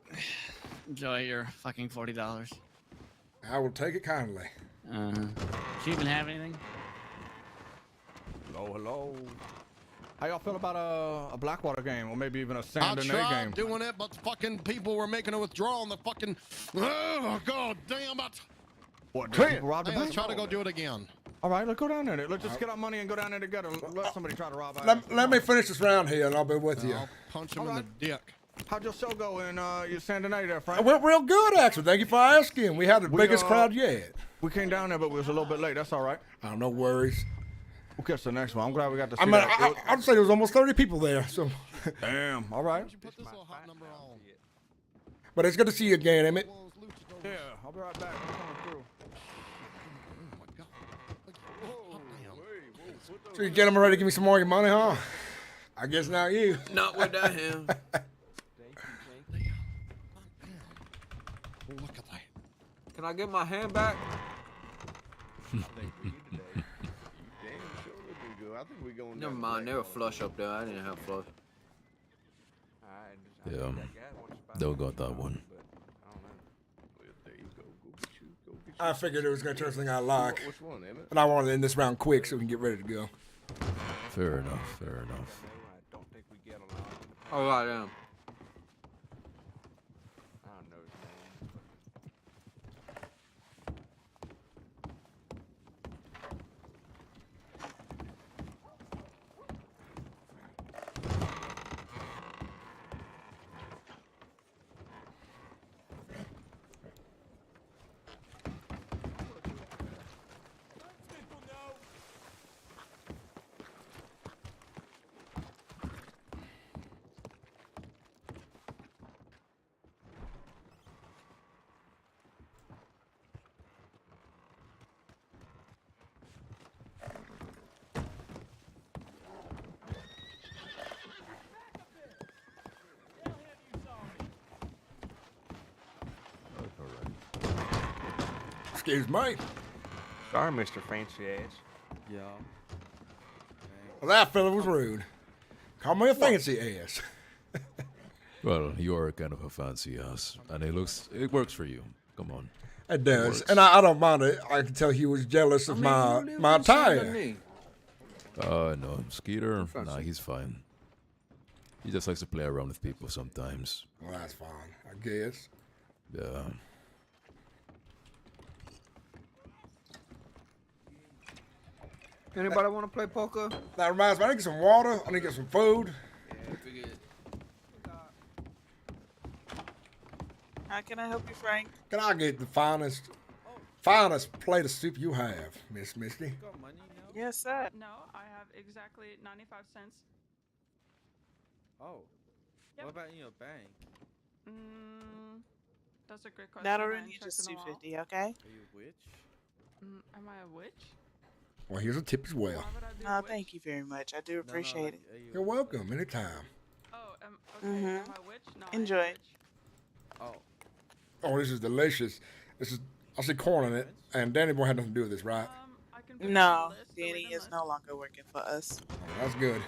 Speaker 17: Enjoy your fucking $40.
Speaker 2: I will take it kindly.
Speaker 17: Do you even have anything?
Speaker 19: Hello. How y'all feel about a Blackwater game, or maybe even a
Speaker 12: I
Speaker 19: Sand and A
Speaker 12: tried
Speaker 19: game?
Speaker 12: doing it, but fucking people were making a withdrawal on the fucking. Oh, god damn it.
Speaker 19: What,
Speaker 12: Clint,
Speaker 19: people rob the bank?
Speaker 12: try to go do it again.
Speaker 19: All right, let's go down there. Let's just get our money and go down there together. Let somebody try to rob us.
Speaker 2: Let me finish this round here, and I'll be with you.
Speaker 12: I'll punch him in the dick.
Speaker 19: How'd your show go in your Sand and A there, Frank?
Speaker 2: It went real good, actually. Thank you for asking. We had the biggest crowd yet.
Speaker 19: We came down there, but we was a little bit late. That's all right.
Speaker 2: Oh, no worries.
Speaker 19: We'll catch the next one. I'm glad we got to see
Speaker 2: I mean,
Speaker 19: that.
Speaker 2: I'd say there was almost 30 people there. So.
Speaker 19: Damn. All right.
Speaker 2: But it's good to see you again, Emmett.
Speaker 19: Yeah, I'll be right back. I'm coming through.
Speaker 2: So you gentlemen ready to give me some more of your money, huh? I guess now you.
Speaker 9: Not without him.
Speaker 12: Look at that.
Speaker 9: Can I get my hand back?
Speaker 7: I think we're going.
Speaker 9: Never mind, they were flush up there. I didn't have flush.
Speaker 16: Yeah, don't got that one.
Speaker 2: I figured it was going to turn something I like.
Speaker 7: Which one, Emmett?
Speaker 2: And I wanted to end this round quick so we can get ready to go.
Speaker 16: Fair enough, fair enough.
Speaker 9: All right, then.
Speaker 2: Excuse me.
Speaker 20: Sorry, Mr. Fancy Ass.
Speaker 3: Yeah.
Speaker 2: Well, that fella was rude. Call me a fancy ass.
Speaker 16: Well, you are kind of a fancy ass, and it works for you. Come on.
Speaker 2: It does, and I don't mind it. I can tell he was jealous of my attire.
Speaker 16: No, Skeeter, nah, he's fine. He just likes to play around with people sometimes.
Speaker 2: Well, that's fine, I guess.
Speaker 16: Yeah.
Speaker 9: Anybody want to play poker?
Speaker 2: That reminds me, I need to get some water. I need to get some food.
Speaker 9: Yeah, forget it.
Speaker 6: How can I help you, Frank?
Speaker 2: Can I get the finest plate of soup you have, Miss Misty?
Speaker 6: Yes, sir.
Speaker 23: No, I have exactly 95 cents.
Speaker 3: Oh.
Speaker 23: Yep.
Speaker 3: What about in your bank?
Speaker 23: That's a great question.
Speaker 6: That'll
Speaker 23: I
Speaker 6: run
Speaker 23: haven't
Speaker 6: you
Speaker 23: checked
Speaker 6: just
Speaker 23: in a while.
Speaker 6: $2.50, okay?
Speaker 3: Are you a witch?
Speaker 23: Am I a witch?
Speaker 2: Well, here's a tip as well.
Speaker 23: Why would I be a
Speaker 6: Oh,
Speaker 23: witch?
Speaker 6: thank you very much. I do appreciate it.
Speaker 2: You're welcome, anytime.
Speaker 23: Oh, okay. Am I a witch? No, I ain't a
Speaker 6: Enjoy.
Speaker 23: witch.
Speaker 3: Oh.
Speaker 2: Oh, this is delicious. I see corn in it, and Danny Boy had nothing to do with this, right?
Speaker 6: No, Danny is no longer working for us.
Speaker 2: Oh, that's good.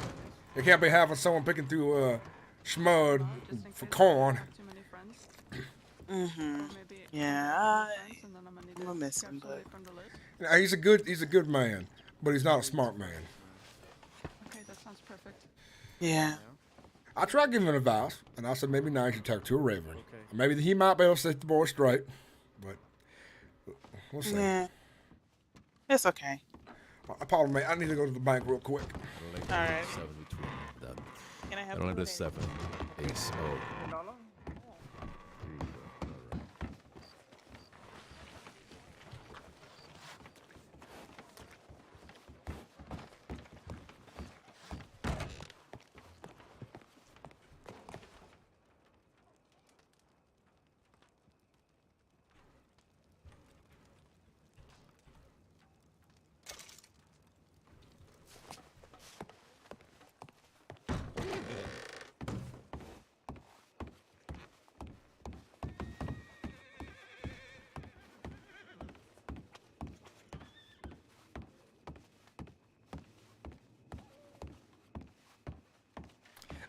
Speaker 2: You can't be having someone picking through schmud for corn.
Speaker 6: Yeah, I'm gonna miss him, but
Speaker 2: Yeah, he's a good man, but he's not a smart man.
Speaker 23: Okay, that sounds perfect.
Speaker 6: yeah.
Speaker 2: I tried giving him advice, and I said maybe now you should talk to a reverend. Maybe he might be able to set the boy straight, but we'll see.
Speaker 6: Yeah. It's okay.
Speaker 2: Pardon me, I need to go to the bank real quick.
Speaker 6: All right.
Speaker 16: Can
Speaker 6: I have
Speaker 16: only
Speaker 6: one
Speaker 16: the 7 ace. Oh.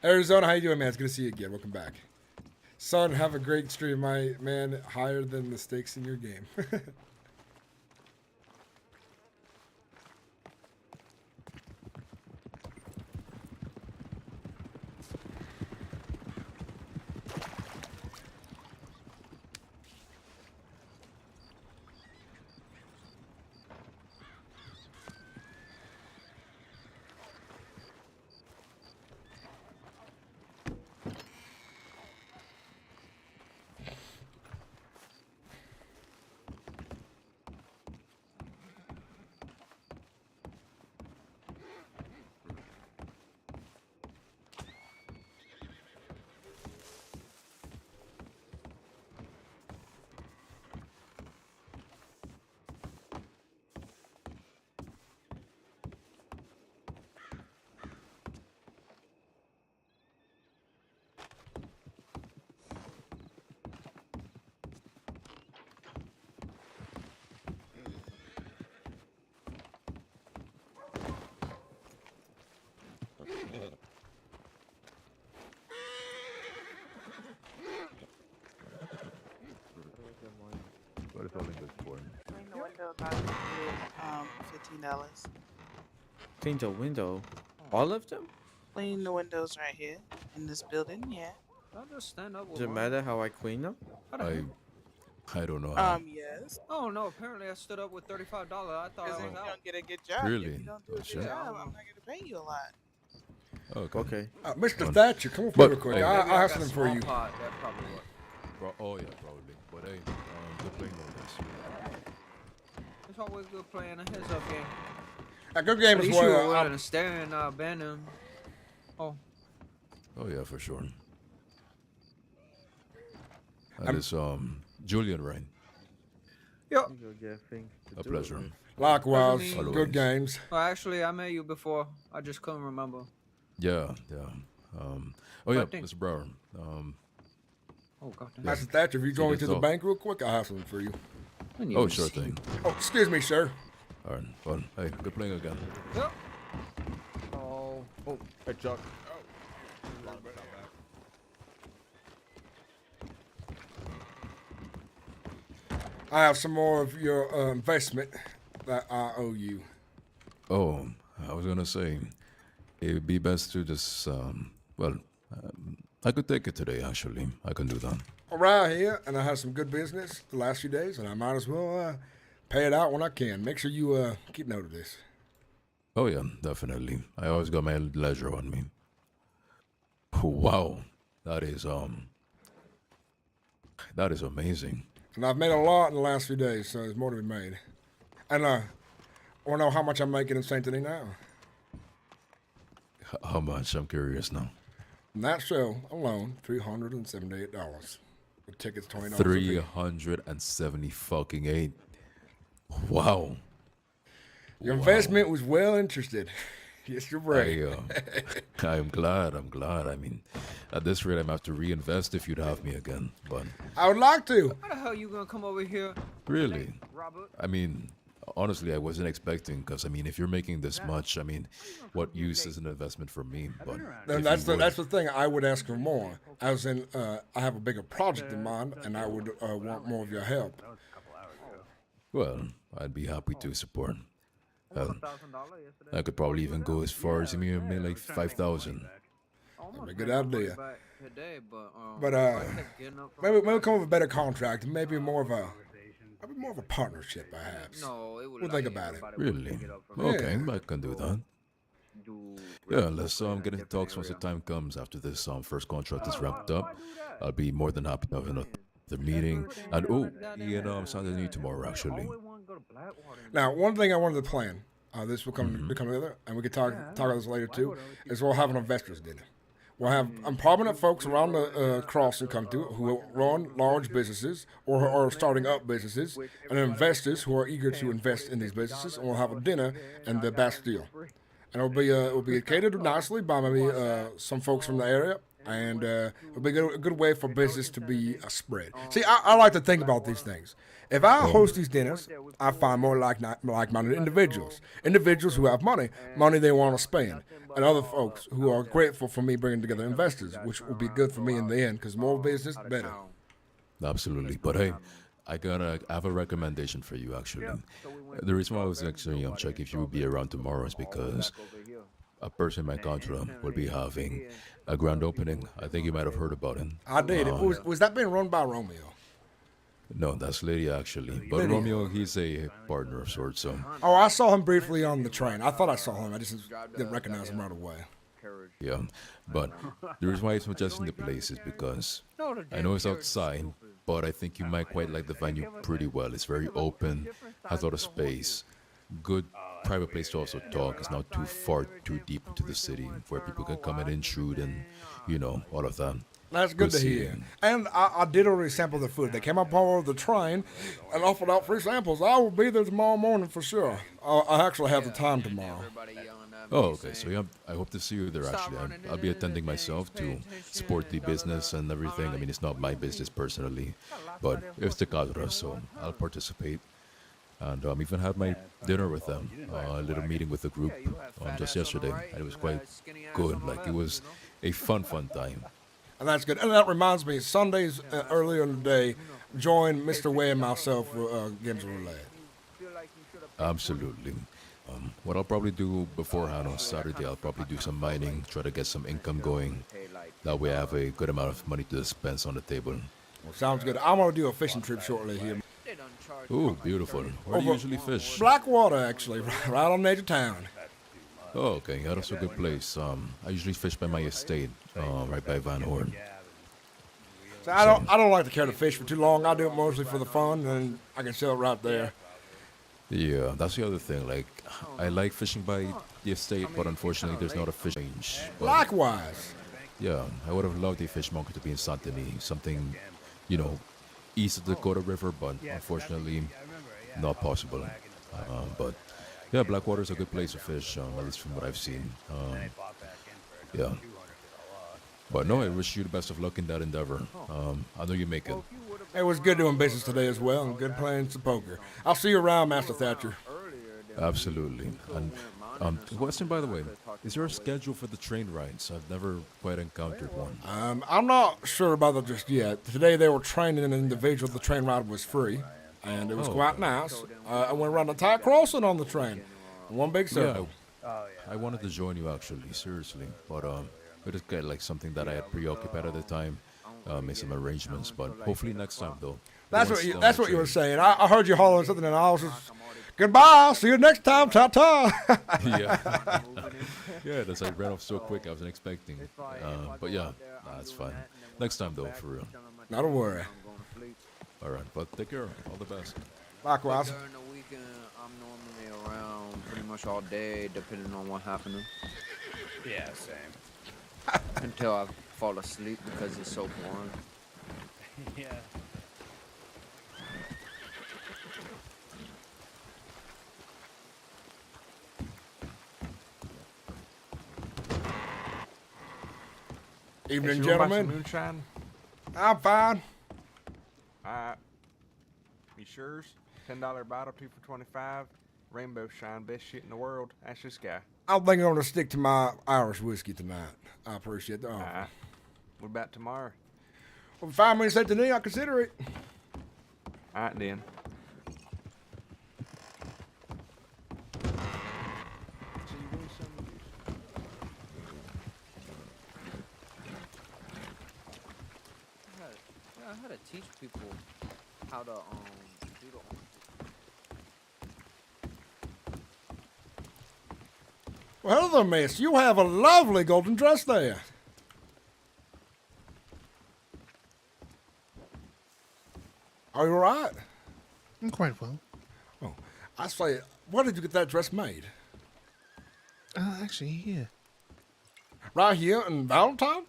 Speaker 2: Arizona, how you doing, man? It's good to see you again. Welcome back. Son, have a great stream, my man. Higher than the stakes in your game.
Speaker 16: What is all English for?
Speaker 6: Clean the windows out of here, $15.
Speaker 3: Clean the window. All of them?
Speaker 6: Clean the windows right here in this building, yeah.
Speaker 9: I'll just stand up with
Speaker 3: Does it
Speaker 9: one.
Speaker 3: matter how I clean them?
Speaker 16: I don't know how.
Speaker 6: Yes.
Speaker 9: Oh no! Apparently, I stood up with $35. I thought I
Speaker 6: Because
Speaker 9: was
Speaker 6: if you
Speaker 9: out.
Speaker 6: don't get a good job,
Speaker 16: Really?
Speaker 6: if you don't do a
Speaker 16: Oh,
Speaker 6: good
Speaker 16: shit.
Speaker 6: job, I'm not going to pay you a lot.
Speaker 16: Okay.
Speaker 2: Mr. Thatcher, come over real quick. I have something for you.
Speaker 9: That probably what.
Speaker 16: Oh yeah, probably. But hey, good playing on this.
Speaker 9: It's always good playing a heads-up game.
Speaker 2: A good game
Speaker 9: At
Speaker 2: as
Speaker 9: least you were
Speaker 2: well.
Speaker 9: willing to stare and abandon. Oh.
Speaker 16: Oh yeah, for sure. That is Julian, right?
Speaker 9: Yep.
Speaker 16: A pleasure.
Speaker 2: Likewise,
Speaker 9: Always.
Speaker 2: good games.
Speaker 9: Well, actually, I met you before. I just couldn't remember.
Speaker 16: Yeah. Oh yeah, Mr. Brower.
Speaker 9: Oh god.
Speaker 16: Yeah.
Speaker 2: Mr. Thatcher, if you join me to the
Speaker 16: talk.
Speaker 2: bank real quick, I have something for you.
Speaker 16: Oh, sure thing.
Speaker 2: Oh, excuse me, sir.
Speaker 16: All right. Well, hey, good playing again.
Speaker 9: Yep.
Speaker 19: Oh, hey Chuck.
Speaker 2: I have some more of your investment that I owe you.
Speaker 16: Oh, I was gonna say, it would be best to just I could take it today. Actually, I can do that.
Speaker 2: I'm right here, and I had some good business the last few days, and I might as well pay it out when I can. Make sure you keep note of this.
Speaker 16: Oh yeah, definitely. I always got my leisure on me. Wow, that is amazing.
Speaker 2: And I've made a lot in the last few days, so there's more to be made. And I want to know how much I'm making in St. Denis now.
Speaker 16: How much? I'm curious now.
Speaker 2: And that show alone, $378. With tickets, $20.
Speaker 16: 370 fucking 8. Wow.
Speaker 2: Your investment was well interested. Yes, you're right.
Speaker 16: I'm glad. I mean, at this rate, I'm gonna have to reinvest if you'd have me again. But
Speaker 2: I would like to.
Speaker 9: How the hell you gonna come over here?
Speaker 16: Really?
Speaker 9: Robert?
Speaker 16: I mean, honestly, I wasn't expecting, because I mean, if you're making this much, I mean, what use is an investment for me? But
Speaker 2: And that's the thing. I would ask for more. As in, I have a bigger project in mind, and I would want more of your help.
Speaker 16: Well, I'd be happy to support. I could probably even go as far as maybe like 5,000.
Speaker 2: That'd be a good idea.
Speaker 9: Today,
Speaker 2: But maybe come up with a better contract, maybe more of a partnership, perhaps.
Speaker 9: No, it would.
Speaker 2: We'll think about it.
Speaker 16: Really? Okay, I can do that. Yeah, let's get into talks once the time comes after this first contract is wrapped up. I'll be more than happy to have another meeting. And Ian sounded new tomorrow actually.
Speaker 2: Now, one thing I wanted to plan, this will come together, and we can talk about this later too, is we'll have an investors dinner. We'll have prominent folks around the crossing come to it who run large businesses or are starting up businesses, and investors who are eager to invest in these businesses, and we'll have a dinner in the Bastille. And it'll be catered nicely by maybe some folks from the area,
Speaker 1: and it'll be a good way for business to be spread. See, I like to think about these things. If I host these dinners, I find more like-minded individuals who have money they want to spend, and other folks who are grateful for me bringing together investors, which will be good for me in the end, because more business, better.
Speaker 16: Absolutely. But hey, I have a recommendation for you, actually. The reason why I was actually checking if you would be around tomorrow is because a person in my contra will be having a grand opening. I think you might have heard about it.
Speaker 1: I did. Was that being run by Romeo?
Speaker 16: No, that's Lydia, actually. But
Speaker 1: Lydia.
Speaker 16: Romeo, he's a partner of sorts, so...
Speaker 1: Oh, I saw him briefly on the train. I thought I saw him. I just didn't recognize him right away.
Speaker 16: Yeah, but the reason why I'm suggesting the place is because I know it's outside, but I think you might quite like the venue pretty well. It's very open, has a lot of space, good private place to also talk. It's not too far, too deep into the city where people can come and intrude and, all of that.
Speaker 1: That's good to hear. And I did already sample the food. They came up on the train and offered out free samples. I will be there tomorrow morning for sure. I actually have the time tomorrow.
Speaker 16: Oh, okay. So yeah, I hope to see you there, actually. I'll be attending myself to support the business and everything. I mean, it's not my business personally, but it's the cadre, so I'll participate. And even had my dinner with them, a little meeting with the group just yesterday. And it was quite good. Like, it was a fun time.
Speaker 1: And that's good. And that reminds me, Sundays earlier in the day, join Mr. Way and myself for Games of Roulette.
Speaker 16: Absolutely. What I'll probably do beforehand on Saturday, I'll probably do some mining, try to get some income going. That way I have a good amount of money to dispense on the table.
Speaker 1: Well, sounds good. I'm going to do a fishing trip shortly here.
Speaker 16: Ooh, beautiful. Where do you usually fish?
Speaker 1: Blackwater, actually, right on the edge of town.
Speaker 16: Oh, okay. Yeah, that's a good place. I usually fish by my estate, right by Van Horn.
Speaker 1: So I don't like to care to fish for too long. I do it mostly for the fun, and I can sell it right there.
Speaker 16: Yeah, that's the other thing. Like, I like fishing by the estate, but unfortunately, there's not a fish range.
Speaker 1: Likewise.
Speaker 16: Yeah, I would have loved a fishmonger to be in Saint Denis, something, east of the Dakota River, but unfortunately, not possible. But yeah, Blackwater's a good place to fish, at least from what I've seen. Yeah. But no, I wish you the best of luck in that endeavor. I know you make it.
Speaker 1: It was good doing business today as well, and good playing some poker. I'll see you around, Master Thatcher.
Speaker 16: Absolutely. And question, by the way, is there a schedule for the train rides? I've never quite encountered one.
Speaker 1: I'm not sure about that just yet. Today they were training an individual. The train ride was free, and it was quite nice. I went around the entire crossing on the train, in one big circle.
Speaker 16: Yeah, I wanted to join you, actually, seriously. But it was kind of like something that I had preoccupied at the time. Made some arrangements, but hopefully next time, though.
Speaker 1: That's what you were saying. I heard you hollering something, and I was just, goodbye, see you next time, ta-ta.
Speaker 16: Yeah. Yeah, that's like ran off so quick, I wasn't expecting. But yeah, that's fine. Next time, though, for real.
Speaker 1: Not a worry.
Speaker 16: All right, but take care. All the best.
Speaker 1: Likewise.
Speaker 9: During the weekend, I'm normally around pretty much all day, depending on what happening.
Speaker 20: Yeah, same.
Speaker 9: Until I fall asleep because it's so boring.
Speaker 20: Yeah.
Speaker 1: Evening,
Speaker 19: Hey, so you wanna buy some
Speaker 1: gentlemen.
Speaker 19: moonshine?
Speaker 1: I'm fine.
Speaker 19: You sure? $10 bottle, 2 for $25. Rainbow shine, best shit in the world. That's this guy.
Speaker 1: I think I'm going to stick to my Irish whiskey tonight. I appreciate the offer.
Speaker 19: What about tomorrow?
Speaker 1: Well, 5 minutes after me, I consider it.
Speaker 19: All right, then.
Speaker 9: I had to teach people how to do the.
Speaker 1: Well, hello, miss. You have a lovely golden dress there. Are you all right?
Speaker 8: I'm quite well.
Speaker 1: Oh, I say, where did you get that dress made?
Speaker 8: Actually, here.
Speaker 1: Right here in Valentine?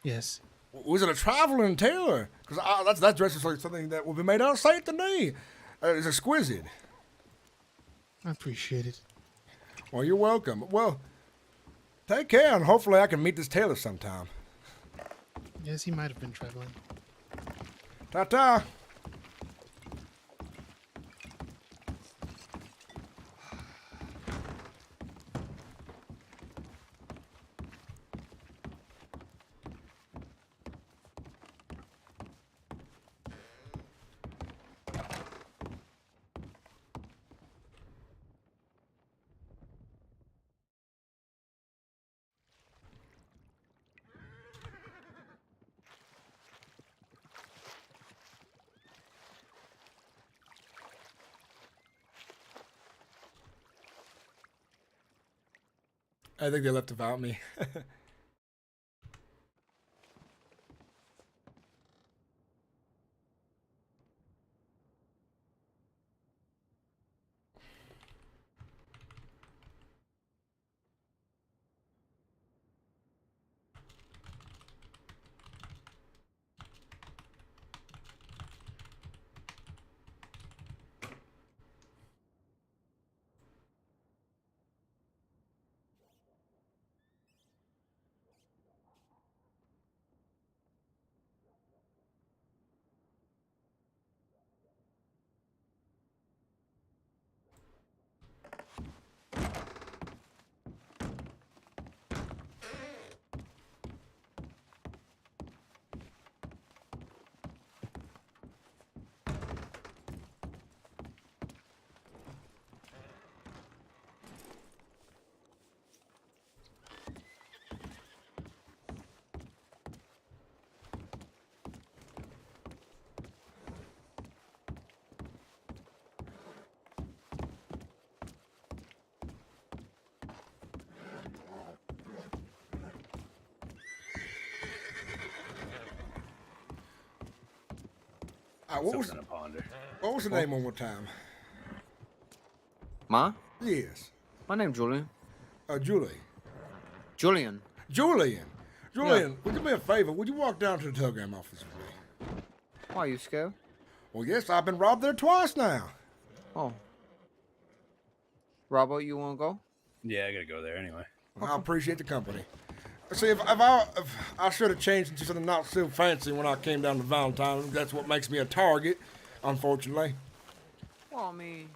Speaker 8: Yes.
Speaker 1: Was it a traveling tailor? Because that dress is like something that will be made out of Saint Denis. It's exquisite.
Speaker 8: I appreciate it.
Speaker 1: Well, you're welcome. Well,
Speaker 2: Take care, and hopefully I can meet this tailor sometime.
Speaker 8: Yes, he might have been traveling.
Speaker 2: Ta-ta. I think they left without me. What was,
Speaker 20: Something to ponder.
Speaker 2: what was the name one more time?
Speaker 9: Ma?
Speaker 2: Yes.
Speaker 9: My name's Julian.
Speaker 2: Julie.
Speaker 9: Julian.
Speaker 2: Julian. Julian, would you do me a favor? Would you walk down to the telegram office with me?
Speaker 9: Why, are you scared?
Speaker 2: Well, yes, I've been robbed there twice now.
Speaker 9: Oh. Robbo, you want to go?
Speaker 20: Yeah, I gotta go there anyway.
Speaker 2: I appreciate the company. See, if I should have changed into something not so fancy when I came down to Valentine. That's what makes me a target, unfortunately.
Speaker 9: Well, I mean,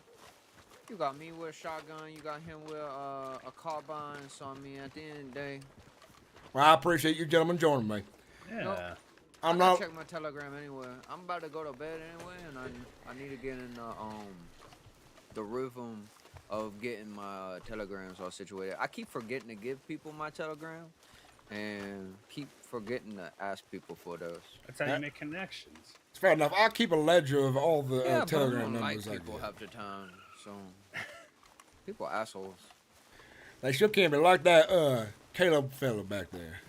Speaker 9: you got me with a shotgun, you got him with a carbine, so I mean, at the end of the day...
Speaker 2: Well, I appreciate you gentlemen joining me.
Speaker 20: Yeah.
Speaker 9: No,
Speaker 2: I'm
Speaker 9: I
Speaker 2: not...
Speaker 9: check my telegram anyway. I'm about to go to bed anyway, and I need to get in the rhythm of getting my telegrams all situated. I keep forgetting to give people my telegram, and keep forgetting to ask people for those.
Speaker 20: That's how you make connections.
Speaker 2: It's fair enough. I keep a ledger of all the
Speaker 9: Yeah,
Speaker 2: telegram
Speaker 9: but I don't
Speaker 2: numbers
Speaker 9: like
Speaker 2: I
Speaker 9: people
Speaker 2: get.
Speaker 9: half the time, so people are assholes.
Speaker 2: They sure can be like that Caleb fella back there.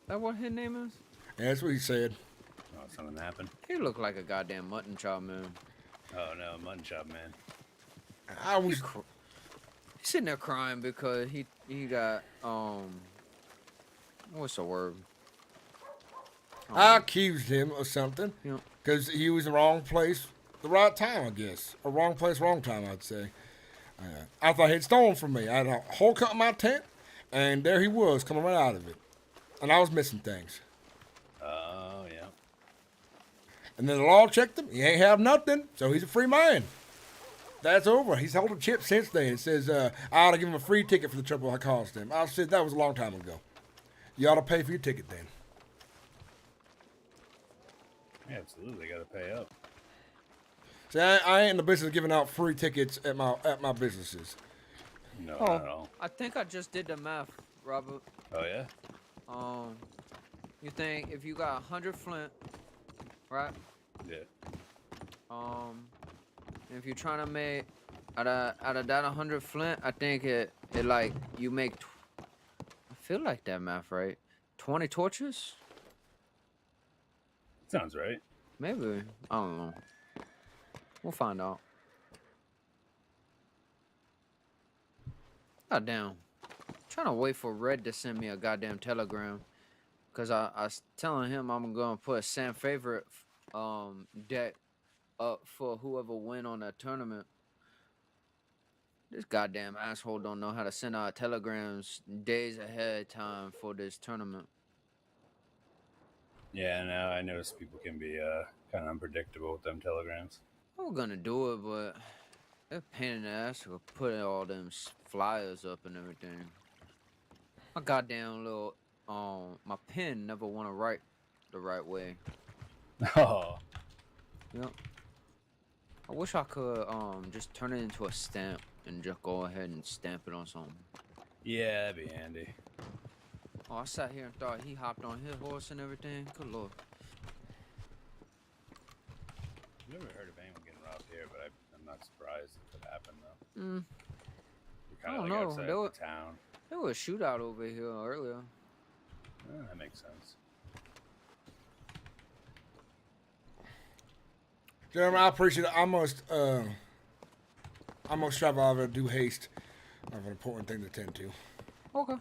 Speaker 9: That what his name is?
Speaker 2: Yeah, that's what he said.
Speaker 20: Oh, something happened.
Speaker 9: He looked like a goddamn mutton chop, man.
Speaker 20: Oh no, mutton chop, man.
Speaker 2: I was
Speaker 9: He's sitting there crying because he got what's the word?
Speaker 2: I accused him of something because he was in the wrong place, the right time, I guess. Or wrong place, wrong time, I'd say. I thought he'd stolen from me. I had a hole cut in my tent, and there he was coming right out of it. And I was missing things.
Speaker 20: Oh, yeah.
Speaker 2: And then the law checked him. He ain't have nothing, so he's a free man. That's over. He's held a chip since then. It says I ought to give him a free ticket for the trouble I caused him. I said that was a long time ago. You ought to pay for your ticket then.
Speaker 20: Yeah, absolutely. Got to pay up.
Speaker 2: See, I ain't in the business of giving out free tickets at my businesses.
Speaker 20: No, not at all.
Speaker 9: I think I just did the math, Robert.
Speaker 20: Oh, yeah?
Speaker 9: You think if you got 100 flint, right?
Speaker 20: Yeah.
Speaker 9: If you're trying to make out of that 100 flint, I think it like you make. I feel like that math right. 20 torches.
Speaker 20: Sounds right.
Speaker 9: Maybe. I don't know. We'll find out. Goddamn. Trying to wait for Red to send me a goddamn telegram. Cause I was telling him I'm gonna put a Sam favorite deck up for whoever win on that tournament. This goddamn asshole don't know how to send out telegrams days ahead of time for this tournament.
Speaker 20: Yeah, no, I noticed people can be kind of unpredictable with them telegrams.
Speaker 9: I was gonna do it, but they're a pain in the ass to put all them flyers up and everything. My goddamn little my pen never want to write the right way.
Speaker 20: Oh.
Speaker 9: Yep. I wish I could just turn it into a stamp and just go ahead and stamp it on something.
Speaker 20: Yeah, that'd be handy.
Speaker 9: Oh, I sat here and thought he hopped on his horse and everything. Good lord.
Speaker 20: I've never heard of anyone getting robbed here, but I'm not surprised if it happened though.
Speaker 9: Mm.
Speaker 20: You're
Speaker 9: I
Speaker 20: kind of
Speaker 9: don't
Speaker 20: like
Speaker 9: know.
Speaker 20: outside
Speaker 9: There
Speaker 20: the
Speaker 9: was,
Speaker 20: town.
Speaker 9: there was a shootout over here earlier.
Speaker 20: That makes sense.
Speaker 2: Gentlemen, I appreciate it. I must travel over to do haste. I have an important thing to attend to.
Speaker 9: Okay.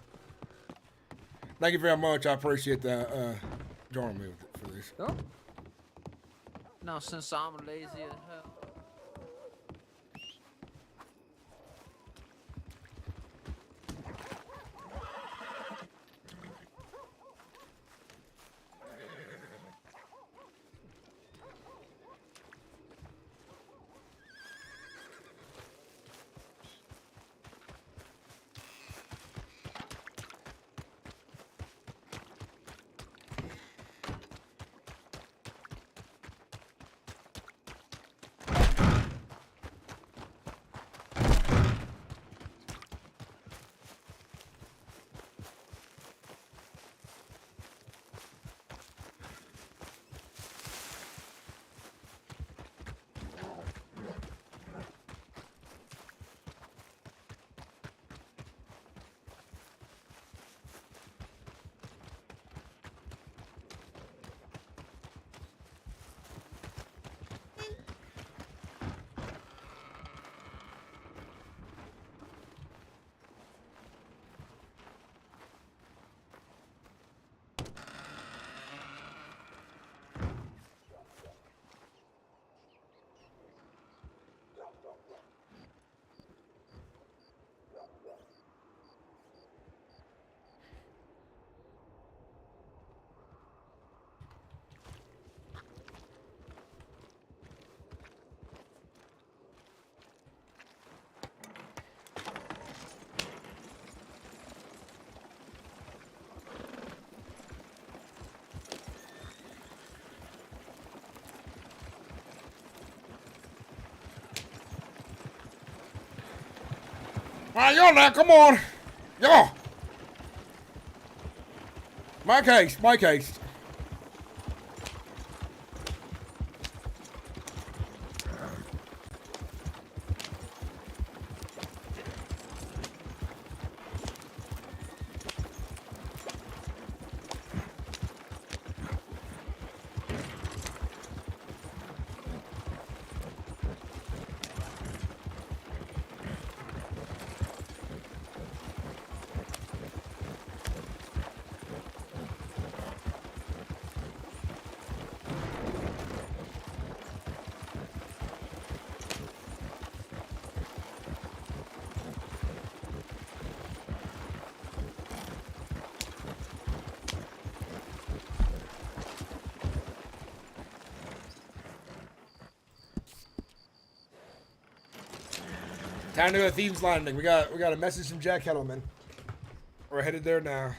Speaker 2: Thank you very much. I appreciate the joining me for this.
Speaker 9: Yep. Now, since I'm lazy as hell.
Speaker 2: All right, y'all now, come on. Y'all. My case, my case. Time to go to Thieves Landing. We got a message from Jack Kettleman. We're headed there now.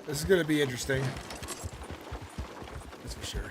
Speaker 2: This is gonna be interesting. That's for sure.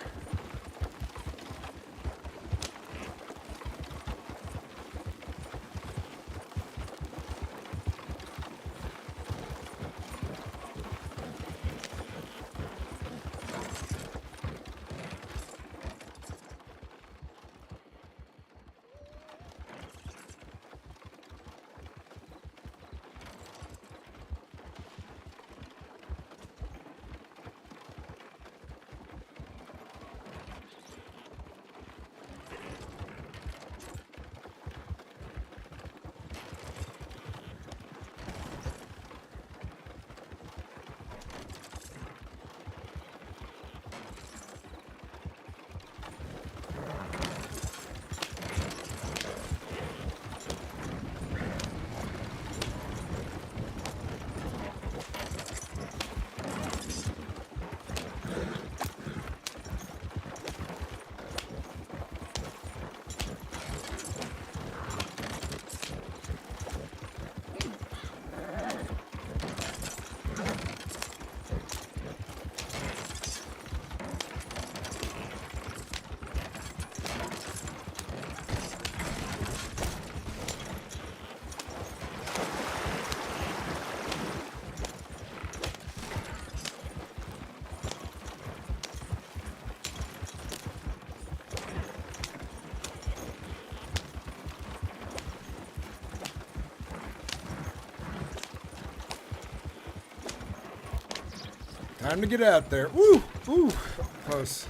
Speaker 2: Time to get out there. Woo! Woo! Close.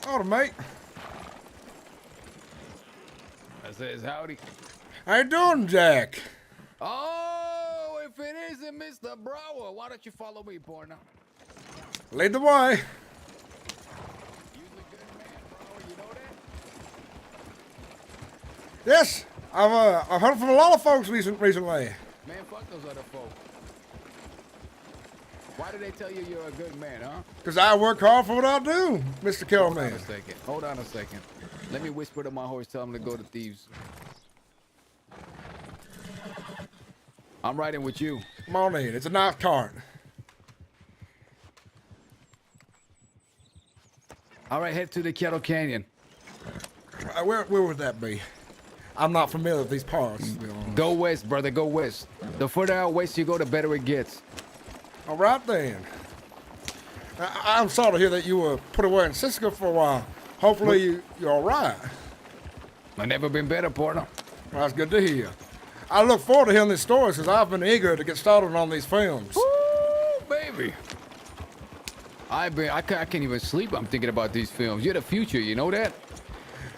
Speaker 2: Hold on, mate.
Speaker 10: I says howdy.
Speaker 2: How you doing, Jack?
Speaker 10: Oh, if it isn't Mr. Brower, why don't you follow me, partner?
Speaker 2: Lead the way. Yes, I've heard from a lot of folks recently.
Speaker 10: Man, fuck those other folks. Why do they tell you you're a good man, huh?
Speaker 2: Because I work hard for what I do, Mr. Killman.
Speaker 10: Hold on a second. Let me whisper to my horse, tell him to go to thieves. I'm riding with you.
Speaker 2: Come on in. It's a nice cart.
Speaker 10: All right, head to the Kettle Canyon.
Speaker 2: Where would that be? I'm not familiar with these parts.
Speaker 10: Go west, brother. Go west. The further out west you go, the better it gets.
Speaker 2: All right, then. I'm sorry to hear that you were put away in Cisco for a while. Hopefully you're all right.
Speaker 10: I've never been better, partner.
Speaker 2: Well, that's good to hear. I look forward to hearing these stories because I've been eager to get started on these films.
Speaker 10: Ooh, baby. I can't even sleep. I'm thinking about these films. You're the future, you know that?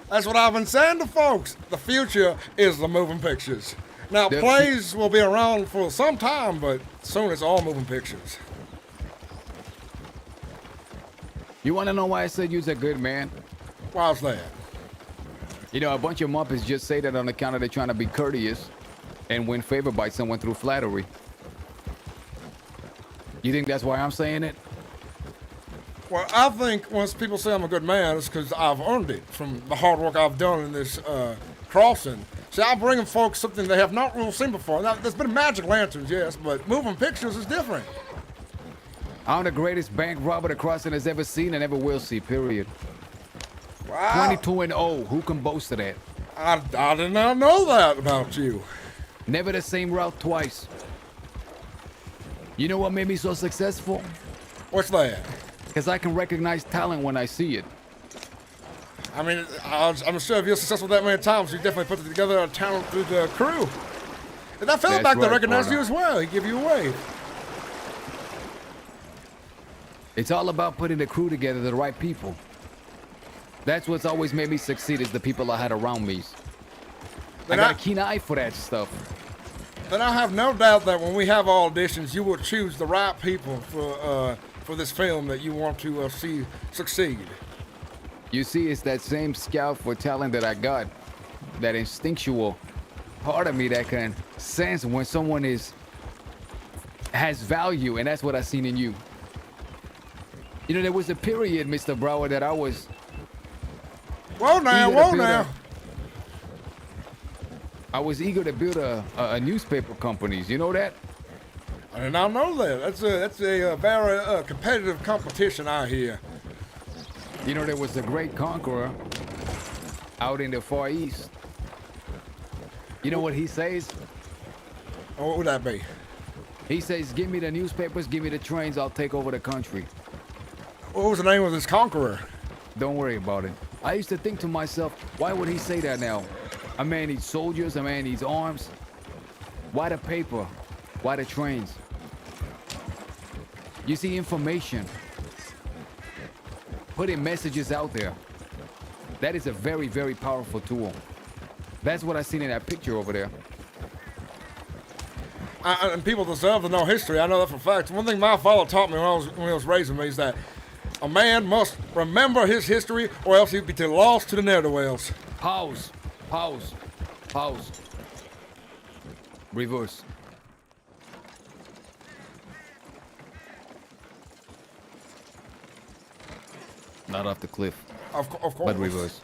Speaker 2: That's what I've been saying to folks. The future is the moving pictures. Now, plays will be around for some time, but soon it's all moving pictures.
Speaker 10: You want to know why I said you're a good man?
Speaker 2: Why's that?
Speaker 10: You know, a bunch of Muppets just say that on account of they're trying to be courteous and win favor by someone through flattery. You think that's why I'm saying it?
Speaker 2: Well, I think once people say I'm a good man, it's because I've earned it from the hard work I've done in this crossing. See, I'm bringing folks something they have not really seen before. Now, there's been magic lanterns, yes, but moving pictures is different.
Speaker 10: I'm the greatest bank robber the crossing has ever seen and ever will see, period.
Speaker 2: Wow.
Speaker 10: 22-0. Who can boast of that?
Speaker 2: I did not know that about you.
Speaker 10: Never the same route twice. You know what made me so successful?
Speaker 1: What's that?
Speaker 10: Because I can recognize talent when I see it.
Speaker 1: I mean, I'm sure if you're successful that many times, you definitely put together a talent through the crew. And that fella
Speaker 10: That's
Speaker 1: back there
Speaker 10: right,
Speaker 1: recognized
Speaker 10: partner.
Speaker 1: you as well. He give you a wave.
Speaker 10: It's all about putting the crew together, the right people. That's what's always made me succeed, is the people I had around me. I got a keen eye for that stuff.
Speaker 1: Then I have no doubt that when we have auditions, you will choose the right people for this film that you want to see succeed.
Speaker 10: You see, it's that same scout for talent that I got. That instinctual part of me that can sense when someone has value, and that's what I seen in you. You know, there was a period, Mr. Brower, that I was...
Speaker 1: Whoa now.
Speaker 10: I was eager to build a newspaper companies. You know that?
Speaker 1: I did not know that. That's a very competitive competition out here.
Speaker 10: You know, there was a great conqueror out in the Far East. You know what he says?
Speaker 1: What would that be?
Speaker 10: He says, give me the newspapers, give me the trains, I'll take over the country.
Speaker 1: What was the name of this conqueror?
Speaker 10: Don't worry about it. I used to think to myself, why would he say that now? A man needs soldiers, a man needs arms. Why the paper? Why the trains? You see, information, putting messages out there, that is a very, very powerful tool. That's what I seen in that picture over there.
Speaker 1: And people deserve to know history. I know that for a fact. One thing my father taught me when he was raising me is that a man must remember his history or else he'd be lost to the ne'er-do-wells.
Speaker 10: Pause. Reverse. Not off the cliff.
Speaker 1: Of course.
Speaker 10: But reverse.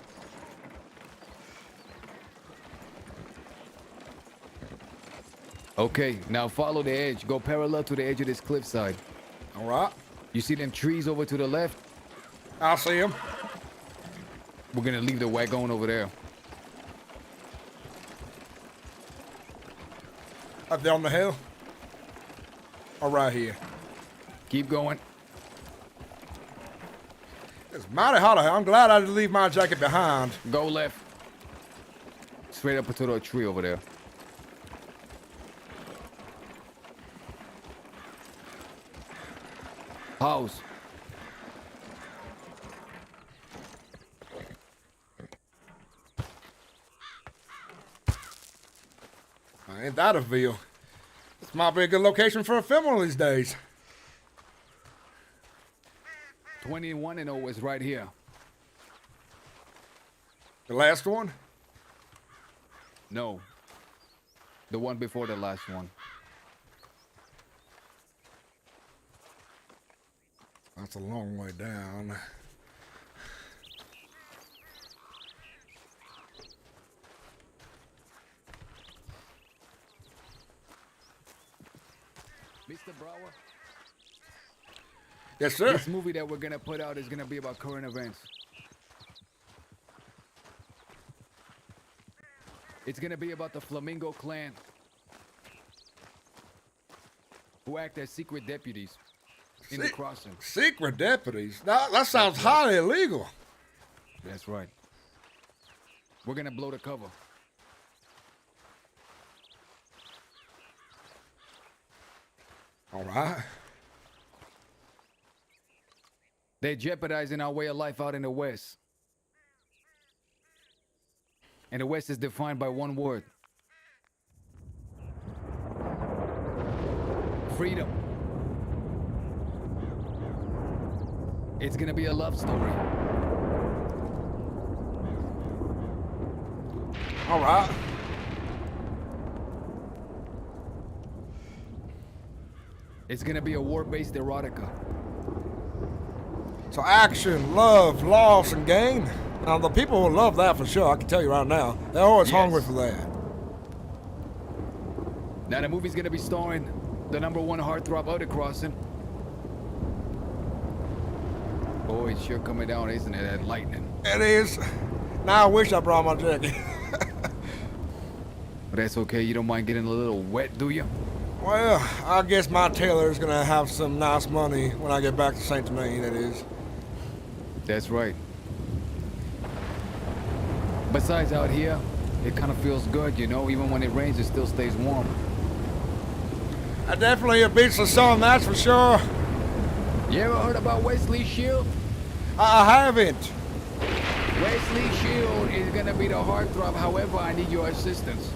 Speaker 10: Okay, now follow the edge. Go parallel to the edge of this cliffside.
Speaker 1: All right.
Speaker 10: You see them trees over to the left?
Speaker 1: I see them.
Speaker 10: We're gonna leave the wagon over there.
Speaker 1: Up there on the hill? Or right here?
Speaker 10: Keep going.
Speaker 1: It's mighty hot out here. I'm glad I didn't leave my jacket behind.
Speaker 10: Go left. Straight up to the tree over there. Pause.
Speaker 1: Ain't that a view? This might be a good location for a film one of these days.
Speaker 10: 21-0 is right here.
Speaker 1: The last one?
Speaker 10: No. The one before the last one.
Speaker 1: That's a long way down.
Speaker 10: Mr. Brower?
Speaker 1: Yes, sir.
Speaker 10: This movie that we're gonna put out is gonna be about current events. It's gonna be about the Flamingo clan, who act as secret deputies in the crossing.
Speaker 1: Secret deputies? That sounds highly illegal.
Speaker 10: That's right. We're gonna blow the cover.
Speaker 1: All right.
Speaker 10: They're jeopardizing our way of life out in the West. And the West is defined by one word. Freedom. It's gonna be a love story.
Speaker 1: All right.
Speaker 10: It's gonna be a war-based erotica.
Speaker 1: So action, love, loss, and gain. Now the people will love that for sure. I can tell you right now. They're always hungry for that.
Speaker 10: Now the movie's gonna be starring the #1 heartthrob of the crossing. Boy, it's sure coming down, isn't it? That lightning.
Speaker 1: It is. Now I wish I brought my jacket.
Speaker 10: But that's okay. You don't mind getting a little wet, do you?
Speaker 2: Well, I guess my tailor's gonna have some nice money when I get back to Saint Denis, that is.
Speaker 10: That's right. Besides, out here, it kind of feels good, you know? Even when it rains, it still stays warm.
Speaker 2: Definitely beats the sun, that's for sure.
Speaker 10: You ever heard about Wesley Shield?
Speaker 2: I haven't.
Speaker 10: Wesley Shield is gonna be the heartthrob. However, I need your assistance.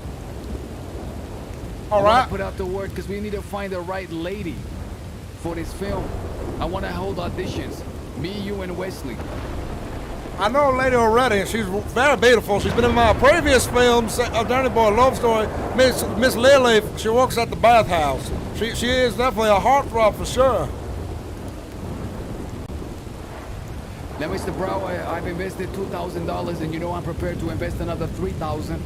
Speaker 2: All
Speaker 10: I
Speaker 2: right.
Speaker 10: wanna put out the word because we need to find the right lady for this film. I want to hold auditions. Me, you, and Wesley.
Speaker 2: I know a lady already, and she's very beautiful. She's been in my previous films, Danny Boy Love Story. Miss Lily, she works at the bathhouse. She is definitely a heartthrob for sure.
Speaker 10: Now, Mr. Brower, I've invested $2,000, and you know I'm prepared to invest another $3,000.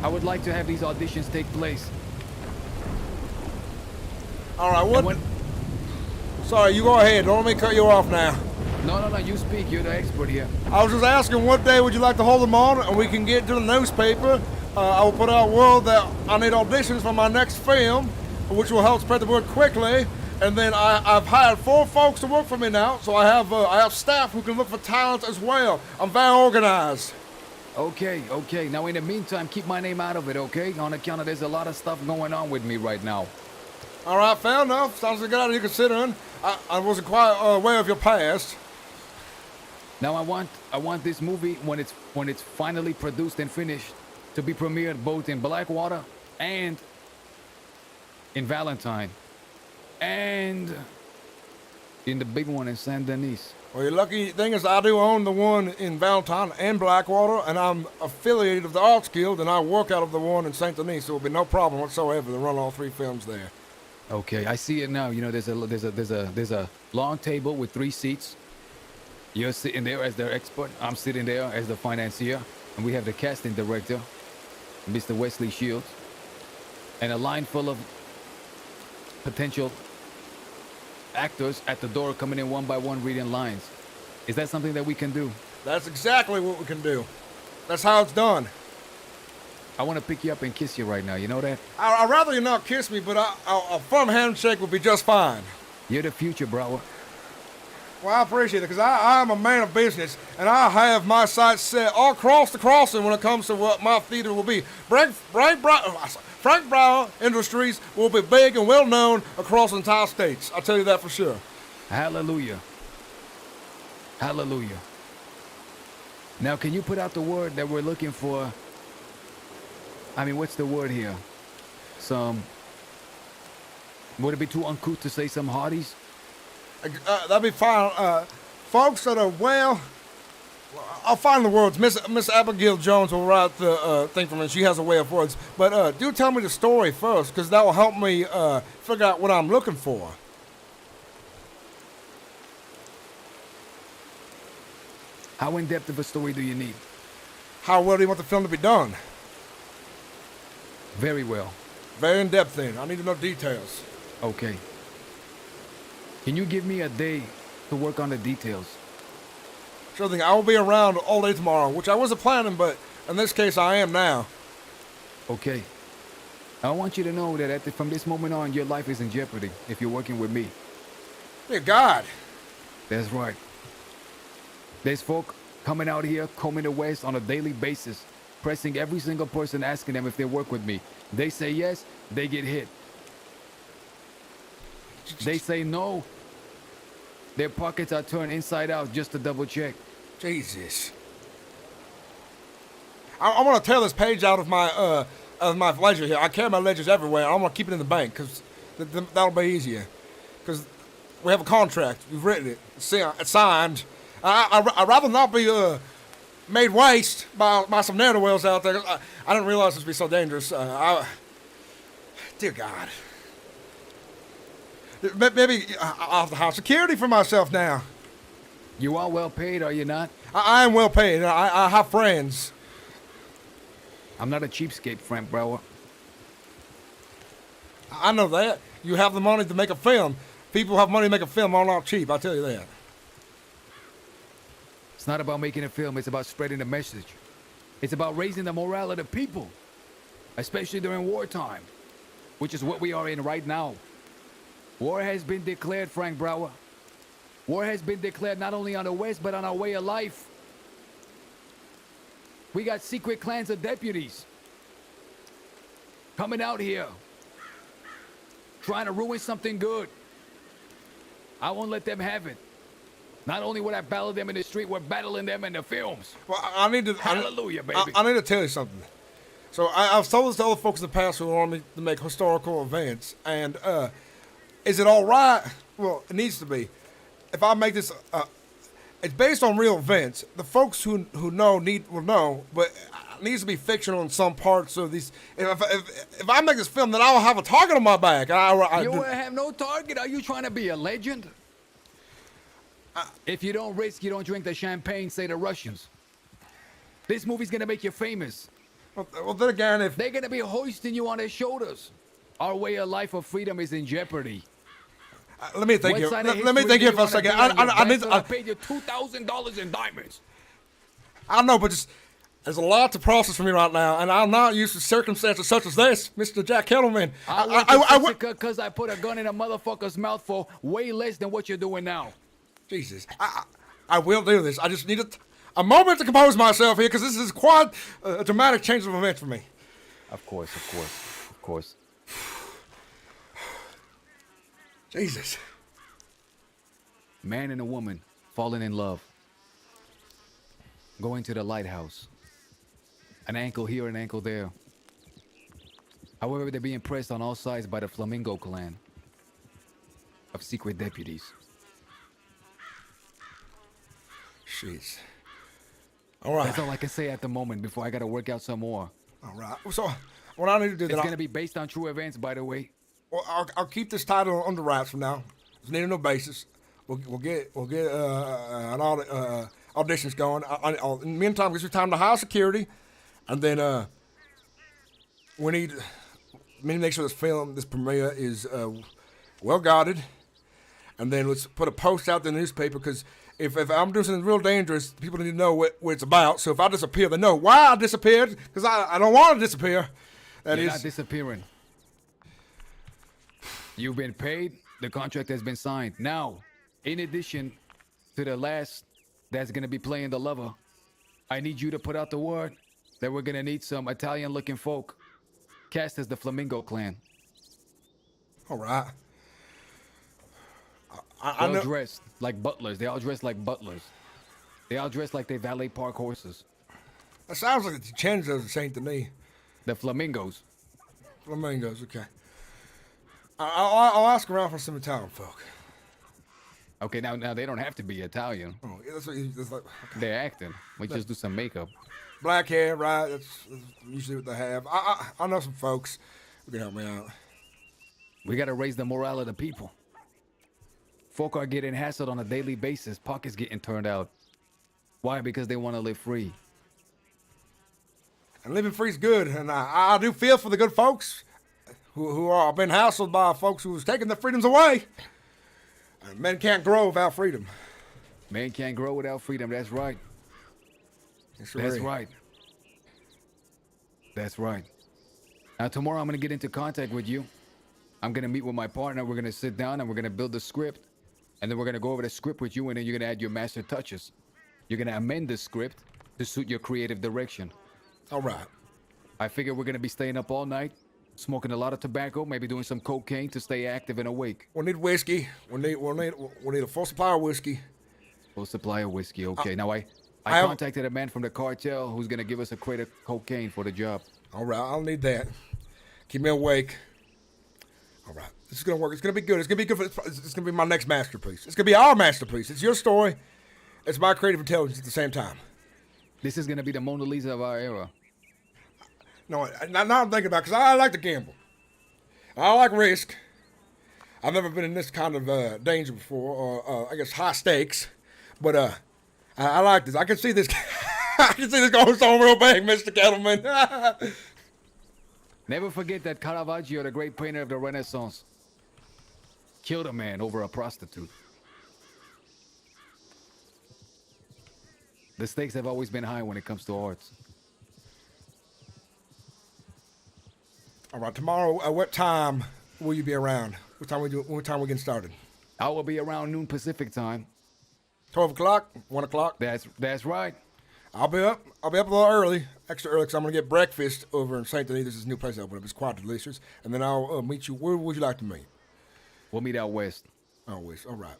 Speaker 10: I would like to have these auditions take place.
Speaker 2: All right, what? Sorry, you go ahead. Don't let me cut you off now.
Speaker 10: No, you speak. You're the expert here.
Speaker 2: I was just asking what day would you like to hold them on, and we can get to the newspaper. I will put out word that I need auditions for my next film, which will help spread the word quickly. And then I've hired 4 folks to work for me now, so I have staff who can look for talent as well. I'm very organized.
Speaker 10: Okay. Now, in the meantime, keep my name out of it, okay? On account of there's a lot of stuff going on with me right now.
Speaker 2: All right, fair enough. Sounds like a good idea considering. I wasn't quite aware of your past.
Speaker 10: Now, I want this movie, when it's finally produced and finished, to be premiered both in Blackwater and in Valentine. And in the big one in Saint Denis.
Speaker 2: Well, your lucky thing is I do own the one in Valentine and Blackwater, and I'm affiliated with the Arts Guild, and I work out of the one in Saint Denis, so it'll be no problem whatsoever to run all 3 films there.
Speaker 10: Okay, I see it now. You know, there's a long table with 3 seats. You're sitting there as their expert. I'm sitting there as the financier, and we have the casting director, Mr. Wesley Shields, and a line full of potential actors at the door coming in one by one reading lines. Is that something that we can do?
Speaker 2: That's exactly what we can do. That's how it's done.
Speaker 10: I want to pick you up and kiss you right now. You know that?
Speaker 2: I'd rather you not kiss me, but a firm handshake would be just fine.
Speaker 10: You're the future, bro.
Speaker 2: Well, I appreciate it, because I'm a man of business, and I have my sights set all across the crossing when it comes to what my theater will be. Frank Brower Industries will be big and well known across the entire states. I'll tell you that for sure.
Speaker 10: Hallelujah. Hallelujah. Now, can you put out the word that we're looking for? I mean, what's the word here? Would it be too uncouth to say some hearties?
Speaker 2: That'd be fine. Folks that are well, I'll find the words. Miss Abigail Jones will write the thing for me. She has a way of words. But do tell me the story first, because that will help me figure out what I'm looking for.
Speaker 10: How in-depth of a story do you need?
Speaker 2: How well do you want the film to be done?
Speaker 10: Very well.
Speaker 2: Very in-depth then. I need to know details.
Speaker 10: Okay. Can you give me a day to work on the details?
Speaker 2: Sure thing. I will be around all day tomorrow, which I wasn't planning, but in this case, I am now.
Speaker 10: Okay. I want you to know that from this moment on, your life is in jeopardy if you're working with me.
Speaker 2: Dear God.
Speaker 10: That's right. There's folk coming out here, combing the West on a daily basis, pressing every single person, asking them if they work with me. They say yes, they get hit. They say no, their pockets are turned inside out just to double check.
Speaker 2: Jesus. I'm gonna tear this page out of my ledger here. I carry my ledgers everywhere. I'm gonna keep it in the bank because that'll be easier. Because we have a contract. We've written it. It's signed. I'd rather not be made waste by some ne'er-do-wells out there. I didn't realize this would be so dangerous. Dear God. Maybe I'll have to hire security for myself now.
Speaker 10: You are well paid, are you not?
Speaker 2: I am well paid. I have friends.
Speaker 10: I'm not a cheapskate, Frank Brower.
Speaker 2: I know that. You have the money to make a film. People who have money to make a film are not cheap, I'll tell you that.
Speaker 10: It's not about making a film, it's about spreading the message. It's about raising the morale of the people, especially during wartime. which is what we are in right now. War has been declared, Frank Brower. War has been declared not only on the West, but on our way of life. We got secret clans of deputies coming out here, trying to ruin something good. I won't let them have it. Not only would I battle them in the street, we're battling them in the films.
Speaker 2: Well, I need to.
Speaker 10: Hallelujah, baby.
Speaker 2: I need to tell you something. So I've told this to other folks in the past who want me to make historical events, and is it all right? Well, it needs to be. If I make this, it's based on real events. The folks who know will know, but it needs to be fictional in some parts of these. If I make this film, then I'll have a target on my back.
Speaker 10: You will have no target. Are you trying to be a legend? If you don't risk, you don't drink the champagne, say the Russians. This movie's gonna make you famous.
Speaker 2: Well, then again, if
Speaker 10: they're gonna be hoisting you on their shoulders, our way of life of freedom is in jeopardy.
Speaker 2: Let me think here. Let me think here for a second.
Speaker 10: I paid you $2,000 in diamonds.
Speaker 2: I know, but there's a lot to process for me right now, and I'm not used to circumstances such as this, Mr. Jack Kettleman.
Speaker 10: I because I put a gun in a motherfucker's mouth for way less than what you're doing now.
Speaker 2: Jesus, I will do this. I just need a moment to compose myself here, because this is quite a dramatic change of events for me.
Speaker 10: Of course.
Speaker 2: Jesus.
Speaker 10: Man and a woman falling in love. Going to the lighthouse. An ankle here, an ankle there. However, they're being pressed on all sides by the Flamingo clan of secret deputies.
Speaker 2: Jeez. All right.
Speaker 10: That's all I can say at the moment before I got to work out some more.
Speaker 2: All right. So what I need to do
Speaker 10: It's going to be based on true events, by the way.
Speaker 2: Well, I'll keep this title under wraps from now. There's need no basis. We'll get an auditions going. In the meantime, gives me time to hire security, and then we need to make sure this premiere is well guarded, and then let's put a post out in the newspaper, because if I'm doing something real dangerous, people need to know what it's about. So if I disappear, they know why I disappeared, because I don't want to disappear.
Speaker 10: You're not disappearing. You've been paid. The contract has been signed. Now, in addition to the last that's going to be playing the lover, I need you to put out the word that we're going to need some Italian-looking folk cast as the Flamingo clan.
Speaker 2: All right.
Speaker 10: They're all dressed like butlers. They all dress like butlers. They all dress like they valet park horses.
Speaker 2: That sounds like the Chenzo's the same to me.
Speaker 10: The Flamingos.
Speaker 2: Flamingos, okay. I'll ask around for some Italian folk.
Speaker 10: Okay, now they don't have to be Italian.
Speaker 2: Oh, yeah, that's like, okay.
Speaker 10: They're acting. We just do some makeup.
Speaker 2: Black hair, right? That's usually what they have. I know some folks who can help me out.
Speaker 10: We got to raise the morale of the people. Folk are getting hassled on a daily basis. Pockets getting turned out. Why? Because they want to live free.
Speaker 2: And living free is good, and I do feel for the good folks who are been hassled by folks who's taking their freedoms away. And men can't grow without freedom.
Speaker 10: Men can't grow without freedom. That's right. That's right. That's right. Now tomorrow I'm going to get into contact with you. I'm going to meet with my partner. We're going to sit down and we're going to build the script. And then we're going to go over the script with you, and then you're going to add your master touches. You're going to amend the script to suit your creative direction.
Speaker 2: All right.
Speaker 10: I figure we're going to be staying up all night, smoking a lot of tobacco, maybe doing some cocaine to stay active and awake.
Speaker 2: We'll need whiskey. We'll need a full supply of whiskey.
Speaker 10: Full supply of whiskey, okay. Now, I contacted a man from the cartel who's going to give us a crate of cocaine for the job.
Speaker 2: All right, I'll need that. Keep me awake. All right, this is going to work. It's going to be good. It's going to be good. It's going to be my next masterpiece. It's going to be our masterpiece. It's your story. It's my creative intelligence at the same time.
Speaker 10: This is going to be the Mona Lisa of our era.
Speaker 2: No, now I'm thinking about it, because I like to gamble. I like risk. I've never been in this kind of danger before, or I guess high stakes. But I like this. I can see this. I can see this going so real big, Mr. Kettleman.
Speaker 10: Never forget that Caravaggio, the great painter of the Renaissance, killed a man over a prostitute. The stakes have always been high when it comes to arts.
Speaker 2: All right, tomorrow, what time will you be around? What time we getting started?
Speaker 10: I will be around noon Pacific time.
Speaker 2: 12 o'clock? 1 o'clock?
Speaker 10: That's right.
Speaker 2: I'll be up a little early, extra early, because I'm going to get breakfast over in St. Denis. This is a new place I opened up. It's quite delicious. And then I'll meet you. Where would you like to meet?
Speaker 10: We'll meet out west.
Speaker 2: Out west. All right.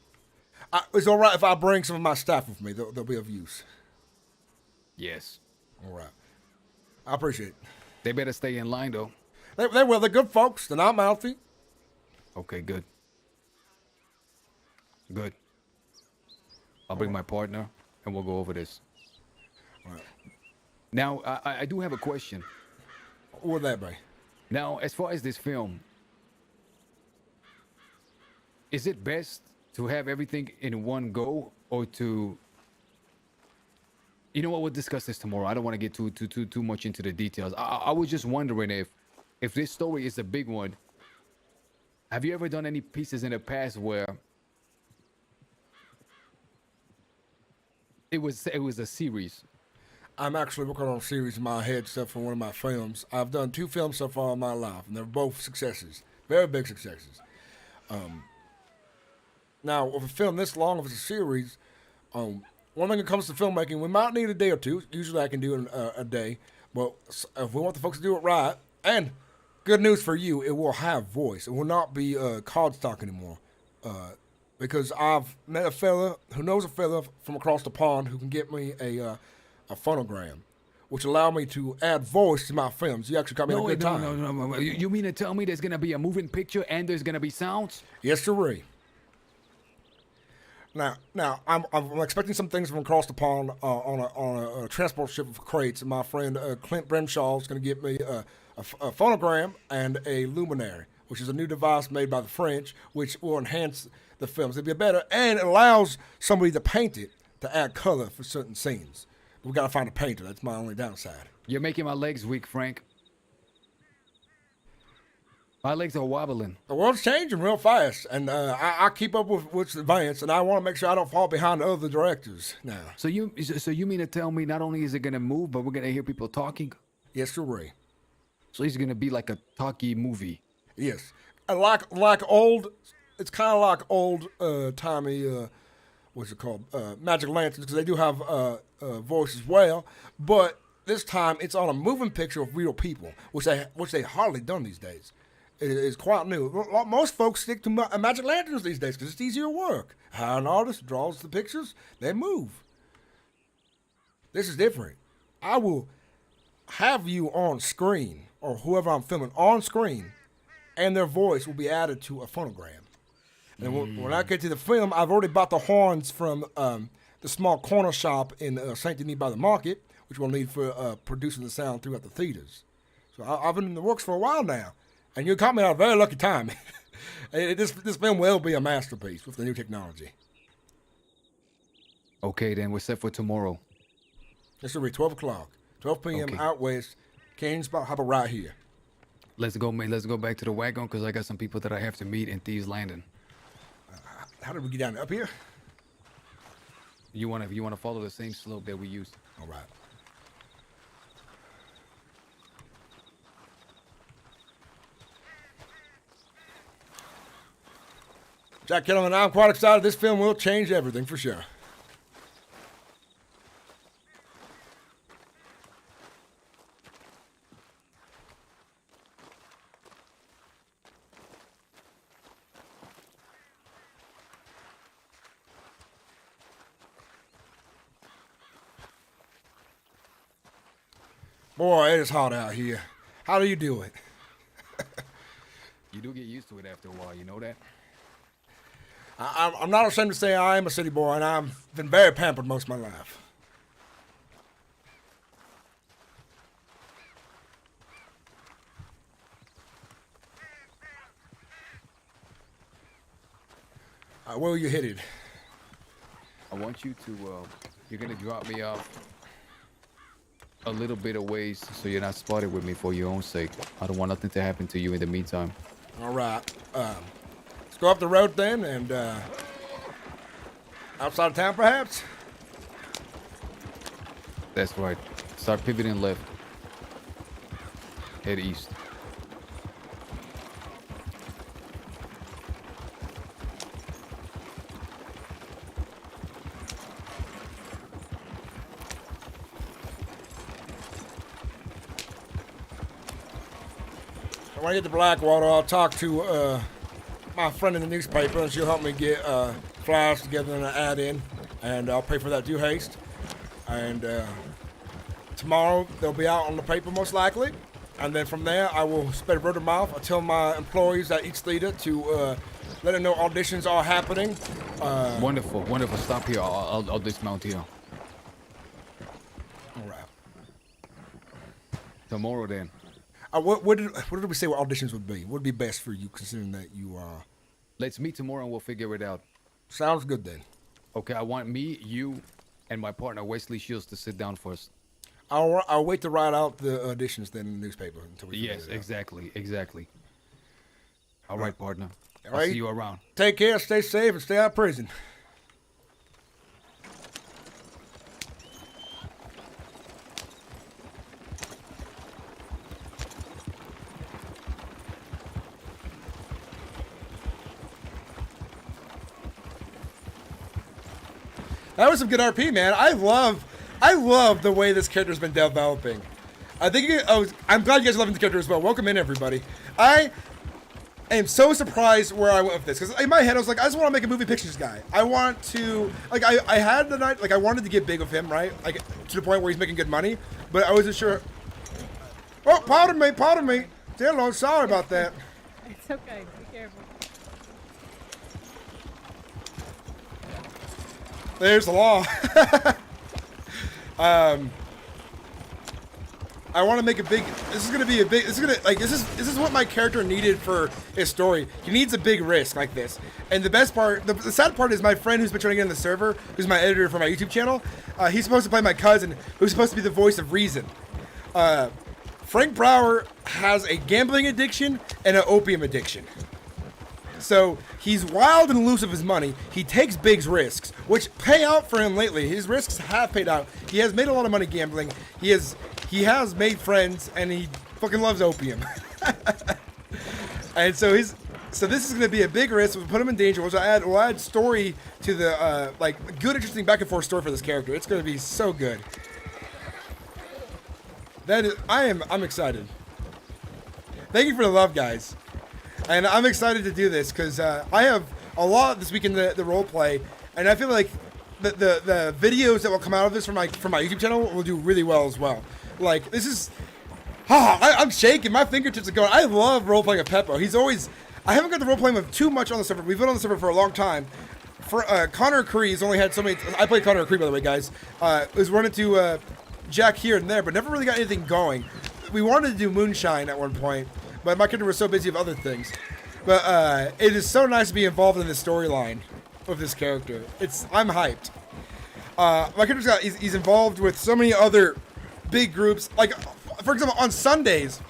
Speaker 2: It's all right if I bring some of my staff with me. They'll be of use.
Speaker 10: Yes.
Speaker 2: All right. I appreciate it.
Speaker 10: They better stay in line, though.
Speaker 2: They will. They're good folks. They're not mouthy.
Speaker 10: Okay, good. Good. I'll bring my partner, and we'll go over this.
Speaker 2: All right.
Speaker 10: Now, I do have a question.
Speaker 2: What would that be?
Speaker 10: Now, as far as this film, is it best to have everything in one go, or to... You know what? We'll discuss this tomorrow. I don't want to get too much into the details. I was just wondering if this story is a big one. Have you ever done any pieces in the past where it was a series?
Speaker 2: I'm actually working on a series in my head stuff for one of my films. I've done 2 films so far in my life, and they're both successes, very big successes. Now, with a film this long, if it's a series, one thing that comes to filmmaking, we might need a day or 2. Usually I can do it in a day. But if we want the folks to do it right, and good news for you, it will have voice. It will not be card stock anymore. Because I've met a fella who knows a fella from across the pond who can get me a phonogram, which allow me to add voice to my films. You actually got me a good time.
Speaker 10: No. You mean to tell me there's going to be a moving picture and there's going to be sounds?
Speaker 2: Yes, sirree. Now, I'm expecting some things from across the pond on a transport ship of crates. And my friend Clint Brenshaw is going to get me a phonogram and a luminary, which is a new device made by the French, which will enhance the films. It'll be better, and it allows somebody to paint it to add color for certain scenes. We got to find a painter. That's my only downside.
Speaker 10: You're making my legs weak, Frank. My legs are wobbling.
Speaker 2: The world's changing real fast, and I keep up with what's advanced, and I want to make sure I don't fall behind the other directors now.
Speaker 10: So you mean to tell me not only is it going to move, but we're going to hear people talking?
Speaker 2: Yes, sirree.
Speaker 10: So it's going to be like a talkie movie.
Speaker 2: Yes. Like old, it's kind of like old timey, what's it called? Magic Lanterns, because they do have voice as well, but this time it's on a moving picture of real people, which they hardly done these days. It is quite new. Most folks stick to Magic Lanterns these days because it's easier work. How an artist draws the pictures, they move. This is different. I will have you on screen, or whoever I'm filming on screen, and their voice will be added to a phonogram. And when I get to the film, I've already bought the horns from the small corner shop in St. Denis by the market, which we'll need for producing the sound throughout the theaters. So I've been in the works for a while now. And you caught me at a very lucky time. This film will be a masterpiece with the new technology.
Speaker 10: Okay, then we're set for tomorrow.
Speaker 2: This will be 12 o'clock. 12 p.m.
Speaker 10: Okay.
Speaker 2: out west. Canyon Spot Hopper right here.
Speaker 10: Let's go back to the wagon because I got some people that I have to meet in Thieves Landing.
Speaker 2: How did we get down up here?
Speaker 10: You wanna follow the same slope that we used?
Speaker 2: All right. Jack Kettle and I'm quite excited. This film will change everything for sure. Boy, it is hot out here. How do you do it?
Speaker 10: You do get used to it after a while, you know that?
Speaker 2: I'm not ashamed to say I am a city boy, and I've been very pampered most of my life. Where are you headed?
Speaker 10: I want you to, you're gonna drop me off a little bit of ways so you're not spotted with me for your own sake. I don't want nothing to happen to you in the meantime.
Speaker 2: All right. Let's go up the road then, and outside of town perhaps?
Speaker 10: That's right. Start pivoting left. Head east.
Speaker 1: when I get to Blackwater, I'll talk to my friend in the newspaper, and she'll help me get flyers together and an ad in, and I'll pay for that due haste. And tomorrow they'll be out on the paper most likely, and then from there I will spread word of mouth. I'll tell my employees at each theater to let them know auditions are happening.
Speaker 10: Wonderful, wonderful. Stop here. I'll dismount here.
Speaker 1: All right.
Speaker 10: Tomorrow then.
Speaker 1: What did we say what auditions would be? What would be best for you, considering that you are...
Speaker 10: Let's meet tomorrow and we'll figure it out.
Speaker 1: Sounds good then.
Speaker 10: Okay, I want me, you, and my partner Wesley Shields to sit down first.
Speaker 1: I'll wait to write out the auditions then in the newspaper until we...
Speaker 10: Yes, exactly. All right, partner.
Speaker 1: All
Speaker 10: I'll
Speaker 1: right.
Speaker 10: see you around.
Speaker 1: Take care, stay safe, and stay out of prison. That was some good RP, man. I love the way this character's been developing. I'm glad you guys are loving the character as well. Welcome in, everybody. I am so surprised where I went with this, because in my head I was like, I just want to make a movie pictures guy. I want to, like, I had the night, like, I wanted to get big with him, right? Like, to the point where he's making good money, but I wasn't sure. Oh, pardon me. Dear Lord, sorry about that.
Speaker 14: It's okay. Be careful.
Speaker 1: There's the law. I want to make a big. This is gonna be a big. This is what my character needed for his story. He needs a big risk like this. And the best part, the sad part is my friend who's been trying to get in the server, who's my editor for my YouTube channel. He's supposed to play my cousin, who's supposed to be the voice of reason. Frank Brower has a gambling addiction and an opium addiction. So he's wild and loose with his money. He takes big risks, which pay out for him lately. His risks have paid out. He has made a lot of money gambling. He has made friends, and he fucking loves opium. And so this is going to be a big risk. We'll put him in danger. We'll add story to the good, interesting back and forth story for this character. It's going to be so good. I'm excited. Thank you for the love, guys. And I'm excited to do this because I have a lot this week in the role play, and I feel like the videos that will come out of this from my YouTube channel will do really well as well. Like, this is, I'm shaking. My fingertips are going. I love role playing with Peppo. I haven't got the role playing with too much on the server. We've been on the server for a long time. For Connor Cree's only had so many. I played Connor Cree, by the way, guys. Was running to Jack here and there, but never really got anything going. We wanted to do Moonshine at one point, but my character was so busy with other things. But it is so nice to be involved in the storyline of this character. I'm hyped. My character's he's involved with so many other big groups. Like, for example, on Sundays,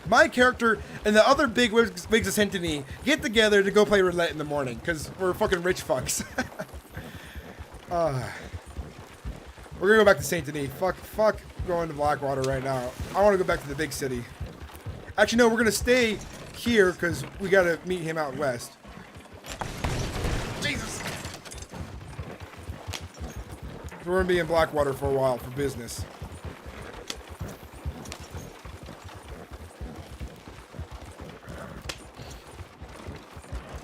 Speaker 1: my character and the other big wigs of Sentini get together to go play roulette in the morning because we're fucking rich fucks. We're gonna go back to Saint Denis. Fuck going to Blackwater right now. I want to go back to the big city. Actually, no, we're gonna stay here because we gotta meet him out west. Jesus. We're gonna be in Blackwater for a while for business.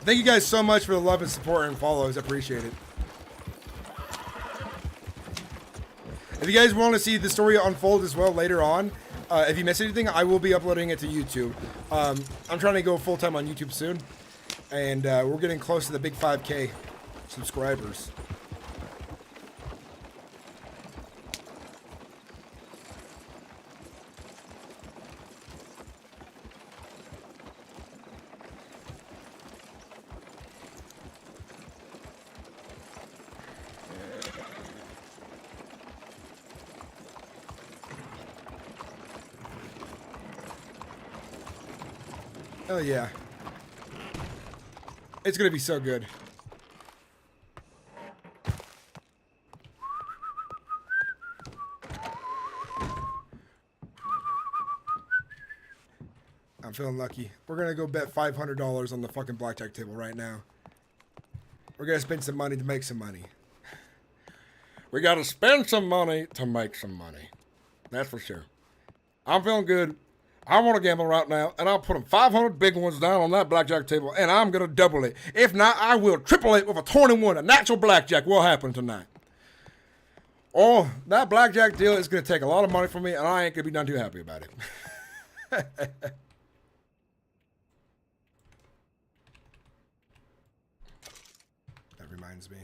Speaker 1: Thank you guys so much for the love and support and follows. I appreciate it. If you guys want to see the story unfold as well later on, if you miss anything, I will be uploading it to YouTube. I'm trying to go full-time on YouTube soon, and we're getting close to the big 5K subscribers. Oh yeah. It's gonna be so good. I'm feeling lucky. We're gonna go bet $500 on the fucking blackjack table right now. We're gonna spend some money to make some money. We gotta spend some money to make some money. That's for sure. I'm feeling good. I want to gamble right now, and I'll put them 500 big ones down on that blackjack table, and I'm going to double it. If not, I will triple it with a 21, a natural blackjack. What happened tonight? Oh, that blackjack deal is going to take a lot of money from me, and I ain't going to be done too happy about it. That reminds me.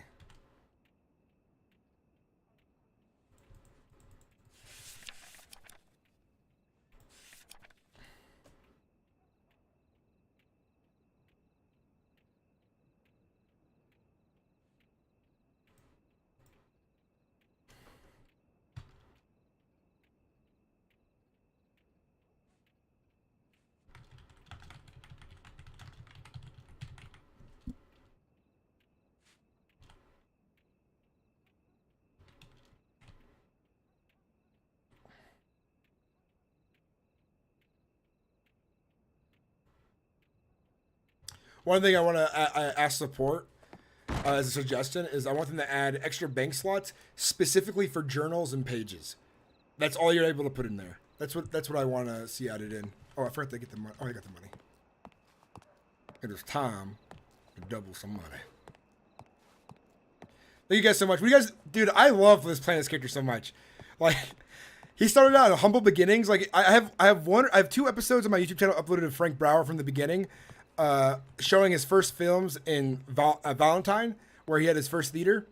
Speaker 1: One thing I want to ask support as a suggestion is I want them to add extra bank slots specifically for journals and pages. That's all you're able to put in there. That's what I want to see added in. Oh, I forgot to get the money. Oh, I got the money. It is time to double some money. Thank you guys so much. Dude, I love this Planet's character so much. Like, he started out in humble beginnings. Like, I have 2 episodes on my YouTube channel uploaded of Frank Brower from the beginning. Showing his first films in Valentine, where he had his first theater.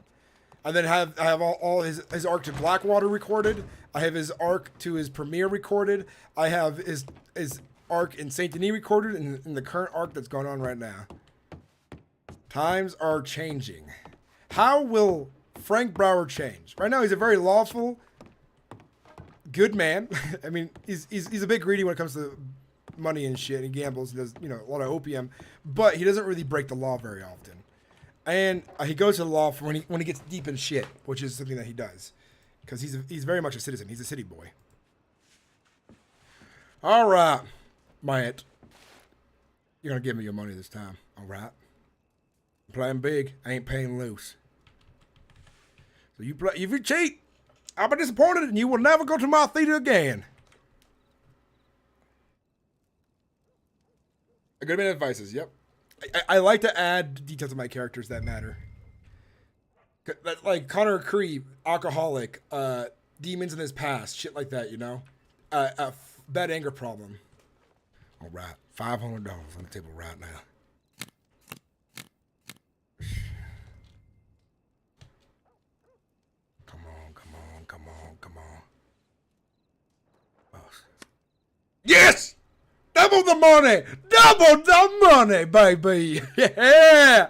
Speaker 1: And then I have all his arc to Blackwater recorded. I have his arc to his premiere recorded. I have his arc in Saint Denis recorded, and in the current arc that's going on right now. Times are changing. How will Frank Brower change? Right now, he's a very lawful, good man. I mean, he's a bit greedy when it comes to money and shit. He gambles. He does, a lot of opium, but he doesn't really break the law very often. And he goes to the law for when he gets deep in shit, which is something that he does, because he's very much a citizen. He's a city boy. All right, Matt, you're gonna give me your money this time. All right, I'm playing big. I ain't paying loose. So if you cheat, I'll be disappointed, and you will never go to my theater again. Good man advices, yep. I like to add details of my characters that matter. Like Connor Cree, alcoholic, demons in his past, shit like that, a bad anger problem. All right, $500 on the table right now. Come on. Boss. Yes! Double the money! Double the money, baby! Yeah!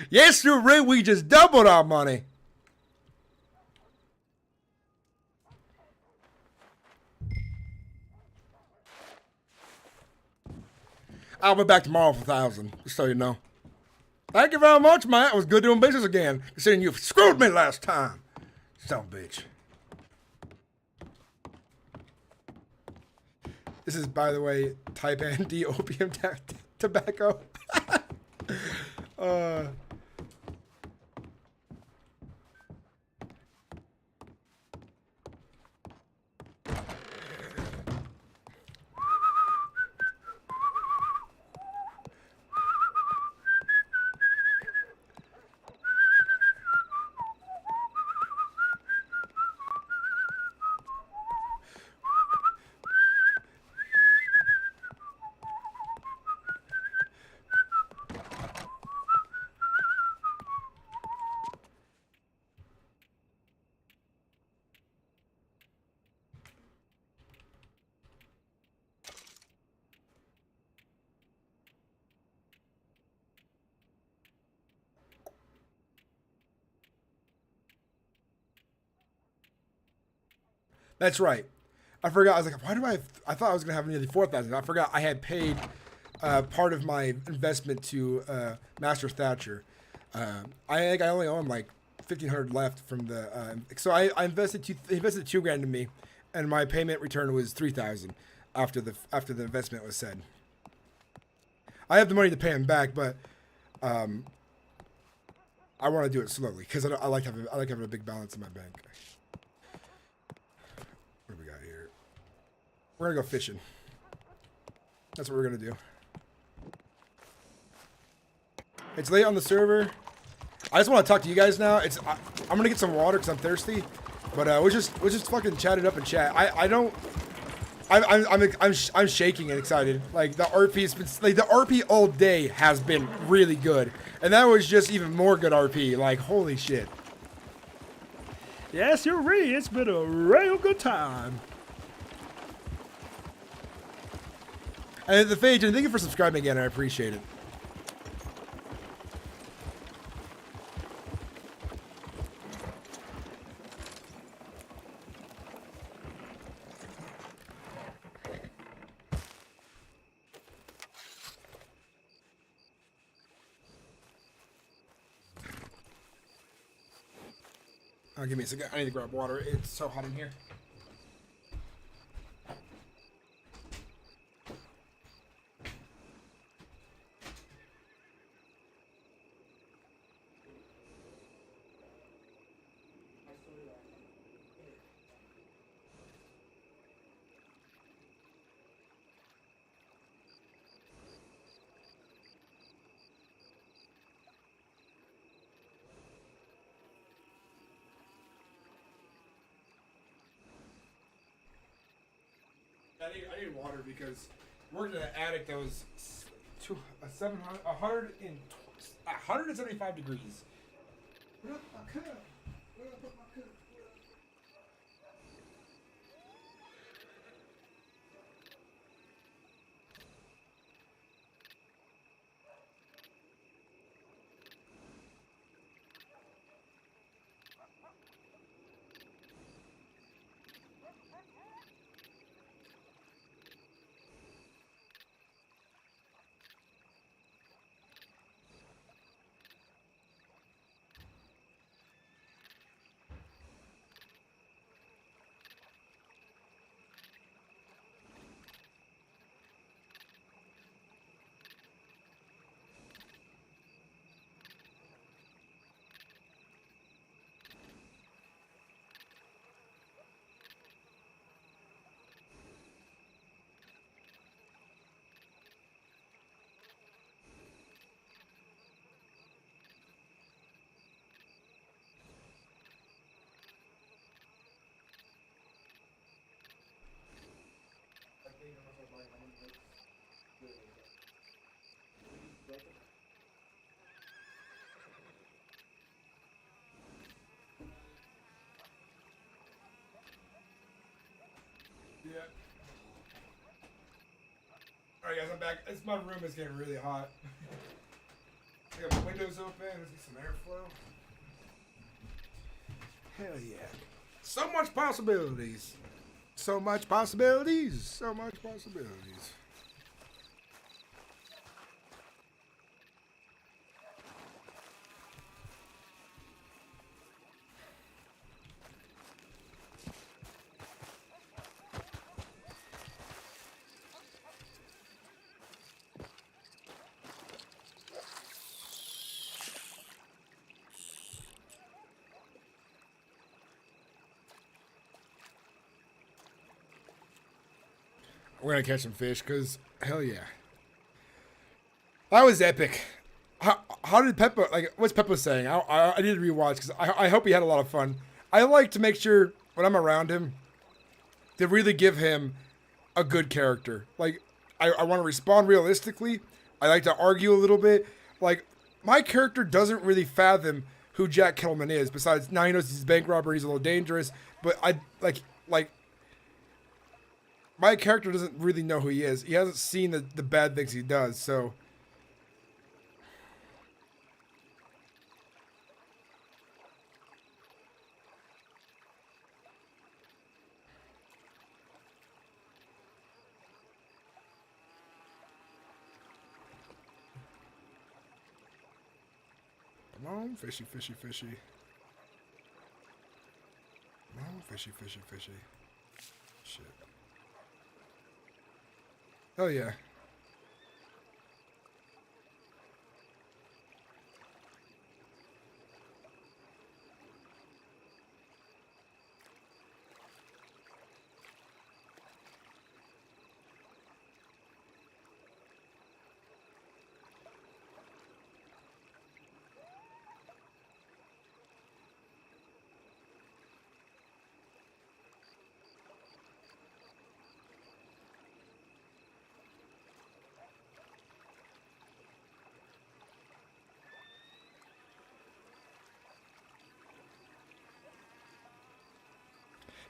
Speaker 1: Yes, you're right. We just doubled our money. I'll be back tomorrow for 1,000, just so you know. Thank you very much, man. It was good doing business again, considering you screwed me last time. Son of a bitch. This is, by the way, type ND opium tobacco. That's right. I forgot. I was like, why do I thought I was going to have nearly 4,000. I forgot I had paid part of my investment to Master Thatcher. I think I only owe him like 1,500 left from the. So I invested $2,000 into me, and my payment return was 3,000 after the investment was said. I have the money to pay him back, but I want to do it slowly because I like having a big balance in my bank. What do we got here? We're gonna go fishing.
Speaker 2: That's what we're gonna do. It's late on the server. I just want to talk to you guys now. I'm gonna get some water because I'm thirsty. But we'll just fucking chat it up and chat. I'm shaking and excited. Like the RP's been like the RP all day has been really good, and that was just even more good RP. Like holy shit.
Speaker 13: Yes, you're right. It's been a real good time.
Speaker 2: And the Phage, and thank you for subscribing again. I appreciate it. Oh, give me a second. I need to grab water. It's so hot in here. I need water because working in an attic that was 175 degrees. Where did my cup? Where did I put my cup? Yeah. Alright guys, I'm back. My room is getting really hot. I got my windows open. Let's get some airflow. Hell yeah. So much possibilities. So much possibilities. So much possibilities. We're gonna catch some fish, cause hell yeah, that was epic. How did Peppa, like, what's Peppa saying? I need to rewatch because I hope he had a lot of fun. I like to make sure when I'm around him to really give him a good character. Like I want to respond realistically. I like to argue a little bit. Like my character doesn't really fathom who Jack Kettleman is. Besides now he knows he's a bank robber. He's a little dangerous, but I like. My character doesn't really know who he is. He hasn't seen the bad things he does, so. Come on, fishy, fishy, fishy. Come on, fishy, fishy, fishy. Shit. Oh yeah.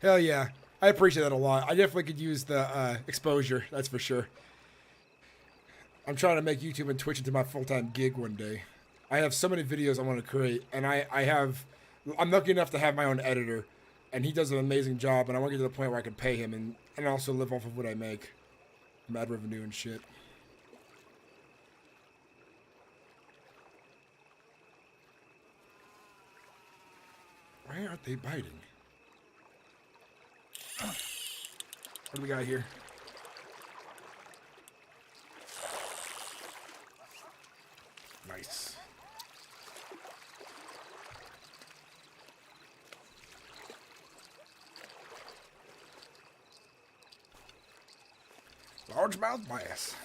Speaker 2: Hell yeah. I appreciate that a lot. I definitely could use the exposure, that's for sure. I'm trying to make YouTube and Twitch into my full-time gig one day. I have so many videos I want to create, and I'm lucky enough to have my own editor, and he does an amazing job, and I want to get to the point where I can pay him and also live off of what I make. From ad revenue and shit. Why aren't they biting? What do we got here? Nice. Largemouth bass.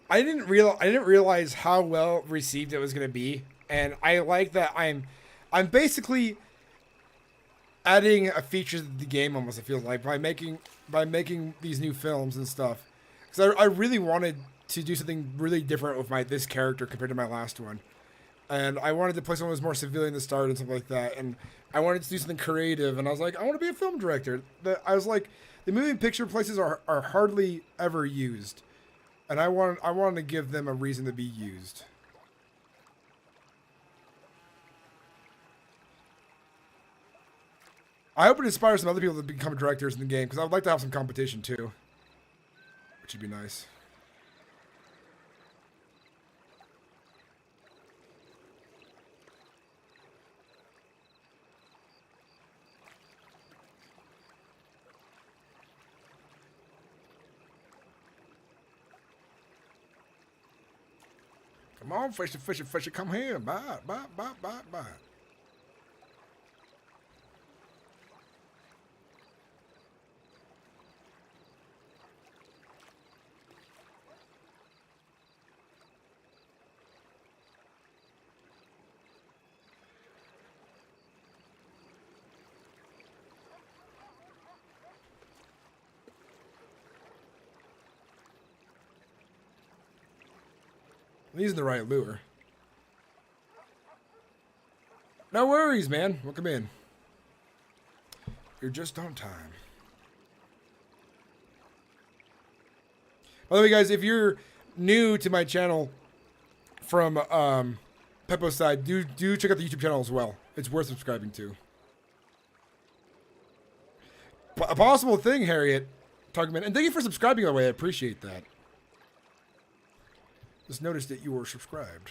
Speaker 2: I didn't realize how well received it was going to be, and I like that I'm basically adding a feature to the game almost. It feels like by making these new films and stuff, because I really wanted to do something really different with this character compared to my last one, and I wanted to play someone who was more civilian to start and something like that, and I wanted to do something creative, and I was like, I want to be a film director. I was like, the moving picture places are hardly ever used. And I wanted to give them a reason to be used. I hope it inspires some other people to become directors in the game, because I would like to have some competition too. Which would be nice. Come on, fishy, fishy, fishy, come here. Bye, bye, bye, bye, bye. I'm using the right lure. No worries, man. Welcome in. You're just on time. By the way, guys, if you're new to my channel from Peppo's side, do check out the YouTube channel as well. It's worth subscribing to. A possible thing, Harriet. Talking about, and thank you for subscribing, by the way. I appreciate that. Just noticed that you were subscribed.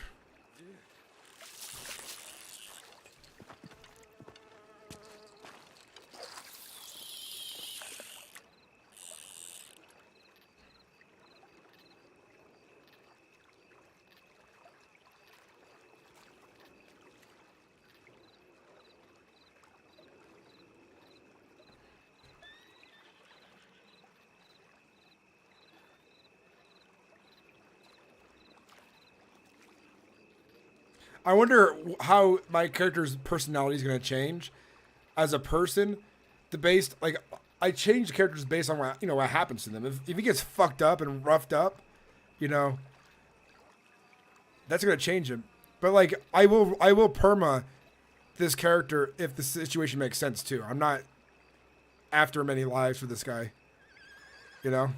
Speaker 2: I wonder how my character's personality is going to change as a person. I change characters based on what happens to them. If he gets fucked up and roughed up, that's going to change him. But I will perma this character if the situation makes sense too. I'm not after many lives for this guy. If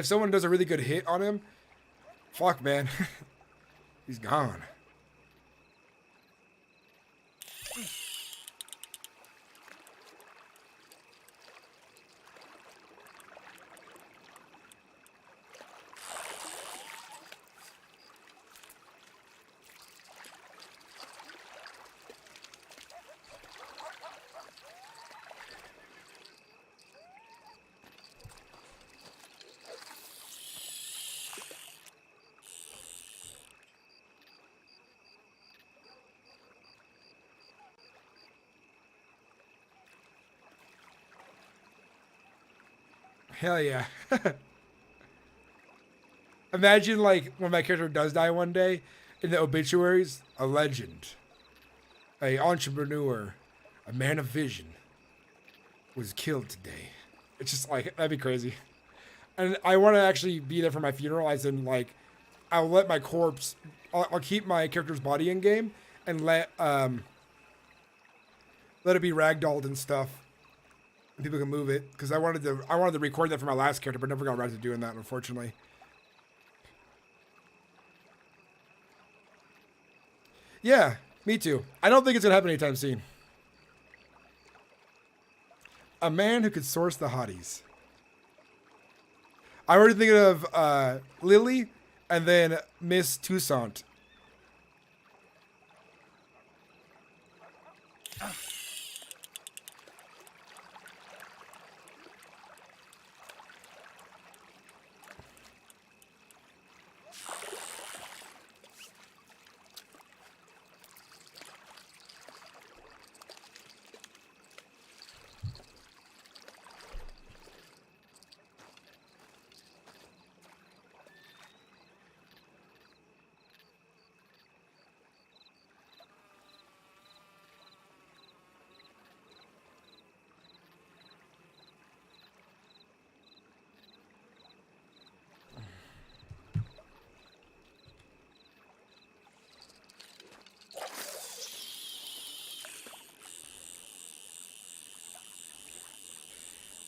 Speaker 2: someone does a really good hit on him, fuck, man. He's gone. Hell yeah. Imagine when my character does die one day, in the obituaries, a legend, a entrepreneur, a man of vision was killed today. It's just that'd be crazy. and I want to actually be there for my funeral. As in, like, I'll let my corpse. I'll keep my character's body in game and let it be ragdolled and stuff. And people can move it because I wanted to record that for my last character, but never got around to doing that, unfortunately. Yeah, me too. I don't think it's gonna happen anytime soon. A man who could source the hotties. I'm already thinking of Lily and then Miss Toussaint.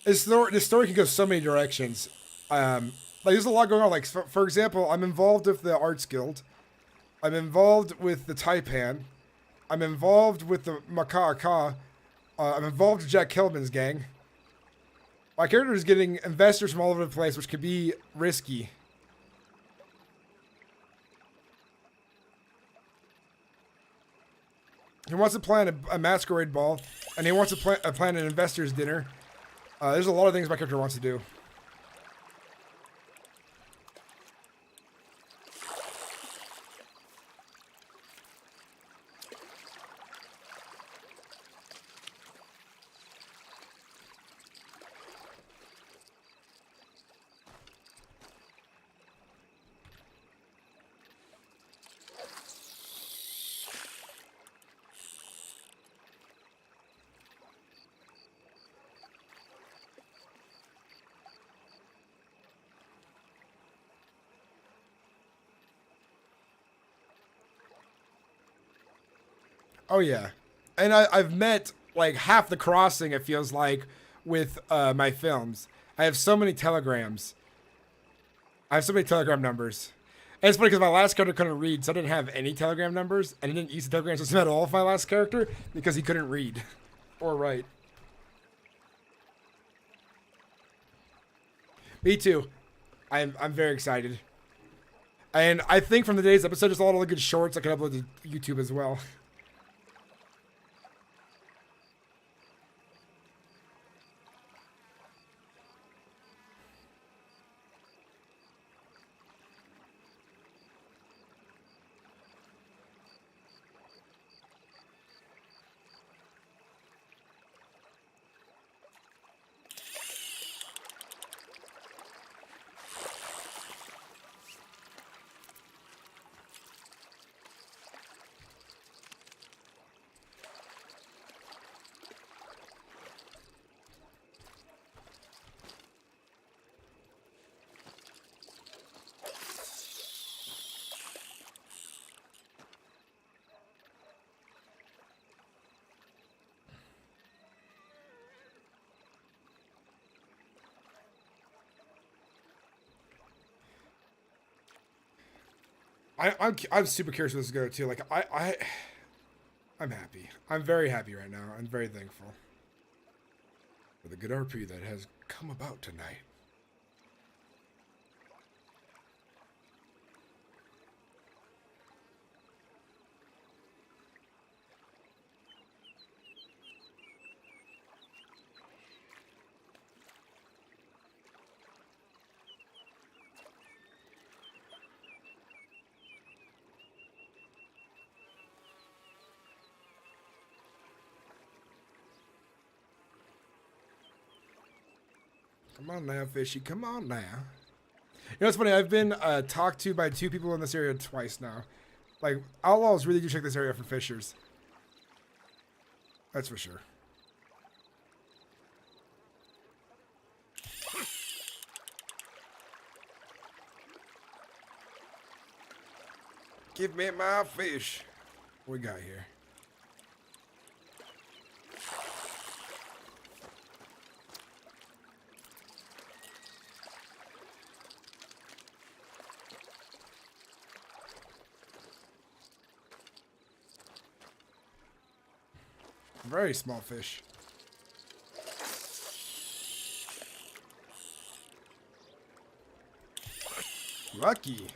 Speaker 2: This story can go so many directions. Like there's a lot going on. Like for example, I'm involved with the Arts Guild. I'm involved with the Taipan. I'm involved with the Maka'aka. I'm involved with Jack Kelvin's gang. My character is getting investors from all over the place, which could be risky. He wants to plan a masquerade ball, and he wants to plan an investors dinner. There's a lot of things my character wants to do. Oh yeah, and I've met like half the crossing. It feels like with my films. I have so many telegrams. I have so many telegram numbers. And it's funny because my last character couldn't read, so I didn't have any telegram numbers, and I didn't use the telegram system at all for my last character because he couldn't read or write. Me too. I'm very excited. And I think from today's episode, there's a lot of good shorts I can upload to YouTube as well. I'm super curious where this is going too. Like I'm happy. I'm very happy right now. I'm very thankful for the good RP that has come about tonight. Come on now, fishy. Come on now. You know what's funny? I've been talked to by 2 people in this area twice now. Like, outlaws really do check this area for fishers. That's for sure. Give me my fish. What we got here? Very small fish. Lucky.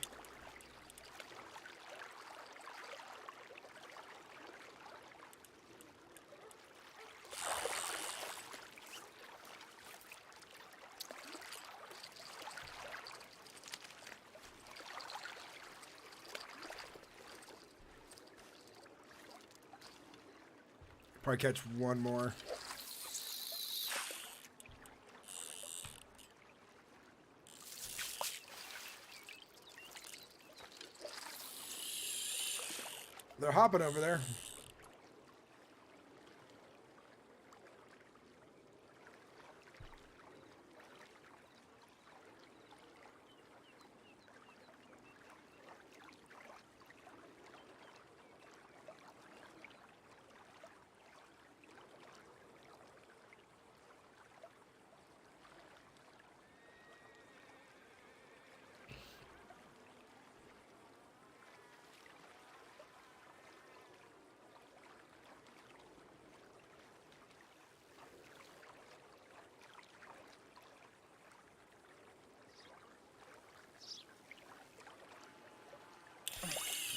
Speaker 2: Probably catch one more. They're hopping over there.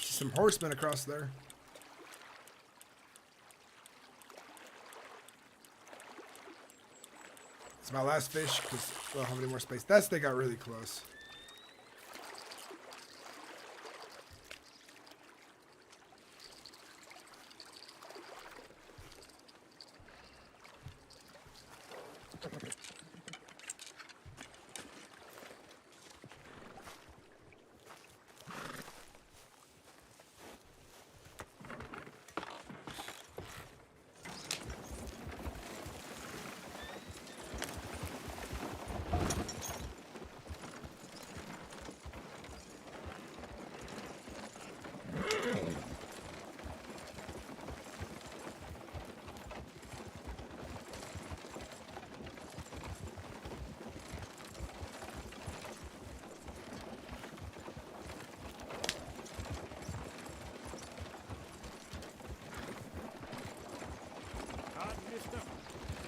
Speaker 2: Some horsemen across there. It's my last fish because I don't have any more space. That's they got really close.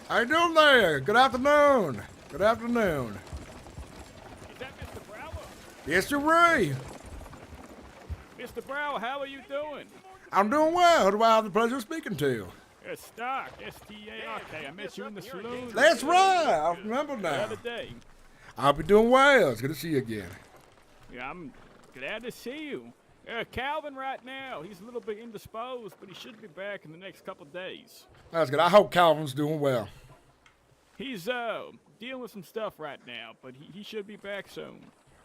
Speaker 2: How you doing there? Good afternoon. Good afternoon.
Speaker 4: Is that Mr. Brower?
Speaker 2: Yes, you're Ray.
Speaker 4: Mr. Brower, how are you doing?
Speaker 2: I'm doing well. Who do I have the pleasure of speaking to?
Speaker 4: It's Stark, S-T-A-R-K. I met you in the saloon.
Speaker 2: That's right. I remember
Speaker 4: The
Speaker 2: now.
Speaker 4: other day.
Speaker 2: I'll be doing well. It's good to see you again.
Speaker 4: Yeah, I'm glad to see you. Calvin right now, he's a little bit indisposed, but he should be back in the next couple of days.
Speaker 2: That's good. I hope Calvin's doing well.
Speaker 4: He's dealing with some stuff right now, but he should be back soon.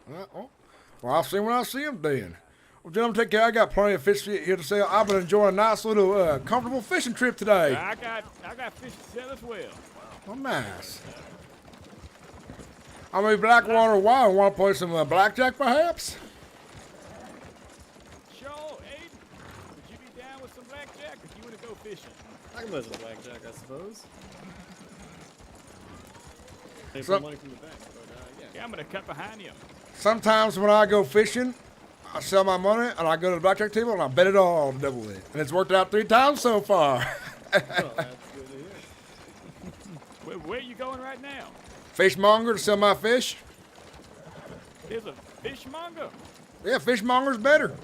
Speaker 2: Well, I'll see when I see him then. Well, gentlemen, take care. I got plenty of fish here to sell. I've been enjoying a nice little comfortable fishing trip today.
Speaker 4: I got fish to sell as well.
Speaker 2: Oh, nice. I mean, Blackwater Wild. Want to play some blackjack, perhaps?
Speaker 4: Sure, Aiden. Would you be down with some blackjack, or do you want to go fishing?
Speaker 15: I can play some blackjack, I suppose. Pay
Speaker 2: So-
Speaker 15: for money from the bank, but
Speaker 4: Yeah, I'm gonna cut behind you.
Speaker 2: Sometimes when I go fishing, I sell my money and I go to the blackjack table and I bet it all on double it. And it's worked out 3 times so far.
Speaker 15: Well, that's good to hear.
Speaker 4: Where are you going right now?
Speaker 2: Fishmonger to sell my fish.
Speaker 4: There's a fishmonger.
Speaker 2: Yeah, fishmonger's better.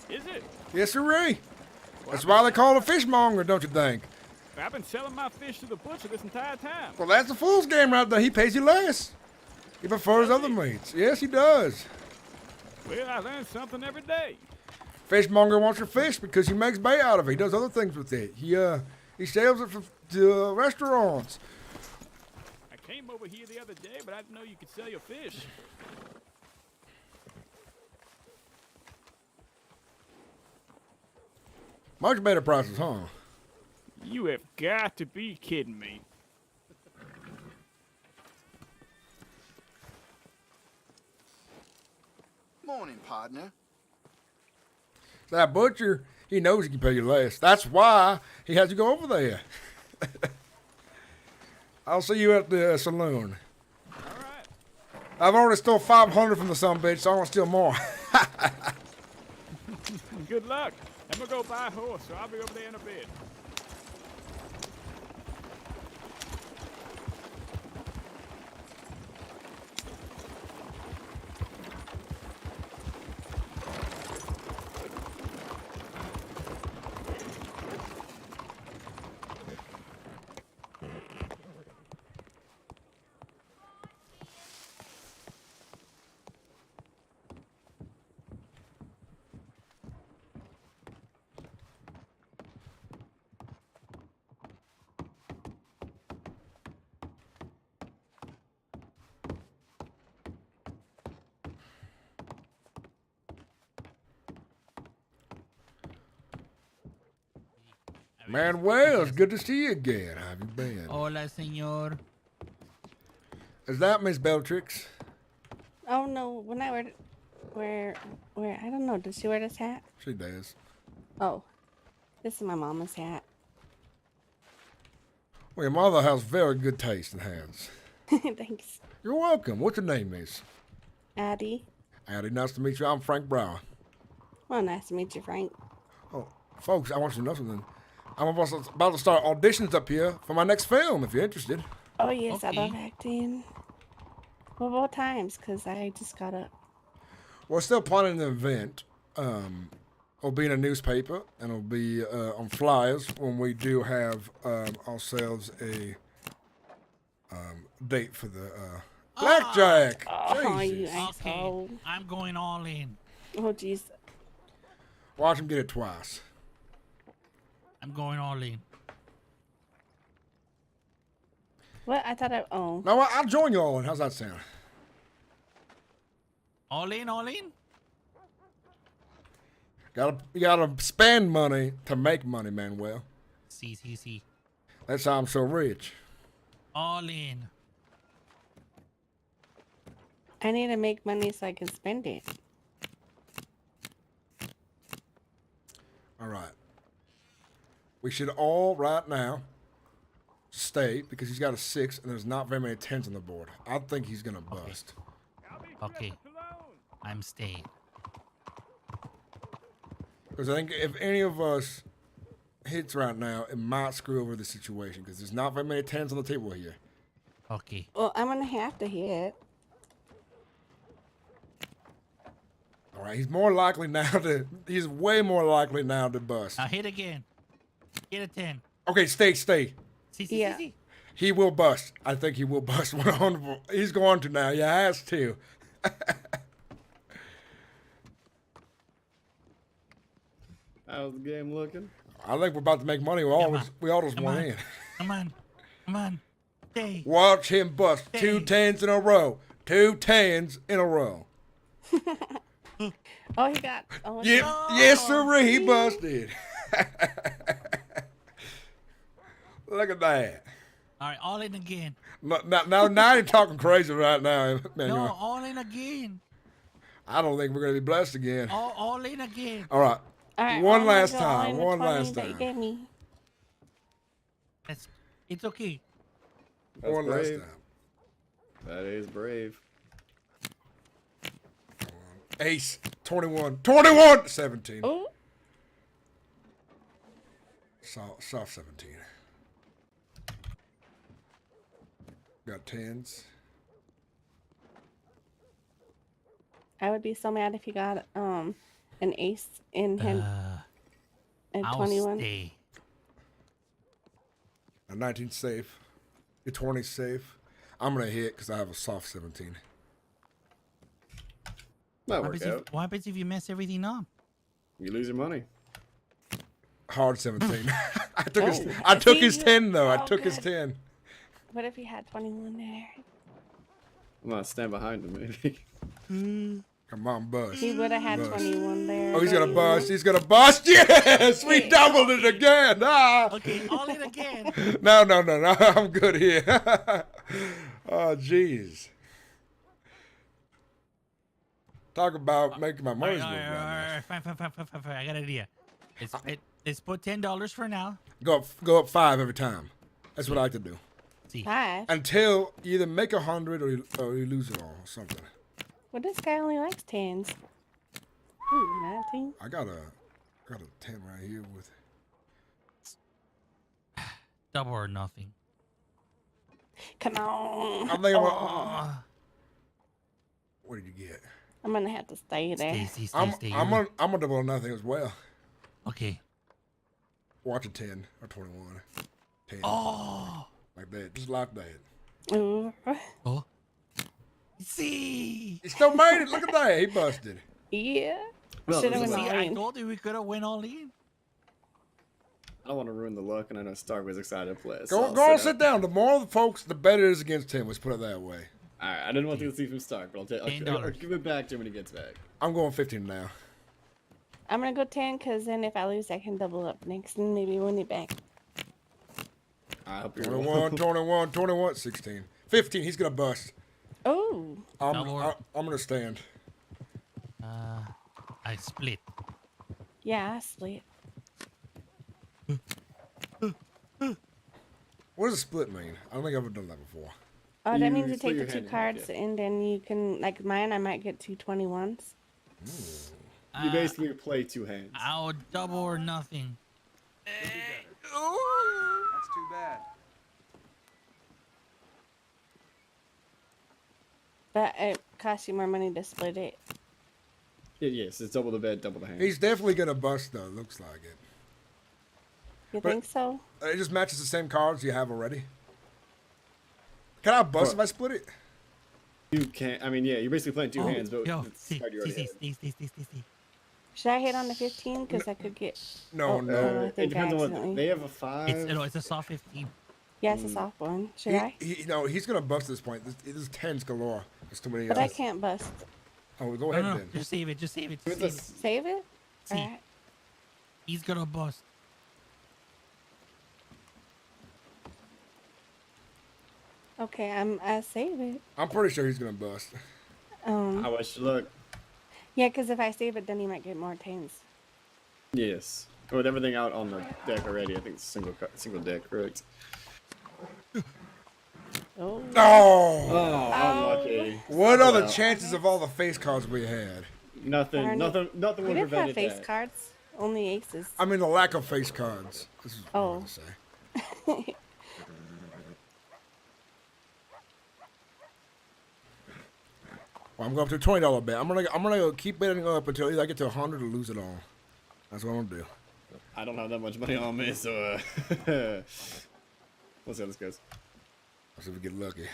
Speaker 4: Is it?
Speaker 2: Yes, sirree. That's why they call it a fishmonger, don't you think?
Speaker 4: I've been selling my fish to the butcher this entire time.
Speaker 2: Well, that's the fool's game right there. He pays you less. He prefers other meats. Yes, he does.
Speaker 4: Well, I learn something every day.
Speaker 2: Fishmonger wants your fish because he makes bait out of it. He does other things with it. He sells it to restaurants.
Speaker 4: I came over here the other day, but I didn't know you could sell your fish.
Speaker 2: Much better prices, huh?
Speaker 4: You have got to be kidding me.
Speaker 21: Morning, partner.
Speaker 1: That butcher, he knows he can pay you less. That's why he has to go over there. I'll see you at the saloon.
Speaker 4: All right.
Speaker 1: I've already stole 500 from the sumbitch, so I want to steal more.
Speaker 4: Good luck. I'm gonna go buy a horse, so I'll be over there in a bit.
Speaker 1: Manuel, it's good to see you again. How have you been?
Speaker 5: Hola, señor.
Speaker 1: Is that Miss Beltrix?
Speaker 11: Oh no, when I wear, I don't know. Does she wear this hat?
Speaker 1: She does.
Speaker 11: Oh, this is my mama's hat.
Speaker 1: Well, your mother has very good taste in hats.
Speaker 11: Thanks.
Speaker 1: You're welcome. What's your name, miss?
Speaker 11: Addie.
Speaker 1: Addie, nice to meet you. I'm Frank Brown.
Speaker 11: Well, nice to meet you, Frank.
Speaker 1: Oh, folks, I want you to know something. I'm about to start auditions up here for my next film, if you're interested.
Speaker 11: Oh yes, I love acting. Well, both times, because I just got up.
Speaker 1: We're still planning an event. It'll be in a newspaper, and it'll be on flyers when we do have ourselves a date for the blackjack.
Speaker 11: Oh, you
Speaker 1: Jesus.
Speaker 11: asshole.
Speaker 5: Okay, I'm going all in.
Speaker 11: Oh, jeez.
Speaker 1: Watch him get it twice.
Speaker 5: I'm going all in.
Speaker 11: What? I thought oh.
Speaker 1: No, I'll join you all in. How's that sound?
Speaker 5: All in, all in?
Speaker 1: You gotta spend money to make money, Manuel.
Speaker 5: See.
Speaker 1: That's how I'm so rich.
Speaker 5: All in.
Speaker 11: I need to make money so I can spend it.
Speaker 1: All right. We should all right now stay because he's got a 6 and there's not very many 10s on the board. I think he's gonna bust.
Speaker 5: Okay. I'm staying.
Speaker 1: Because I think if any of us hits right now, it might screw over the situation because there's not very many 10s on the table here.
Speaker 5: Okay.
Speaker 11: Well, I'm gonna have to hit.
Speaker 1: All right, he's more likely now to. He's way more likely now to bust.
Speaker 5: Now hit again. Get a 10.
Speaker 1: Okay, stay.
Speaker 5: See.
Speaker 1: He will bust. I think he will bust 100. He's going to now. Yeah, has to.
Speaker 15: How's the game looking?
Speaker 1: I think we're about to make money. We all just went in.
Speaker 5: Come on. Stay.
Speaker 1: Watch him bust.
Speaker 5: Stay.
Speaker 1: 2 10s in a row. 2 10s in a row.
Speaker 11: Oh, he got. Oh,
Speaker 1: Yep.
Speaker 11: no.
Speaker 1: Yes, sir. He busted. Look at that.
Speaker 5: All right, all in again.
Speaker 1: Now you're talking crazy right now, man.
Speaker 5: No, all in again.
Speaker 1: I don't think we're gonna be blessed again.
Speaker 5: All in again.
Speaker 1: All right.
Speaker 11: All right,
Speaker 1: One
Speaker 11: I'm
Speaker 1: last
Speaker 11: gonna go
Speaker 1: time.
Speaker 11: in the
Speaker 1: One
Speaker 11: 20
Speaker 1: last
Speaker 11: that you
Speaker 1: time.
Speaker 11: gave me.
Speaker 5: It's okay.
Speaker 15: That's
Speaker 1: One last
Speaker 15: brave.
Speaker 1: time.
Speaker 15: That is brave.
Speaker 1: Ace. 21. 21. 17.
Speaker 11: Oh.
Speaker 1: Soft 17. Got 10s.
Speaker 11: I would be so mad if you got an ace in hand at
Speaker 5: I'll
Speaker 11: 21.
Speaker 5: Stay.
Speaker 1: A 19 safe. Your 20 safe. I'm gonna hit because I have a soft 17.
Speaker 15: That
Speaker 5: What
Speaker 15: work
Speaker 5: happens,
Speaker 15: out.
Speaker 5: what happens if you mess everything up?
Speaker 15: You lose your money.
Speaker 1: Hard 17. I took his.
Speaker 11: Oh.
Speaker 1: I took
Speaker 11: See,
Speaker 1: his 10 though. I
Speaker 11: oh,
Speaker 1: took his
Speaker 11: good.
Speaker 1: 10.
Speaker 11: What if you had 21 there?
Speaker 15: I'm gonna stand behind him, maybe.
Speaker 1: Come on, bust.
Speaker 11: He would have had
Speaker 1: Bust.
Speaker 11: 21 there.
Speaker 1: Oh, he's gonna
Speaker 11: but-
Speaker 1: bust. He's gonna bust. Yes, we doubled it again. Ah.
Speaker 5: Okay, all in again.
Speaker 1: No. I'm good here. Oh, jeez. Talk about making my money.
Speaker 5: Fine. I got an idea. Let's put $10 for now.
Speaker 1: Go up 5 every time. That's what I like to do.
Speaker 5: See.
Speaker 11: 5.
Speaker 1: Until you either make 100 or you lose it all or something.
Speaker 11: Well, this guy only likes 10s. Ooh, 19.
Speaker 1: I got a 10 right here with.
Speaker 5: Double or nothing.
Speaker 11: Come on.
Speaker 1: I'm thinking about. What did you get?
Speaker 11: I'm gonna have to stay there.
Speaker 5: Stay.
Speaker 1: I'm gonna double or nothing as well.
Speaker 5: Okay.
Speaker 1: Watch a 10 or 21. 10.
Speaker 5: Oh.
Speaker 1: Like that. Just like that.
Speaker 11: Ooh.
Speaker 5: Oh. See.
Speaker 1: He still made it. Look at that. He busted.
Speaker 11: Yeah.
Speaker 15: Well,
Speaker 11: Should have
Speaker 15: listen,
Speaker 11: went all
Speaker 5: I
Speaker 11: in.
Speaker 5: told you we could have went all in.
Speaker 15: I don't want to ruin the look, and I know Stark was excited to play.
Speaker 1: Go sit down. The more the folks, the better it is against him. Let's put it that way.
Speaker 15: All right, I didn't want to see from Stark, but I'll give it back to him when he gets back.
Speaker 1: I'm going 15 now.
Speaker 11: I'm gonna go 10 because then if I lose, I can double up next and maybe win it back.
Speaker 15: I hope you're
Speaker 1: 21, 16. 15. He's gonna bust.
Speaker 11: Oh.
Speaker 1: I'm gonna stand.
Speaker 5: I split.
Speaker 11: Yeah, I split.
Speaker 1: What does a split mean? I don't think I've ever done that before.
Speaker 11: Oh, that means you
Speaker 15: split
Speaker 11: take
Speaker 15: your
Speaker 11: the 2
Speaker 15: hand in half,
Speaker 11: cards and then you can, like mine, I might get 2 21s.
Speaker 15: You basically play 2 hands.
Speaker 5: I'll double or nothing.
Speaker 19: That's too bad.
Speaker 11: But it costs you more money to split it.
Speaker 15: Yes, it's double the bet, double the hand.
Speaker 1: He's definitely gonna bust though. Looks like it.
Speaker 11: You think so?
Speaker 1: It just matches the same cards you have already. Can I bust if I split it?
Speaker 15: You can't. I mean, yeah, you're basically playing 2 hands, but
Speaker 5: Yo,
Speaker 15: it's card you already have.
Speaker 11: Should I hit on the 15? Because I could get.
Speaker 1: No.
Speaker 11: I
Speaker 15: It
Speaker 11: think
Speaker 15: depends on what
Speaker 11: accidentally-
Speaker 15: they have a 5.
Speaker 5: It's a soft 15.
Speaker 11: Yeah, it's a soft one. Should I?
Speaker 1: He's gonna bust this point. This 10's galore. There's too many.
Speaker 11: But I can't bust.
Speaker 1: Oh, go ahead
Speaker 5: No,
Speaker 1: then.
Speaker 5: just save it. Save it.
Speaker 11: Save it?
Speaker 5: See.
Speaker 11: Alright.
Speaker 5: He's gonna bust.
Speaker 11: Okay, I save it.
Speaker 1: I'm pretty sure he's gonna bust.
Speaker 15: I wish you luck.
Speaker 11: Yeah, because if I save it, then he might get more 10s.
Speaker 15: Yes. With everything out on the deck already, I think it's single deck, correct?
Speaker 11: Oh.
Speaker 1: Oh.
Speaker 15: Unlucky.
Speaker 1: What are the chances of all the face cards we had?
Speaker 15: Nothing
Speaker 11: We
Speaker 15: would
Speaker 11: didn't have
Speaker 15: prevent
Speaker 11: face
Speaker 15: that.
Speaker 11: cards. Only aces.
Speaker 1: I mean the lack of face cards. This is what I'm gonna say. Well, I'm going up to a $20 bet. I'm gonna keep betting up until either I get to 100 or lose it all. That's what I'm gonna do.
Speaker 15: I don't have that much money on me, so we'll see how this goes.
Speaker 1: Let's see if we get lucky.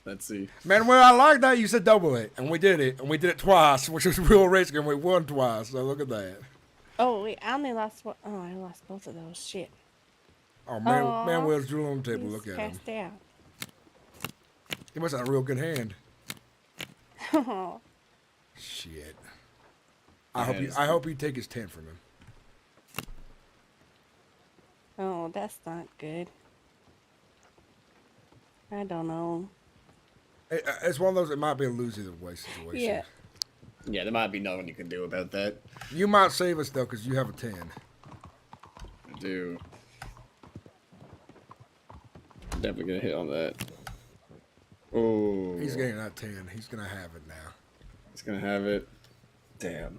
Speaker 15: Let's see.
Speaker 1: Man, well, I like that you said double it, and we did it twice, which was real risky, and we won twice. So look at that.
Speaker 11: Oh wait, I only lost one. Oh, I lost both of those. Shit.
Speaker 1: Oh man, Manuel's jewel on the table. Look at him.
Speaker 11: Cast out.
Speaker 1: He must have a real good hand.
Speaker 11: Oh.
Speaker 1: Shit. I hope you take his 10 from him.
Speaker 11: Oh, that's not good. I don't know.
Speaker 1: It's one of those. It might be a lose either way situation.
Speaker 11: Yeah.
Speaker 15: Yeah, there might be nothing you can do about that.
Speaker 1: You might save us though, because you have a 10.
Speaker 15: I do. Definitely gonna hit on that. Oh.
Speaker 1: He's getting that 10. He's gonna have it now.
Speaker 15: He's gonna have it. Damn.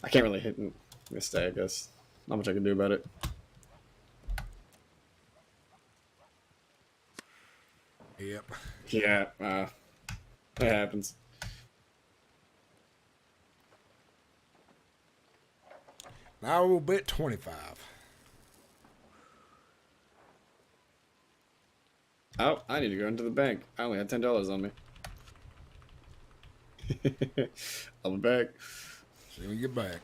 Speaker 15: I can't really hit and stay, I guess. Not much I can do about it.
Speaker 1: Yep.
Speaker 15: Yeah, it happens.
Speaker 1: Now we'll bet 25.
Speaker 15: Oh, I need to go into the bank. I only had $10 on me. I'll be back.
Speaker 1: See when you get back.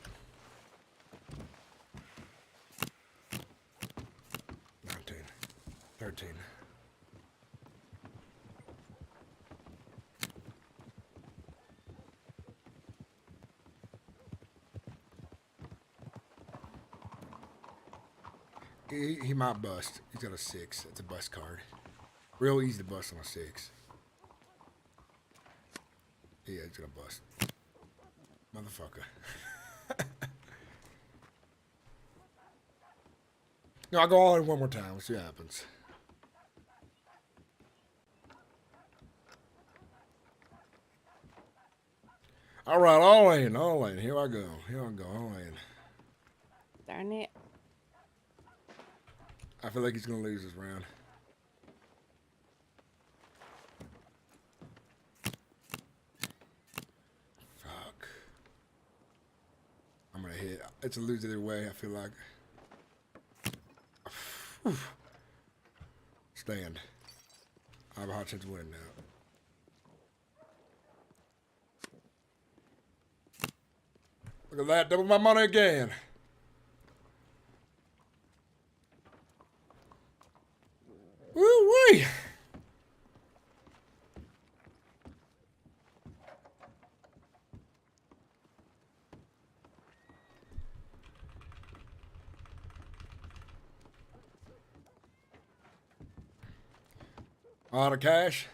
Speaker 1: 19. 13. He might bust. He's got a 6. It's a bust card. Real easy to bust on a 6.
Speaker 2: Yeah, it's gonna bust. Motherfucker. No, I'll go all in one more time. We'll see what happens. All right, all in, all in. Here I go. Here I go, all in.
Speaker 11: Darn it.
Speaker 2: I feel like he's gonna lose this round. Fuck. I'm gonna hit. It's a lose either way, I feel like. Stand. I have a hot chance of winning now. Look at that, double my money again. Woo-wee! A lot of cash.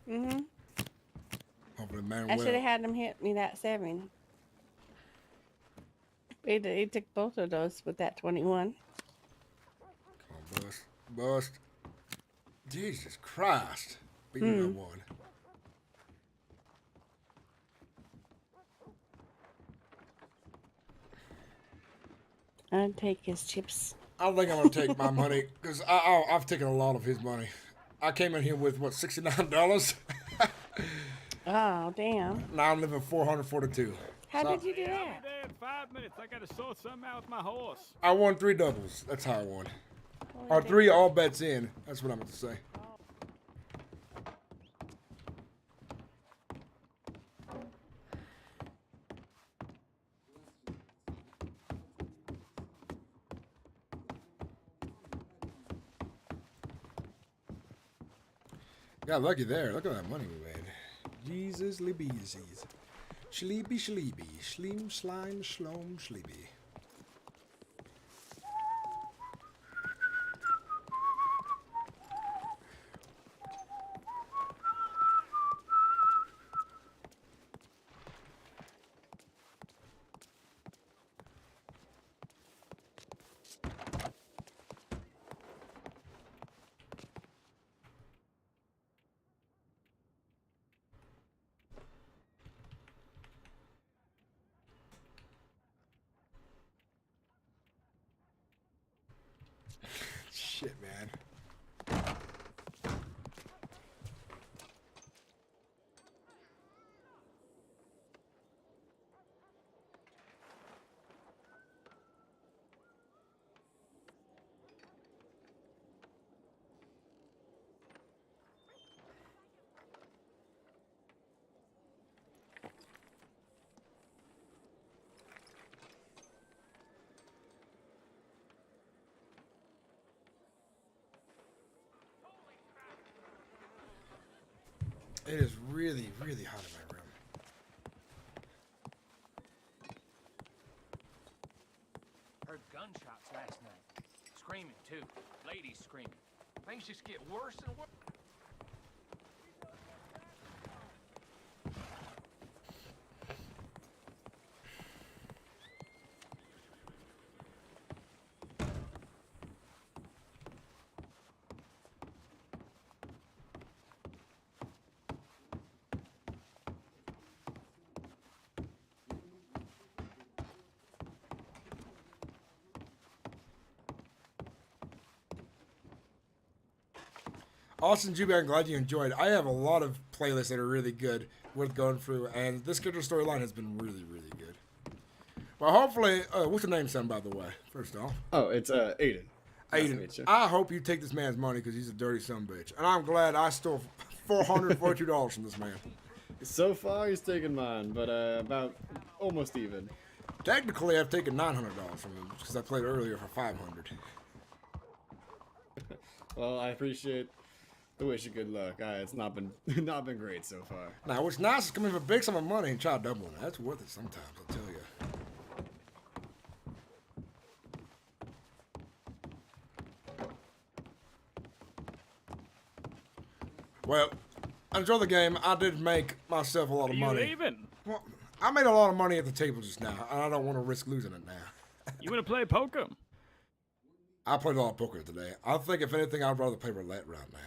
Speaker 11: Mm-hmm.
Speaker 2: Hopefully, man.
Speaker 11: I should have had him hit me that 7. He took both of those with that 21.
Speaker 2: Come on, bust. Bust. Jesus Christ. Beat me by 1.
Speaker 11: I'd take his chips.
Speaker 2: I don't think I'm going to take my money because I've taken a lot of his money. I came in here with, what, $69?
Speaker 11: Oh, damn.
Speaker 2: Now I'm living 442.
Speaker 11: How did you do that?
Speaker 4: I'll be there in 5 minutes. I gotta sort something out with my horse.
Speaker 2: I won 3 doubles. That's how I won.
Speaker 11: Holy
Speaker 2: Or
Speaker 11: damn.
Speaker 2: 3 all bets in. That's what I meant to say. Got lucky there. Look at that money we made. Jesus Libesies. Sleepy sleepy. Schleem slime shlom sleepy. Shit, man. It is really, really hot in my room.
Speaker 18: Heard gunshots last night. Screaming, too. Ladies screaming. Things just get worse and worse.
Speaker 2: Austin Juby, I'm glad you enjoyed. I have a lot of playlists that are really good, worth going through, and this character storyline has been really, really good. Well, hopefully, what's your name, son, by the way, first off?
Speaker 15: Oh, it's Aiden. Nice to meet
Speaker 2: Aiden,
Speaker 15: you.
Speaker 2: I hope you take this man's money because he's a dirty sumbitch. And I'm glad I stole $442 from this man.
Speaker 15: So far, he's taken mine, but about almost even.
Speaker 2: Technically, I've taken $900 from him because I played earlier for $500.
Speaker 15: Well, I appreciate the wish of good luck. It's not been great so far.
Speaker 2: Now, what's nice is coming for a big sum of money and try doubling it. That's worth it sometimes, I'll tell you. Well, enjoy the game. I did make myself a lot of
Speaker 4: You
Speaker 2: money.
Speaker 4: leaving?
Speaker 2: Well, I made a lot of money at the table just now, and I don't want to risk losing it now.
Speaker 4: You want to play poker?
Speaker 2: I played a lot of poker today. I think if anything, I'd rather play roulette right now.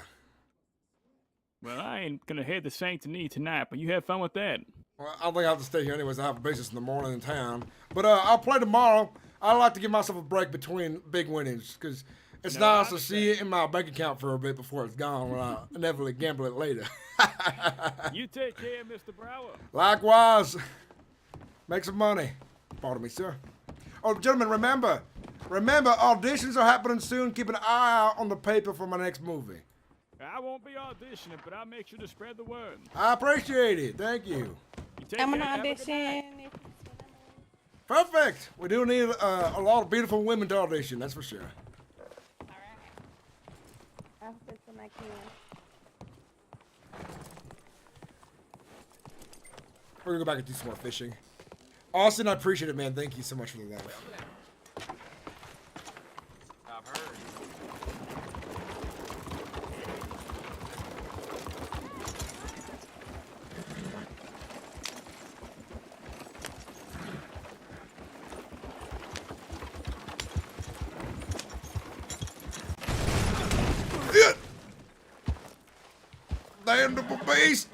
Speaker 4: Well, I ain't gonna head to Saint Denis tonight, but you have fun with that.
Speaker 2: Well, I think I have to stay here anyways. I have a business in the morning in town. But I'll play tomorrow. I like to give myself a break between big winnings because it's nice to see it in my bank account for a bit before it's gone when I inevitably gamble it later.
Speaker 4: You take care, Mr. Brower.
Speaker 2: Likewise. Make some money. Pardon me, sir. Oh, gentlemen, remember, auditions are happening soon. Keep an eye out on the paper for my next movie.
Speaker 4: I won't be auditioning, but I'll make sure to spread the word.
Speaker 2: I appreciate it. Thank you.
Speaker 11: I'm an audition.
Speaker 2: Perfect. We do need a lot of beautiful women to audition, that's for sure.
Speaker 11: I'll fit when I can.
Speaker 2: We're gonna go back and do some more fishing. Austin, I appreciate it, man. Thank you so much for the love.
Speaker 19: I've heard.
Speaker 2: Damnable beast!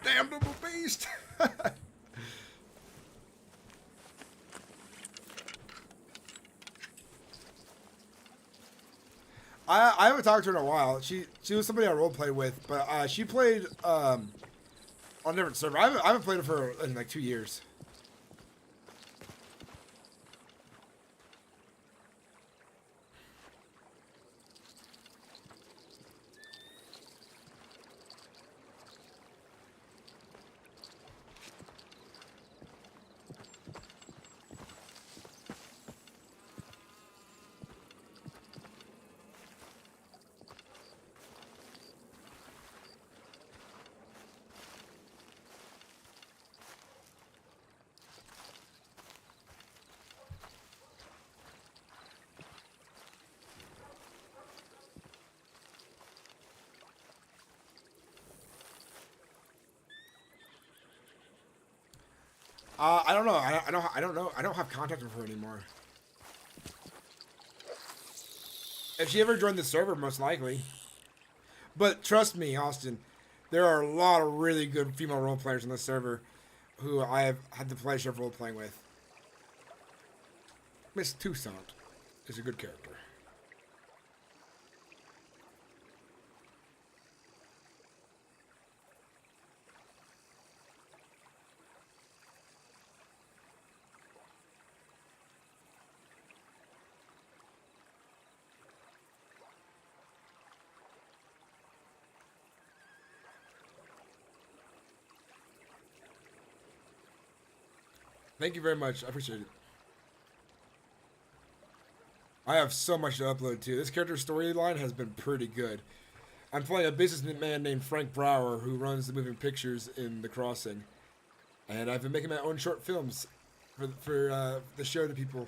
Speaker 2: Damnable beast! I haven't talked to her in a while. She was somebody I roleplay with, but she played on a different server. I haven't played it for in like 2 years. I don't know. I don't know. I don't have contact with her anymore. If she ever joined the server, most likely. But trust me, Austin, there are a lot of really good female role players on this server who I have had the pleasure of role playing with. Miss Toussaint is a good character. Thank you very much. I appreciate it. I have so much to upload too. This character storyline has been pretty good. I'm playing a businessman named Frank Brower who runs the moving pictures in The Crossing. And I've been making my own short films for the show to people.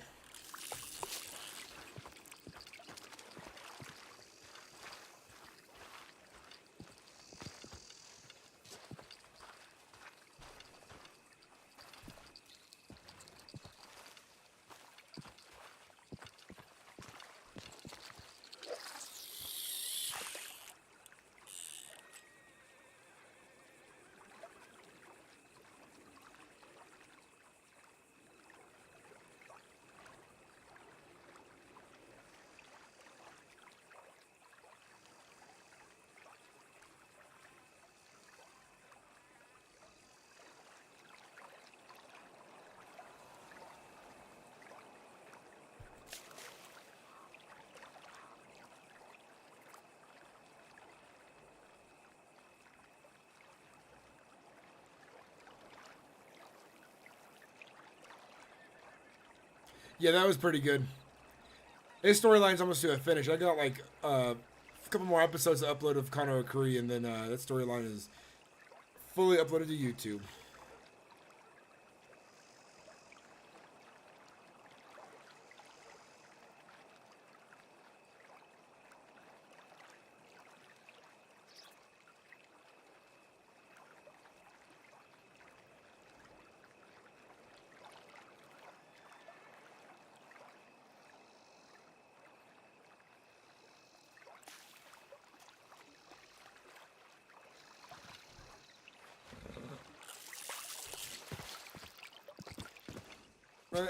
Speaker 2: Yeah, that was pretty good. His storyline's almost to a finish. I got like a couple more episodes to upload of Kano Akuri, and then that storyline is fully uploaded to YouTube.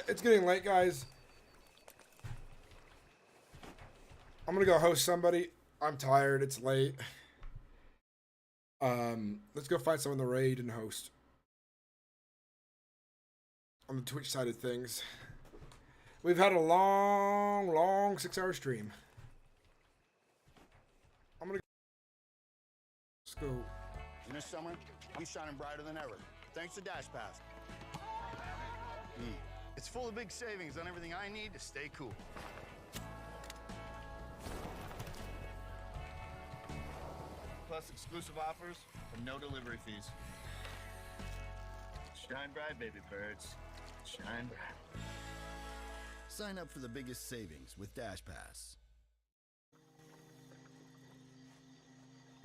Speaker 2: It's getting late, guys. I'm gonna go host somebody. I'm tired. It's late. Let's go find someone to raid and host on the Twitch side of things. We've had a long 6-hour stream. Let's go.
Speaker 17: In the summer, I'm shining brighter than ever, thanks to Dash Pass. It's full of big savings on everything I need to stay cool. Plus exclusive offers and no delivery fees. Shine bright, baby birds. Shine bright. Sign up for the biggest savings with Dash Pass.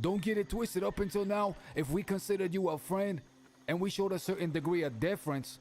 Speaker 10: Don't get it twisted. Up until now, if we considered you a friend and we showed a certain degree of deference,